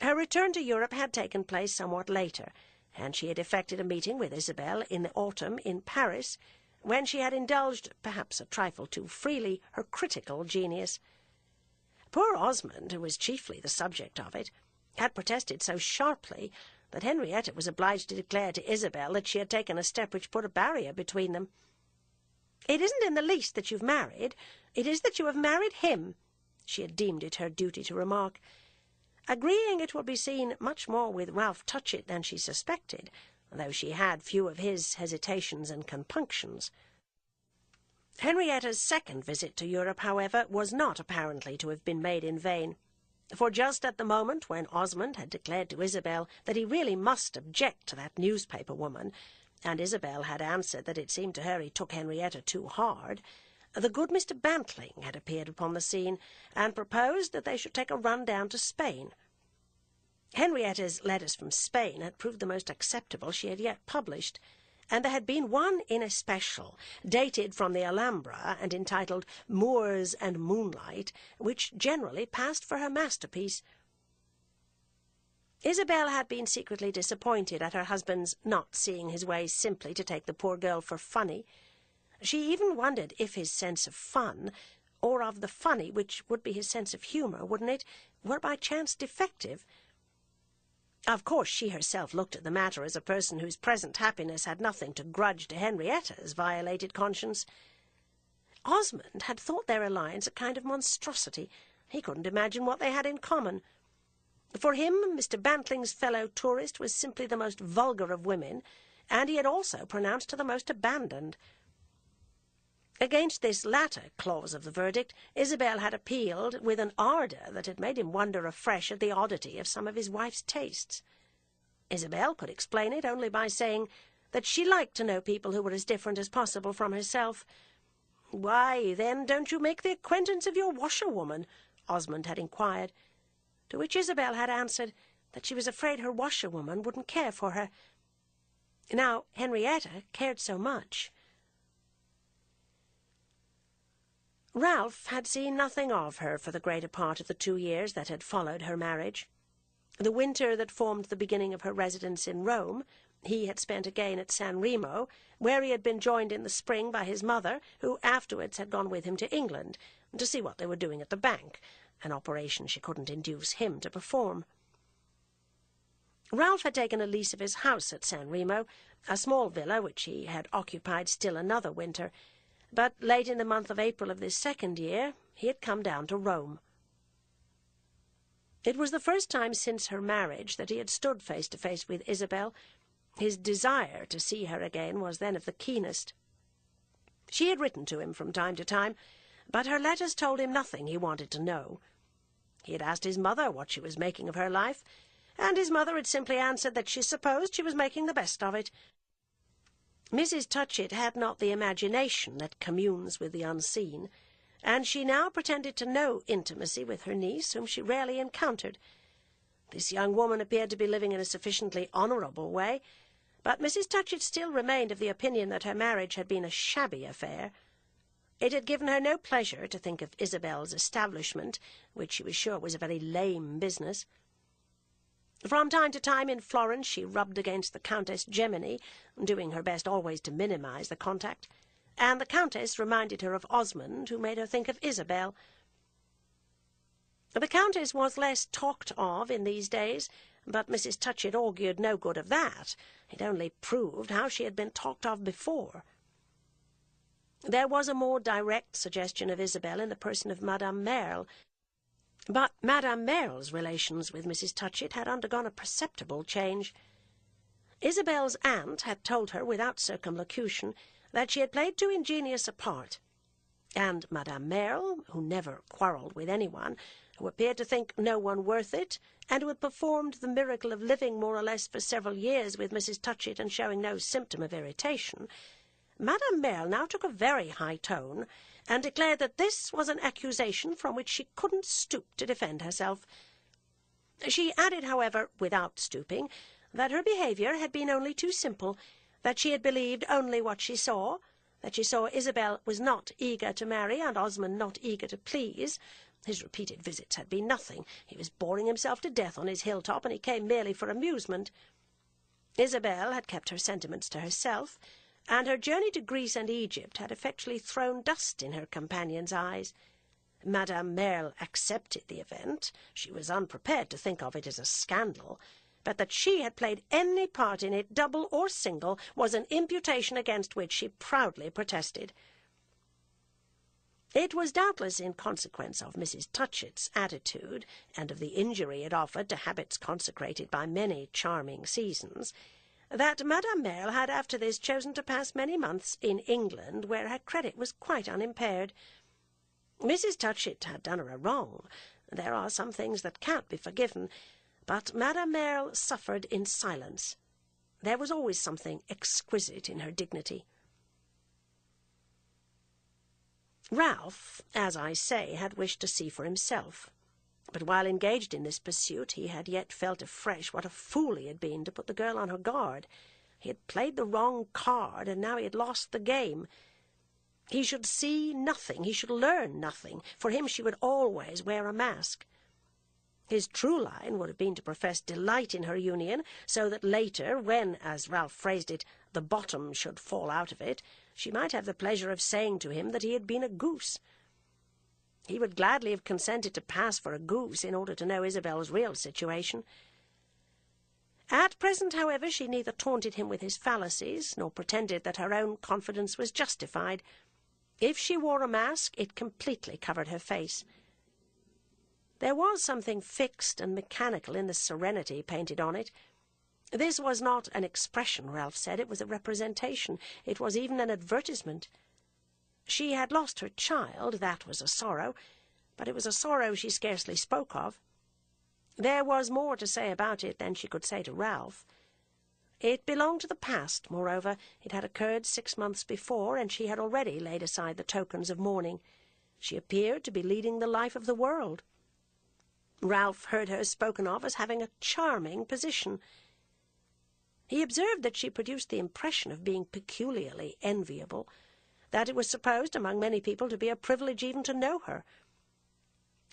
Her return to Europe had taken place somewhat later, and she had effected a meeting with Isabel in the autumn in Paris, when she had indulged, perhaps a trifle too freely, her critical genius. Poor Osmond, who was chiefly the subject of it, had protested so sharply that Henrietta was obliged to declare to Isabel that she had taken a step which put a barrier between them. "It isn't in the least that you've married, it is that you have married him," she had deemed it her duty to remark, agreeing, it will be seen, much more with Ralph Touchett than she suspected, though she had few of his hesitations and compunctions. Henrietta's second visit to Europe, however, was not apparently to have been made in vain, for just at the moment when Osmond had declared to Isabel that he really must object to that newspaper woman, and Isabel had answered that it seemed to her he took Henrietta too hard, the good Mr. Bantling had appeared upon the scene, and proposed that they should take a run down to Spain. Henrietta's letters from Spain had proved the most acceptable she had yet published, and there had been one in especial, dated from the Alhambra and entitled Moors and Moonlight, which generally passed for her masterpiece. Isabel had been secretly disappointed at her husband's not seeing his way simply to take the poor girl for funny. She even wondered if his sense of fun, or of the funny, which would be his sense of humour, wouldn't it, were by chance defective. Of course she herself looked at the matter as a person whose present happiness had nothing to grudge to Henrietta's violated conscience. Osmond had thought their alliance a kind of monstrosity. He couldn't imagine what they had in common. For him, Mr. Bantling's fellow tourist was simply the most vulgar of women, and he had also pronounced her the most abandoned. Against this latter clause of the verdict, Isabel had appealed with an ardour that had made him wonder afresh at the oddity of some of his wife's tastes. Isabel could explain it only by saying that she liked to know people who were as different as possible from herself. "Why, then, don't you make the acquaintance of your washerwoman?" Osmond had inquired, to which Isabel had answered that she was afraid her washerwoman wouldn't care for her. Now, Henrietta cared so much. Ralph had seen nothing of her for the greater part of the 2 years that had followed her marriage. The winter that formed the beginning of her residence in Rome he had spent again at San Remo, where he had been joined in the spring by his mother, who afterwards had gone with him to England to see what they were doing at the bank, an operation she couldn't induce him to perform. Ralph had taken a lease of his house at San Remo, a small villa which he had occupied still another winter, but late in the month of April of this second year he had come down to Rome. It was the first time since her marriage that he had stood face to face with Isabel. His desire to see her again was then of the keenest. She had written to him from time to time, but her letters told him nothing he wanted to know. He had asked his mother what she was making of her life, and his mother had simply answered that she supposed she was making the best of it. Mrs. Touchett had not the imagination that communes with the unseen, and she now pretended to no intimacy with her niece, whom she rarely encountered. This young woman appeared to be living in a sufficiently honourable way, but Mrs. Touchett still remained of the opinion that her marriage had been a shabby affair. It had given her no pleasure to think of Isabel's establishment, which she was sure was a very lame business. From time to time in Florence she rubbed against the Countess Gemini, doing her best always to minimize the contact, and the Countess reminded her of Osmond, who made her think of Isabel. The Countess was less talked of in these days, but Mrs. Touchett augured no good of that. It only proved how she had been talked of before. There was a more direct suggestion of Isabel in the person of Madame Merle, but Madame Merle's relations with Mrs. Touchett had undergone a perceptible change. Isabel's aunt had told her without circumlocution that she had played too ingenious a part, and Madame Merle, who never quarrelled with anyone, who appeared to think no one worth it, and who had performed the miracle of living more or less for several years with Mrs. Touchett and showing no symptom of irritation, Madame Merle now took a very high tone, and declared that this was an accusation from which she couldn't stoop to defend herself. She added, however, without stooping, that her behaviour had been only too simple, that she had believed only what she saw, that she saw Isabel was not eager to marry and Osmond not eager to please. His repeated visits had been nothing. He was boring himself to death on his hilltop, and he came merely for amusement. Isabel had kept her sentiments to herself, and her journey to Greece and Egypt had effectually thrown dust in her companion's eyes. Madame Merle accepted the event. She was unprepared to think of it as a scandal, but that she had played any part in it, double or single, was an imputation against which she proudly protested. It was doubtless in consequence of Mrs. Touchett's attitude, and of the injury it offered to habits consecrated by many charming seasons, that Madame Merle had after this chosen to pass many months in England, where her credit was quite unimpaired. Mrs. Touchett had done her a wrong. There are some things that can't be forgiven, but Madame Merle suffered in silence. There was always something exquisite in her dignity. Ralph, as I say, had wished to see for himself, but while engaged in this pursuit he had yet felt afresh what a fool he had been to put the girl on her guard. He had played the wrong card, and now he had lost the game. He should see nothing, he should learn nothing. For him she would always wear a mask. His true line would have been to profess delight in her union, so that later, when, as Ralph phrased it, the bottom should fall out of it, she might have the pleasure of saying to him that he had been a goose. He would gladly have consented to pass for a goose in order to know Isabel's real situation. At present, however, she neither taunted him with his fallacies, nor pretended that her own confidence was justified. If she wore a mask, it completely covered her face. There was something fixed and mechanical in the serenity painted on it. This was not an expression, Ralph said. It was a representation. It was even an advertisement. She had lost her child. That was a sorrow, but it was a sorrow she scarcely spoke of. There was more to say about it than she could say to Ralph. It belonged to the past, moreover. It had occurred 6 months before, and she had already laid aside the tokens of mourning. She appeared to be leading the life of the world. Ralph heard her spoken of as having a charming position. He observed that she produced the impression of being peculiarly enviable, that it was supposed among many people to be a privilege even to know her.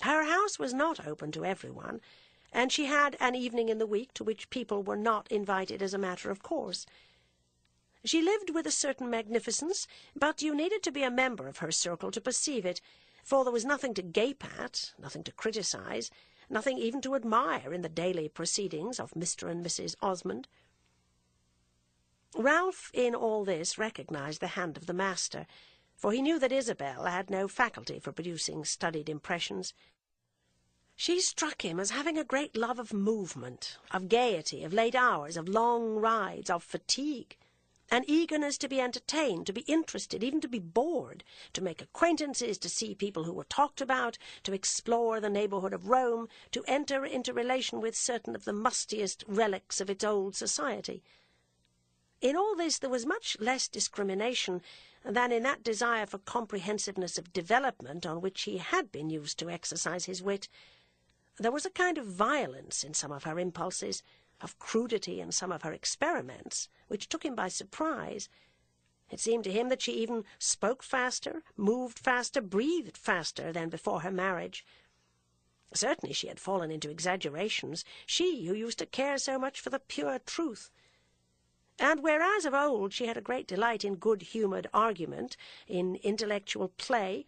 Her house was not open to everyone, and she had an evening in the week to which people were not invited as a matter of course. She lived with a certain magnificence, but you needed to be a member of her circle to perceive it, for there was nothing to gape at, nothing to criticize, nothing even to admire in the daily proceedings of Mr. and Mrs. Osmond. Ralph, in all this, recognized the hand of the master, for he knew that Isabel had no faculty for producing studied impressions. She struck him as having a great love of movement, of gaiety, of late hours, of long rides, of fatigue, an eagerness to be entertained, to be interested, even to be bored, to make acquaintances, to see people who were talked about, to explore the neighbourhood of Rome, to enter into relation with certain of the mustiest relics of its old society. In all this there was much less discrimination than in that desire for comprehensiveness of development on which he had been used to exercise his wit. There was a kind of violence in some of her impulses, of crudity in some of her experiments, which took him by surprise. It seemed to him that she even spoke faster, moved faster, breathed faster than before her marriage. Certainly she had fallen into exaggerations, she who used to care so much for the pure truth. And whereas of old she had a great delight in good-humoured argument, in intellectual play,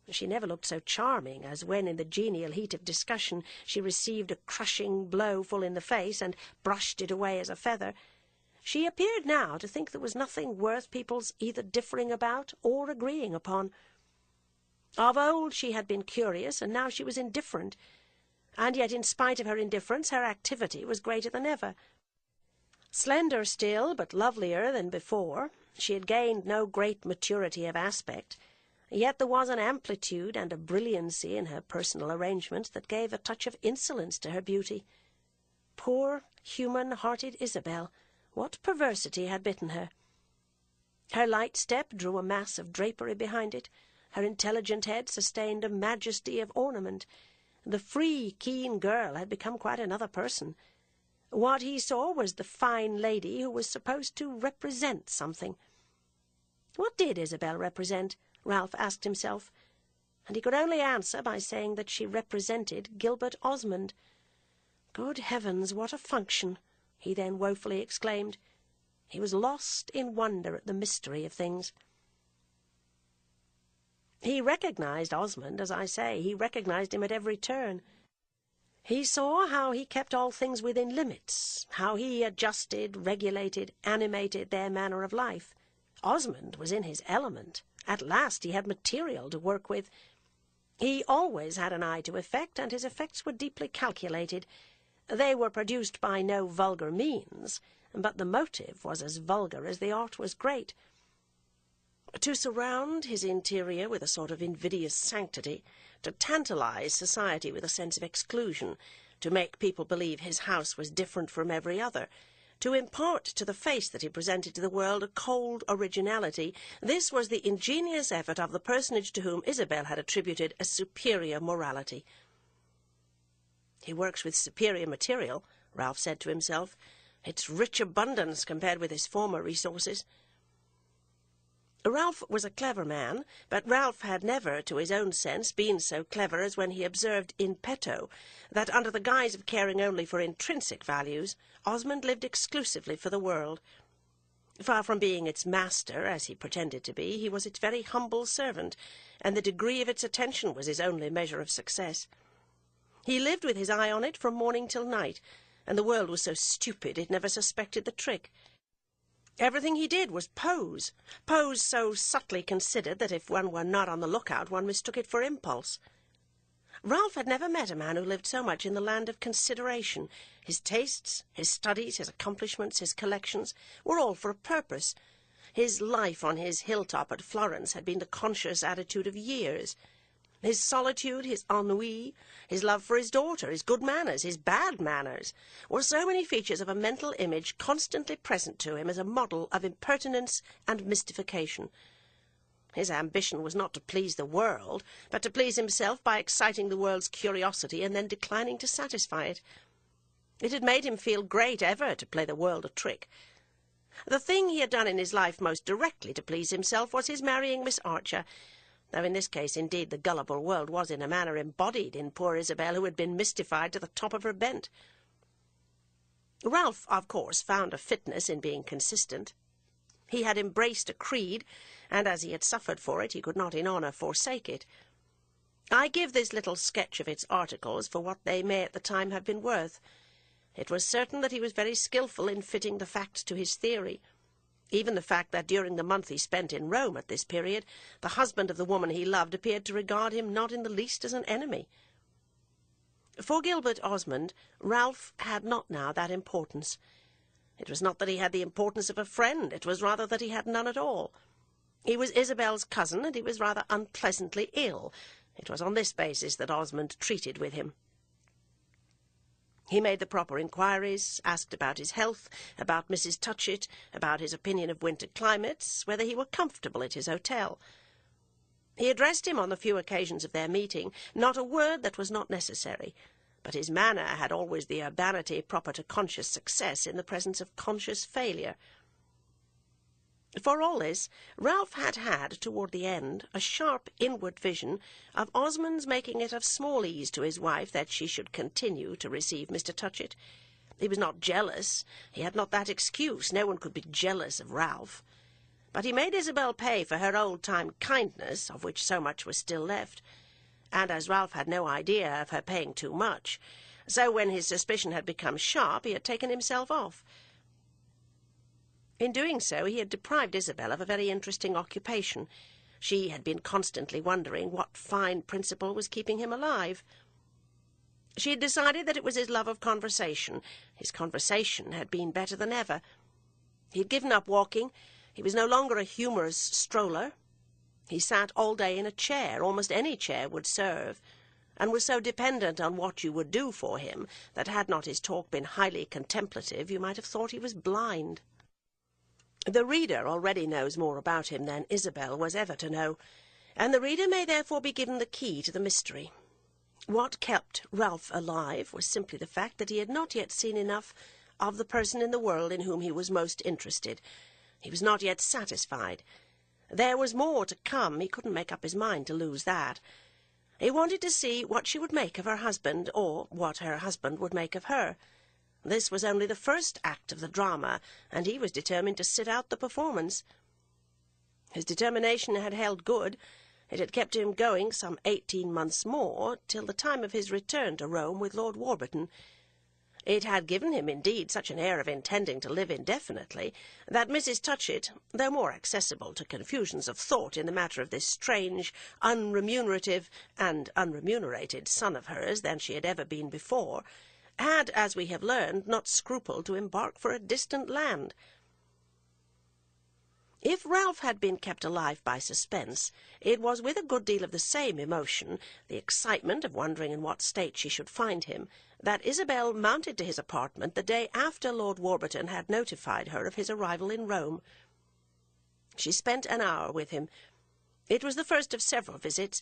she never looked so charming as when in the genial heat of discussion she received a crushing blow full in the face and brushed it away as a feather. She appeared now to think there was nothing worth people's either differing about or agreeing upon. Of old she had been curious, and now she was indifferent, and yet in spite of her indifference her activity was greater than ever. Slender still, but lovelier than before, she had gained no great maturity of aspect, yet there was an amplitude and a brilliancy in her personal arrangements that gave a touch of insolence to her beauty. Poor, human-hearted Isabel! What perversity had bitten her? Her light step drew a mass of drapery behind it. Her intelligent head sustained a majesty of ornament. The free, keen girl had become quite another person. What he saw was the fine lady who was supposed to represent something. What did Isabel represent? Ralph asked himself, and he could only answer by saying that she represented Gilbert Osmond. Good heavens, what a function! He then woefully exclaimed. He was lost in wonder at the mystery of things. He recognized Osmond, as I say. He recognized him at every turn. He saw how he kept all things within limits, how he adjusted, regulated, animated their manner of life. Osmond was in his element. At last he had material to work with. He always had an eye to effect, and his effects were deeply calculated. They were produced by no vulgar means, but the motive was as vulgar as the art was great. To surround his interior with a sort of invidious sanctity, to tantalize society with a sense of exclusion, to make people believe his house was different from every other, to impart to the face that he presented to the world a cold originality, this was the ingenious effort of the personage to whom Isabel had attributed a superior morality. He works with superior material, Ralph said to himself. Its rich abundance compared with his former resources. Ralph was a clever man, but Ralph had never, to his own sense, been so clever as when he observed in petto that, under the guise of caring only for intrinsic values, Osmond lived exclusively for the world. Far from being its master, as he pretended to be, he was its very humble servant, and the degree of its attention was his only measure of success. He lived with his eye on it from morning till night, and the world was so stupid it never suspected the trick. Everything he did was pose so subtly considered that if one were not on the lookout one mistook it for impulse. Ralph had never met a man who lived so much in the land of consideration. His tastes, his studies, his accomplishments, his collections were all for a purpose. His life on his hilltop at Florence had been the conscious attitude of years. His solitude, his ennui, his love for his daughter, his good manners, his bad manners, were so many features of a mental image constantly present to him as a model of impertinence and mystification. His ambition was not to please the world, but to please himself by exciting the world's curiosity and then declining to satisfy it. It had made him feel great ever to play the world a trick. The thing he had done in his life most directly to please himself was his marrying Miss Archer, though in this case, indeed, the gullible world was in a manner embodied in poor Isabel, who had been mystified to the top of her bent. Ralph, of course, found a fitness in being consistent. He had embraced a creed, and as he had suffered for it, he could not in honour forsake it. I give this little sketch of its articles for what they may at the time have been worth. It was certain that he was very skilful in fitting the facts to his theory. Even the fact that during the month he spent in Rome at this period, the husband of the woman he loved appeared to regard him not in the least as an enemy. For Gilbert Osmond, Ralph had not now that importance. It was not that he had the importance of a friend, it was rather that he had none at all. He was Isabel's cousin, and he was rather unpleasantly ill. It was on this basis that Osmond treated with him. He made the proper inquiries, asked about his health, about Mrs. Touchett, about his opinion of winter climates, whether he were comfortable at his hotel. He addressed him on the few occasions of their meeting, not a word that was not necessary, but his manner had always the urbanity proper to conscious success in the presence of conscious failure. For all this, Ralph had had, toward the end, a sharp inward vision of Osmond's making it of small ease to his wife that she should continue to receive Mr. Touchett. He was not jealous. He had not that excuse. No one could be jealous of Ralph. But he made Isabel pay for her old-time kindness, of which so much was still left. And as Ralph had no idea of her paying too much, so when his suspicion had become sharp, he had taken himself off. In doing so, he had deprived Isabel of a very interesting occupation. She had been constantly wondering what fine principle was keeping him alive. She had decided that it was his love of conversation. His conversation had been better than ever. He had given up walking. He was no longer a humorous stroller. He sat all day in a chair, almost any chair would serve, and was so dependent on what you would do for him that had not his talk been highly contemplative, you might have thought he was blind. The reader already knows more about him than Isabel was ever to know, and the reader may therefore be given the key to the mystery. What kept Ralph alive was simply the fact that he had not yet seen enough of the person in the world in whom he was most interested. He was not yet satisfied. There was more to come. He couldn't make up his mind to lose that. He wanted to see what she would make of her husband, or what her husband would make of her. This was only the first act of the drama, and he was determined to sit out the performance. His determination had held good. It had kept him going some 18 months more, till the time of his return to Rome with Lord Warburton. It had given him, indeed, such an air of intending to live indefinitely, that Mrs. Touchett, though more accessible to confusions of thought in the matter of this strange, unremunerative and unremunerated son of hers than she had ever been before, had, as we have learned, not scrupled to embark for a distant land. If Ralph had been kept alive by suspense, it was with a good deal of the same emotion, the excitement of wondering in what state she should find him, that Isabel mounted to his apartment the day after Lord Warburton had notified her of his arrival in Rome. She spent an hour with him. It was the first of several visits.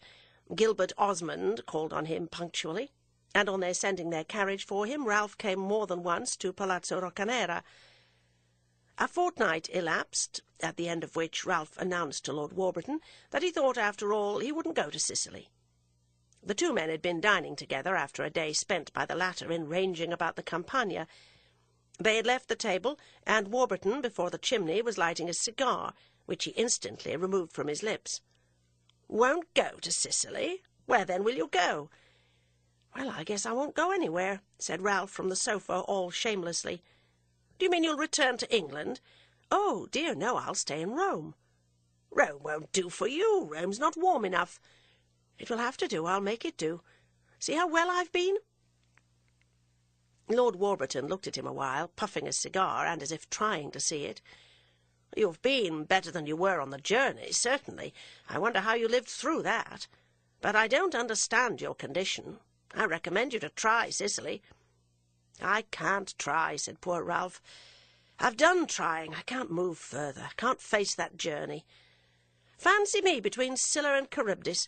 Gilbert Osmond called on him punctually, and on their sending their carriage for him, Ralph came more than once to Palazzo Roccanera. A fortnight elapsed, at the end of which Ralph announced to Lord Warburton that he thought, after all, he wouldn't go to Sicily. The two men had been dining together after a day spent by the latter in ranging about the Campagna. They had left the table, and Warburton, before the chimney, was lighting a cigar, which he instantly removed from his lips. "Won't go to Sicily? Where then will you go?" "Well, I guess I won't go anywhere," said Ralph from the sofa, all shamelessly. "Do you mean you'll return to England?" "Oh, dear, no, I'll stay in Rome." "Rome won't do for you. Rome's not warm enough." "It will have to do. I'll make it do. See how well I've been?" Lord Warburton looked at him a while, puffing a cigar, and as if trying to see it. "You've been better than you were on the journey, certainly. I wonder how you lived through that. But I don't understand your condition. I recommend you to try Sicily." "I can't try," said poor Ralph. "I've done trying. I can't move further. Can't face that journey. Fancy me between Scylla and Charybdis.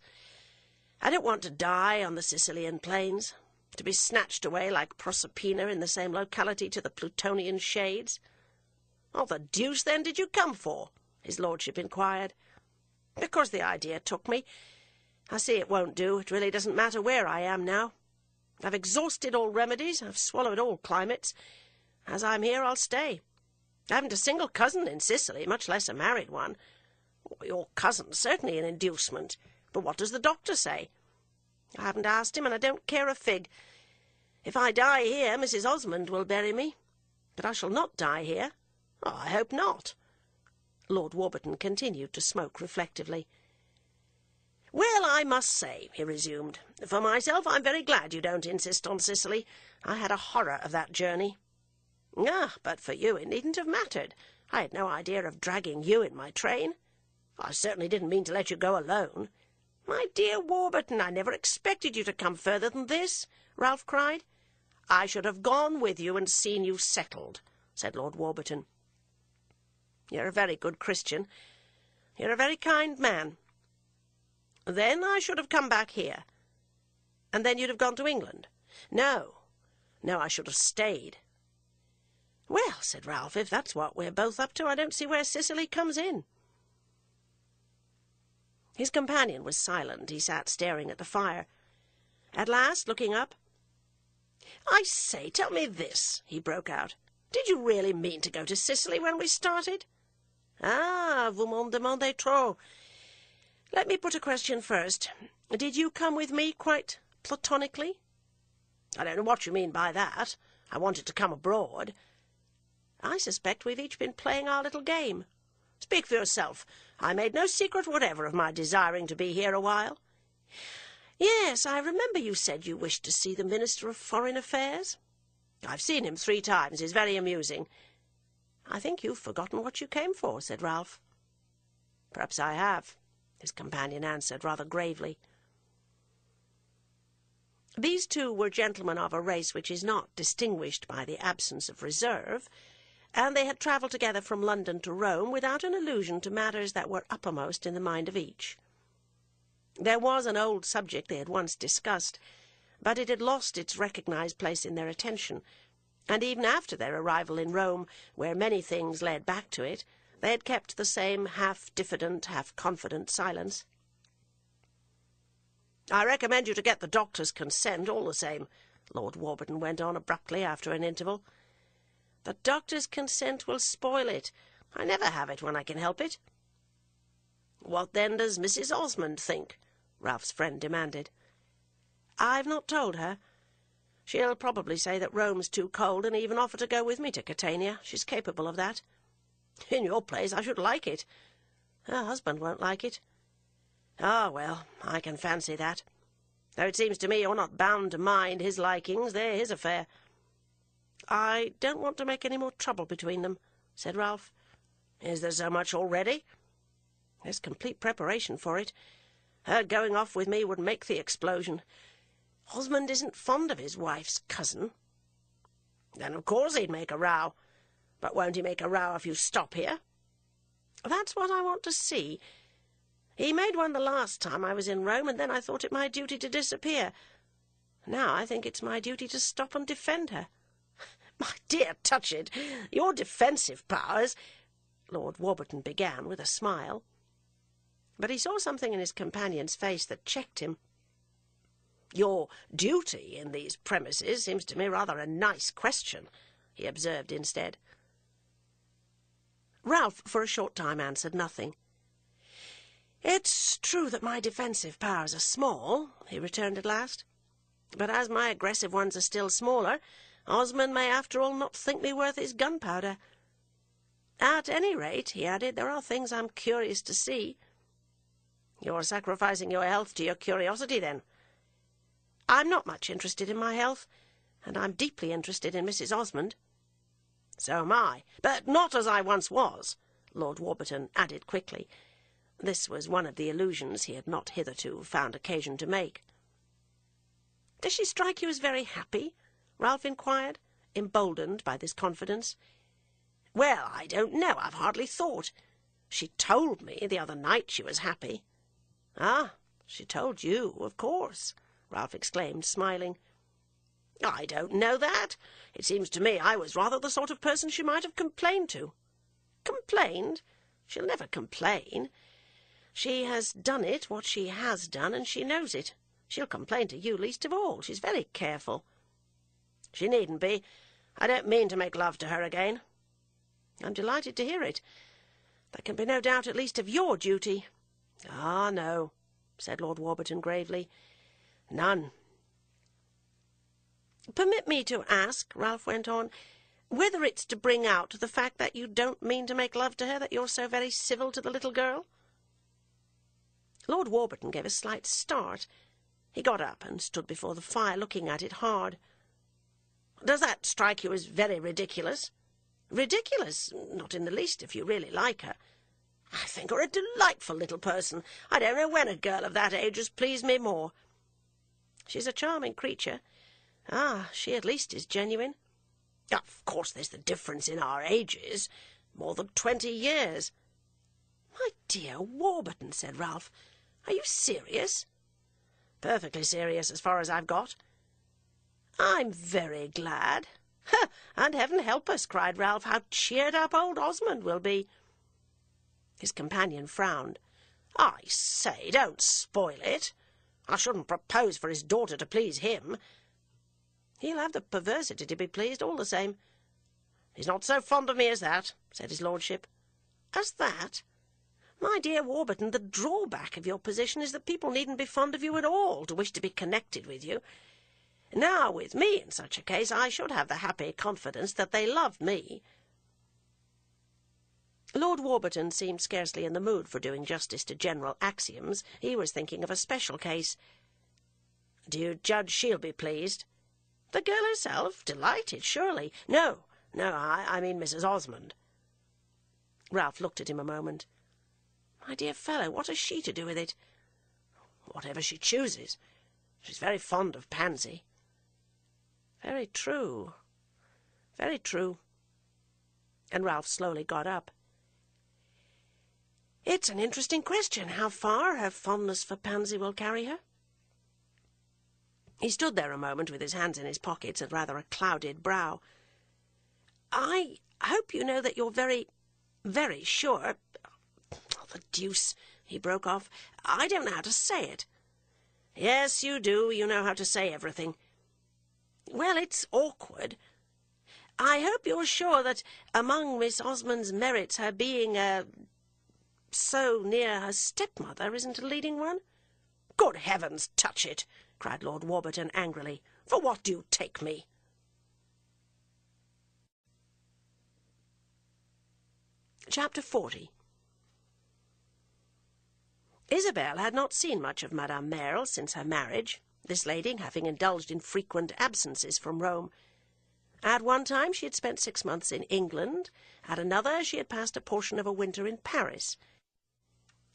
I don't want to die on the Sicilian plains, to be snatched away like Proserpina in the same locality to the Plutonian shades." "What the deuce, then, did you come for?" his lordship inquired. "Of course the idea took me. I see it won't do. It really doesn't matter where I am now. I've exhausted all remedies. I've swallowed all climates. As I'm here, I'll stay. I haven't a single cousin in Sicily, much less a married one. Your cousin's certainly an inducement. But what does the doctor say? I haven't asked him, and I don't care a fig. If I die here, Mrs. Osmond will bury me. But I shall not die here. Oh, I hope not." Lord Warburton continued to smoke reflectively. "Well, I must say," he resumed, "for myself, I'm very glad you don't insist on Sicily. I had a horror of that journey." "Ah, but for you it needn't have mattered. I had no idea of dragging you in my train. I certainly didn't mean to let you go alone." "My dear Warburton, I never expected you to come further than this," Ralph cried. "I should have gone with you and seen you settled," said Lord Warburton. "You're a very good Christian. You're a very kind man. Then I should have come back here. And then you'd have gone to England." No, I should have stayed." "Well," said Ralph, "if that's what we're both up to, I don't see where Sicily comes in." His companion was silent. He sat staring at the fire. At last, looking up, "I say, tell me this," he broke out. "Did you really mean to go to Sicily when we started?" "Ah, vous m'en demandez trop. Let me put a question first. Did you come with me quite platonically?" "I don't know what you mean by that. I wanted to come abroad." "I suspect we've each been playing our little game." "Speak for yourself. I made no secret whatever of my desiring to be here a while." "Yes, I remember you said you wished to see the Minister of Foreign Affairs." "I've seen him 3 times. He's very amusing." "I think you've forgotten what you came for," said Ralph. "Perhaps I have," his companion answered rather gravely. These two were gentlemen of a race which is not distinguished by the absence of reserve, and they had travelled together from London to Rome without an allusion to matters that were uppermost in the mind of each. There was an old subject they had once discussed, but it had lost its recognized place in their attention, and even after their arrival in Rome, where many things led back to it, they had kept the same half-diffident, half-confident silence. "I recommend you to get the doctor's consent, all the same," Lord Warburton went on abruptly after an interval. "The doctor's consent will spoil it. I never have it when I can help it." "What, then, does Mrs. Osmond think?" Ralph's friend demanded. "I've not told her. She'll probably say that Rome's too cold, and even offer to go with me to Catania. She's capable of that." "In your place, I should like it." "Her husband won't like it." "Ah, well, I can fancy that. Though it seems to me you're not bound to mind his likings. They're his affair." "I don't want to make any more trouble between them," said Ralph. "Is there so much already?" "There's complete preparation for it. Her going off with me would make the explosion. Osmond isn't fond of his wife's cousin." "Then of course he'd make a row. But won't he make a row if you stop here?" "That's what I want to see. He made one the last time I was in Rome, and then I thought it my duty to disappear. Now I think it's my duty to stop and defend her. "My dear Touchett, your defensive powers—" Lord Warburton began with a smile. But he saw something in his companion's face that checked him. "Your duty in these premises seems to me rather a nice question," he observed instead. Ralph for a short time answered nothing. "It's true that my defensive powers are small," he returned at last. "But as my aggressive ones are still smaller, Osmond may after all not think me worth his gunpowder. At any rate," he added, "there are things I'm curious to see." "You're sacrificing your health to your curiosity, then?" "I'm not much interested in my health, and I'm deeply interested in Mrs. Osmond." "So am I, but not as I once was," Lord Warburton added quickly. This was one of the allusions he had not hitherto found occasion to make. "Does she strike you as very happy?" Ralph inquired, emboldened by this confidence. "Well, I don't know. I've hardly thought. She told me the other night she was happy." "Ah, she told you, of course," Ralph exclaimed, smiling. "I don't know that. It seems to me I was rather the sort of person she might have complained to." "Complained? She'll never complain. She has done it, what she has done, and she knows it. She'll complain to you least of all. She's very careful." "She needn't be. I don't mean to make love to her again." "I'm delighted to hear it. There can be no doubt at least of your duty." "Ah, no," said Lord Warburton gravely. "None." "Permit me to ask," Ralph went on, "whether it's to bring out the fact that you don't mean to make love to her that you're so very civil to the little girl?" Lord Warburton gave a slight start. He got up and stood before the fire, looking at it hard. "Does that strike you as very ridiculous?" "Ridiculous? Not in the least, if you really like her." "I think her a delightful little person. I don't know when a girl of that age has pleased me more." "She's a charming creature. Ah, she at least is genuine." "Of course there's the difference in our ages. More than 20 years. "My dear Warburton," said Ralph, "are you serious?" "Perfectly serious, as far as I've got." "I'm very glad." "And heaven help us," cried Ralph, "how cheered up old Osmond will be." His companion frowned. "I say, don't spoil it. I shouldn't propose for his daughter to please him." "He'll have the perversity to be pleased all the same." "He's not so fond of me as that," said his lordship. "As that? My dear Warburton, the drawback of your position is that people needn't be fond of you at all to wish to be connected with you. Now, with me in such a case, I should have the happy confidence that they love me." Lord Warburton seemed scarcely in the mood for doing justice to general axioms. He was thinking of a special case. "Do you judge she'll be pleased?" "The girl herself? Delighted, surely." No, I mean Mrs. Osmond." Ralph looked at him a moment. "My dear fellow, what has she to do with it?" "Whatever she chooses. She's very fond of Pansy." "Very true, very true." And Ralph slowly got up. "It's an interesting question, how far her fondness for Pansy will carry her." He stood there a moment with his hands in his pockets and rather a clouded brow. "I hope you know that you're very, very sure— Oh, the deuce!" he broke off. "I don't know how to say it." "Yes, you do. You know how to say everything." "Well, it's awkward. I hope you're sure that among Miss Osmond's merits her being so near her stepmother isn't a leading one?" "Good heavens, Touchett!" cried Lord Warburton angrily. "For what do you take me?" Chapter 40. Isabel had not seen much of Madame Merle since her marriage, this lady having indulged in frequent absences from Rome. At one time she had spent 6 months in England, at another she had passed a portion of a winter in Paris.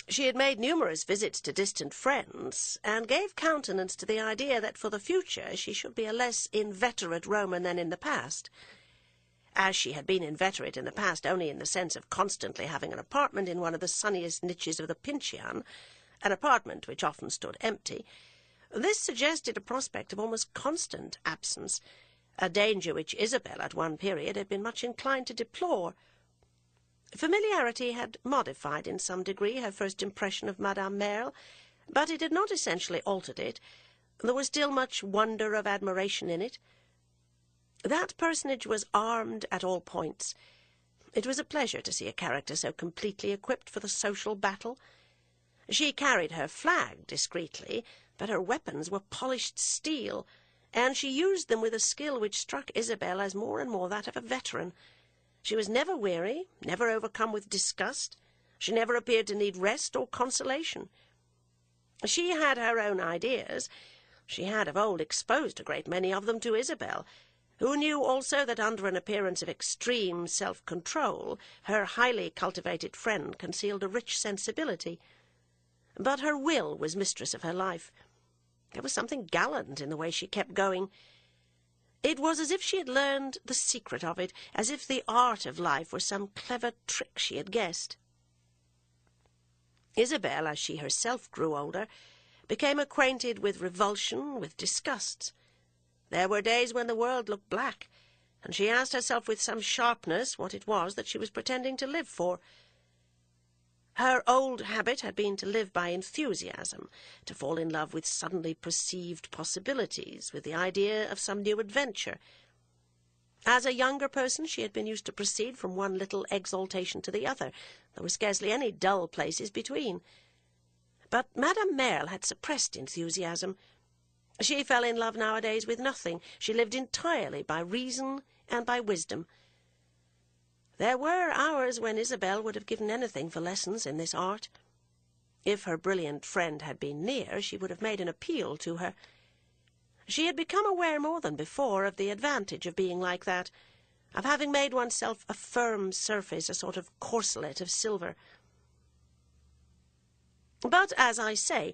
She had made numerous visits to distant friends, and gave countenance to the idea that for the future she should be a less inveterate Roman than in the past. As she had been inveterate in the past only in the sense of constantly having an apartment in one of the sunniest niches of the Pincian, an apartment which often stood empty, this suggested a prospect of almost constant absence, a danger which Isabel at one period had been much inclined to deplore. Familiarity had modified in some degree her first impression of Madame Merle, but it had not essentially altered it. There was still much wonder of admiration in it. That personage was armed at all points. It was a pleasure to see a character so completely equipped for the social battle. She carried her flag discreetly, but her weapons were polished steel, and she used them with a skill which struck Isabel as more and more that of a veteran. She was never weary, never overcome with disgust. She never appeared to need rest or consolation. She had her own ideas. She had of old exposed a great many of them to Isabel, who knew also that under an appearance of extreme self-control her highly cultivated friend concealed a rich sensibility. But her will was mistress of her life. There was something gallant in the way she kept going. It was as if she had learned the secret of it, as if the art of life were some clever trick she had guessed. Isabel, as she herself grew older, became acquainted with revulsion, with disgusts. There were days when the world looked black, and she asked herself with some sharpness what it was that she was pretending to live for. Her old habit had been to live by enthusiasm, to fall in love with suddenly perceived possibilities, with the idea of some new adventure. As a younger person she had been used to proceed from one little exaltation to the other. There were scarcely any dull places between. But Madame Merle had suppressed enthusiasm. She fell in love nowadays with nothing. She lived entirely by reason and by wisdom. There were hours when Isabel would have given anything for lessons in this art. If her brilliant friend had been near, she would have made an appeal to her. She had become aware more than before of the advantage of being like that, of having made oneself a firm surface, a sort of corselet of silver. But, as I say,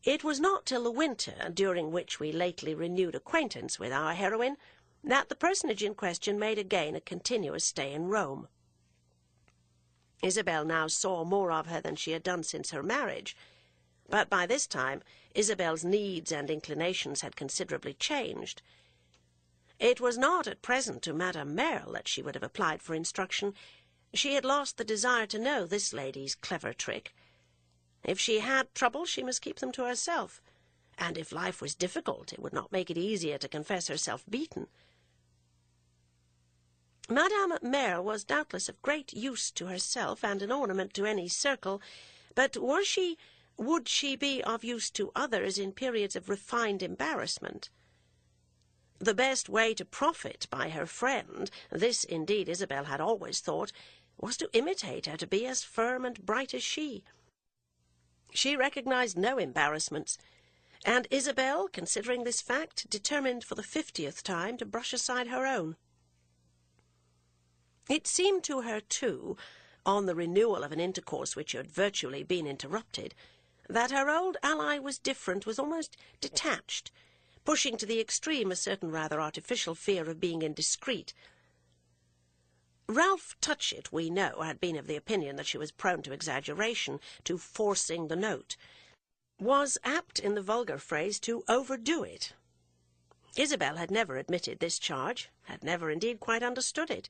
it was not till the winter, during which we lately renewed acquaintance with our heroine, that the personage in question made again a continuous stay in Rome. Isabel now saw more of her than she had done since her marriage, but by this time Isabel's needs and inclinations had considerably changed. It was not at present to Madame Merle that she would have applied for instruction. She had lost the desire to know this lady's clever trick. If she had troubles, she must keep them to herself, and if life was difficult, it would not make it easier to confess herself beaten. Madame Merle was doubtless of great use to herself and an ornament to any circle, but would she be of use to others in periods of refined embarrassment? The best way to profit by her friend, this indeed Isabel had always thought, was to imitate her, to be as firm and bright as she. She recognized no embarrassments, and Isabel, considering this fact, determined for the 50th time to brush aside her own. It seemed to her, too, on the renewal of an intercourse which had virtually been interrupted, that her old ally was different, was almost detached, pushing to the extreme a certain rather artificial fear of being indiscreet. Ralph Touchett, we know, had been of the opinion that she was prone to exaggeration, to forcing the note, was apt, in the vulgar phrase, to overdo it. Isabel had never admitted this charge, had never indeed quite understood it.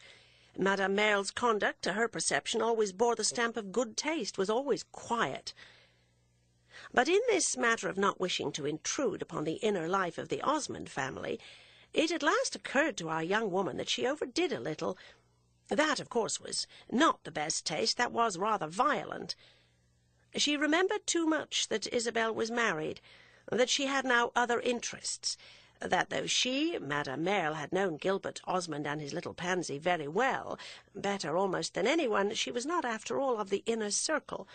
Madame Merle's conduct, to her perception, always bore the stamp of good taste, was always quiet. But in this matter of not wishing to intrude upon the inner life of the Osmond family, it at last occurred to our young woman that she overdid a little. That, of course, was not the best taste. That was rather violent. She remembered too much that Isabel was married, that she had now other interests, that though she, Madame Merle, had known Gilbert Osmond and his little Pansy very well, better almost than anyone, she was not, after all, of the inner circle.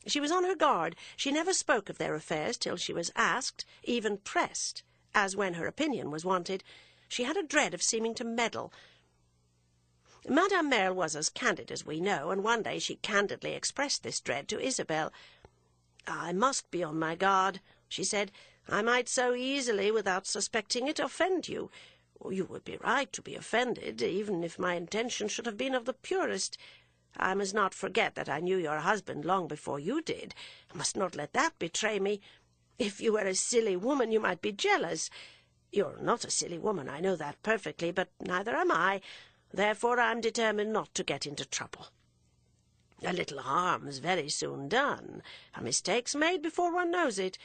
She was on her guard. She never spoke of their affairs till she was asked, even pressed, as when her opinion was wanted. She had a dread of seeming to meddle. Madame Merle was as candid as we know, and one day she candidly expressed this dread to Isabel. "I must be on my guard," she said. "I might so easily, without suspecting it, offend you. You would be right to be offended, even if my intention should have been of the purest. I must not forget that I knew your husband long before you did. I must not let that betray me. If you were a silly woman, you might be jealous. You're not a silly woman, I know that perfectly, but neither am I. Therefore I'm determined not to get into trouble. A little harm's very soon done. A mistake's made before one knows it.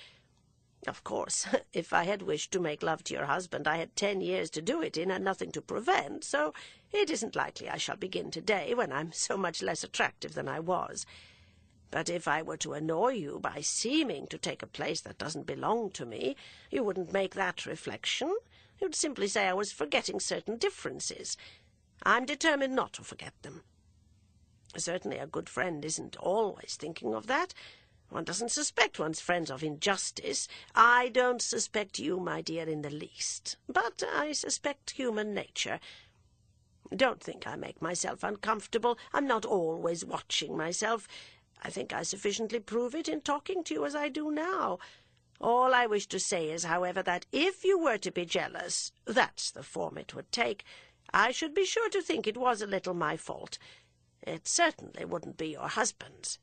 Of course, if I had wished to make love to your husband, I had 10 years to do it in and nothing to prevent, so it isn't likely I shall begin today when I'm so much less attractive than I was. But if I were to annoy you by seeming to take a place that doesn't belong to me, you wouldn't make that reflection. You'd simply say I was forgetting certain differences. I'm determined not to forget them. Certainly a good friend isn't always thinking of that. One doesn't suspect one's friends of injustice. I don't suspect you, my dear, in the least. But I suspect human nature. Don't think I make myself uncomfortable. I'm not always watching myself. I think I sufficiently prove it in talking to you as I do now. All I wish to say is, however, that if you were to be jealous, that's the form it would take, I should be sure to think it was a little my fault. It certainly wouldn't be your husband's.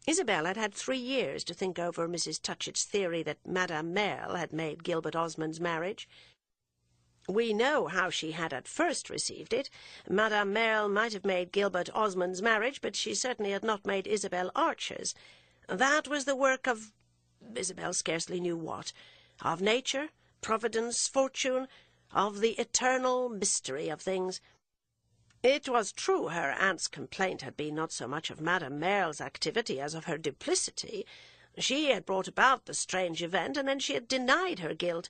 Isabel had had 3 years to think over Mrs. Touchett's theory that Madame Merle had made Gilbert Osmond's marriage. We know how she had at first received it. Madame Merle might have made Gilbert Osmond's marriage, but she certainly had not made Isabel Archer's. That was the work of Isabel scarcely knew what, of nature, providence, fortune, of the eternal mystery of things. It was true her aunt's complaint had been not so much of Madame Merle's activity as of her duplicity. She had brought about the strange event, and then she had denied her guilt.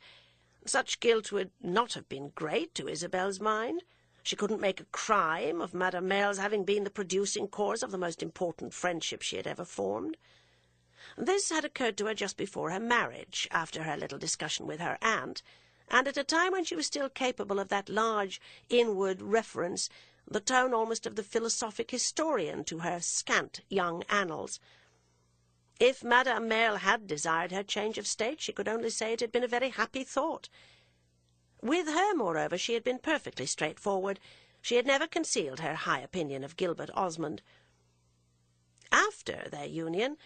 Such guilt would not have been great to Isabel's mind. She couldn't make a crime of Madame Merle's having been the producing cause of the most important friendship she had ever formed. This had occurred to her just before her marriage, after her little discussion with her aunt, and at a time when she was still capable of that large inward reference, the tone almost of the philosophic historian to her scant young annals. If Madame Merle had desired her change of state, she could only say it had been a very happy thought. With her, moreover, she had been perfectly straightforward. She had never concealed her high opinion of Gilbert Osmond. After their union,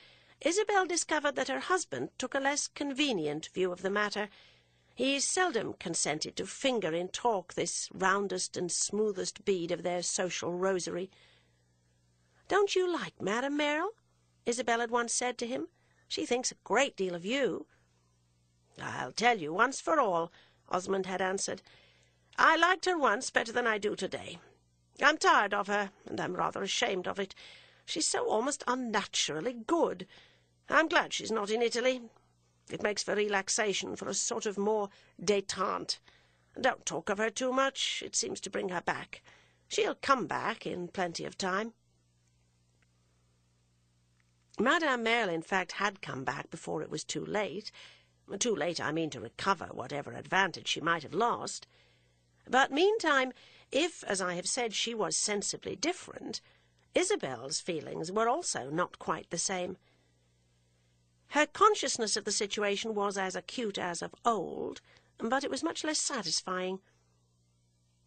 Isabel discovered that her husband took a less convenient view of the matter. He seldom consented to finger in talk this roundest and smoothest bead of their social rosary. "Don't you like Madame Merle?" Isabel had once said to him. "She thinks a great deal of you." "I'll tell you once for all," Osmond had answered. "I liked her once better than I do today. I'm tired of her, and I'm rather ashamed of it. She's so almost unnaturally good. I'm glad she's not in Italy. It makes for relaxation, for a sort of more détente. Don't talk of her too much. It seems to bring her back. She'll come back in plenty of time." Madame Merle, in fact, had come back before it was too late. Too late, I mean, to recover whatever advantage she might have lost. But meantime, if, as I have said, she was sensibly different, Isabel's feelings were also not quite the same. Her consciousness of the situation was as acute as of old, but it was much less satisfying.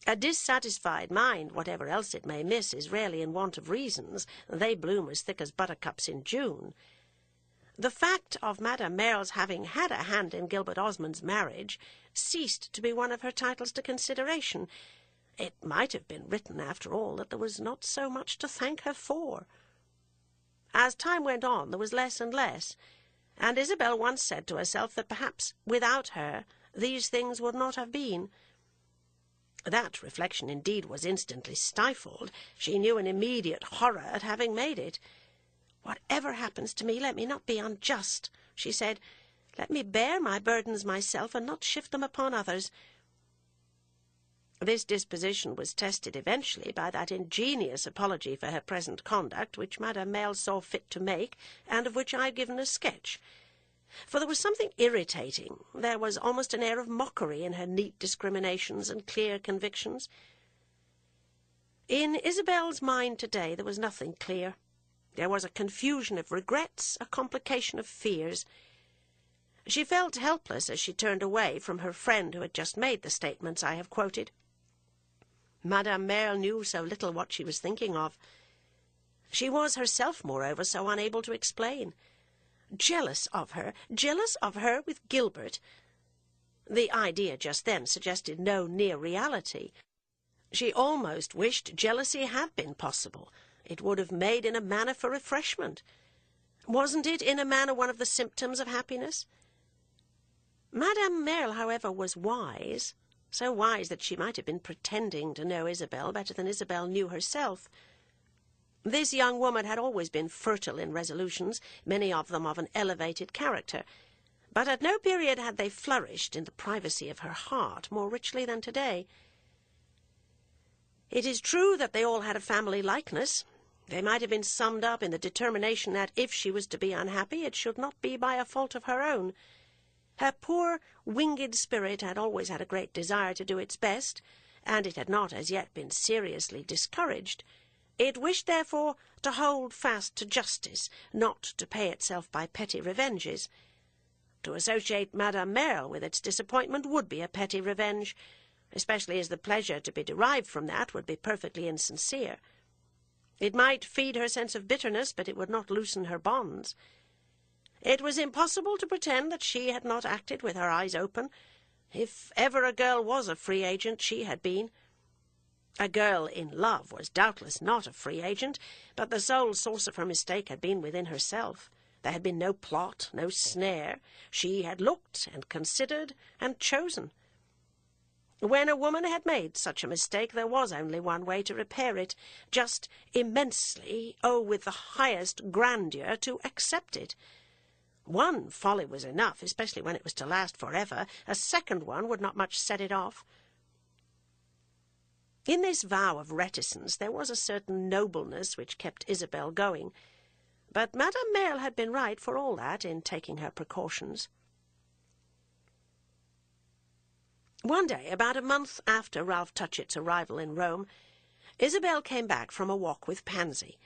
A dissatisfied mind, whatever else it may miss, is rarely in want of reasons. They bloom as thick as buttercups in June. The fact of Madame Merle's having had a hand in Gilbert Osmond's marriage ceased to be one of her titles to consideration. It might have been written, after all, that there was not so much to thank her for. As time went on, there was less and less, and Isabel once said to herself that perhaps without her these things would not have been. That reflection, indeed, was instantly stifled. She knew an immediate horror at having made it. "Whatever happens to me, let me not be unjust," she said. "Let me bear my burdens myself, and not shift them upon others." This disposition was tested eventually by that ingenious apology for her present conduct which Madame Merle saw fit to make, and of which I have given a sketch. For there was something irritating, there was almost an air of mockery in her neat discriminations and clear convictions. In Isabel's mind today there was nothing clear. There was a confusion of regrets, a complication of fears. She felt helpless as she turned away from her friend who had just made the statements I have quoted. Madame Merle knew so little what she was thinking of. She was herself, moreover, so unable to explain. Jealous of her with Gilbert. The idea just then suggested no near reality. She almost wished jealousy had been possible. It would have made in a manner for refreshment. Wasn't it, in a manner, one of the symptoms of happiness? Madame Merle, however, was wise, so wise that she might have been pretending to know Isabel better than Isabel knew herself. This young woman had always been fertile in resolutions, many of them of an elevated character, but at no period had they flourished in the privacy of her heart more richly than today. It is true that they all had a family likeness. They might have been summed up in the determination that if she was to be unhappy, it should not be by a fault of her own. Her poor, winged spirit had always had a great desire to do its best, and it had not as yet been seriously discouraged. It wished, therefore, to hold fast to justice, not to pay itself by petty revenges. To associate Madame Merle with its disappointment would be a petty revenge, especially as the pleasure to be derived from that would be perfectly insincere. It might feed her sense of bitterness, but it would not loosen her bonds. It was impossible to pretend that she had not acted with her eyes open. If ever a girl was a free agent, she had been. A girl in love was doubtless not a free agent, but the sole source of her mistake had been within herself. There had been no plot, no snare. She had looked and considered and chosen. When a woman had made such a mistake, there was only one way to repair it, just immensely, with the highest grandeur, to accept it. One folly was enough, especially when it was to last forever. A second one would not much set it off. In this vow of reticence there was a certain nobleness which kept Isabel going, but Madame Merle had been right, for all that, in taking her precautions. One day, about a month after Ralph Touchett's arrival in Rome, Isabel came back from a walk with Pansy.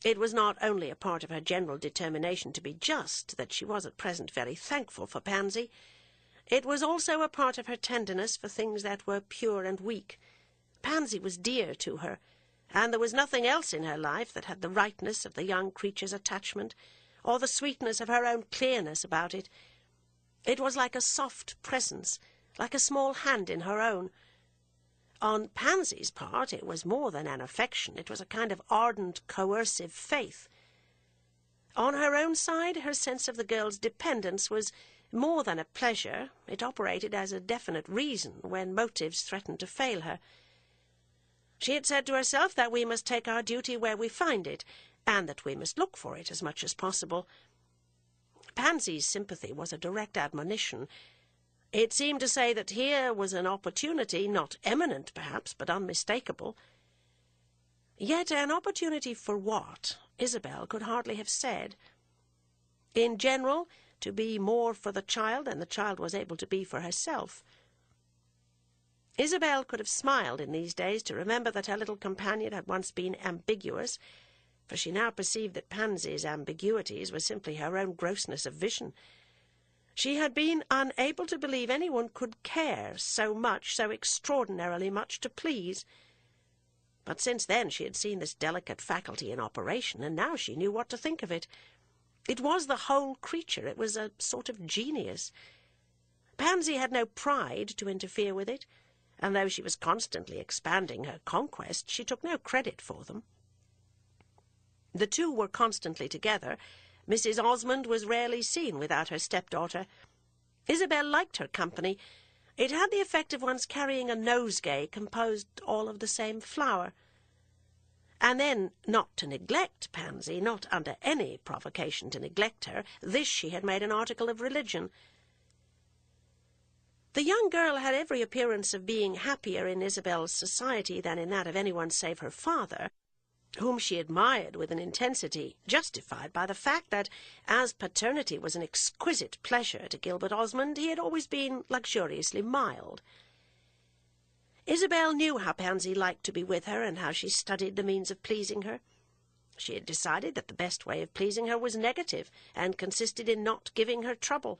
It was not only a part of her general determination to be just that she was at present very thankful for Pansy. It was also a part of her tenderness for things that were pure and weak. Pansy was dear to her, and there was nothing else in her life that had the rightness of the young creature's attachment, or the sweetness of her own clearness about it. It was like a soft presence, like a small hand in her own. On Pansy's part it was more than an affection, it was a kind of ardent, coercive faith. On her own side, her sense of the girl's dependence was more than a pleasure. It operated as a definite reason when motives threatened to fail her. She had said to herself that we must take our duty where we find it, and that we must look for it as much as possible. Pansy's sympathy was a direct admonition. It seemed to say that here was an opportunity, not eminent perhaps, but unmistakable. Yet an opportunity for what, Isabel could hardly have said. In general, to be more for the child than the child was able to be for herself. Isabel could have smiled in these days to remember that her little companion had once been ambiguous, for she now perceived that Pansy's ambiguities were simply her own grossness of vision. She had been unable to believe anyone could care so much, so extraordinarily much, to please. But since then she had seen this delicate faculty in operation, and now she knew what to think of it. It was the whole creature. It was a sort of genius. Pansy had no pride to interfere with it, and though she was constantly expanding her conquests, she took no credit for them. The two were constantly together. Mrs. Osmond was rarely seen without her stepdaughter. Isabel liked her company. It had the effect of one's carrying a nosegay composed all of the same flower. And then, not to neglect Pansy, not under any provocation to neglect her, this she had made an article of religion. The young girl had every appearance of being happier in Isabel's society than in that of anyone save her father, whom she admired with an intensity justified by the fact that, as paternity was an exquisite pleasure to Gilbert Osmond, he had always been luxuriously mild. Isabel knew how Pansy liked to be with her, and how she studied the means of pleasing her. She had decided that the best way of pleasing her was negative, and consisted in not giving her trouble,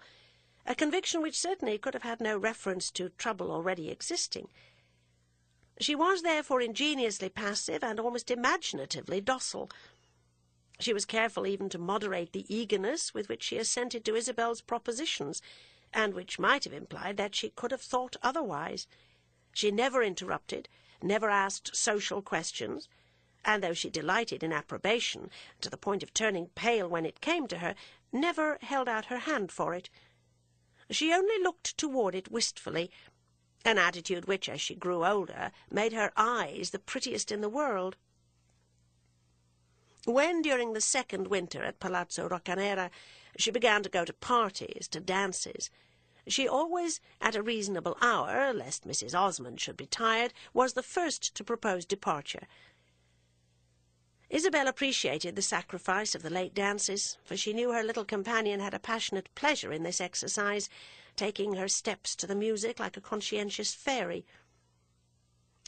a conviction which certainly could have had no reference to trouble already existing. She was therefore ingeniously passive and almost imaginatively docile. She was careful even to moderate the eagerness with which she assented to Isabel's propositions, and which might have implied that she could have thought otherwise. She never interrupted, never asked social questions, and though she delighted in approbation, to the point of turning pale when it came to her, never held out her hand for it. She only looked toward it wistfully, an attitude which, as she grew older, made her eyes the prettiest in the world. When, during the second winter at Palazzo Roccanera, she began to go to parties, to dances, she always, at a reasonable hour, lest Mrs. Osmond should be tired, was the first to propose departure. Isabel appreciated the sacrifice of the late dances, for she knew her little companion had a passionate pleasure in this exercise, taking her steps to the music like a conscientious fairy.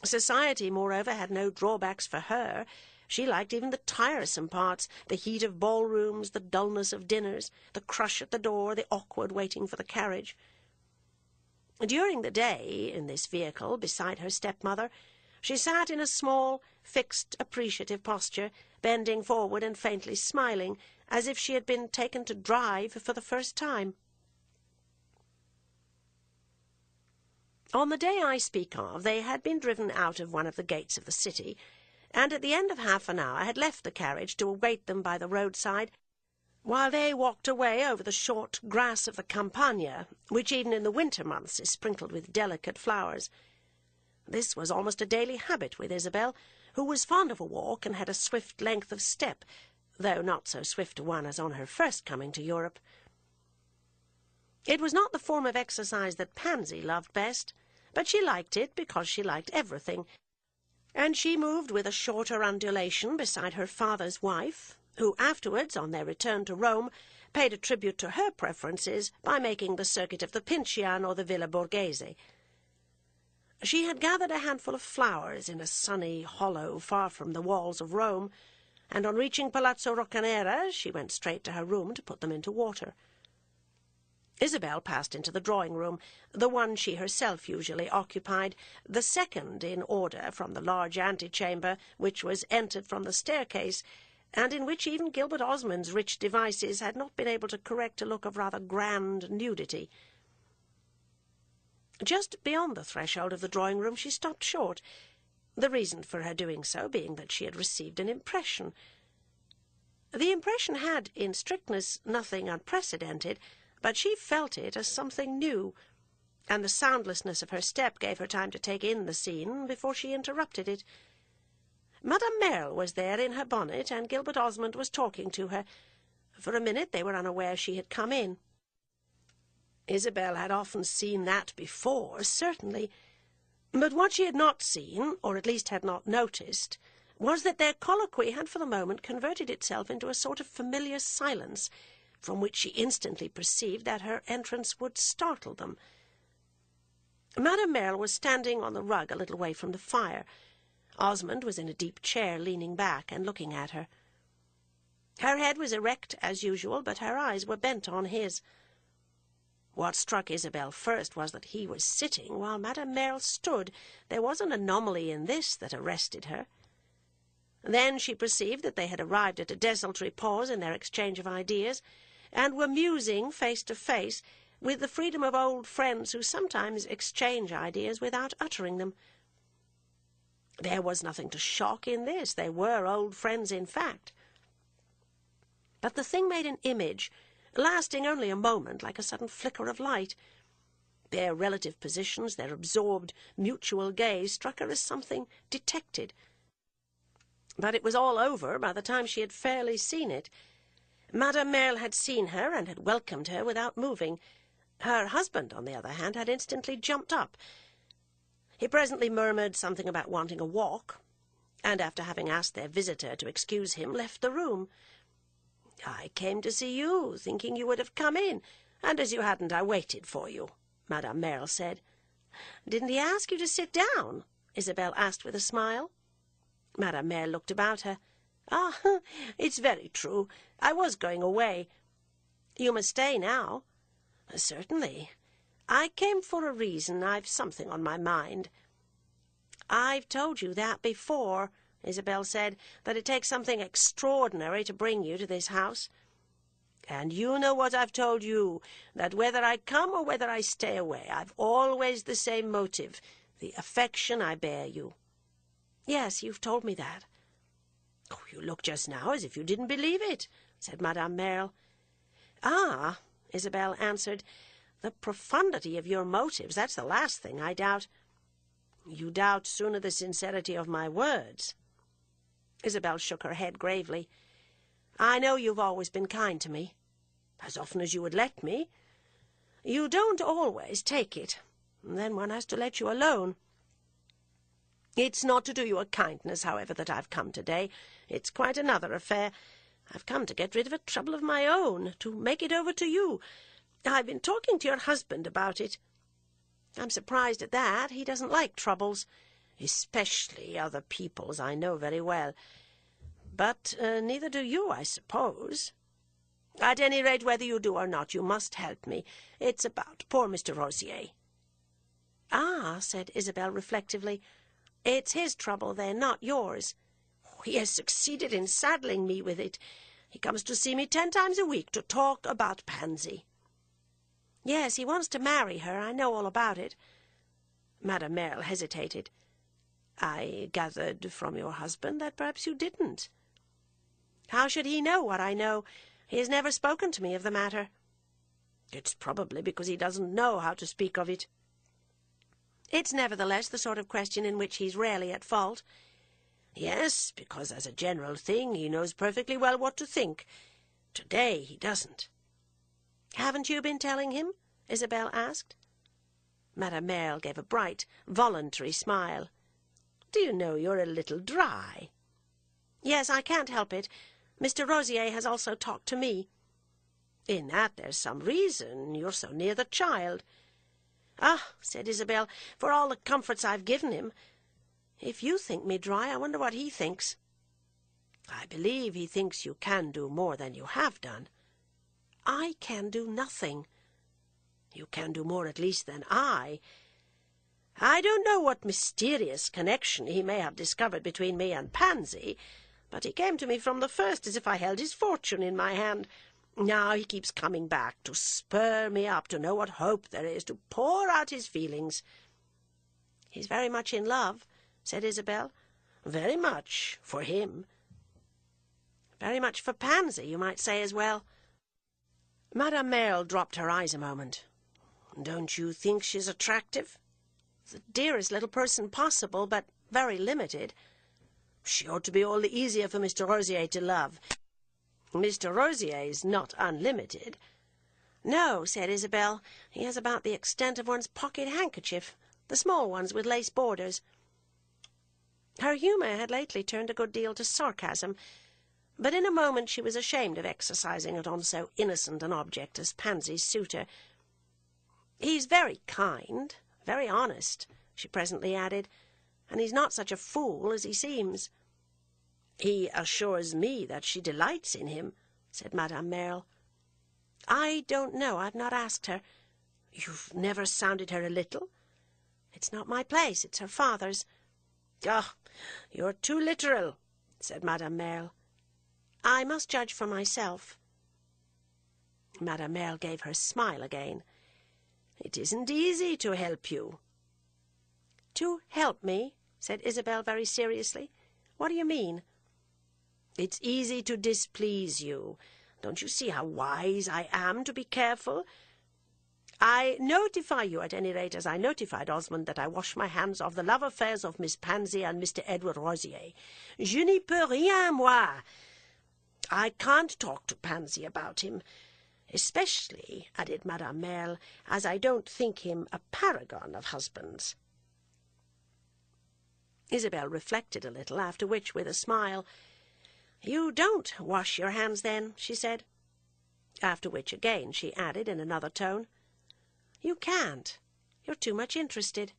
Society, moreover, had no drawbacks for her. She liked even the tiresome parts, the heat of ballrooms, the dullness of dinners, the crush at the door, the awkward waiting for the carriage. During the day, in this vehicle, beside her stepmother, she sat in a small, fixed, appreciative posture, bending forward and faintly smiling, as if she had been taken to drive for the first time. On the day I speak of, they had been driven out of one of the gates of the city, and at the end of half an hour had left the carriage to await them by the roadside, while they walked away over the short grass of the Campagna, which even in the winter months is sprinkled with delicate flowers. This was almost a daily habit with Isabel, who was fond of a walk and had a swift length of step, though not so swift a one as on her first coming to Europe. It was not the form of exercise that Pansy loved best, but she liked it because she liked everything, and she moved with a shorter undulation beside her father's wife, who afterwards, on their return to Rome, paid a tribute to her preferences by making the circuit of the Pincian or the Villa Borghese. She had gathered a handful of flowers in a sunny hollow far from the walls of Rome, and on reaching Palazzo Roccanera she went straight to her room to put them into water. Isabel passed into the drawing-room, the one she herself usually occupied, the second in order from the large antechamber, which was entered from the staircase, and in which even Gilbert Osmond's rich devices had not been able to correct a look of rather grand nudity. Just beyond the threshold of the drawing-room she stopped short, the reason for her doing so being that she had received an impression. The impression had, in strictness, nothing unprecedented, but she felt it as something new, and the soundlessness of her step gave her time to take in the scene before she interrupted it. Madame Merle was there in her bonnet, and Gilbert Osmond was talking to her. For a minute they were unaware she had come in. Isabel had often seen that before, certainly, but what she had not seen, or at least had not noticed, was that their colloquy had for the moment converted itself into a sort of familiar silence, from which she instantly perceived that her entrance would startle them. Madame Merle was standing on the rug a little way from the fire. Osmond was in a deep chair, leaning back and looking at her. Her head was erect as usual, but her eyes were bent on his. What struck Isabel first was that he was sitting while Madame Merle stood. There was an anomaly in this that arrested her. Then she perceived that they had arrived at a desultory pause in their exchange of ideas, and were musing face to face, with the freedom of old friends who sometimes exchange ideas without uttering them. There was nothing to shock in this. They were old friends in fact. But the thing made an image, lasting only a moment, like a sudden flicker of light. Their relative positions, their absorbed, mutual gaze, struck her as something detected. But it was all over by the time she had fairly seen it. Madame Merle had seen her and had welcomed her without moving. Her husband, on the other hand, had instantly jumped up. He presently murmured something about wanting a walk, and after having asked their visitor to excuse him, left the room. "I came to see you, thinking you would have come in, and as you hadn't, I waited for you," Madame Merle said. "Didn't he ask you to sit down?" Isabel asked with a smile. Madame Merle looked about her. "Ah, it's very true. I was going away. You must stay now." "Certainly. I came for a reason. I've something on my mind." "I've told you that before," Isabel said, that it takes something extraordinary to bring you to this house. And you know what I've told you, that whether I come or whether I stay away, I've always the same motive, the affection I bear you. Yes, you've told me that. Oh, you look just now as if you didn't believe it, said Madame Merle. Ah, Isabel answered, the profundity of your motives, that's the last thing I doubt. You doubt sooner the sincerity of my words. Isabel shook her head gravely. I know you've always been kind to me. As often as you would let me. You don't always take it. And then one has to let you alone. It's not to do you a kindness, however, that I've come today. It's quite another affair. I've come to get rid of a trouble of my own, to make it over to you. I've been talking to your husband about it. I'm surprised at that. He doesn't like troubles, especially other people's, I know very well. But neither do you, I suppose. At any rate, whether you do or not, you must help me. It's about poor Mr. Rosier. Ah, said Isabel reflectively, it's his trouble, then, not yours. He has succeeded in saddling me with it. He comes to see me 10 times a week to talk about Pansy. Yes, he wants to marry her. I know all about it. Madame Merle hesitated. I gathered from your husband that perhaps you didn't. How should he know what I know? He has never spoken to me of the matter. It's probably because he doesn't know how to speak of it. It's nevertheless the sort of question in which he's rarely at fault. Yes, because as a general thing he knows perfectly well what to think. Today he doesn't. Haven't you been telling him? Isabel asked. Madame Merle gave a bright, voluntary smile. Do you know, you're a little dry. Yes, I can't help it. Mr. Rosier has also talked to me. In that there's some reason. You're so near the child. Ah, said Isabel, for all the comforts I've given him. If you think me dry, I wonder what he thinks. I believe he thinks you can do more than you have done. I can do nothing. You can do more at least than I. I don't know what mysterious connection he may have discovered between me and Pansy, but he came to me from the first as if I held his fortune in my hand. Now he keeps coming back to spur me up, to know what hope there is, to pour out his feelings. He's very much in love, said Isabel. Very much, for him. Very much for Pansy, you might say as well. Madame Merle dropped her eyes a moment. Don't you think she's attractive? The dearest little person possible, but very limited. She ought to be all the easier for Mr. Rosier to love. Mr. Rosier's not unlimited. No, said Isabel. He has about the extent of one's pocket handkerchief, the small ones with lace borders. Her humour had lately turned a good deal to sarcasm, but in a moment she was ashamed of exercising it on so innocent an object as Pansy's suitor. He's very kind, very honest, she presently added, and he's not such a fool as he seems. He assures me that she delights in him, said Madame Merle. I don't know. I've not asked her. You've never sounded her a little? It's not my place. It's her father's. Ah, you're too literal, said Madame Merle. I must judge for myself. Madame Merle gave her smile again. It isn't easy to help you. To help me, said Isabel very seriously. What do you mean? It's easy to displease you. Don't you see how wise I am to be careful? I notify you, at any rate, as I notified Osmond, that I wash my hands of the love affairs of Miss Pansy and Mr. Edward Rosier. Je n'y peux rien, moi. I can't talk to Pansy about him, especially, added Madame Merle, as I don't think him a paragon of husbands. Isabel reflected a little, after which, with a smile, "You don't wash your hands, then," she said. After which again she added in another tone, "You can't. You're too much interested."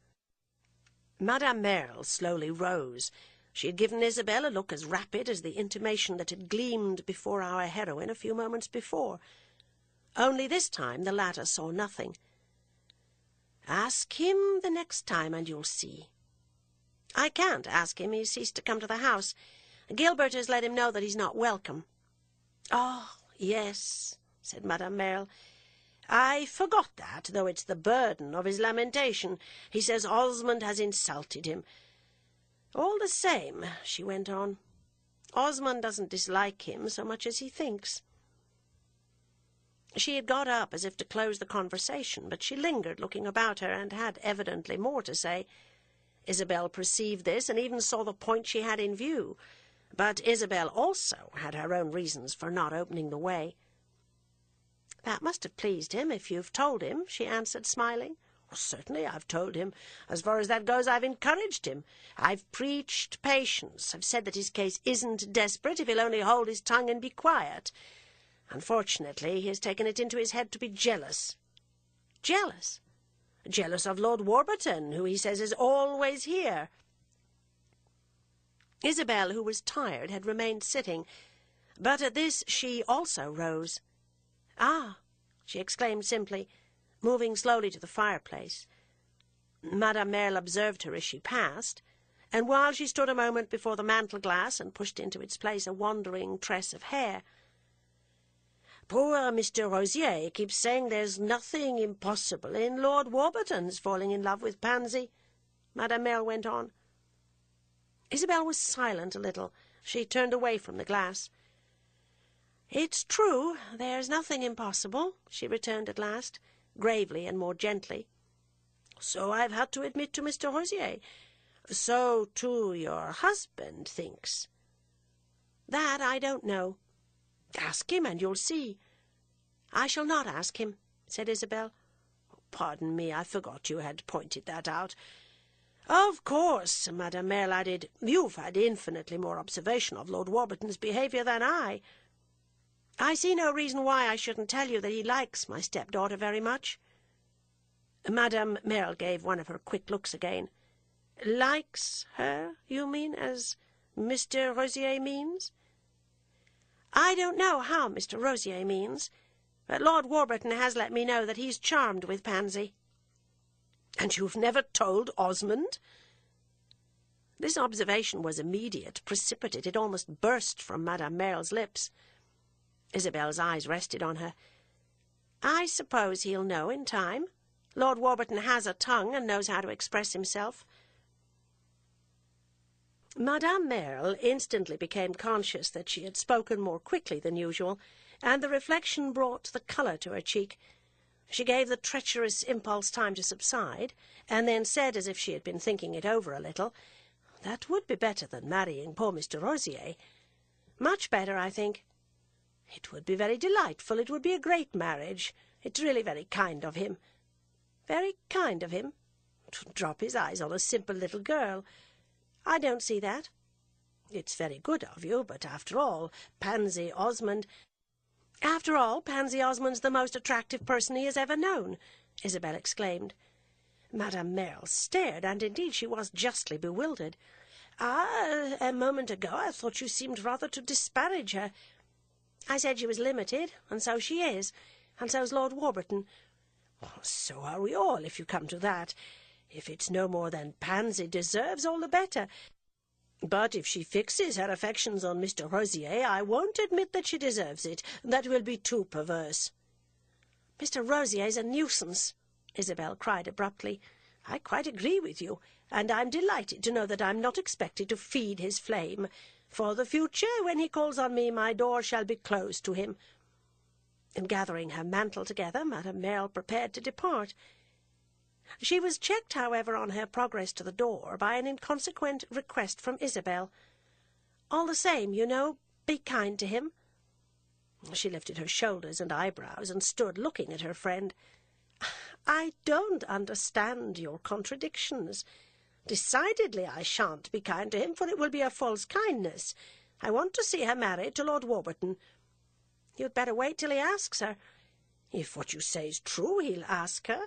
Madame Merle slowly rose. She had given Isabel a look as rapid as the intimation that had gleamed before our heroine a few moments before. Only this time the latter saw nothing. "Ask him the next time, and you'll see." "I can't ask him. He's ceased to come to the house. Gilbert has let him know that he's not welcome." "Oh, yes," said Madame Merle. "I forgot that, though it's the burden of his lamentation. He says Osmond has insulted him. All the same," she went on, "Osmond doesn't dislike him so much as he thinks." She had got up as if to close the conversation, but she lingered, looking about her, and had evidently more to say. Isabel perceived this, and even saw the point she had in view, but Isabel also had her own reasons for not opening the way. "That must have pleased him, if you've told him," she answered, smiling. "Certainly I've told him. As far as that goes, I've encouraged him. I've preached patience. I've said that his case isn't desperate if he'll only hold his tongue and be quiet. Unfortunately, he has taken it into his head to be jealous." "Jealous?" "Jealous of Lord Warburton, who he says is always here." Isabel, who was tired, had remained sitting, but at this she also rose. "Ah!" she exclaimed simply, moving slowly to the fireplace. Madame Merle observed her as she passed, and while she stood a moment before the mantel-glass and pushed into its place a wandering tress of hair, "Poor Mr. Rosier keeps saying there's nothing impossible in Lord Warburton's falling in love with Pansy," Madame Merle went on. Isabel was silent a little. She turned away from the glass. "It's true, there's nothing impossible," she returned at last, gravely and more gently. "So I've had to admit to Mr. Rosier. So, too, your husband thinks." "That I don't know." "Ask him, and you'll see." "I shall not ask him," said Isabel. "Pardon me, I forgot you had pointed that out. Of course," Madame Merle added, "you've had infinitely more observation of Lord Warburton's behaviour than I. I see no reason why I shouldn't tell you that he likes my stepdaughter very much." Madame Merle gave one of her quick looks again. "Likes her, you mean, as Mr. Rosier means?" "I don't know how Mr. Rosier means, but Lord Warburton has let me know that he's charmed with Pansy." "And you've never told Osmond?" This observation was immediate, precipitate. It almost burst from Madame Merle's lips. Isabel's eyes rested on her. "I suppose he'll know in time. Lord Warburton has a tongue and knows how to express himself." Madame Merle instantly became conscious that she had spoken more quickly than usual, and the reflection brought the colour to her cheek. She gave the treacherous impulse time to subside, and then said, as if she had been thinking it over a little, "That would be better than marrying poor Mr. Rosier. Much better, I think. It would be very delightful. It would be a great marriage. It's really very kind of him. Very kind of him. To drop his eyes on a simple little girl. I don't see that. It's very good of you, but after all, Pansy Osmond's the most attractive person he has ever known," Isabel exclaimed. Madame Merle stared, and indeed she was justly bewildered. "Ah, a moment ago I thought you seemed rather to disparage her." "I said she was limited, and so she is, and so's Lord Warburton." "So are we all, if you come to that. If it's no more than Pansy deserves, all the better. But if she fixes her affections on Mr. Rosier, I won't admit that she deserves it. That will be too perverse." "Mr. Rosier's a nuisance," Isabel cried abruptly. "I quite agree with you, and I'm delighted to know that I'm not expected to feed his flame. For the future, when he calls on me, my door shall be closed to him." And gathering her mantle together, Madame Merle prepared to depart. She was checked, however, on her progress to the door by an inconsequent request from Isabel. "All the same, you know, be kind to him." She lifted her shoulders and eyebrows and stood looking at her friend. "I don't understand your contradictions. Decidedly I shan't be kind to him, for it will be a false kindness. I want to see her married to Lord Warburton." "You'd better wait till he asks her." "If what you say is true, he'll ask her.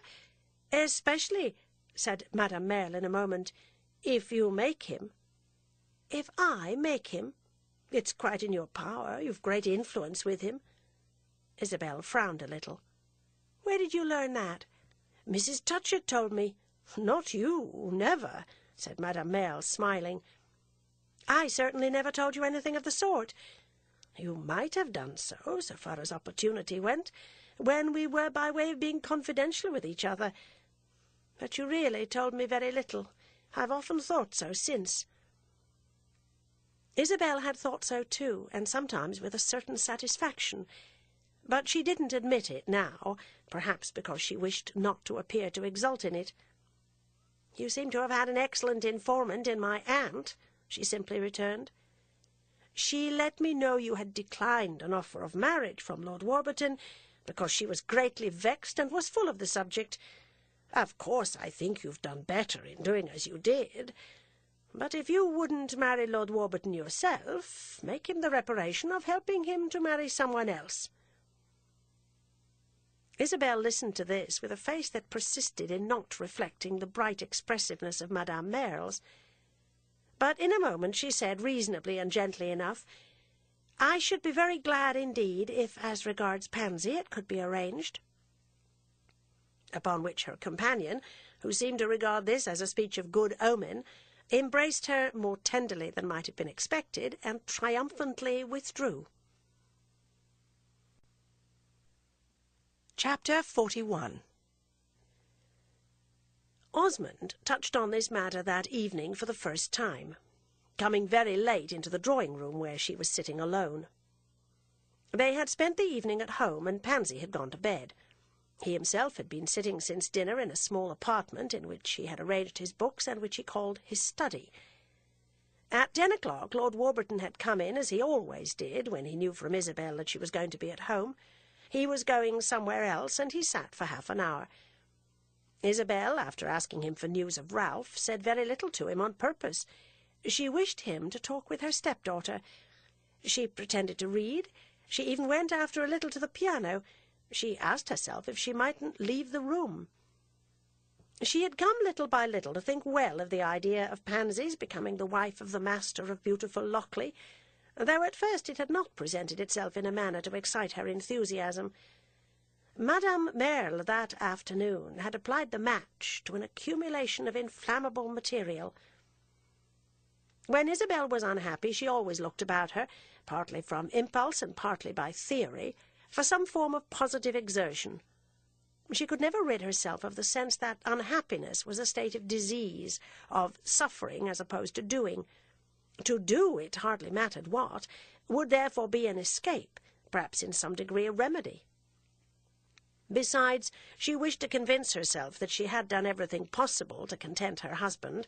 Especially," said Madame Merle in a moment, "if you make him." "If I make him?" "It's quite in your power. You've great influence with him." Isabel frowned a little. "Where did you learn that?" "Mrs. Touchett told me." "Not you, never," said Madame Merle, smiling. "I certainly never told you anything of the sort. You might have done so far as opportunity went, when we were by way of being confidential with each other. But you really told me very little. I've often thought so since." Isabel had thought so too, and sometimes with a certain satisfaction. But she didn't admit it now, perhaps because she wished not to appear to exult in it. "You seem to have had an excellent informant in my aunt," she simply returned. "She let me know you had declined an offer of marriage from Lord Warburton, because she was greatly vexed and was full of the subject. Of course, I think you've done better in doing as you did. But if you wouldn't marry Lord Warburton yourself, make him the reparation of helping him to marry someone else." Isabel listened to this with a face that persisted in not reflecting the bright expressiveness of Madame Merle's. But in a moment she said, reasonably and gently enough, "I should be very glad indeed if, as regards Pansy, it could be arranged." Upon which her companion, who seemed to regard this as a speech of good omen, embraced her more tenderly than might have been expected, and triumphantly withdrew. Chapter 41. Osmond touched on this matter that evening for the first time, coming very late into the drawing-room where she was sitting alone. They had spent the evening at home, and Pansy had gone to bed. He himself had been sitting since dinner in a small apartment in which he had arranged his books and which he called his study. At 10 o'clock Lord Warburton had come in, as he always did when he knew from Isabel that she was going to be at home. He was going somewhere else, and he sat for half an hour. Isabel, after asking him for news of Ralph, said very little to him on purpose. She wished him to talk with her stepdaughter. She pretended to read. She even went after a little to the piano. She asked herself if she mightn't leave the room. She had come little by little to think well of the idea of Pansy's becoming the wife of the master of beautiful Lochley, though at first it had not presented itself in a manner to excite her enthusiasm. Madame Merle that afternoon had applied the match to an accumulation of inflammable material. When Isabel was unhappy, she always looked about her, partly from impulse and partly by theory, for some form of positive exertion. She could never rid herself of the sense that unhappiness was a state of disease, of suffering as opposed to doing. To do, it hardly mattered what, would therefore be an escape, perhaps in some degree a remedy. Besides, she wished to convince herself that she had done everything possible to content her husband.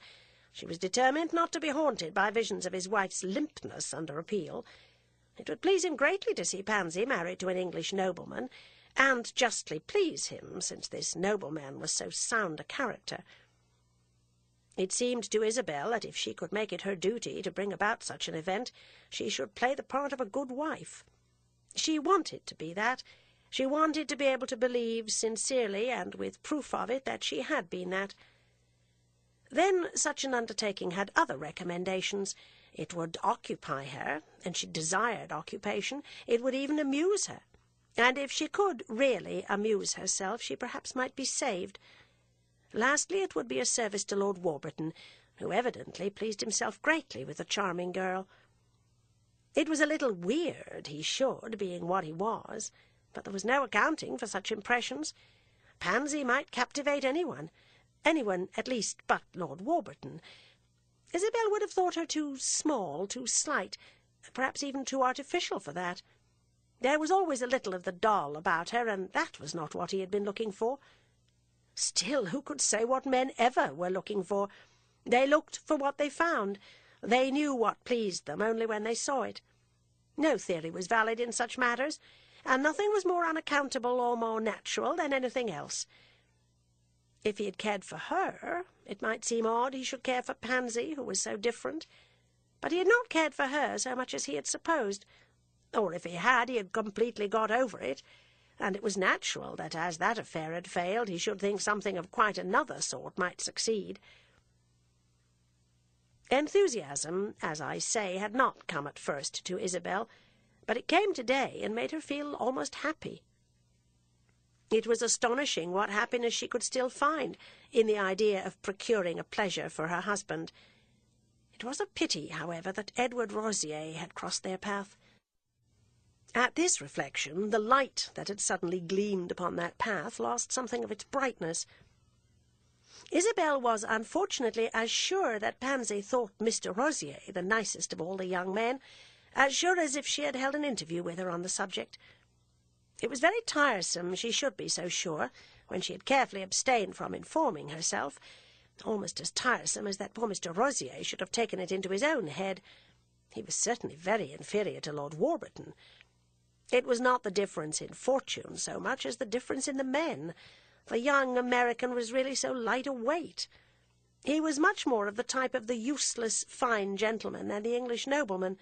She was determined not to be haunted by visions of his wife's limpness under appeal. It would please him greatly to see Pansy married to an English nobleman, and justly please him, since this nobleman was so sound a character. It seemed to Isabel that if she could make it her duty to bring about such an event, she should play the part of a good wife. She wanted to be that. She wanted to be able to believe sincerely and with proof of it that she had been that. Then such an undertaking had other recommendations. It would occupy her, and she desired occupation. It would even amuse her, and if she could really amuse herself, she perhaps might be saved. Lastly, it would be a service to Lord Warburton, who evidently pleased himself greatly with the charming girl. It was a little weird he should, being what he was, but there was no accounting for such impressions. Pansy might captivate anyone at least but Lord Warburton. Isabel would have thought her too small, too slight, perhaps even too artificial for that. There was always a little of the doll about her, and that was not what he had been looking for. Still, who could say what men ever were looking for? They looked for what they found. They knew what pleased them only when they saw it. No theory was valid in such matters, and nothing was more unaccountable or more natural than anything else. If he had cared for her, it might seem odd he should care for Pansy, who was so different. But he had not cared for her so much as he had supposed. Or if he had completely got over it, and it was natural that as that affair had failed, he should think something of quite another sort might succeed. Enthusiasm, as I say, had not come at first to Isabel, but it came today and made her feel almost happy. It was astonishing what happiness she could still find in the idea of procuring a pleasure for her husband. It was a pity, however, that Edward Rosier had crossed their path. At this reflection, the light that had suddenly gleamed upon that path lost something of its brightness. Isabel was unfortunately as sure that Pansy thought Mr. Rosier the nicest of all the young men, as sure as if she had held an interview with her on the subject. It was very tiresome she should be so sure, when she had carefully abstained from informing herself, almost as tiresome as that poor Mr. Rosier should have taken it into his own head. He was certainly very inferior to Lord Warburton. It was not the difference in fortune so much as the difference in the men. The young American was really so light a weight. He was much more of the type of the useless fine gentleman than the English nobleman.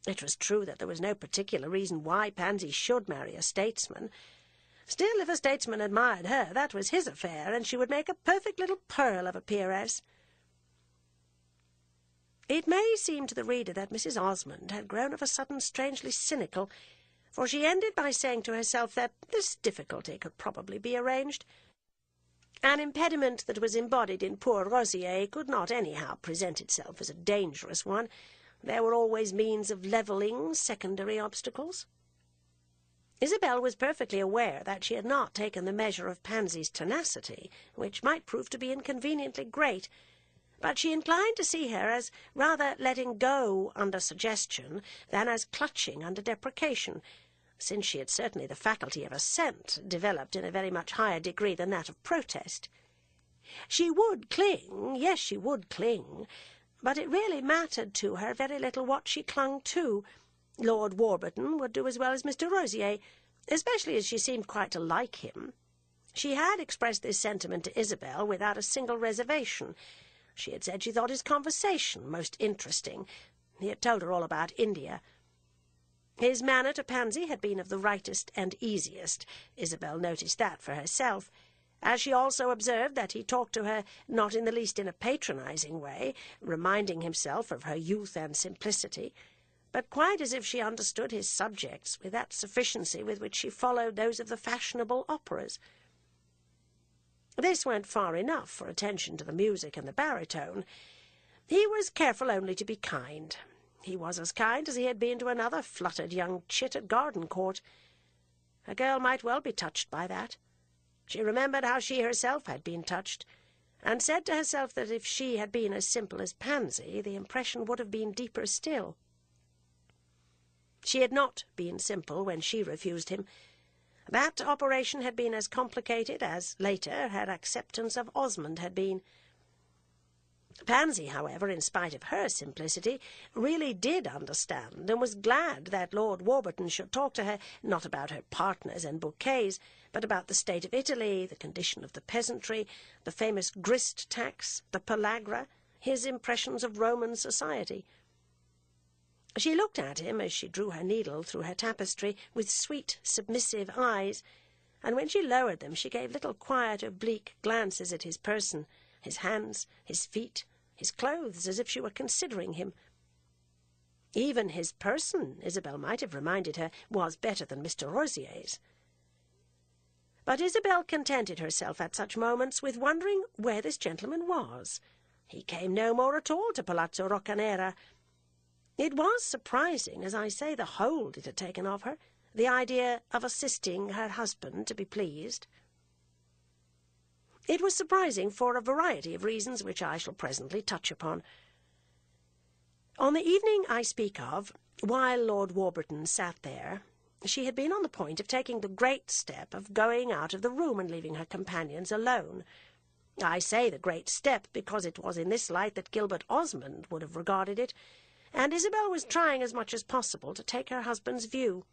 It was true that there was no particular reason why Pansy should marry a statesman. Still, if a statesman admired her, that was his affair, and she would make a perfect little pearl of a peeress. It may seem to the reader that Mrs. Osmond had grown of a sudden strangely cynical, for she ended by saying to herself that this difficulty could probably be arranged. An impediment that was embodied in poor Rosier could not anyhow present itself as a dangerous one. There were always means of levelling secondary obstacles. Isabel was perfectly aware that she had not taken the measure of Pansy's tenacity, which might prove to be inconveniently great, but she inclined to see her as rather letting go under suggestion than as clutching under deprecation, since she had certainly the faculty of assent, developed in a very much higher degree than that of protest. She would cling, yes, she would cling, but it really mattered to her very little what she clung to. Lord Warburton would do as well as Mr. Rosier, especially as she seemed quite to like him. She had expressed this sentiment to Isabel without a single reservation. She had said she thought his conversation most interesting. He had told her all about India. His manner to Pansy had been of the rightest and easiest. Isabel noticed that for herself, as she also observed that he talked to her not in the least in a patronizing way, reminding himself of her youth and simplicity, but quite as if she understood his subjects with that sufficiency with which she followed those of the fashionable operas. This went far enough for attention to the music and the baritone. He was careful only to be kind. He was as kind as he had been to another fluttered young chit at Gardencourt. A girl might well be touched by that. She remembered how she herself had been touched, and said to herself that if she had been as simple as Pansy, the impression would have been deeper still. She had not been simple when she refused him. That operation had been as complicated as, later, her acceptance of Osmond had been. Pansy, however, in spite of her simplicity, really did understand, and was glad that Lord Warburton should talk to her, not about her partners and bouquets, but about the state of Italy, the condition of the peasantry, the famous grist tax, the pellagra, his impressions of Roman society. She looked at him as she drew her needle through her tapestry with sweet, submissive eyes, and when she lowered them she gave little quiet, oblique glances at his person, his hands, his feet, his clothes, as if she were considering him. Even his person, Isabel might have reminded her, was better than Mr. Rosier's. But Isabel contented herself at such moments with wondering where this gentleman was. He came no more at all to Palazzo Roccanera. It was surprising, as I say, the hold it had taken of her, the idea of assisting her husband to be pleased. It was surprising for a variety of reasons which I shall presently touch upon. On the evening I speak of, while Lord Warburton sat there, she had been on the point of taking the great step of going out of the room and leaving her companions alone. I say the great step because it was in this light that Gilbert Osmond would have regarded it, and Isabel was trying as much as possible to take her husband's view.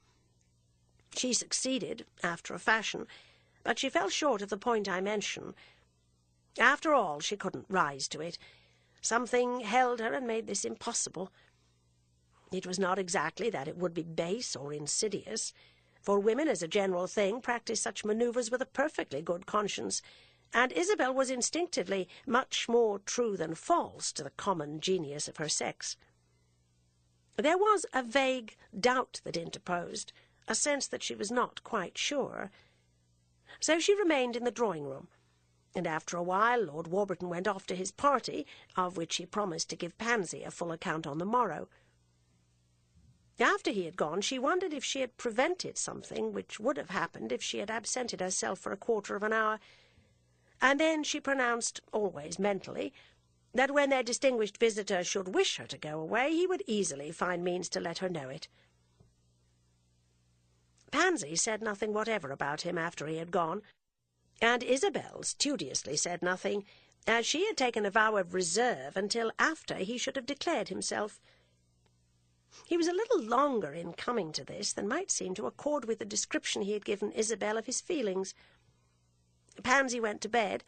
She succeeded, after a fashion, but she fell short of the point I mention. After all, she couldn't rise to it. Something held her and made this impossible. It was not exactly that it would be base or insidious, for women as a general thing practice such manoeuvres with a perfectly good conscience, and Isabel was instinctively much more true than false to the common genius of her sex. There was a vague doubt that interposed, a sense that she was not quite sure. So she remained in the drawing-room, and after a while Lord Warburton went off to his party, of which he promised to give Pansy a full account on the morrow. After he had gone, she wondered if she had prevented something which would have happened if she had absented herself for a quarter of an hour, and then she pronounced, always mentally, that when their distinguished visitor should wish her to go away, he would easily find means to let her know it. Pansy said nothing whatever about him after he had gone, and Isabel studiously said nothing, as she had taken a vow of reserve until after he should have declared himself. He was a little longer in coming to this than might seem to accord with the description he had given Isabel of his feelings. Pansy went to bed,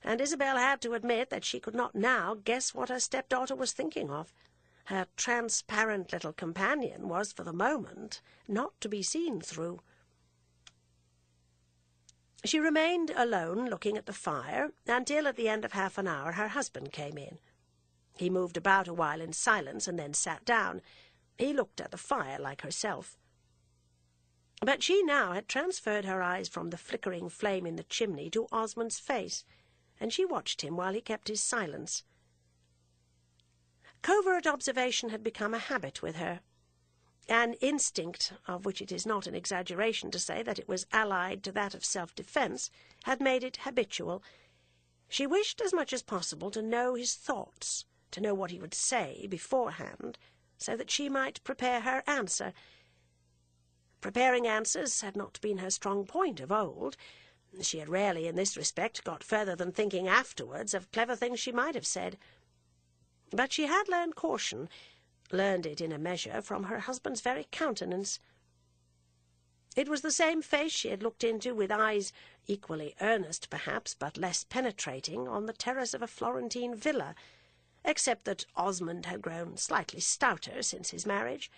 and Isabel had to admit that she could not now guess what her stepdaughter was thinking of. Her transparent little companion was, for the moment, not to be seen through. She remained alone, looking at the fire, until at the end of half an hour her husband came in. He moved about a while in silence, and then sat down. He looked at the fire like herself. But she now had transferred her eyes from the flickering flame in the chimney to Osmond's face, and she watched him while he kept his silence. Covert observation had become a habit with her. An instinct, of which it is not an exaggeration to say that it was allied to that of self-defence, had made it habitual. She wished as much as possible to know his thoughts, to know what he would say beforehand, so that she might prepare her answer. Preparing answers had not been her strong point of old. She had rarely, in this respect, got further than thinking afterwards of clever things she might have said. But she had learned caution, learned it in a measure from her husband's very countenance. It was the same face she had looked into with eyes equally earnest, perhaps, but less penetrating, on the terrace of a Florentine villa, except that Osmond had grown slightly stouter since his marriage.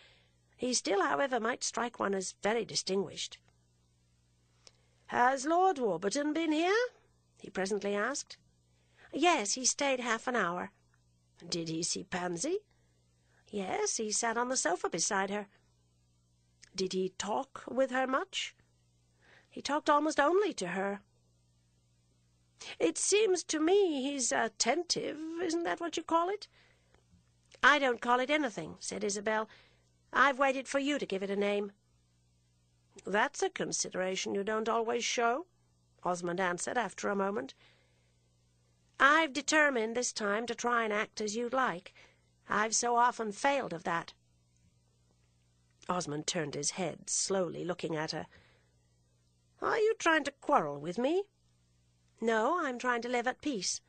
He still, however, might strike one as very distinguished. "Has Lord Warburton been here?" he presently asked. "Yes, he stayed half an hour." "Did he see Pansy?" "Yes, he sat on the sofa beside her." "Did he talk with her much?" "He talked almost only to her." "It seems to me he's attentive, isn't that what you call it?" "I don't call it anything," said Isabel. "I've waited for you to give it a name." "That's a consideration you don't always show," Osmond answered after a moment. "I've determined this time to try and act as you'd like. I've so often failed of that." Osmond turned his head, slowly looking at her. "Are you trying to quarrel with me?" "No, I'm trying to live at peace."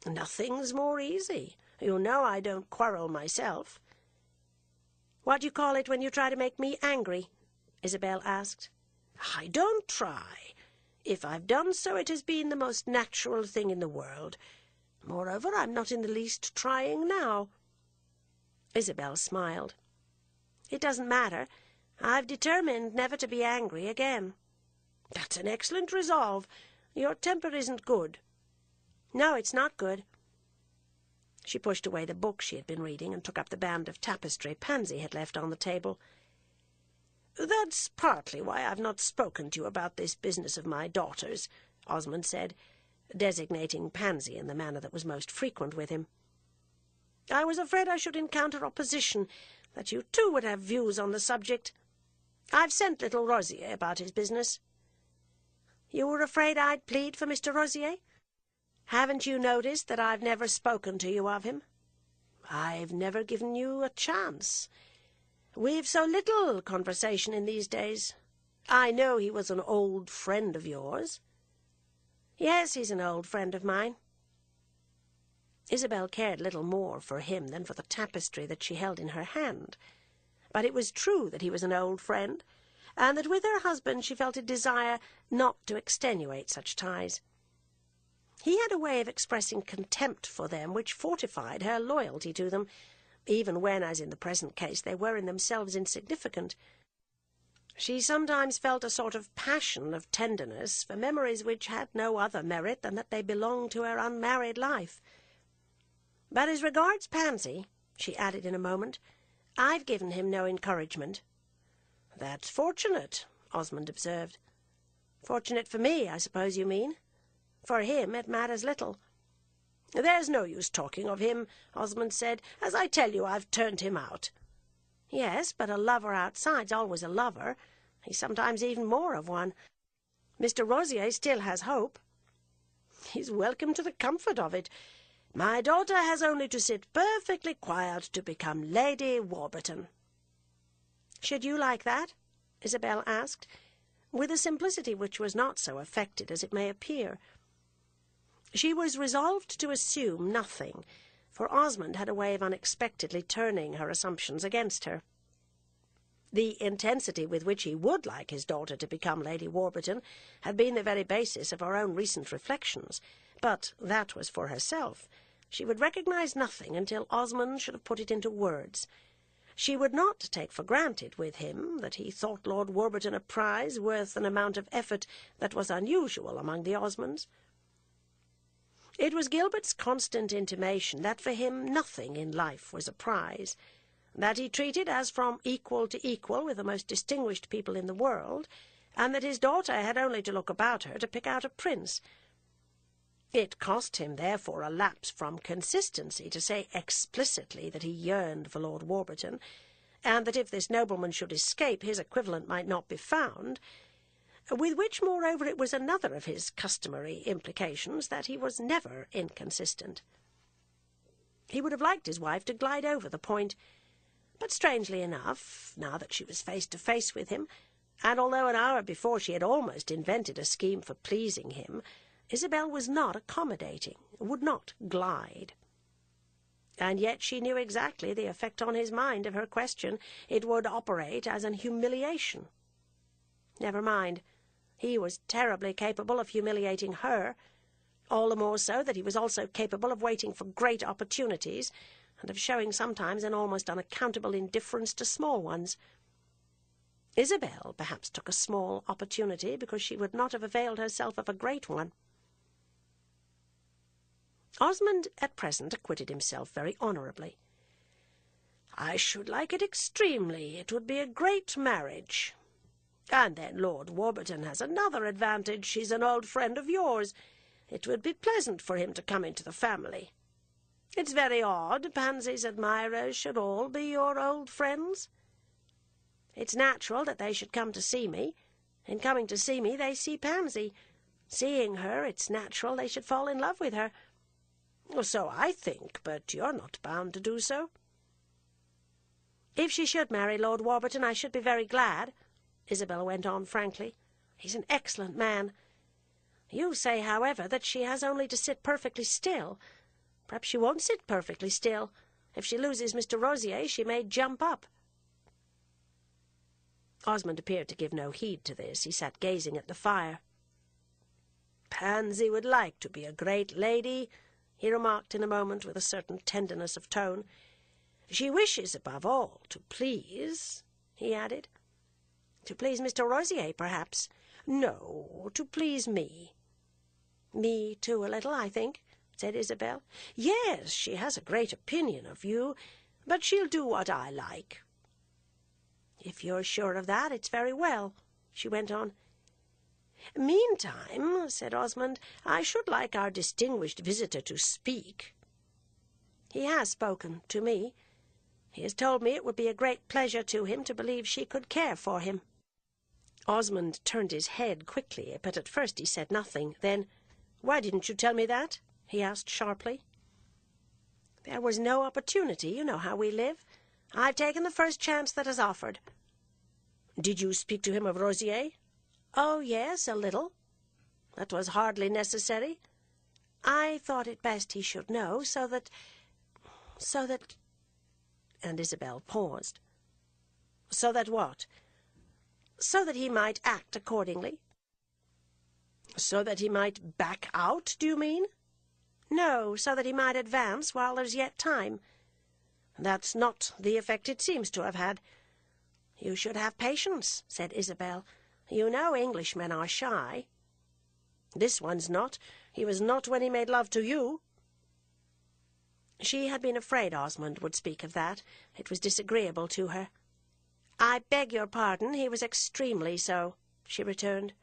"Nothing's more easy. You know I don't quarrel myself." "What do you call it when you try to make me angry?" Isabel asked. "I don't try. If I've done so, it has been the most natural thing in the world. Moreover, I'm not in the least trying now." Isabel smiled. "It doesn't matter. I've determined never to be angry again." "That's an excellent resolve. Your temper isn't good." "No, it's not good." She pushed away the book she had been reading and took up the band of tapestry Pansy had left on the table. "That's partly why I've not spoken to you about this business of my daughter's," Osmond said, designating Pansy in the manner that was most frequent with him. "I was afraid I should encounter opposition, that you too would have views on the subject. I've sent little Rosier about his business." "You were afraid I'd plead for Mr. Rosier? Haven't you noticed that I've never spoken to you of him?" "I've never given you a chance. We've so little conversation in these days. I know he was an old friend of yours." "Yes, he's an old friend of mine." Isabel cared little more for him than for the tapestry that she held in her hand. But it was true that he was an old friend, and that with her husband she felt a desire not to extenuate such ties. He had a way of expressing contempt for them which fortified her loyalty to them, even when, as in the present case, they were in themselves insignificant. She sometimes felt a sort of passion of tenderness for memories which had no other merit than that they belonged to her unmarried life. "But as regards Pansy," she added in a moment, "I've given him no encouragement." "That's fortunate," Osmond observed. Fortunate for me, I suppose you mean. For him it matters little. There's no use talking of him, Osmond said. As I tell you, I've turned him out. Yes, but a lover outside's always a lover. He's sometimes even more of one. Mr. Rosier still has hope. He's welcome to the comfort of it. My daughter has only to sit perfectly quiet to become Lady Warburton. Should you like that? Isabel asked, with a simplicity which was not so affected as it may appear. She was resolved to assume nothing, for Osmond had a way of unexpectedly turning her assumptions against her. The intensity with which he would like his daughter to become Lady Warburton had been the very basis of her own recent reflections, but that was for herself. She would recognize nothing until Osmond should have put it into words. She would not take for granted with him that he thought Lord Warburton a prize worth an amount of effort that was unusual among the Osmonds. It was Gilbert's constant intimation that for him nothing in life was a prize, that he treated as from equal to equal with the most distinguished people in the world, and that his daughter had only to look about her to pick out a prince. It cost him, therefore, a lapse from consistency to say explicitly that he yearned for Lord Warburton, and that if this nobleman should escape, his equivalent might not be found, with which, moreover, it was another of his customary implications that he was never inconsistent. He would have liked his wife to glide over the point, but strangely enough, now that she was face to face with him, and although an hour before she had almost invented a scheme for pleasing him, Isabel was not accommodating, would not glide. And yet she knew exactly the effect on his mind of her question. It would operate as an humiliation. Never mind. He was terribly capable of humiliating her, all the more so that he was also capable of waiting for great opportunities, and of showing sometimes an almost unaccountable indifference to small ones. Isabel perhaps took a small opportunity because she would not have availed herself of a great one. Osmond at present acquitted himself very honourably. "I should like it extremely. It would be a great marriage. And then Lord Warburton has another advantage. He's an old friend of yours. It would be pleasant for him to come into the family. It's very odd Pansy's admirers should all be your old friends. It's natural that they should come to see me. In coming to see me, they see Pansy. Seeing her, it's natural they should fall in love with her. So I think, but you're not bound to do so." "If she should marry Lord Warburton, I should be very glad," Isabel went on frankly. "He's an excellent man. You say, however, that she has only to sit perfectly still. Perhaps she won't sit perfectly still. If she loses Mr. Rosier, she may jump up." Osmond appeared to give no heed to this. He sat gazing at the fire. "Pansy would like to be a great lady," he remarked in a moment with a certain tenderness of tone. "She wishes, above all, to please," he added. "To please Mr. Rosier, perhaps." "No, to please me." "Me, too, a little, I think," said Isabel. "Yes, she has a great opinion of you, but she'll do what I like." "If you're sure of that, it's very well," she went on. "Meantime," said Osmond, "I should like our distinguished visitor to speak." "He has spoken to me. He has told me it would be a great pleasure to him to believe she could care for him." Osmond turned his head quickly, but at first he said nothing. Then, "Why didn't you tell me that?" he asked sharply. "There was no opportunity. You know how we live. I've taken the first chance that has offered." "Did you speak to him of Rosier?" "Oh, yes, a little. That was hardly necessary. I thought it best he should know, so that... And Isabel paused. "So that what?" "So that he might act accordingly." "So that he might back out, do you mean?" "No, so that he might advance while there's yet time." "That's not the effect it seems to have had." "You should have patience," said Isabel. "You know Englishmen are shy." "This one's not. He was not when he made love to you." She had been afraid Osmond would speak of that. It was disagreeable to her. "I beg your pardon, he was extremely so," she returned.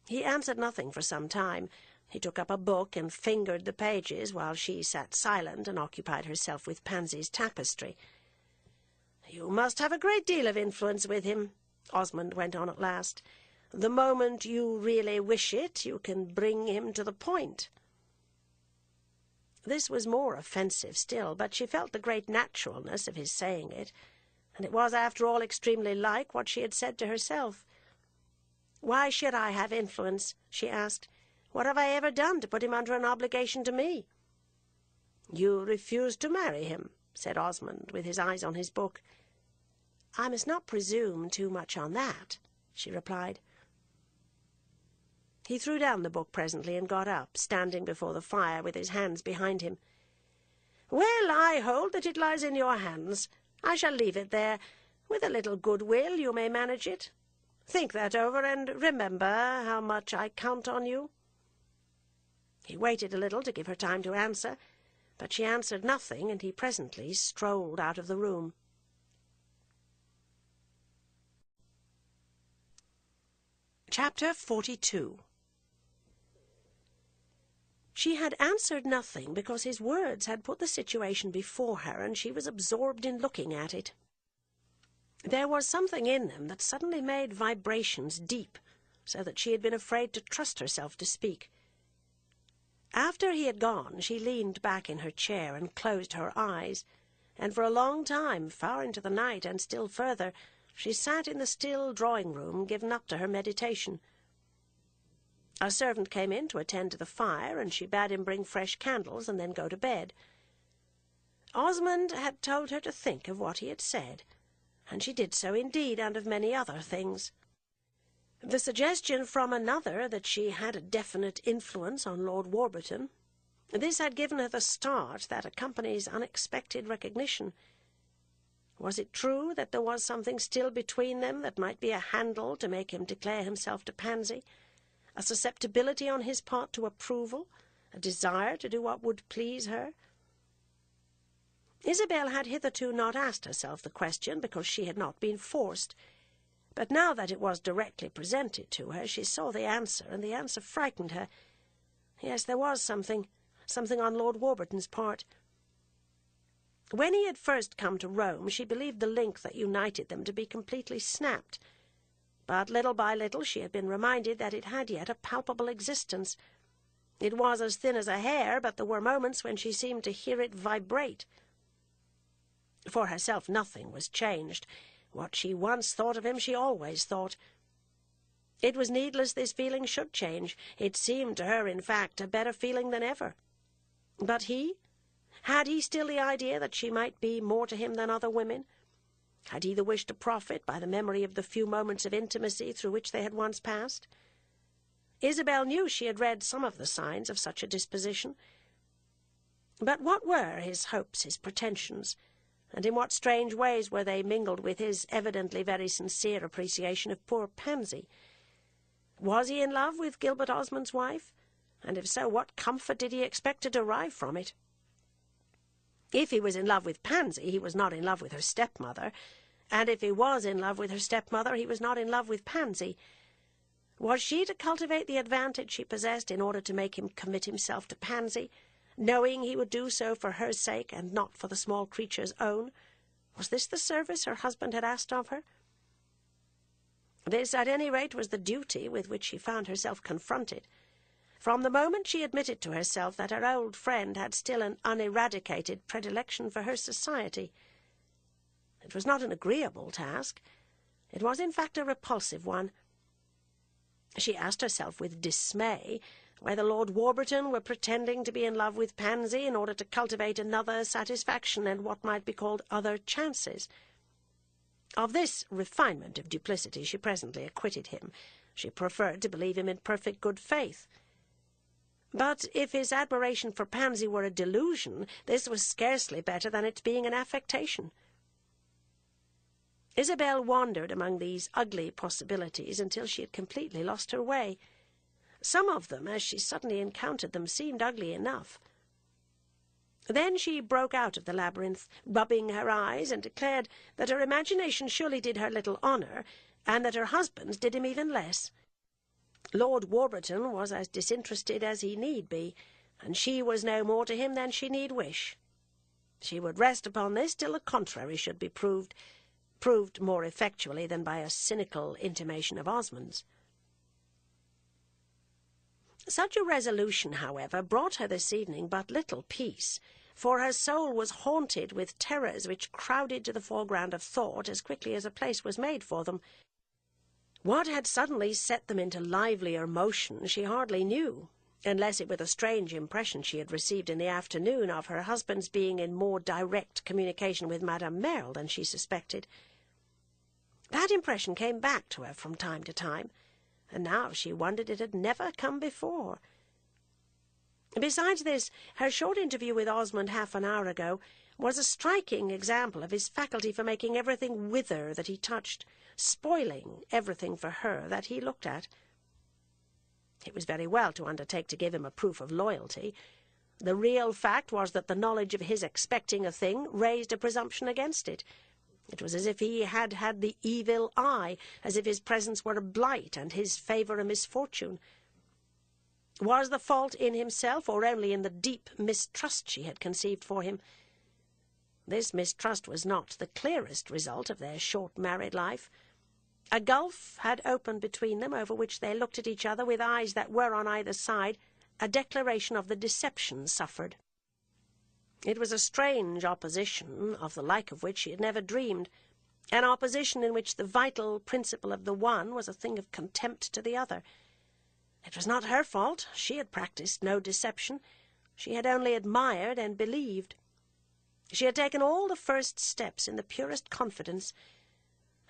He answered nothing for some time. He took up a book and fingered the pages while she sat silent and occupied herself with Pansy's tapestry. "You must have a great deal of influence with him," Osmond went on at last. "The moment you really wish it, you can bring him to the point." This was more offensive still, but she felt the great naturalness of his saying it, and it was, after all, extremely like what she had said to herself. "Why should I have influence?" she asked. "What have I ever done to put him under an obligation to me?" "You refuse to marry him," said Osmond, with his eyes on his book. "I must not presume too much on that," she replied. He threw down the book presently and got up, standing before the fire with his hands behind him. "Well, I hold that it lies in your hands. I shall leave it there. With a little goodwill you may manage it. Think that over, and remember how much I count on you." He waited a little to give her time to answer, but she answered nothing, and he presently strolled out of the room. Chapter 42. She had answered nothing because his words had put the situation before her, and she was absorbed in looking at it. There was something in them that suddenly made vibrations deep, so that she had been afraid to trust herself to speak. After he had gone, she leaned back in her chair and closed her eyes, and for a long time, far into the night and still further, she sat in the still drawing-room, given up to her meditation. A servant came in to attend to the fire, and she bade him bring fresh candles and then go to bed. Osmond had told her to think of what he had said, and she did so indeed, and of many other things. The suggestion from another that she had a definite influence on Lord Warburton, this had given her the start that accompanies unexpected recognition. Was it true that there was something still between them that might be a handle to make him declare himself to Pansy, a susceptibility on his part to approval, a desire to do what would please her? Isabel had hitherto not asked herself the question because she had not been forced, but now that it was directly presented to her, she saw the answer, and the answer frightened her. Yes, there was something on Lord Warburton's part. When he had first come to Rome, she believed the link that united them to be completely snapped, but little by little she had been reminded that it had yet a palpable existence. It was as thin as a hair, but there were moments when she seemed to hear it vibrate. For herself nothing was changed. What she once thought of him she always thought. It was needless this feeling should change. It seemed to her, in fact, a better feeling than ever. But he? Had he still the idea that she might be more to him than other women? Had he the wish to profit by the memory of the few moments of intimacy through which they had once passed? Isabel knew she had read some of the signs of such a disposition. But what were his hopes, his pretensions, and in what strange ways were they mingled with his evidently very sincere appreciation of poor Pansy? Was he in love with Gilbert Osmond's wife? And if so, what comfort did he expect to derive from it? If he was in love with Pansy, he was not in love with her stepmother, and if he was in love with her stepmother, he was not in love with Pansy. Was she to cultivate the advantage she possessed in order to make him commit himself to Pansy, knowing he would do so for her sake and not for the small creature's own? Was this the service her husband had asked of her? This, at any rate, was the duty with which she found herself confronted, from the moment she admitted to herself that her old friend had still an uneradicated predilection for her society. It was not an agreeable task. It was, in fact, a repulsive one. She asked herself with dismay whether Lord Warburton were pretending to be in love with Pansy in order to cultivate another satisfaction and what might be called other chances. Of this refinement of duplicity she presently acquitted him. She preferred to believe him in perfect good faith. But if his admiration for Pansy were a delusion, this was scarcely better than its being an affectation. Isabel wandered among these ugly possibilities until she had completely lost her way. Some of them, as she suddenly encountered them, seemed ugly enough. Then she broke out of the labyrinth, rubbing her eyes, and declared that her imagination surely did her little honour, and that her husband's did him even less. Lord Warburton was as disinterested as he need be, and she was no more to him than she need wish. She would rest upon this till the contrary should be proved more effectually than by a cynical intimation of Osmond's. Such a resolution, however, brought her this evening but little peace, for her soul was haunted with terrors which crowded to the foreground of thought as quickly as a place was made for them. What had suddenly set them into livelier motion she hardly knew, unless it were the strange impression she had received in the afternoon of her husband's being in more direct communication with Madame Merle than she suspected. That impression came back to her from time to time, and now she wondered it had never come before. Besides this, her short interview with Osmond half an hour ago was a striking example of his faculty for making everything wither that he touched, spoiling everything for her that he looked at. It was very well to undertake to give him a proof of loyalty. The real fact was that the knowledge of his expecting a thing raised a presumption against it. It was as if he had had the evil eye, as if his presence were a blight and his favour a misfortune. Was the fault in himself, or only in the deep mistrust she had conceived for him? This mistrust was not the clearest result of their short married life. A gulf had opened between them, over which they looked at each other with eyes that were on either side a declaration of the deception suffered. It was a strange opposition, of the like of which she had never dreamed, an opposition in which the vital principle of the one was a thing of contempt to the other. It was not her fault. She had practised no deception. She had only admired and believed. She had taken all the first steps in the purest confidence,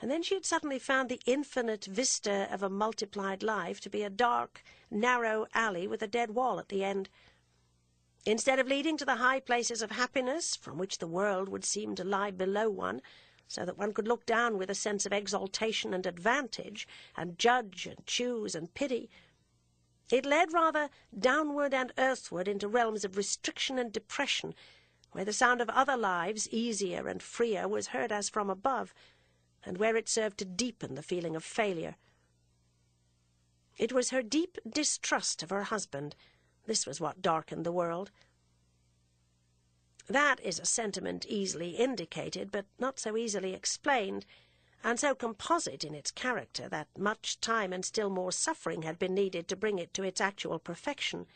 and then she had suddenly found the infinite vista of a multiplied life to be a dark, narrow alley with a dead wall at the end. Instead of leading to the high places of happiness, from which the world would seem to lie below one, so that one could look down with a sense of exaltation and advantage, and judge and choose and pity, it led rather downward and earthward into realms of restriction and depression, where the sound of other lives, easier and freer, was heard as from above, and where it served to deepen the feeling of failure. It was her deep distrust of her husband. This was what darkened the world. That is a sentiment easily indicated, but not so easily explained, and so composite in its character that much time and still more suffering had been needed to bring it to its actual perfection.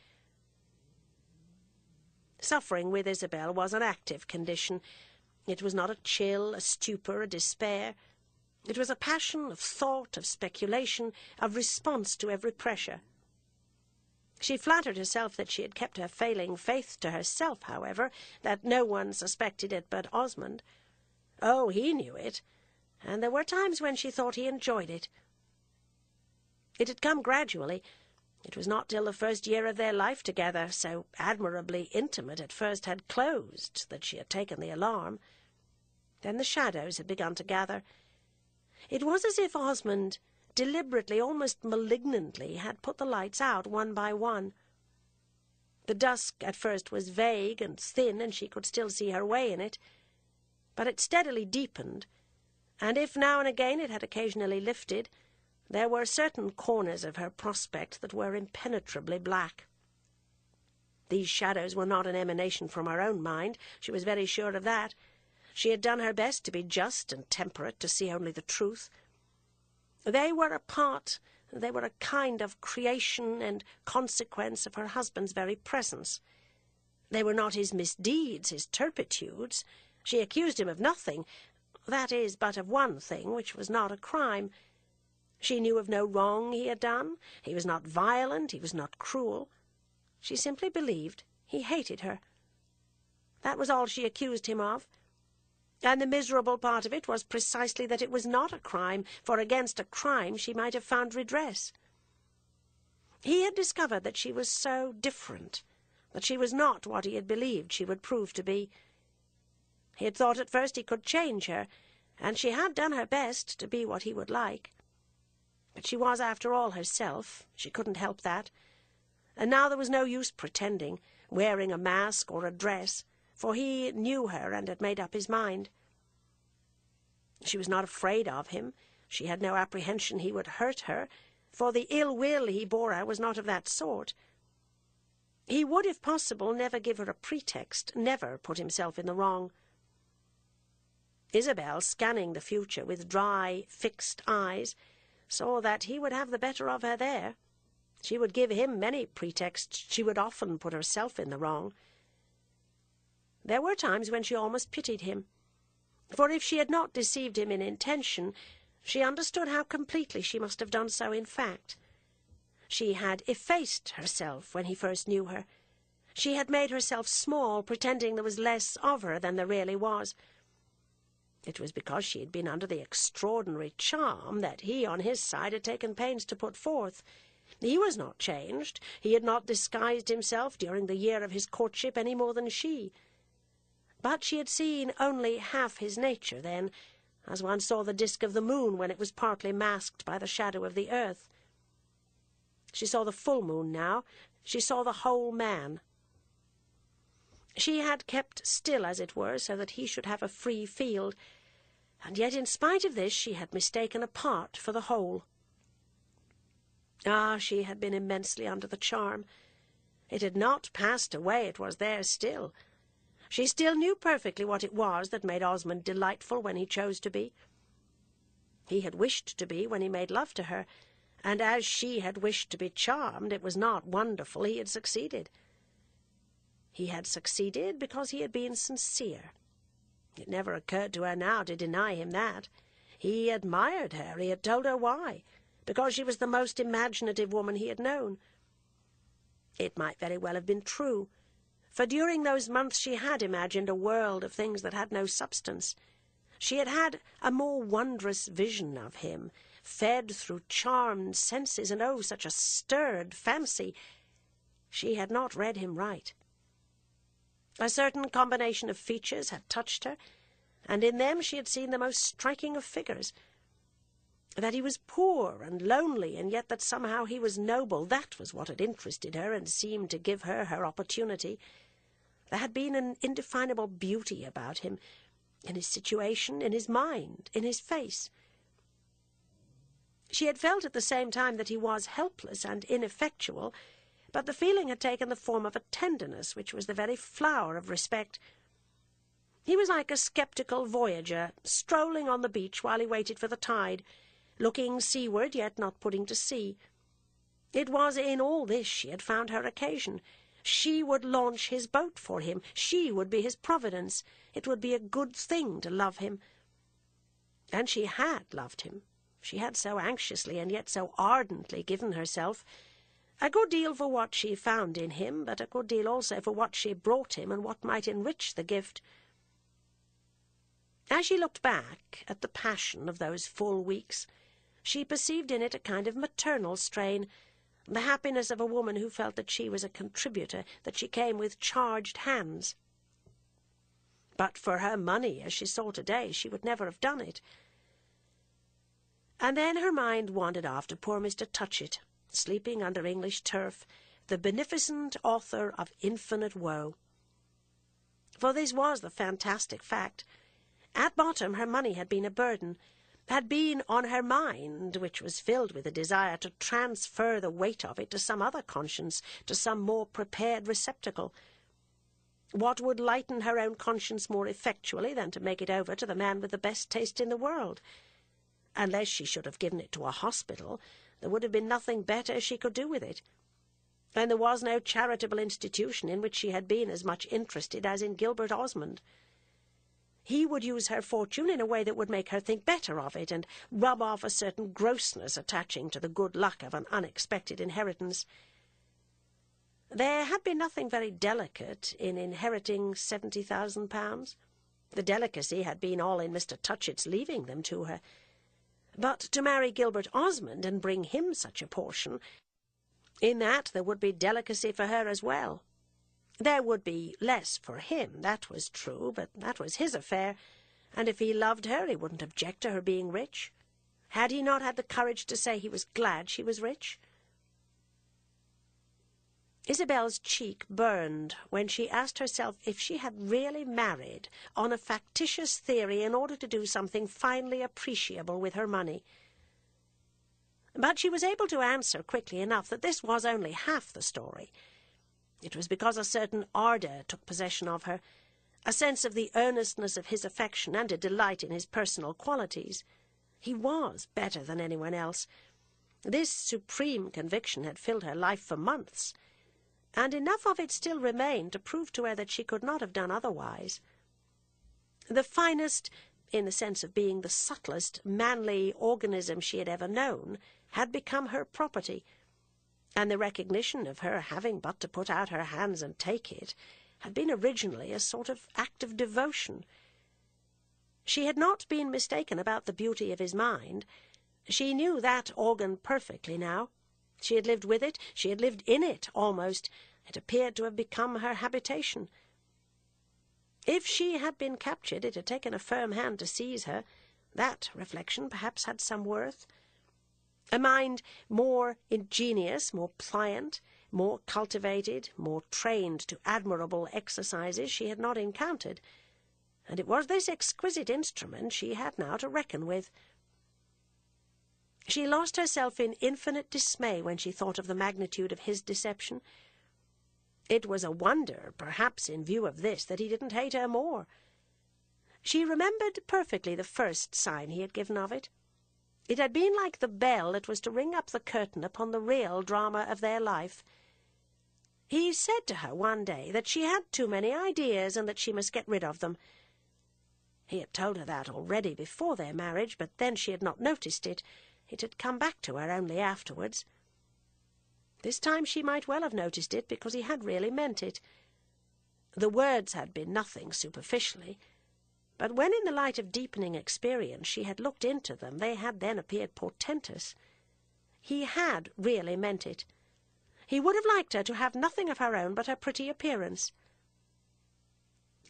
Suffering with Isabel was an active condition. It was not a chill, a stupor, a despair. It was a passion of thought, of speculation, of response to every pressure. She flattered herself that she had kept her failing faith to herself, however, that no one suspected it but Osmond. Oh, he knew it, and there were times when she thought he enjoyed it. It had come gradually. It was not till the first year of their life together, so admirably intimate at first, had closed, that she had taken the alarm. Then the shadows had begun to gather. It was as if Osmond, deliberately, almost malignantly, had put the lights out one by one. The dusk at first was vague and thin, and she could still see her way in it, but it steadily deepened, and if now and again it had occasionally lifted, there were certain corners of her prospect that were impenetrably black. These shadows were not an emanation from her own mind. She was very sure of that. She had done her best to be just and temperate, to see only the truth. They were a kind of creation and consequence of her husband's very presence. They were not his misdeeds, his turpitudes. She accused him of nothing, that is, but of one thing, which was not a crime. She knew of no wrong he had done. He was not violent, he was not cruel. She simply believed he hated her. That was all she accused him of. And the miserable part of it was precisely that it was not a crime, for against a crime she might have found redress. He had discovered that she was so different, that she was not what he had believed she would prove to be. He had thought at first he could change her, and she had done her best to be what he would like. But she was, after all, herself. She couldn't help that. And now there was no use pretending, wearing a mask or a dress, for he knew her and had made up his mind. She was not afraid of him. She had no apprehension he would hurt her, for the ill will he bore her was not of that sort. He would, if possible, never give her a pretext, never put himself in the wrong. Isabel, scanning the future with dry, fixed eyes, saw that he would have the better of her there. She would give him many pretexts. She would often put herself in the wrong. There were times when she almost pitied him, for if she had not deceived him in intention, she understood how completely she must have done so in fact. She had effaced herself when he first knew her. She had made herself small, pretending there was less of her than there really was. It was because she had been under the extraordinary charm that he, on his side, had taken pains to put forth. He was not changed. He had not disguised himself during the year of his courtship any more than she. But she had seen only half his nature then, as one saw the disk of the moon when it was partly masked by the shadow of the earth. She saw the full moon now. She saw the whole man. She had kept still, as it were, so that he should have a free field, and yet in spite of this she had mistaken a part for the whole. Ah, she had been immensely under the charm. It had not passed away, it was there still. She still knew perfectly what it was that made Osmond delightful when he chose to be. He had wished to be when he made love to her, and as she had wished to be charmed, it was not wonderful he had succeeded. He had succeeded because he had been sincere. It never occurred to her now to deny him that. He admired her. He had told her why. Because she was the most imaginative woman he had known. It might very well have been true, for during those months she had imagined a world of things that had no substance. She had had a more wondrous vision of him, fed through charmed senses, and oh, such a stirred fancy! She had not read him right. A certain combination of features had touched her, and in them she had seen the most striking of figures. That he was poor and lonely, and yet that somehow he was noble, that was what had interested her and seemed to give her her opportunity. There had been an indefinable beauty about him, in his situation, in his mind, in his face. She had felt at the same time that he was helpless and ineffectual, but the feeling had taken the form of a tenderness which was the very flower of respect. He was like a sceptical voyager, strolling on the beach while he waited for the tide, looking seaward, yet not putting to sea. It was in all this she had found her occasion. She would launch his boat for him. She would be his providence. It would be a good thing to love him. And she had loved him. She had so anxiously and yet so ardently given herself. A good deal for what she found in him, but a good deal also for what she brought him and what might enrich the gift. As she looked back at the passion of those full weeks, she perceived in it a kind of maternal strain, the happiness of a woman who felt that she was a contributor, that she came with charged hands. But for her money, as she saw today, she would never have done it. And then her mind wandered off to poor Mr. Touchett, sleeping under English turf, the beneficent author of infinite woe. For this was the fantastic fact. At bottom her money had been a burden, had been on her mind, which was filled with a desire to transfer the weight of it to some other conscience, to some more prepared receptacle. What would lighten her own conscience more effectually than to make it over to the man with the best taste in the world? Unless she should have given it to a hospital, there would have been nothing better she could do with it. And there was no charitable institution in which she had been as much interested as in Gilbert Osmond. He would use her fortune in a way that would make her think better of it, and rub off a certain grossness attaching to the good luck of an unexpected inheritance. There had been nothing very delicate in inheriting £70,000. The delicacy had been all in Mr. Touchett's leaving them to her. But to marry Gilbert Osmond and bring him such a portion, in that there would be delicacy for her as well. There would be less for him, that was true, but that was his affair, and if he loved her he wouldn't object to her being rich. Had he not had the courage to say he was glad she was rich? Isabel's cheek burned when she asked herself if she had really married on a factitious theory in order to do something finely appreciable with her money. But she was able to answer quickly enough that this was only half the story. It was because a certain ardour took possession of her, a sense of the earnestness of his affection and a delight in his personal qualities. He was better than anyone else. This supreme conviction had filled her life for months, and enough of it still remained to prove to her that she could not have done otherwise. The finest, in the sense of being the subtlest, manly organism she had ever known, had become her property, and the recognition of her having but to put out her hands and take it had been originally a sort of act of devotion. She had not been mistaken about the beauty of his mind. She knew that organ perfectly now. She had lived with it, she had lived in it almost. It appeared to have become her habitation. If she had been captured, it had taken a firm hand to seize her. That reflection perhaps had some worth. A mind more ingenious, more pliant, more cultivated, more trained to admirable exercises she had not encountered, and it was this exquisite instrument she had now to reckon with. She lost herself in infinite dismay when she thought of the magnitude of his deception. It was a wonder, perhaps, in view of this, that he didn't hate her more. She remembered perfectly the first sign he had given of it. It had been like the bell that was to ring up the curtain upon the real drama of their life. He said to her one day that she had too many ideas and that she must get rid of them. He had told her that already before their marriage, but then she had not noticed it. It had come back to her only afterwards. This time she might well have noticed it, because he had really meant it. The words had been nothing superficially, but when in the light of deepening experience she had looked into them, they had then appeared portentous. He had really meant it. He would have liked her to have nothing of her own but her pretty appearance.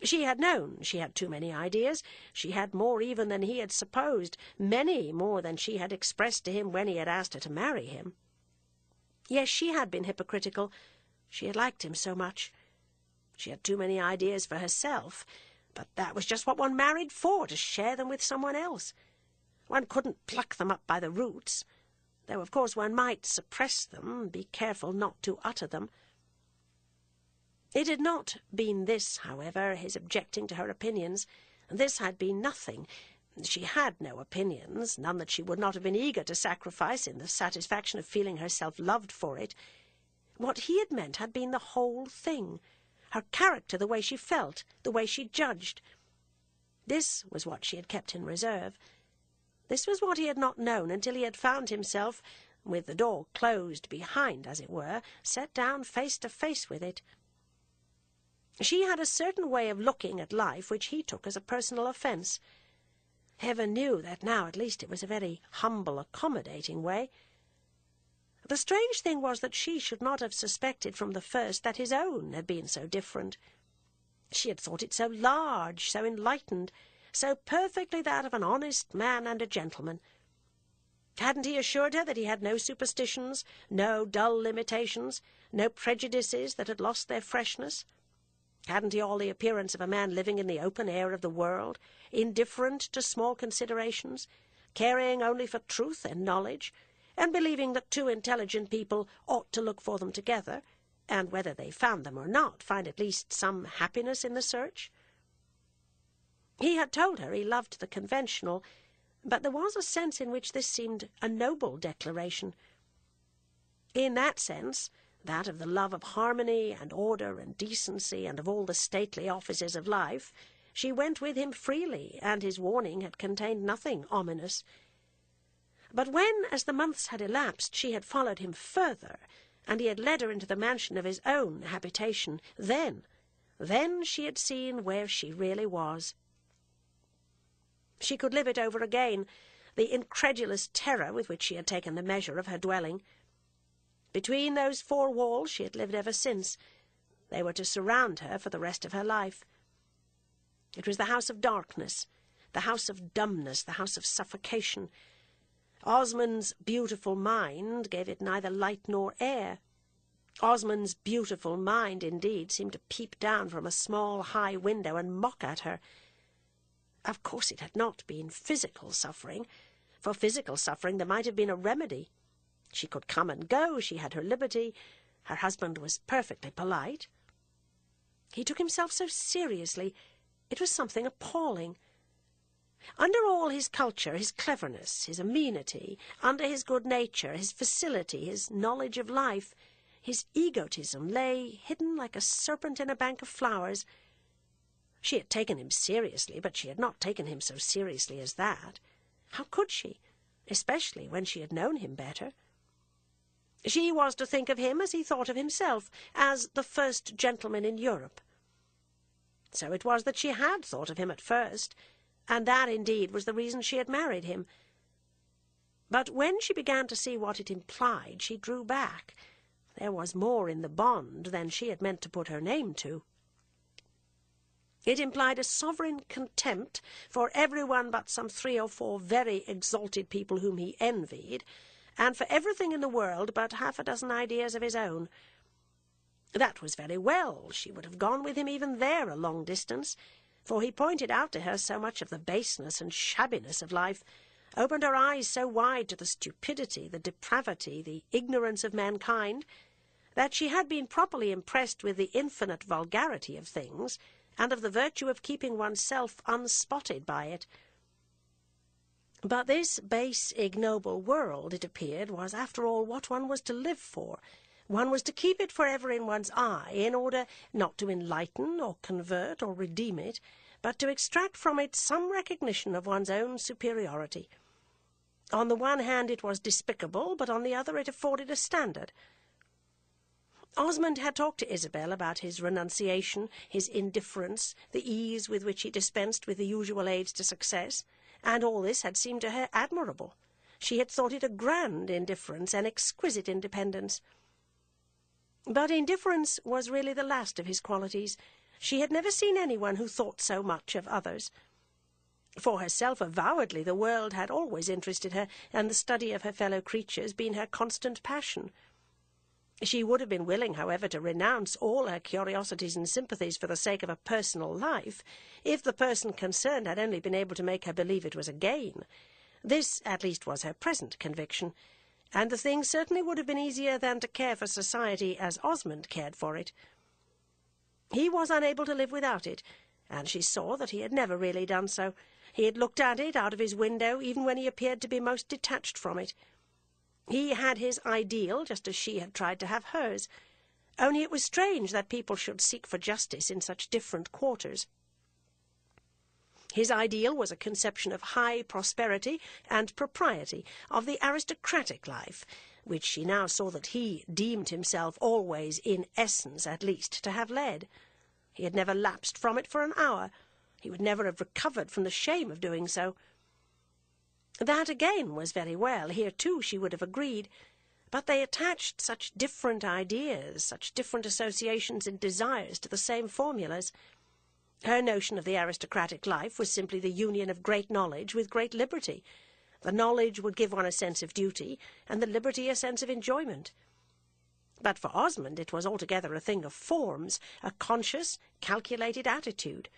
She had known she had too many ideas. She had more even than he had supposed, many more than she had expressed to him when he had asked her to marry him. Yes, she had been hypocritical. She had liked him so much. She had too many ideas for herself, but that was just what one married for, to share them with someone else. One couldn't pluck them up by the roots, though of course one might suppress them, be careful not to utter them. It had not been this, however, his objecting to her opinions. This had been nothing. She had no opinions, none that she would not have been eager to sacrifice in the satisfaction of feeling herself loved for it. What he had meant had been the whole thing, her character, the way she felt, the way she judged. This was what she had kept in reserve. This was what he had not known until he had found himself, with the door closed behind, as it were, set down face to face with it. She had a certain way of looking at life which he took as a personal offence. Heaven knew that now at least it was a very humble, accommodating way. The strange thing was that she should not have suspected from the first that his own had been so different. She had thought it so large, so enlightened, so perfectly that of an honest man and a gentleman. Hadn't he assured her that he had no superstitions, no dull limitations, no prejudices that had lost their freshness? Hadn't he all the appearance of a man living in the open air of the world, indifferent to small considerations, caring only for truth and knowledge, and believing that two intelligent people ought to look for them together, and whether they found them or not, find at least some happiness in the search? He had told her he loved the conventional, but there was a sense in which this seemed a noble declaration. In that sense, that of the love of harmony and order and decency and of all the stately offices of life, she went with him freely, and his warning had contained nothing ominous. But when, as the months had elapsed, she had followed him further, and he had led her into the mansion of his own habitation, then she had seen where she really was. She could live it over again, the incredulous terror with which she had taken the measure of her dwelling. Between those four walls she had lived ever since. They were to surround her for the rest of her life. It was the house of darkness, the house of dumbness, the house of suffocation. Osmond's beautiful mind gave it neither light nor air. Osmond's beautiful mind, indeed, seemed to peep down from a small high window and mock at her. Of course it had not been physical suffering. For physical suffering there might have been a remedy. She could come and go, she had her liberty. Her husband was perfectly polite. He took himself so seriously, it was something appalling. Under all his culture, his cleverness, his amenity, under his good nature, his facility, his knowledge of life, his egotism lay hidden like a serpent in a bank of flowers. She had taken him seriously, but she had not taken him so seriously as that. How could she, especially when she had known him better? She was to think of him as he thought of himself, as the first gentleman in Europe. So it was that she had thought of him at first, and that indeed was the reason she had married him. But when she began to see what it implied, she drew back. There was more in the bond than she had meant to put her name to. It implied a sovereign contempt for everyone but some 3 or 4 very exalted people whom he envied, and for everything in the world but half a dozen ideas of his own. That was very well. She would have gone with him even there a long distance, for he pointed out to her so much of the baseness and shabbiness of life, opened her eyes so wide to the stupidity, the depravity, the ignorance of mankind, that she had been properly impressed with the infinite vulgarity of things, and of the virtue of keeping oneself unspotted by it. But this base, ignoble world, it appeared, was after all what one was to live for. One was to keep it forever in one's eye, in order not to enlighten or convert or redeem it, but to extract from it some recognition of one's own superiority. On the one hand it was despicable, but on the other it afforded a standard. Osmond had talked to Isabel about his renunciation, his indifference, the ease with which he dispensed with the usual aids to success, and all this had seemed to her admirable. She had thought it a grand indifference, an exquisite independence. But indifference was really the last of his qualities. She had never seen anyone who thought so much of others. For herself, avowedly, the world had always interested her, and the study of her fellow creatures been her constant passion. She would have been willing, however, to renounce all her curiosities and sympathies for the sake of a personal life, if the person concerned had only been able to make her believe it was a gain. This, at least, was her present conviction, and the thing certainly would have been easier than to care for society as Osmond cared for it. He was unable to live without it, and she saw that he had never really done so. He had looked at it out of his window, even when he appeared to be most detached from it. He had his ideal, just as she had tried to have hers, only it was strange that people should seek for justice in such different quarters. His ideal was a conception of high prosperity and propriety, of the aristocratic life, which she now saw that he deemed himself always, in essence at least, to have led. He had never lapsed from it for an hour. He would never have recovered from the shame of doing so. That again was very well. Here, too, she would have agreed. But they attached such different ideas, such different associations and desires to the same formulas. Her notion of the aristocratic life was simply the union of great knowledge with great liberty. The knowledge would give one a sense of duty, and the liberty a sense of enjoyment. But for Osmond it was altogether a thing of forms, a conscious, calculated attitude.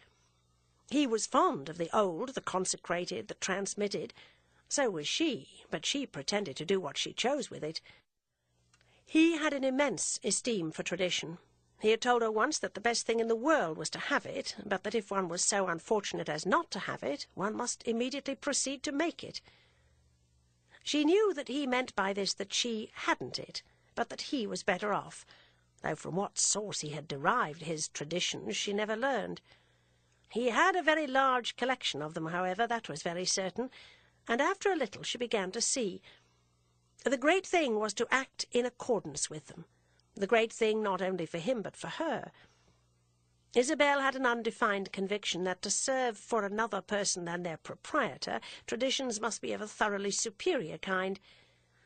He was fond of the old, the consecrated, the transmitted. So was she, but she pretended to do what she chose with it. He had an immense esteem for tradition. He had told her once that the best thing in the world was to have it, but that if one was so unfortunate as not to have it, one must immediately proceed to make it. She knew that he meant by this that she hadn't it, but that he was better off, though from what source he had derived his traditions she never learned. He had a very large collection of them, however, that was very certain, and after a little she began to see. The great thing was to act in accordance with them. The great thing not only for him but for her. Isabel had an undefined conviction that to serve for another person than their proprietor, traditions must be of a thoroughly superior kind,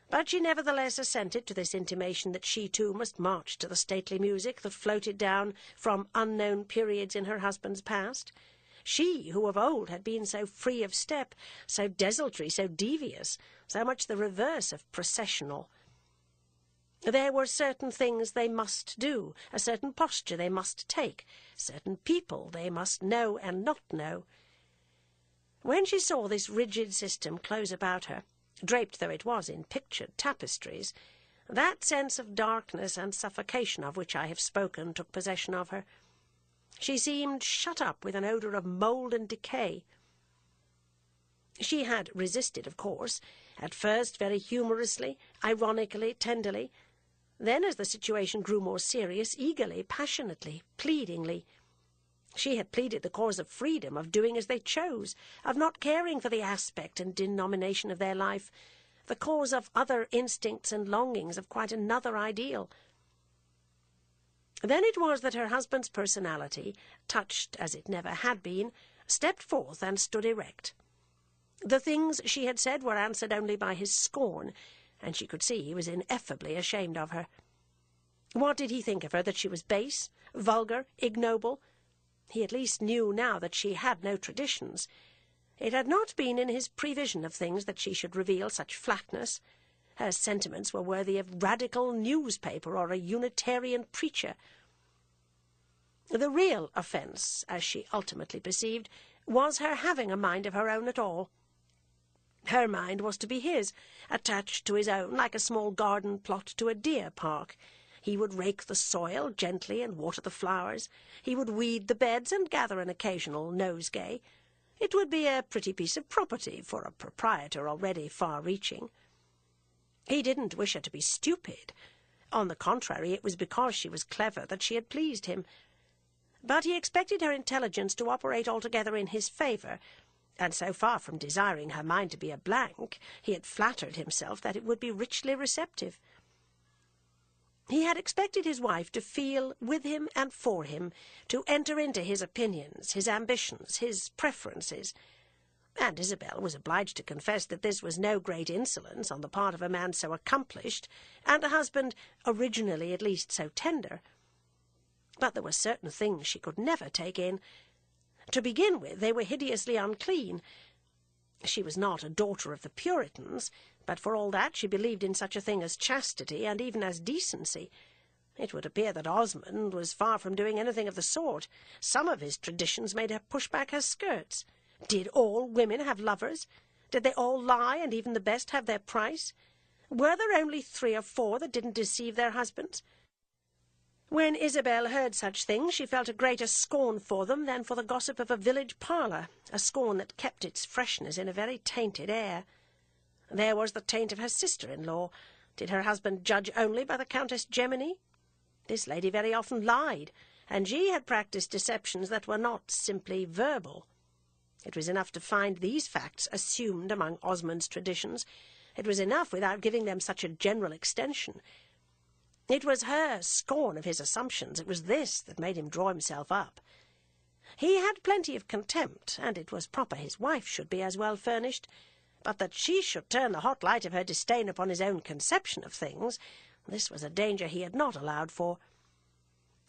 but she nevertheless assented to this intimation that she too must march to the stately music that floated down from unknown periods in her husband's past. She, who of old had been so free of step, so desultory, so devious, so much the reverse of processional. There were certain things they must do, a certain posture they must take, certain people they must know and not know. When she saw this rigid system close about her, draped though it was in pictured tapestries. That sense of darkness and suffocation of which I have spoken took possession of her. She seemed shut up with an odour of mould and decay. She had resisted, of course, at first very humorously, ironically, tenderly. Then, as the situation grew more serious, eagerly, passionately, pleadingly. She had pleaded the cause of freedom, of doing as they chose, of not caring for the aspect and denomination of their life, the cause of other instincts and longings, of quite another ideal. Then it was that her husband's personality, touched as it never had been, stepped forth and stood erect. The things she had said were answered only by his scorn, and she could see he was ineffably ashamed of her. What did he think of her, that she was base, vulgar, ignoble? He at least knew now that she had no traditions. It had not been in his prevision of things that she should reveal such flatness. Her sentiments were worthy of radical newspaper or a Unitarian preacher. The real offence, as she ultimately perceived, was her having a mind of her own at all. Her mind was to be his, attached to his own like a small garden plot to a deer park. He would rake the soil gently and water the flowers. He would weed the beds and gather an occasional nosegay. It would be a pretty piece of property for a proprietor already far-reaching. He didn't wish her to be stupid. On the contrary, it was because she was clever that she had pleased him. But he expected her intelligence to operate altogether in his favour, and so far from desiring her mind to be a blank, he had flattered himself that it would be richly receptive. He had expected his wife to feel with him and for him, to enter into his opinions, his ambitions, his preferences, and Isabel was obliged to confess that this was no great insolence on the part of a man so accomplished, and a husband, originally at least, so tender. But there were certain things she could never take in. To begin with, they were hideously unclean. She was not a daughter of the Puritans, but for all that she believed in such a thing as chastity and even as decency. It would appear that Osmond was far from doing anything of the sort. Some of his traditions made her push back her skirts. Did all women have lovers? Did they all lie, and even the best have their price? Were there only 3 or 4 that didn't deceive their husbands? When Isabel heard such things, she felt a greater scorn for them than for the gossip of a village parlour, a scorn that kept its freshness in a very tainted air. There was the taint of her sister-in-law. Did her husband judge only by the Countess Gemini? This lady very often lied, and she had practised deceptions that were not simply verbal. It was enough to find these facts assumed among Osmond's traditions. It was enough without giving them such a general extension. It was her scorn of his assumptions, it was this that made him draw himself up. He had plenty of contempt, and it was proper his wife should be as well furnished, but that she should turn the hot light of her disdain upon his own conception of things, this was a danger he had not allowed for.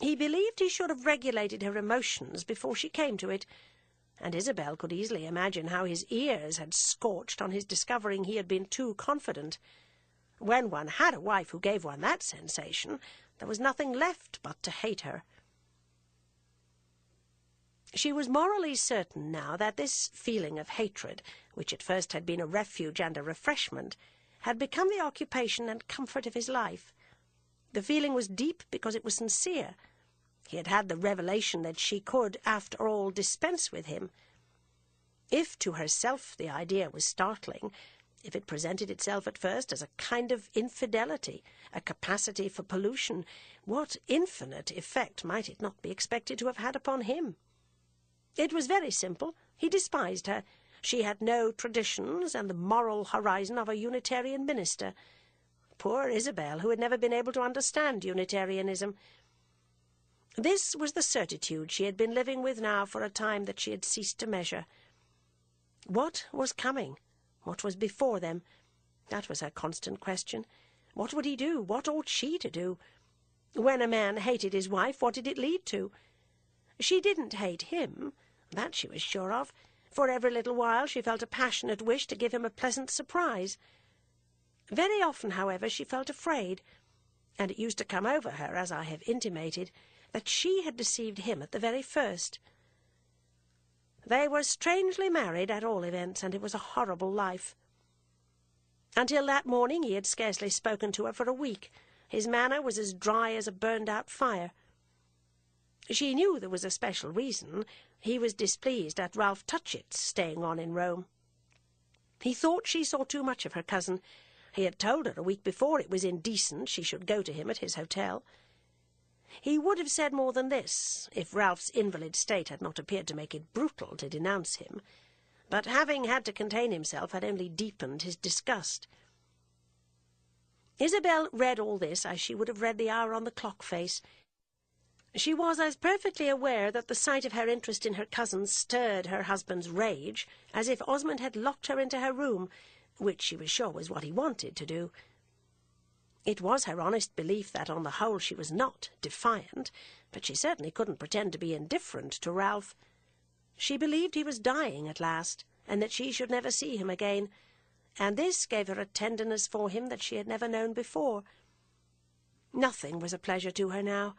He believed he should have regulated her emotions before she came to it, and Isabel could easily imagine how his ears had scorched on his discovering he had been too confident. When one had a wife who gave one that sensation, there was nothing left but to hate her. She was morally certain now that this feeling of hatred, which at first had been a refuge and a refreshment, had become the occupation and comfort of his life. The feeling was deep because it was sincere. He had had the revelation that she could, after all, dispense with him. If to herself the idea was startling, if it presented itself at first as a kind of infidelity, a capacity for pollution, what infinite effect might it not be expected to have had upon him? It was very simple. He despised her. She had no traditions and the moral horizon of a Unitarian minister. Poor Isabel, who had never been able to understand Unitarianism. This was the certitude she had been living with now for a time that she had ceased to measure. What was coming? What was before them? That was her constant question. What would he do? What ought she to do? When a man hated his wife, what did it lead to? She didn't hate him, that she was sure of. For every little while she felt a passionate wish to give him a pleasant surprise. Very often, however, she felt afraid, and it used to come over her, as I have intimated, that she had deceived him at the very first. They were strangely married, at all events, and it was a horrible life. Until that morning he had scarcely spoken to her for a week. His manner was as dry as a burned-out fire. She knew there was a special reason. He was displeased at Ralph Touchett's staying on in Rome. He thought she saw too much of her cousin. He had told her a week before it was indecent she should go to him at his hotel. He would have said more than this, if Ralph's invalid state had not appeared to make it brutal to denounce him, but having had to contain himself had only deepened his disgust. Isabel read all this as she would have read the hour on the clock face. She was as perfectly aware that the sight of her interest in her cousin stirred her husband's rage as if Osmond had locked her into her room, which she was sure was what he wanted to do. It was her honest belief that, on the whole, she was not defiant, but she certainly couldn't pretend to be indifferent to Ralph. She believed he was dying at last, and that she should never see him again, and this gave her a tenderness for him that she had never known before. Nothing was a pleasure to her now.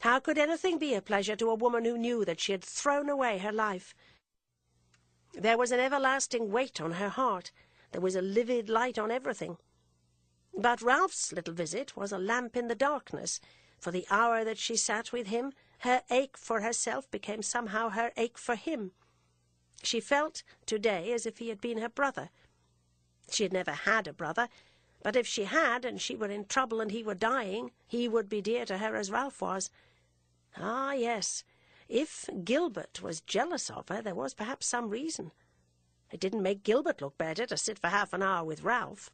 How could anything be a pleasure to a woman who knew that she had thrown away her life? There was an everlasting weight on her heart. There was a livid light on everything. But Ralph's little visit was a lamp in the darkness. For the hour that she sat with him, her ache for herself became somehow her ache for him. She felt today as if he had been her brother. She had never had a brother, but if she had, and she were in trouble and he were dying, he would be dear to her as Ralph was. Ah, yes, if Gilbert was jealous of her, there was perhaps some reason. It didn't make Gilbert look better to sit for half an hour with Ralph.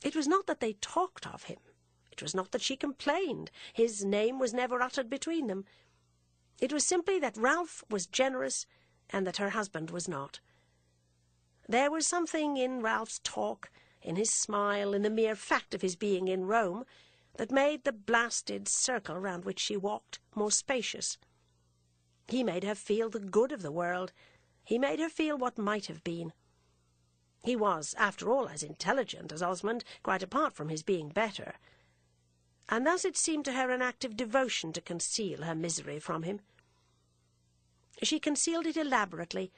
It was not that they talked of him. It was not that she complained. His name was never uttered between them. It was simply that Ralph was generous and that her husband was not. There was something in Ralph's talk, in his smile, in the mere fact of his being in Rome, that made the blasted circle round which she walked more spacious. He made her feel the good of the world. He made her feel what might have been. He was, after all, as intelligent as Osmond, quite apart from his being better. And thus it seemed to her an act of devotion to conceal her misery from him. She concealed it elaborately.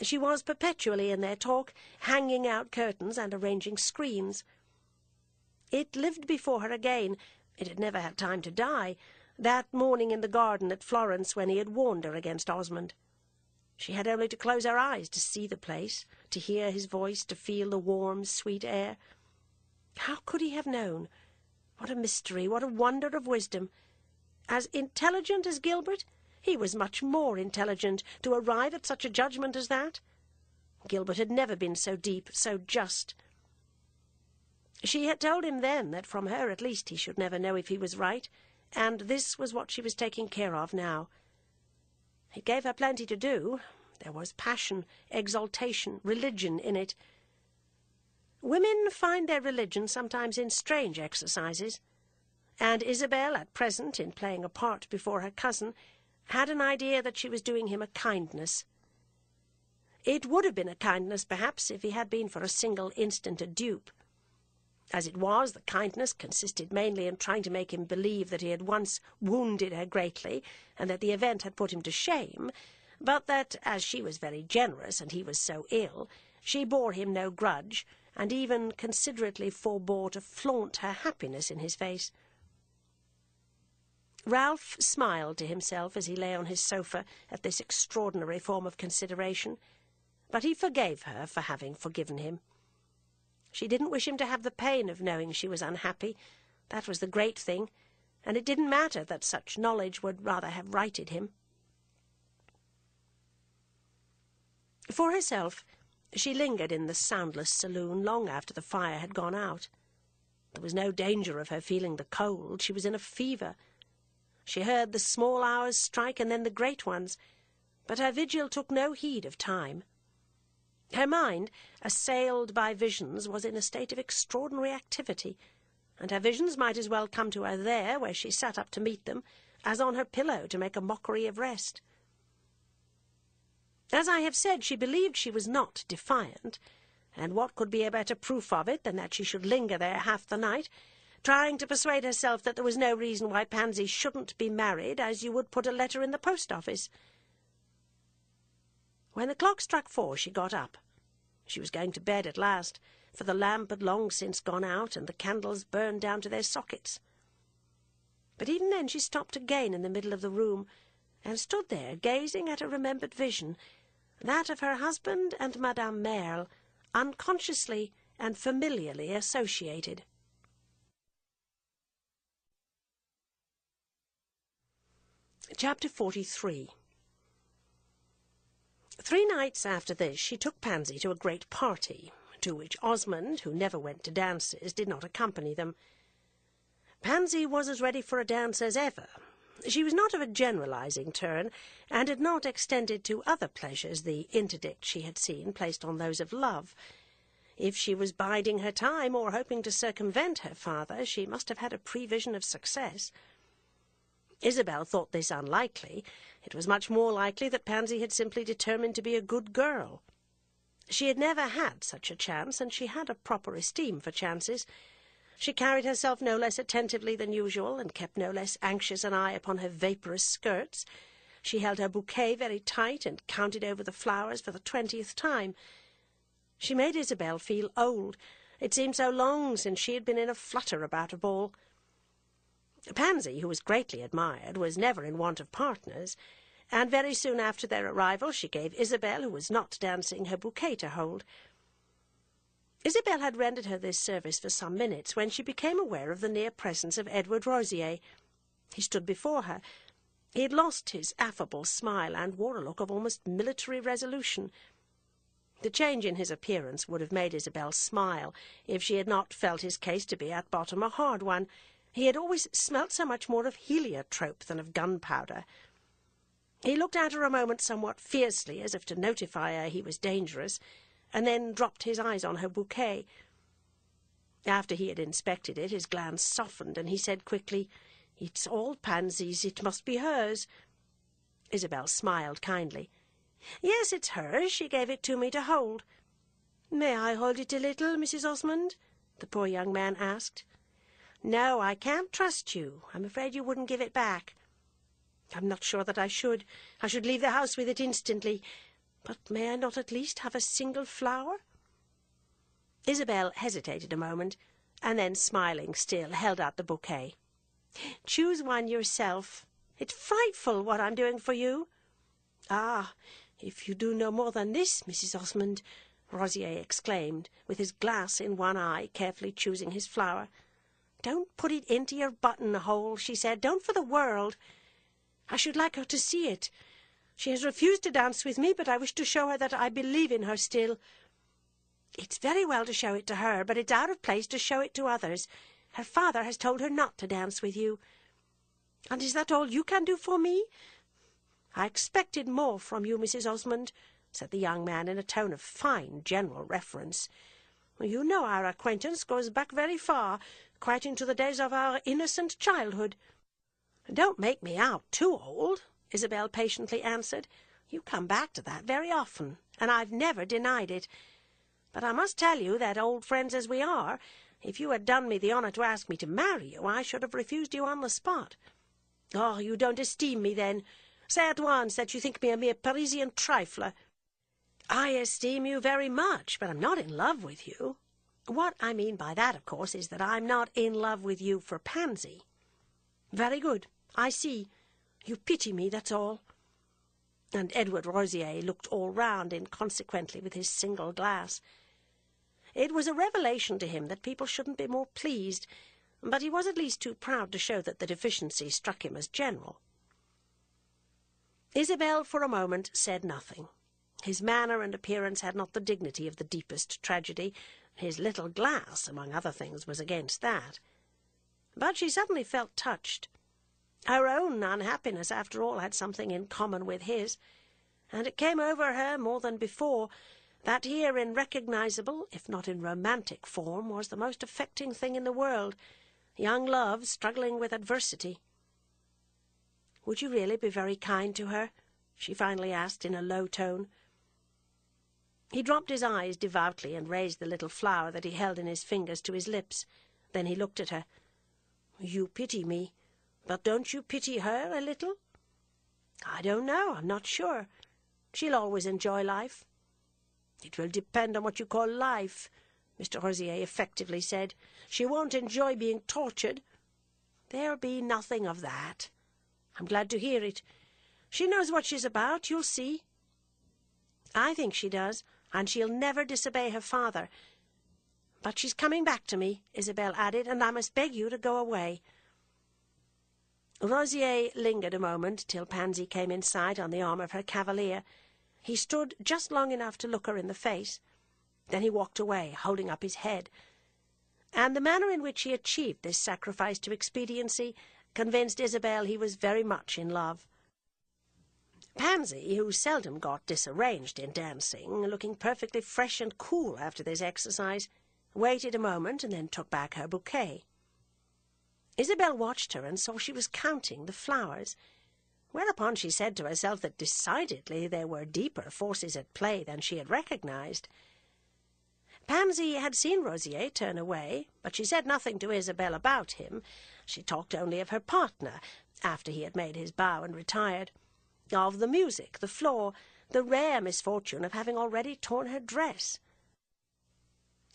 She was perpetually in their talk, hanging out curtains and arranging screens. It lived before her again, it had never had time to die, that morning in the garden at Florence when he had warned her against Osmond. She had only to close her eyes to see the place, to hear his voice, to feel the warm, sweet air. How could he have known? What a mystery, what a wonder of wisdom! As intelligent as Gilbert, he was much more intelligent to arrive at such a judgment as that. Gilbert had never been so deep, so just. She had told him then that from her at least he should never know if he was right, and this was what she was taking care of now. It gave her plenty to do. There was passion, exaltation, religion in it. Women find their religion sometimes in strange exercises, and Isabel, at present, in playing a part before her cousin, had an idea that she was doing him a kindness. It would have been a kindness, perhaps, if he had been for a single instant a dupe. As it was, the kindness consisted mainly in trying to make him believe that he had once wounded her greatly, and that the event had put him to shame, but that, as she was very generous and he was so ill, she bore him no grudge, and even considerately forbore to flaunt her happiness in his face. Ralph smiled to himself as he lay on his sofa at this extraordinary form of consideration, but he forgave her for having forgiven him. She didn't wish him to have the pain of knowing she was unhappy. That was the great thing, and it didn't matter that such knowledge would rather have righted him. For herself, she lingered in the soundless saloon long after the fire had gone out. There was no danger of her feeling the cold. She was in a fever. She heard the small hours strike and then the great ones, but her vigil took no heed of time. Her mind, assailed by visions, was in a state of extraordinary activity, and her visions might as well come to her there, where she sat up to meet them, as on her pillow to make a mockery of rest. As I have said, she believed she was not defiant, and what could be a better proof of it than that she should linger there half the night, trying to persuade herself that there was no reason why Pansy shouldn't be married, as you would put a letter in the post-office. When the clock struck 4, she got up. She was going to bed at last, for the lamp had long since gone out and the candles burned down to their sockets. But even then she stopped again in the middle of the room, and stood there gazing at a remembered vision, that of her husband and Madame Merle, unconsciously and familiarly associated. Chapter 43. 3 nights after this she took Pansy to a great party, to which Osmond, who never went to dances, did not accompany them. Pansy was as ready for a dance as ever. She was not of a generalizing turn, and had not extended to other pleasures the interdict she had seen placed on those of love. If she was biding her time, or hoping to circumvent her father, she must have had a prevision of success. Isabel thought this unlikely. It was much more likely that Pansy had simply determined to be a good girl. She had never had such a chance, and she had a proper esteem for chances. She carried herself no less attentively than usual, and kept no less anxious an eye upon her vaporous skirts. She held her bouquet very tight, and counted over the flowers for the 20th time. She made Isabel feel old. It seemed so long since she had been in a flutter about a ball. Pansy, who was greatly admired, was never in want of partners, and very soon after their arrival she gave Isabel, who was not dancing, her bouquet to hold. Isabel had rendered her this service for some minutes, when she became aware of the near presence of Edward Rosier. He stood before her. He had lost his affable smile, and wore a look of almost military resolution. The change in his appearance would have made Isabel smile, if she had not felt his case to be at bottom a hard one. He had always smelt so much more of heliotrope than of gunpowder. He looked at her a moment somewhat fiercely, as if to notify her he was dangerous, and then dropped his eyes on her bouquet. After he had inspected it, his glance softened, and he said quickly, "It's all Pansy's. It must be hers." Isabel smiled kindly. "Yes, it's hers. She gave it to me to hold." "May I hold it a little, Mrs. Osmond?" the poor young man asked. "No, I can't trust you. I'm afraid you wouldn't give it back." "I'm not sure that I should. I should leave the house with it instantly. But may I not at least have a single flower?" Isabel hesitated a moment, and then, smiling still, held out the bouquet. "Choose one yourself. It's frightful what I'm doing for you." "Ah, if you do no more than this, Mrs. Osmond," Rosier exclaimed, with his glass in one eye, carefully choosing his flower. "Don't put it into your buttonhole," she said. "Don't for the world. I should like her to see it. She has refused to dance with me, but I wish to show her that I believe in her still. It's very well to show it to her, but it's out of place to show it to others. Her father has told her not to dance with you. And is that all you can do for me?" "I expected more from you, Mrs. Osmond," said the young man in a tone of fine general reference. "You know our acquaintance goes back very far, quite into the days of our innocent childhood." "Don't make me out too old," Isabel patiently answered. "You come back to that very often, and I've never denied it. But I must tell you that, old friends as we are, if you had done me the honour to ask me to marry you, I should have refused you on the spot." "Oh, you don't esteem me, then. Say at once that you think me a mere Parisian trifler." "I esteem you very much, but I'm not in love with you. What I mean by that, of course, is that I'm not in love with you for Pansy." "Very good. I see. You pity me, that's all." And Edward Rosier looked all round inconsequently with his single glass. It was a revelation to him that people shouldn't be more pleased, but he was at least too proud to show that the deficiency struck him as general. Isabel for a moment said nothing. His manner and appearance had not the dignity of the deepest tragedy. His little glass, among other things, was against that. But she suddenly felt touched. Her own unhappiness, after all, had something in common with his, and it came over her more than before that here in recognizable, if not in romantic form, was the most affecting thing in the world, young love struggling with adversity. "Would you really be very kind to her?" she finally asked in a low tone. He dropped his eyes devoutly and raised the little flower that he held in his fingers to his lips. Then he looked at her. "You pity me, but don't you pity her a little?" "I don't know. I'm not sure. She'll always enjoy life." It will depend on what you call life, Mr. Rosier effectively said. She won't enjoy being tortured. There'll be nothing of that. I'm glad to hear it. She knows what she's about, you'll see. I think she does, and she'll never disobey her father. But she's coming back to me, Isabel added, and I must beg you to go away. Rosier lingered a moment till Pansy came in sight on the arm of her cavalier. He stood just long enough to look her in the face. Then he walked away, holding up his head. And the manner in which he achieved this sacrifice to expediency convinced Isabel he was very much in love. Pansy, who seldom got disarranged in dancing, looking perfectly fresh and cool after this exercise, waited a moment and then took back her bouquet. Isabel watched her and saw she was counting the flowers, whereupon she said to herself that decidedly there were deeper forces at play than she had recognized. Pansy had seen Rosier turn away, but she said nothing to Isabel about him. She talked only of her partner, after he had made his bow and retired, of the music, the floor, the rare misfortune of having already torn her dress.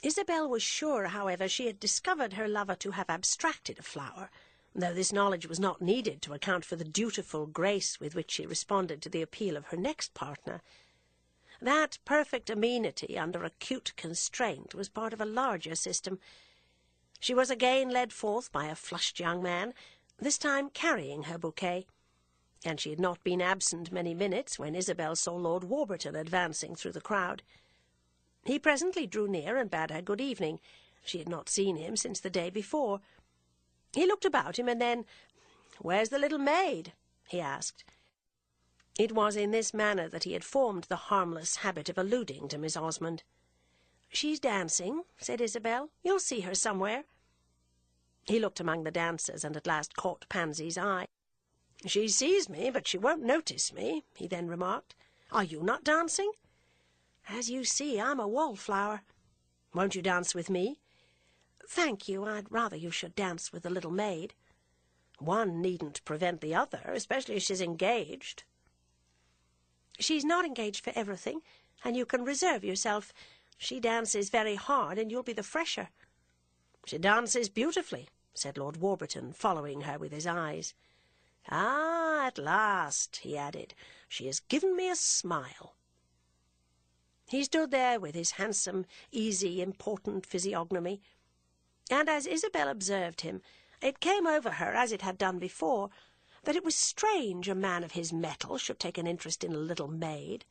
Isabel was sure, however, she had discovered her lover to have abstracted a flower, though this knowledge was not needed to account for the dutiful grace with which she responded to the appeal of her next partner. That perfect amenity under acute constraint was part of a larger system. She was again led forth by a flushed young man, this time carrying her bouquet, and she had not been absent many minutes when Isabel saw Lord Warburton advancing through the crowd. He presently drew near and bade her good evening. She had not seen him since the day before. He looked about him, and then, "Where's the little maid?" he asked. It was in this manner that he had formed the harmless habit of alluding to Miss Osmond. "She's dancing," said Isabel. "You'll see her somewhere." He looked among the dancers, and at last caught Pansy's eye. "She sees me, but she won't notice me," he then remarked. "Are you not dancing?" "As you see, I'm a wallflower." "Won't you dance with me?" "Thank you, I'd rather you should dance with the little maid." "One needn't prevent the other, especially if she's engaged." "She's not engaged for everything, and you can reserve yourself. She dances very hard, and you'll be the fresher." "She dances beautifully," said Lord Warburton, following her with his eyes. "Ah, at last," he added, "she has given me a smile." He stood there with his handsome, easy, important physiognomy, and as Isabel observed him, it came over her, as it had done before, that it was strange a man of his mettle should take an interest in a little maid.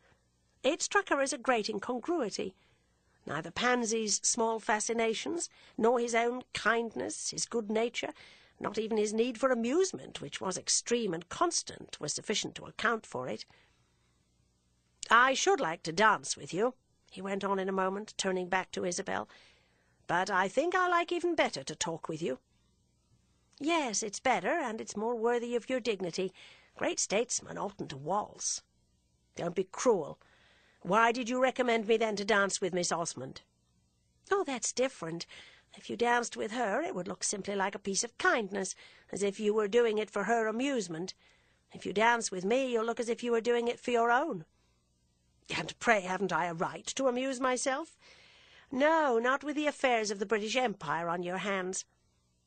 It struck her as a great incongruity. Neither Pansy's small fascinations, nor his own kindness, his good nature, not even his need for amusement, which was extreme and constant, were sufficient to account for it. "I should like to dance with you," he went on in a moment, turning back to Isabel, "but I think I like even better to talk with you." "Yes, it's better, and it's more worthy of your dignity. Great statesmen oughtn't to waltz." "Don't be cruel. Why did you recommend me then to dance with Miss Osmond?" "Oh, that's different. If you danced with her, it would look simply like a piece of kindness, as if you were doing it for her amusement. If you dance with me, you'll look as if you were doing it for your own." "And pray, haven't I a right to amuse myself?" "No, not with the affairs of the British Empire on your hands."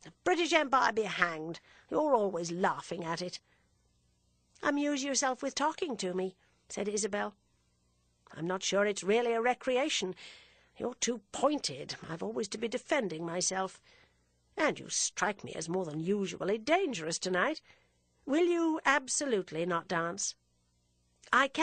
"The British Empire be hanged. You're always laughing at it." "Amuse yourself with talking to me," said Isabel. "I'm not sure it's really a recreation. You're too pointed. I've always to be defending myself. And you strike me as more than usually dangerous tonight. Will you absolutely not dance?" "I can't